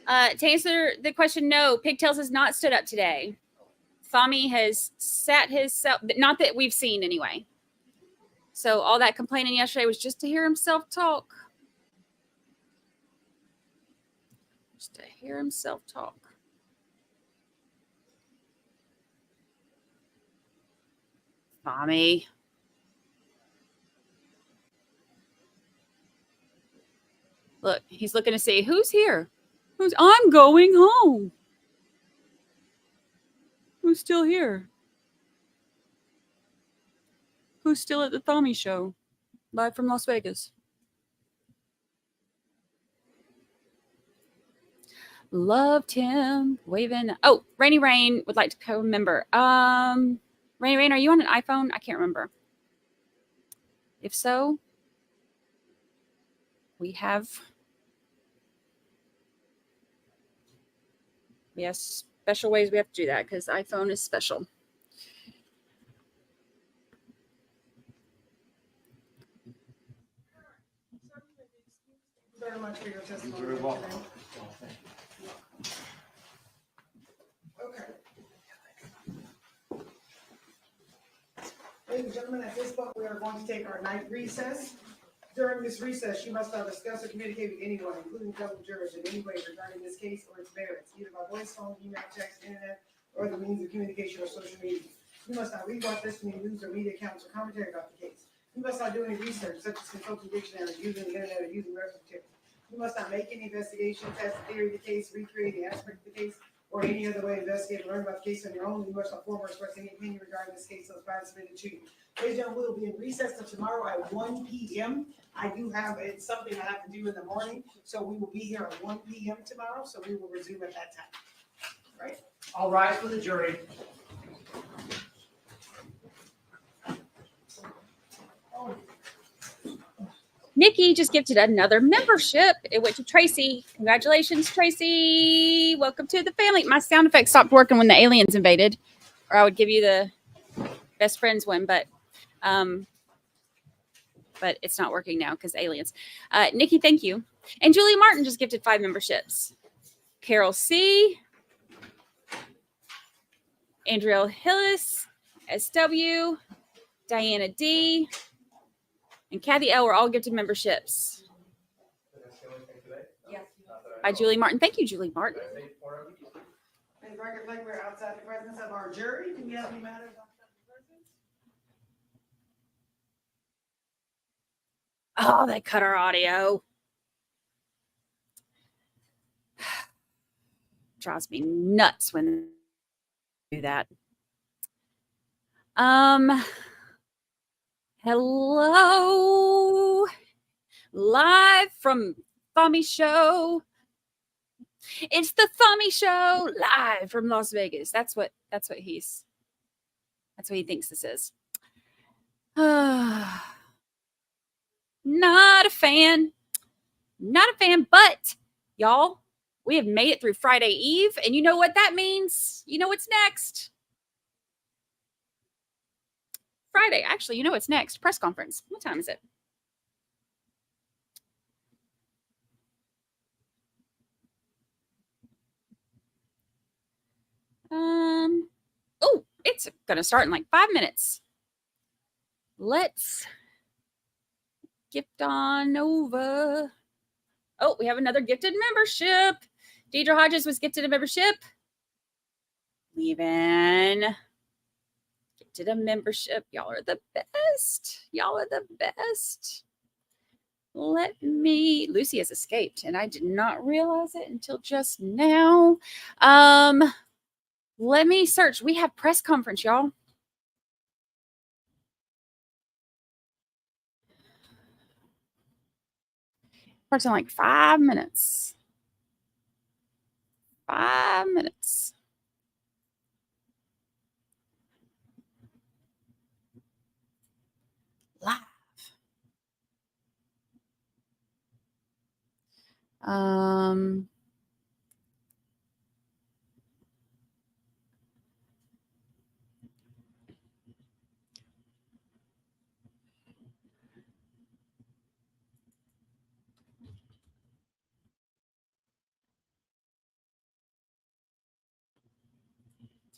To answer the question, no, Pigtails has not stood up today. Thami has sat himself, not that we've seen anyway. So all that complaining yesterday was just to hear himself talk. Just to hear himself talk. Thami. Look, he's looking to see who's here. I'm going home. Who's still here? Who's still at the Thami show? Live from Las Vegas. Loved him. Waving. Oh, Rainy Rain would like to become a member. Rainy Rain, are you on an iPhone? I can't remember. If so, we have special ways we have to do that because iPhone is special. Very much for your testimony. You're very welcome. today. Okay. Ladies and gentlemen, at this point, we are going to take our night recess. During this recess, you must not discuss or communicate with anyone, including fellow jurors, in any way regarding this case or its merits, either by voice, phone, email, text, internet, or the means of communication or social media. You must not rebut testimony, news, or media accounts or commentary about the case. You must not do any research, such as consulting dictionaries, using the internet, or using reference materials. You must not make any investigation, test, theory of the case, recreate the aspect of the case, or any other way investigate or learn about the case on your own. You must not form or express any opinion regarding this case unless prior submitted to you. Ladies and gentlemen, we will be in recess till tomorrow at 1 p.m. I do have something I have to do in the morning, so we will be here at 1 p.m. tomorrow, so we will resume at that time. All right? All rise for the jury. Nikki just gifted another membership. It went to Tracy. Congratulations, Tracy. Welcome to the family. My sound effects stopped working when the aliens invaded, or I would give you the best friends one, but it's not working now because aliens. Nikki, thank you. And Julia Martin just gifted 5 memberships. Carol C. Andrea Hillis, SW, Diana D, and Kathy L were all gifted memberships. Yes. By Julie Martin. Thank you, Julie Martin. And the record like we're outside the presence of our jury. Do we have any matters outside the presence? Oh, they cut our audio. drives me nuts when they do that. Hello, live from Thummy Show. It's the Thummy Show live from Las Vegas. That's what he thinks this is. Not a fan, but y'all, we have made it through Friday Eve, and you know what that means? You know what's next? Friday. Actually, you know what's next? Press conference. What time is it? Oh, it's gonna start in like 5 minutes. Let's gift on over. Oh, we have another gifted membership. Deidre Hodges was gifted a membership. Leaving. Gifted a membership. Y'all are the best. Y'all are the best. Lucy has escaped, and I did not realize it until just now. Let me search. We have press conference, y'all. Starts in like 5 minutes. 5 minutes. Live.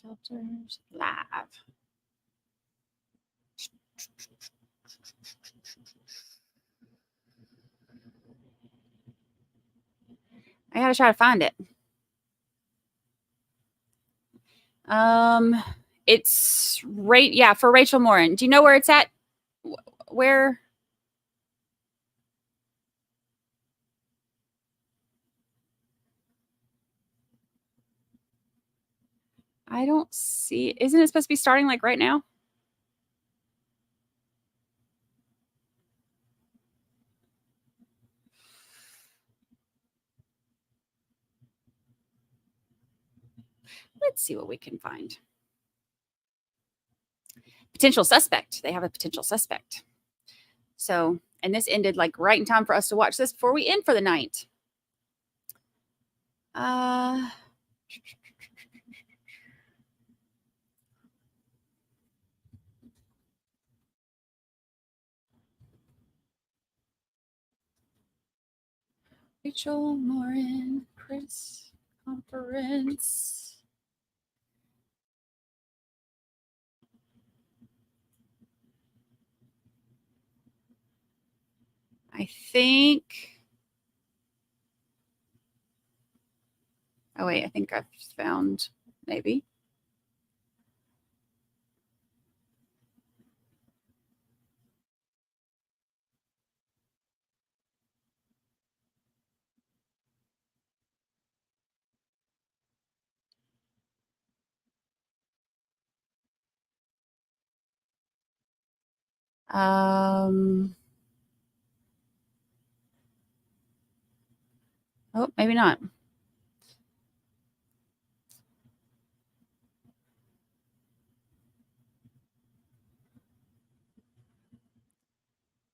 Filters live. I gotta try to find it. It's right. Yeah, for Rachel Morin. Do you know where it's at? Where? I don't see. Isn't it supposed to be starting like right now? Let's see what we can find. Potential suspect. They have a potential suspect. So, and this ended like right in time for us to watch this before we end for the night. Rachel Morin press conference. I think. Oh wait, I think I've found maybe. Oh, maybe not.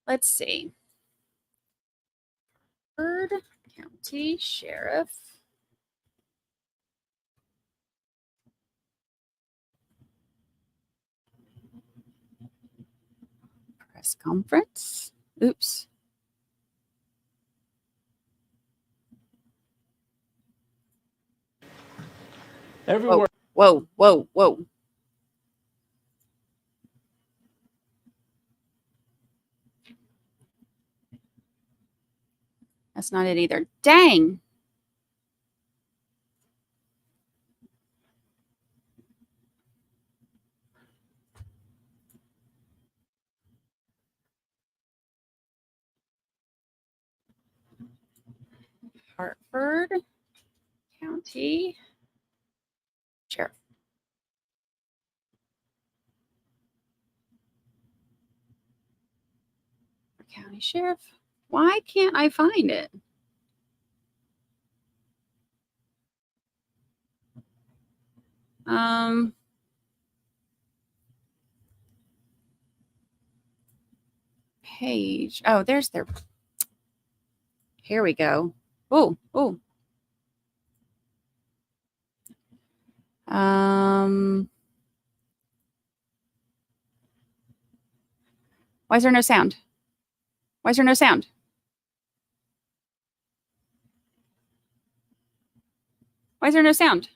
Let's see. Bird County Sheriff. Press conference. Oops. Everywhere. Whoa, whoa, whoa. That's not it either. Dang. Hartford County County Sheriff. Why can't I find it? Page. Oh, there's their. Here we go. Oh. Why is there no sound? Why is there no sound? Why is there no sound?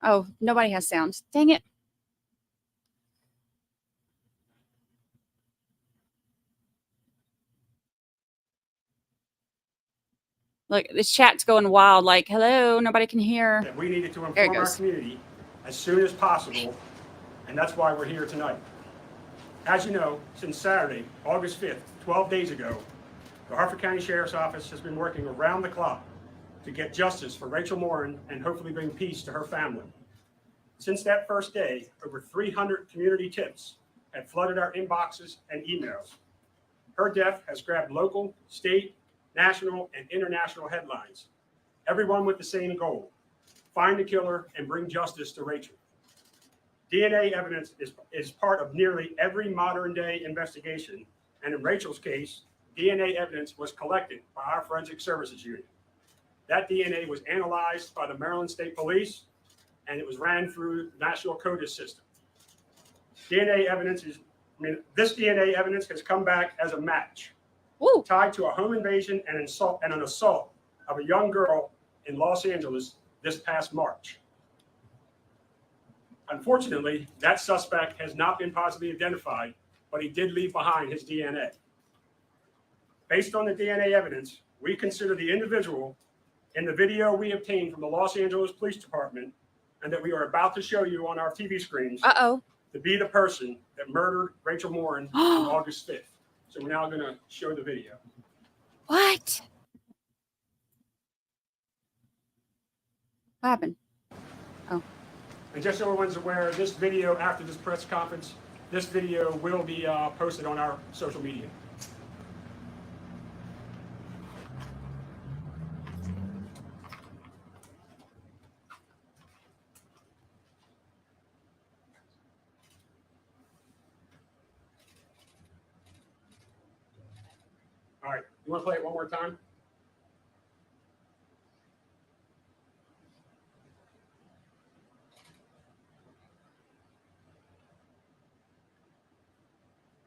Oh, nobody has sound. Dang it. Look, this chat's going wild. Like, hello, nobody can hear. That we needed to There it inform our goes. community as soon as possible, and that's why we're here tonight. As you know, since Saturday, August 5th, 12 days ago, the Harford County Sheriff's Office has been working around the clock to get justice for Rachel Morin and hopefully bring peace to her family. Since that first day, over 300 community tips have flooded our inboxes and emails. Her death has grabbed local, state, national, and international headlines, everyone with the same goal: find the killer and bring justice to Rachel. DNA evidence is part of nearly every modern day investigation, and in Rachel's case, DNA evidence was collected by our Forensic Services Unit. That DNA was analyzed by the Maryland State Police, and it was ran through the National CODIS system. This DNA evidence has come back as a match. Woo. Tied to a home invasion and an assault of a young girl in Los Angeles this past March. Unfortunately, that suspect has not been positively identified, but he did leave behind his DNA. Based on the DNA evidence, we consider the individual in the video we obtained from the Los Angeles Police Department and that we are about to show you on our TV screens to be the person that murdered Rachel Morin on August 5th. So we're now going to show the video. What? What happened? Oh. And just so everyone's aware, this video, after this press conference, this video will be posted on our social media. All right, you want to play it one more time?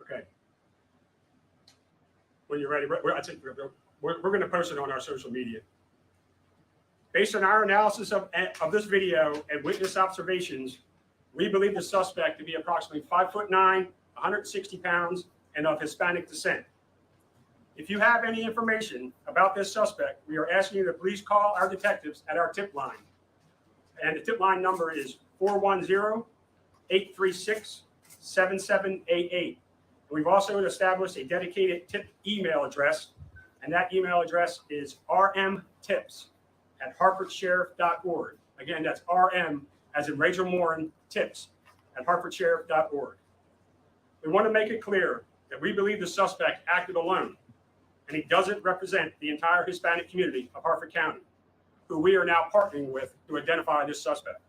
Okay. When you're ready, we're going to post it on our social media. Based on our analysis of this video and witness observations, we believe the suspect to be approximately 5'9", 160 pounds, and of Hispanic descent. If you have any information about this suspect, we are asking you to please call our detectives at our tip line. And the tip line number is 410-836-7788. We've also established a dedicated tip email address, and that email address is rmtips@harfordsheriff.org. Again, that's RM as in Rachel Morin, tips @harfordsheriff.org. We want to make it clear that we believe the suspect acted alone, and he doesn't represent the entire Hispanic community of Harford County, who we are now partnering with to identify this suspect.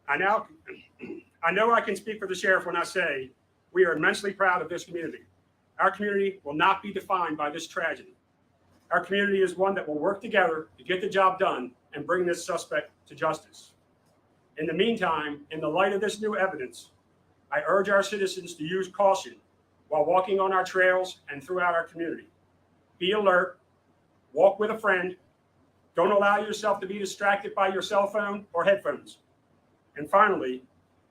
I know I can speak for the sheriff when I say we are immensely proud of this community. Our community will not be defined by this tragedy. Our community is one that will work together to get the job done and bring this suspect to justice. In the meantime, in the light of this new evidence, I urge our citizens to use caution while walking on our trails and throughout our community. Be alert, walk with a friend, don't allow yourself to be distracted by your cell phone or headphones. And finally,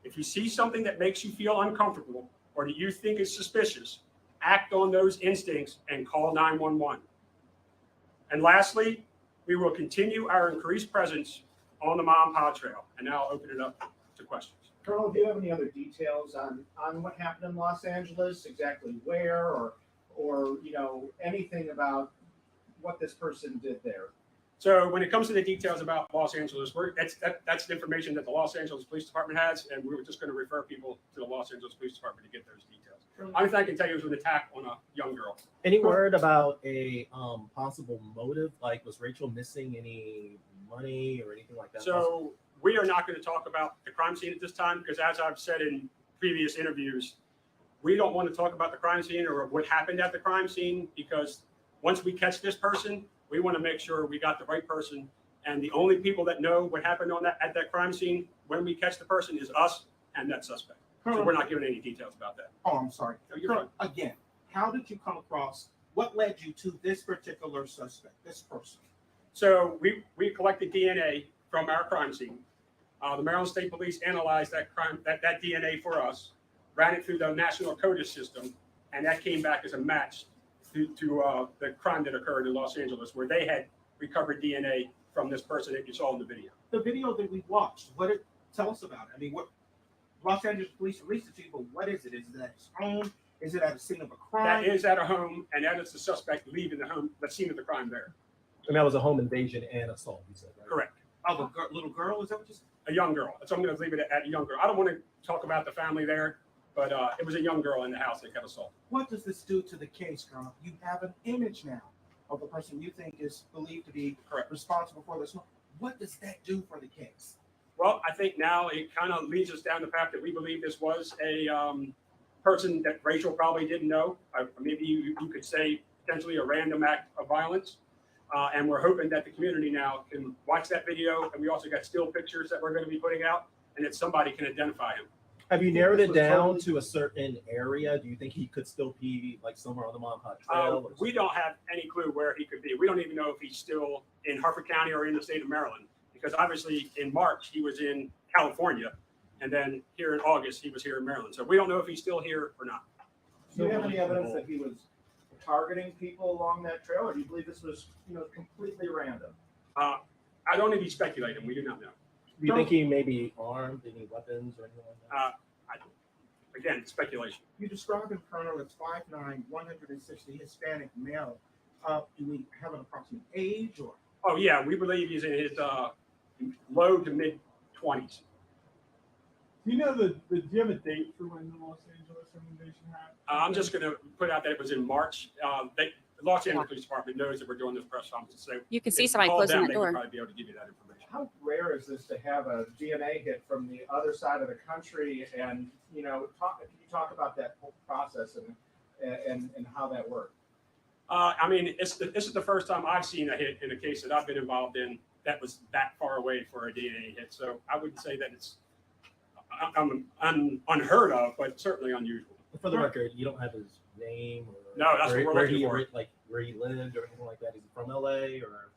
if you see something that makes you feel uncomfortable or that you think is suspicious, act on those instincts and call 911. And lastly, we will continue our increased presence on the Mom Pod Trail. And now I'll open it up to questions. Colonel, do you have any other details on what happened in Los Angeles, exactly where, or anything about what this person did there? So when it comes to the details about Los Angeles, that's the information that the Los Angeles Police Department has, and we were just going to refer people to the Los Angeles Police Department to get those details. Only thing I can tell you is an attack on a young girl. Any word about a possible motive? Like, was Rachel missing any money or anything like that? So we are not going to talk about the crime scene at this time because, as I've said in previous interviews, we don't want to talk about the crime scene or what happened at the crime scene because once we catch this person, we want to make sure we got the right person. And the only people that know what happened at that crime scene when we catch the person is us and that suspect. So we're not giving any details about that. Oh, I'm sorry. No, you're fine. Again, how did you come across, what led you to this particular suspect, this person? So we collected DNA from our crime scene. The Maryland State Police analyzed that DNA for us, ran it through the National CODIS system, and that came back as a match to the crime that occurred in Los Angeles, where they had recovered DNA from this person that you saw in the video. The video that we watched, tell us about it. I mean, what Los Angeles Police released it to you, but what is it? Is it at his home? Is it at a scene of a crime? That is at a home, and that is the suspect leaving the home, the scene of the crime there. And that was a home invasion and assault, you said, right? Correct. Of a little girl, is that what you said? A young girl. So I'm going to leave it at a young girl. I don't want to talk about the family there, but it was a young girl in the house that got assaulted. What does this do to the case, Colonel? You have an image now of the person you think is believed to be responsible for this. What does that do for the case? Well, I think now it kind of leads us down the path that we believe this was a person that Rachel probably didn't know. Maybe you could say potentially a random act of violence. And we're hoping that the community now can watch that video. And we also got still pictures that we're going to be putting out and that somebody can identify him. Have you narrowed it down to a certain area? Do you think he could still be like somewhere on the Montauk Trail? We don't have any clue where he could be. We don't even know if he's still in Harford County or in the state of Maryland. Because obviously in March, he was in California. And then here in August, he was here in Maryland. So we don't know if he's still here or not. Do you have any evidence that he was targeting people along that trail, or do you believe this was, completely random? I don't need to speculate, and we do not know. Do you think he may be armed, any weapons or anything like that? Again, speculation. You described him, Colonel, as 5'9", 160, Hispanic male. Do we have an approximate age or? Oh yeah, we believe he's in his low to mid 20s. Do you know do you have a date for when the Los Angeles invasion happened? I'm just going to put out that it was in March. The Los Angeles Police Department knows that we're doing this press conference, so you can see somebody closing that door. They would probably be able to give you that information. How rare is this to have a DNA hit from the other side of the country? And can you talk about that whole process and how that worked? I mean, this is the first time I've seen a hit in a case that I've been involved in that was that far away for a DNA hit. So I wouldn't say that it's unheard of, but certainly unusual. For the record, you don't have his name or no, that's what we're looking for. Like where he lived or anything like that. Is he from LA or?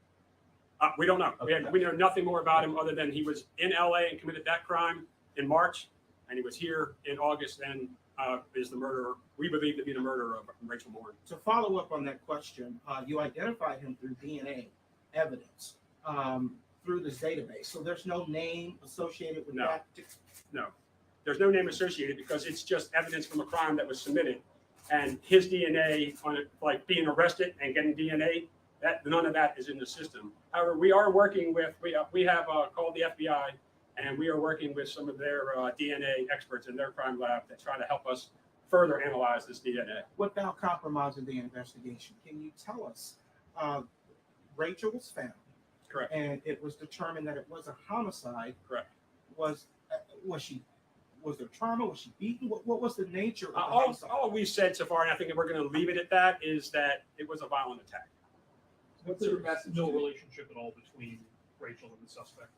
We don't know. Okay. We know nothing more about him other than he was in LA and committed that crime in March, and he was here in August and is the murderer. We believe to be the murderer of Rachel Moore. To follow up on that question, you identified him through DNA evidence through this database. So there's no name associated with that? No. There's no name associated because it's just evidence from a crime that was submitted. And his DNA on it, like being arrested and getting DNA, none of that is in the system. However, we are working with, we have called the FBI, and we are working with some of their DNA experts in their crime lab to try to help us further analyze this DNA. Without compromising the investigation, can you tell us, Rachel was found. Correct. And it was determined that it was a homicide. Correct. Was there trauma? Was she beaten? What was the nature of the homicide? All we've said so far, and I think we're going to leave it at that, is that it was a violent attack. What's your message? No relationship at all between Rachel and the suspect?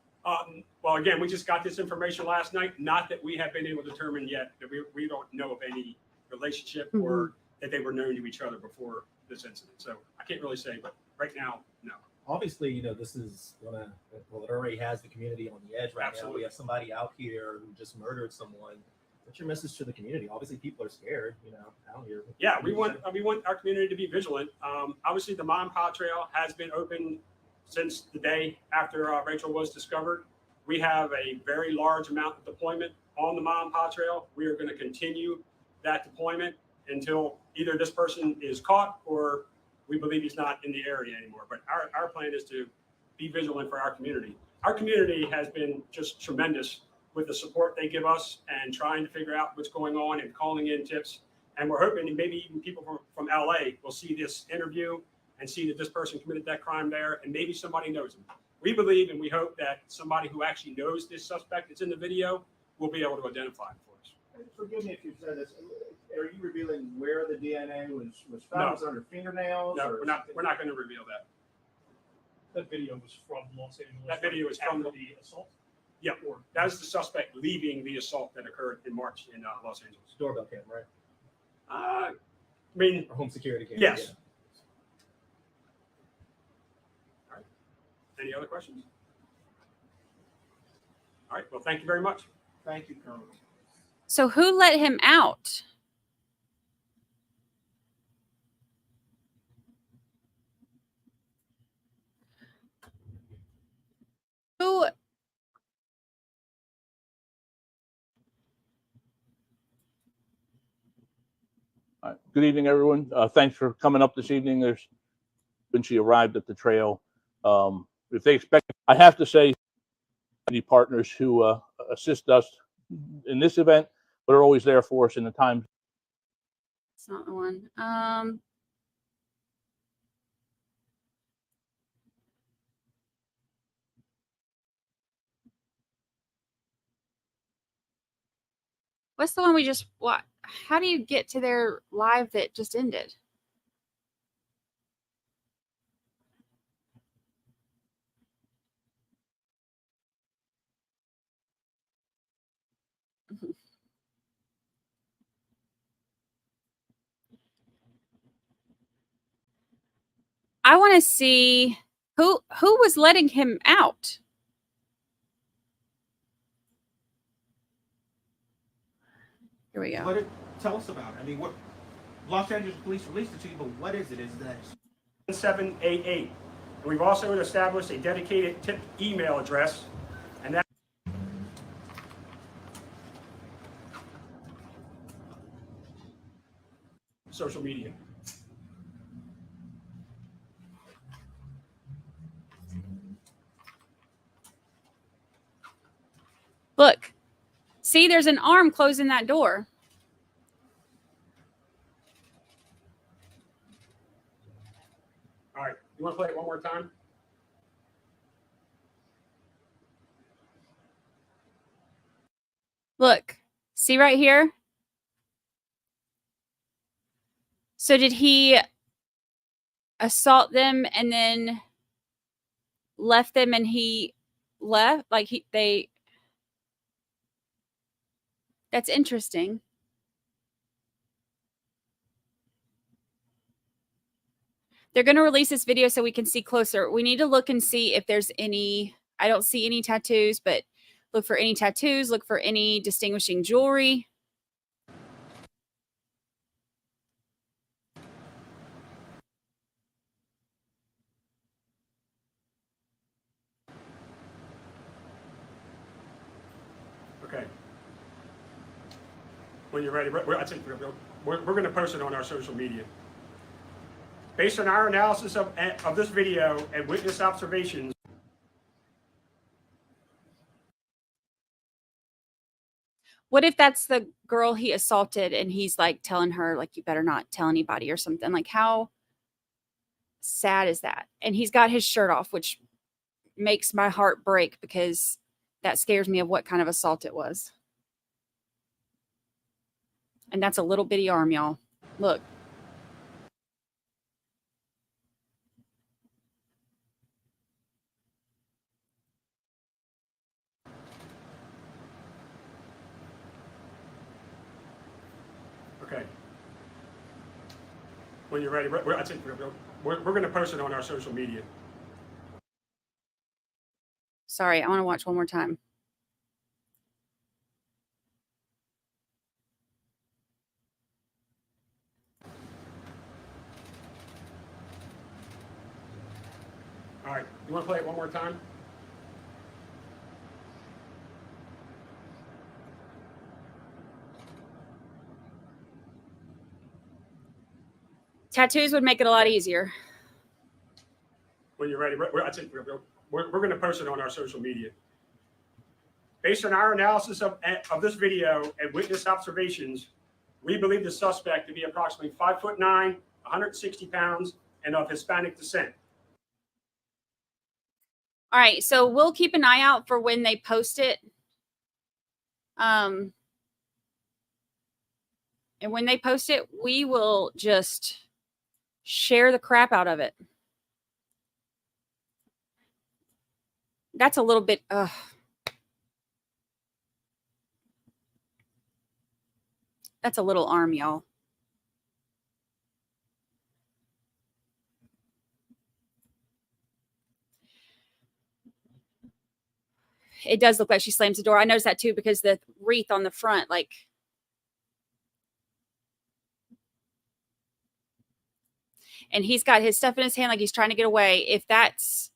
Well, again, we just got this information last night. Not that we have been able to determine yet that we don't know of any relationship or that they were known to each other before this incident. So I can't really say, but right now, no. Obviously, this is it already has the community on the edge right Absolutely. now. We have somebody out here who just murdered someone. What's your message to the community? Obviously, people are scared, out here. Yeah, we want our community to be vigilant. Obviously, the Mom Pa Trail has been open since the day after Rachel was discovered. We have a very large amount of deployment on the Mom Pa Trail. We are going to continue that deployment until either this person is caught or we believe he's not in the area anymore. But our plan is to be vigilant for our community. Our community has been just tremendous with the support they give us and trying to figure out what's going on and calling in tips. And we're hoping maybe even people from LA will see this interview and see that this person committed that crime there, and maybe somebody knows him. We believe and we hope that somebody who actually knows this suspect that's in the video will be able to identify him for us. Forgive me if you've said this. Are you revealing where the DNA was found? No. Was it under fingernails? No, or we're not going to reveal that. That video was from Los Angeles. That video is from after the assault. Yeah, that is the suspect leaving the assault that occurred in March in Los Angeles. Doorbell cam, right? I mean, Or home security cam. yes. Yeah. All right. Any other questions? All right. Well, thank you very much. Thank you, Colonel. So who let him out? Who? Good evening, everyone. Thanks for coming up this evening. When she arrived at the trail, if they expect, I have to say, the partners who assist us in this event, but are always there for us in the times. It's not the one. What's the one we just what? How do you get to their live that just ended? I want to see who was letting him out. Here we go. Tell us about it. I mean, what Los Angeles Police released it to you, but what is it? Is that 1788. And we've also established a dedicated tip email address, and that social media. Look, see, there's an arm closing that door. All right, you want to play it one more time? Look, see right here? So did he assault them and then left them and he left? Like that's interesting. They're going to release this video so we can see closer. We need to look and see if there's any, I don't see any tattoos, but look for any tattoos, look for any distinguishing jewelry. Okay. When you're ready, we're going to post it on our social media. Based on our analysis of this video and witness observations, What if that's the girl he assaulted and he's like telling her, like, you better not tell anybody or something? Like, how sad is that? And he's got his shirt off, which makes my heart break because that scares me of what kind of assault it was. And that's a little bitty arm, y'all. Look. okay. When you're ready, we're going to post it on our social media. Sorry, I want to watch one more time. All right, you want to play it one more time? Tattoos would make it a lot easier. when you're ready. We're going to post it on our social media. Based on our analysis of this video and witness observations, we believe the suspect to be approximately 5'9", 160 pounds, and of Hispanic descent. All right, so we'll keep an eye out for when they post it. And when they post it, we will just share the crap out of it. That's a little bit, that's a little arm, y'all. It does look like she slams the door. I noticed that too because the wreath on the front, like, and he's got his stuff in his hand like he's trying to get away. If that's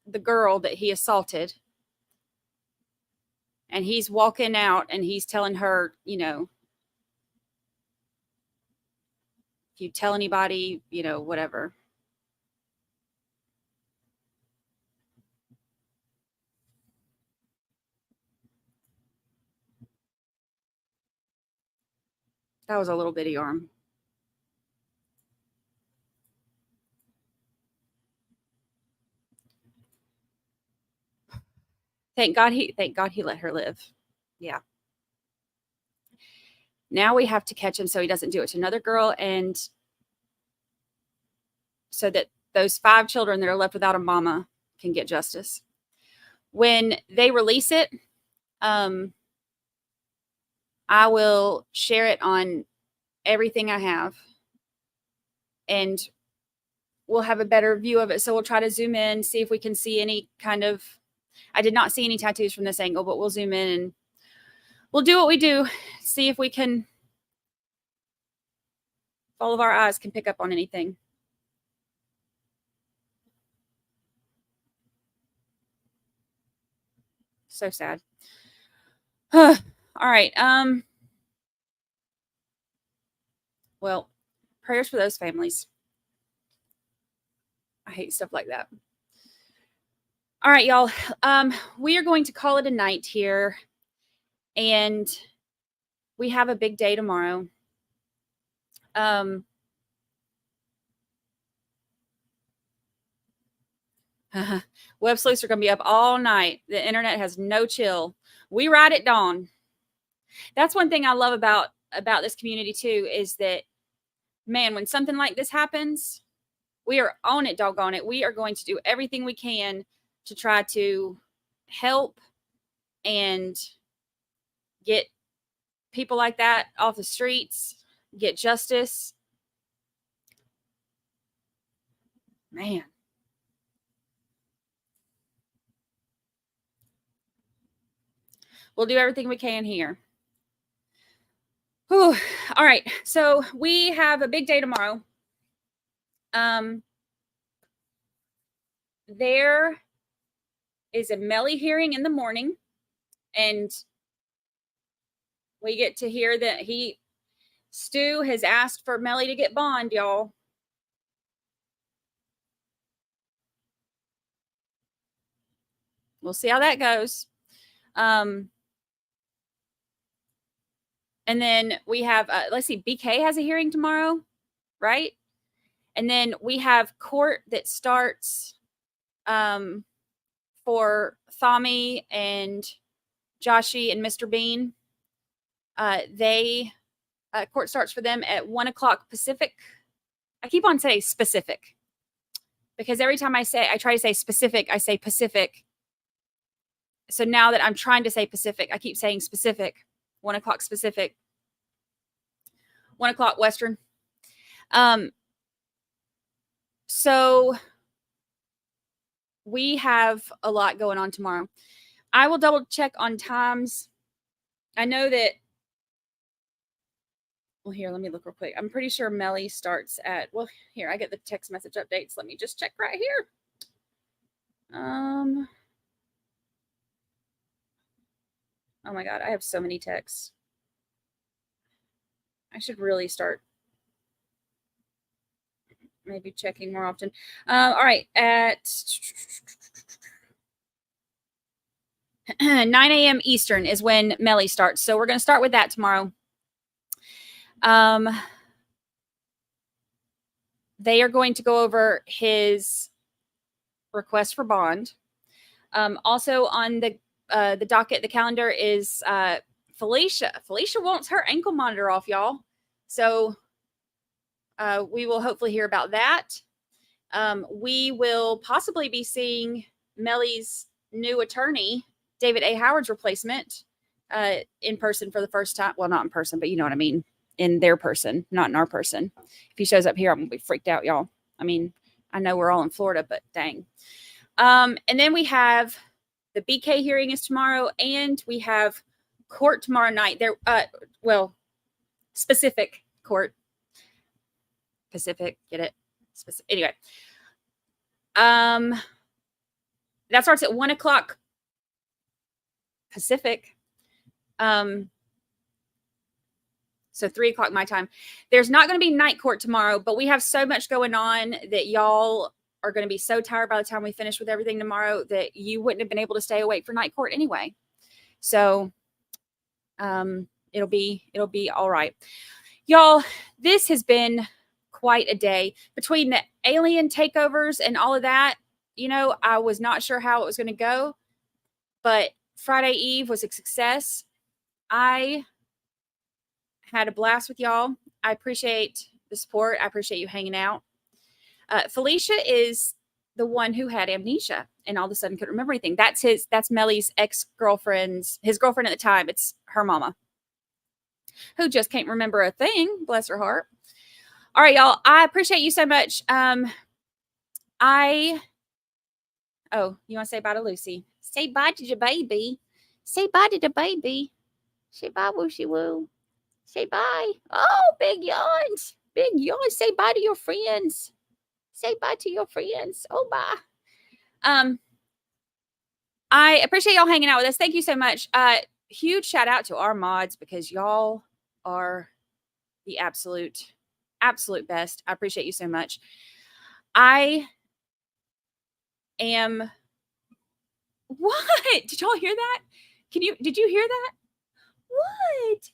the girl that he assaulted, and he's walking out and he's telling her, you know, if you tell anybody, you know, whatever. That was a little bitty arm. Thank God he let her live. Yeah. Now we have to catch him so he doesn't do it to another girl, and so that those 5 children that are left without a mama can get justice. When they release it, I will share it on everything I have, and we'll have a better view of it. So we'll try to zoom in, see if we can see any kind of, I did not see any tattoos from this angle, but we'll zoom in and we'll do what we do. See if we can, if all of our eyes can pick up on anything. So sad. All right. Well, prayers for those families. I hate stuff like that. All right, y'all. We are going to call it a night here, and we have a big day tomorrow. Web sleuths are going to be up all night. The internet has no chill. We ride at dawn. That's one thing I love about this community too, is that, man, when something like this happens, we are on it, doggone it. We are going to do everything we can to try to help and get people like that off the streets, get justice. Man. We'll do everything we can here. Whew. All right. So we have a big day tomorrow. There is a Melly hearing in the morning, and we get to hear that Stu has asked for Melly to get bond, y'all. We'll see how that goes. And then we have, let's see, BK has a hearing tomorrow, right? And then we have court that starts for Thami and Joshi and Mr. Bean. Court starts for them at 1 o'clock Pacific. I keep on saying specific because every time I try to say specific, I say Pacific. So now that I'm trying to say Pacific, I keep saying specific. 1 o'clock Pacific, 1 o'clock Western. So we have a lot going on tomorrow. I will double check on times. I know that, well, here, let me look real quick. I'm pretty sure Melly starts at, well, here, I get the text message updates. Let me just check right here. Oh my God, I have so many texts. I should really start. maybe checking more often. All right, at 9 a.m. Eastern is when Melly starts. So we're going to start with that tomorrow. They are going to go over his request for bond. Also on the docket, the calendar is Felicia. Felicia wants her ankle monitor off, y'all. So we will hopefully hear about that. We will possibly be seeing Melly's new attorney, David A. Howard's replacement, in person for the first time. Well, not in person, but you know what I mean. In their person, not in our person. If he shows up here, I'm going to be freaked out, y'all. I mean, I know we're all in Florida, but dang. And then we have the BK hearing is tomorrow, and we have court tomorrow night. There, specific court. Pacific, get it? Specific. Anyway. That starts at 1 o'clock Pacific. So 3 o'clock my time. There's not going to be night court tomorrow, but we have so much going on that y'all are going to be so tired by the time we finish with everything tomorrow that you wouldn't have been able to stay awake for night court anyway. So it'll be all right. Y'all, this has been quite a day. Between the alien takeovers and all of that, you know, I was not sure how it was going to go, but Friday Eve was a success. I had a blast with y'all. I appreciate the support. I appreciate you hanging out. Felicia is the one who had amnesia and all of a sudden couldn't remember anything. That's Melly's ex-girlfriend's, his girlfriend at the time. It's her mama who just can't remember a thing. Bless her heart. All right, y'all. I appreciate you so much. You want to say bye to Lucy? Say bye to your baby. Say bye to the baby. Say bye, wooshy woo. Say bye. Oh, big yawns. Big yawns. Say bye to your friends. Say bye to your friends. Oh, bye. I appreciate y'all hanging out with us. Thank you so much. Huge shout out to our mods because y'all are the absolute best. I appreciate you so much. I am. What? Did y'all hear that? Did you hear that? What?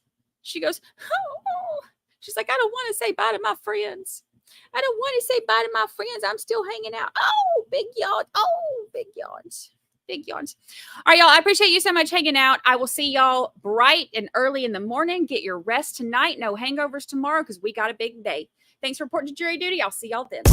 She goes, oh. She's like, I don't want to say bye to my friends. I don't want to say bye to my friends. I'm still hanging out. Oh, big yawn. Oh, big yawns. Big yawns. All right, y'all. I appreciate you so much hanging out. I will see y'all bright and early in the morning. Get your rest tonight. No hangovers tomorrow because we got a big day. Thanks for reporting to jury duty. I'll see y'all then.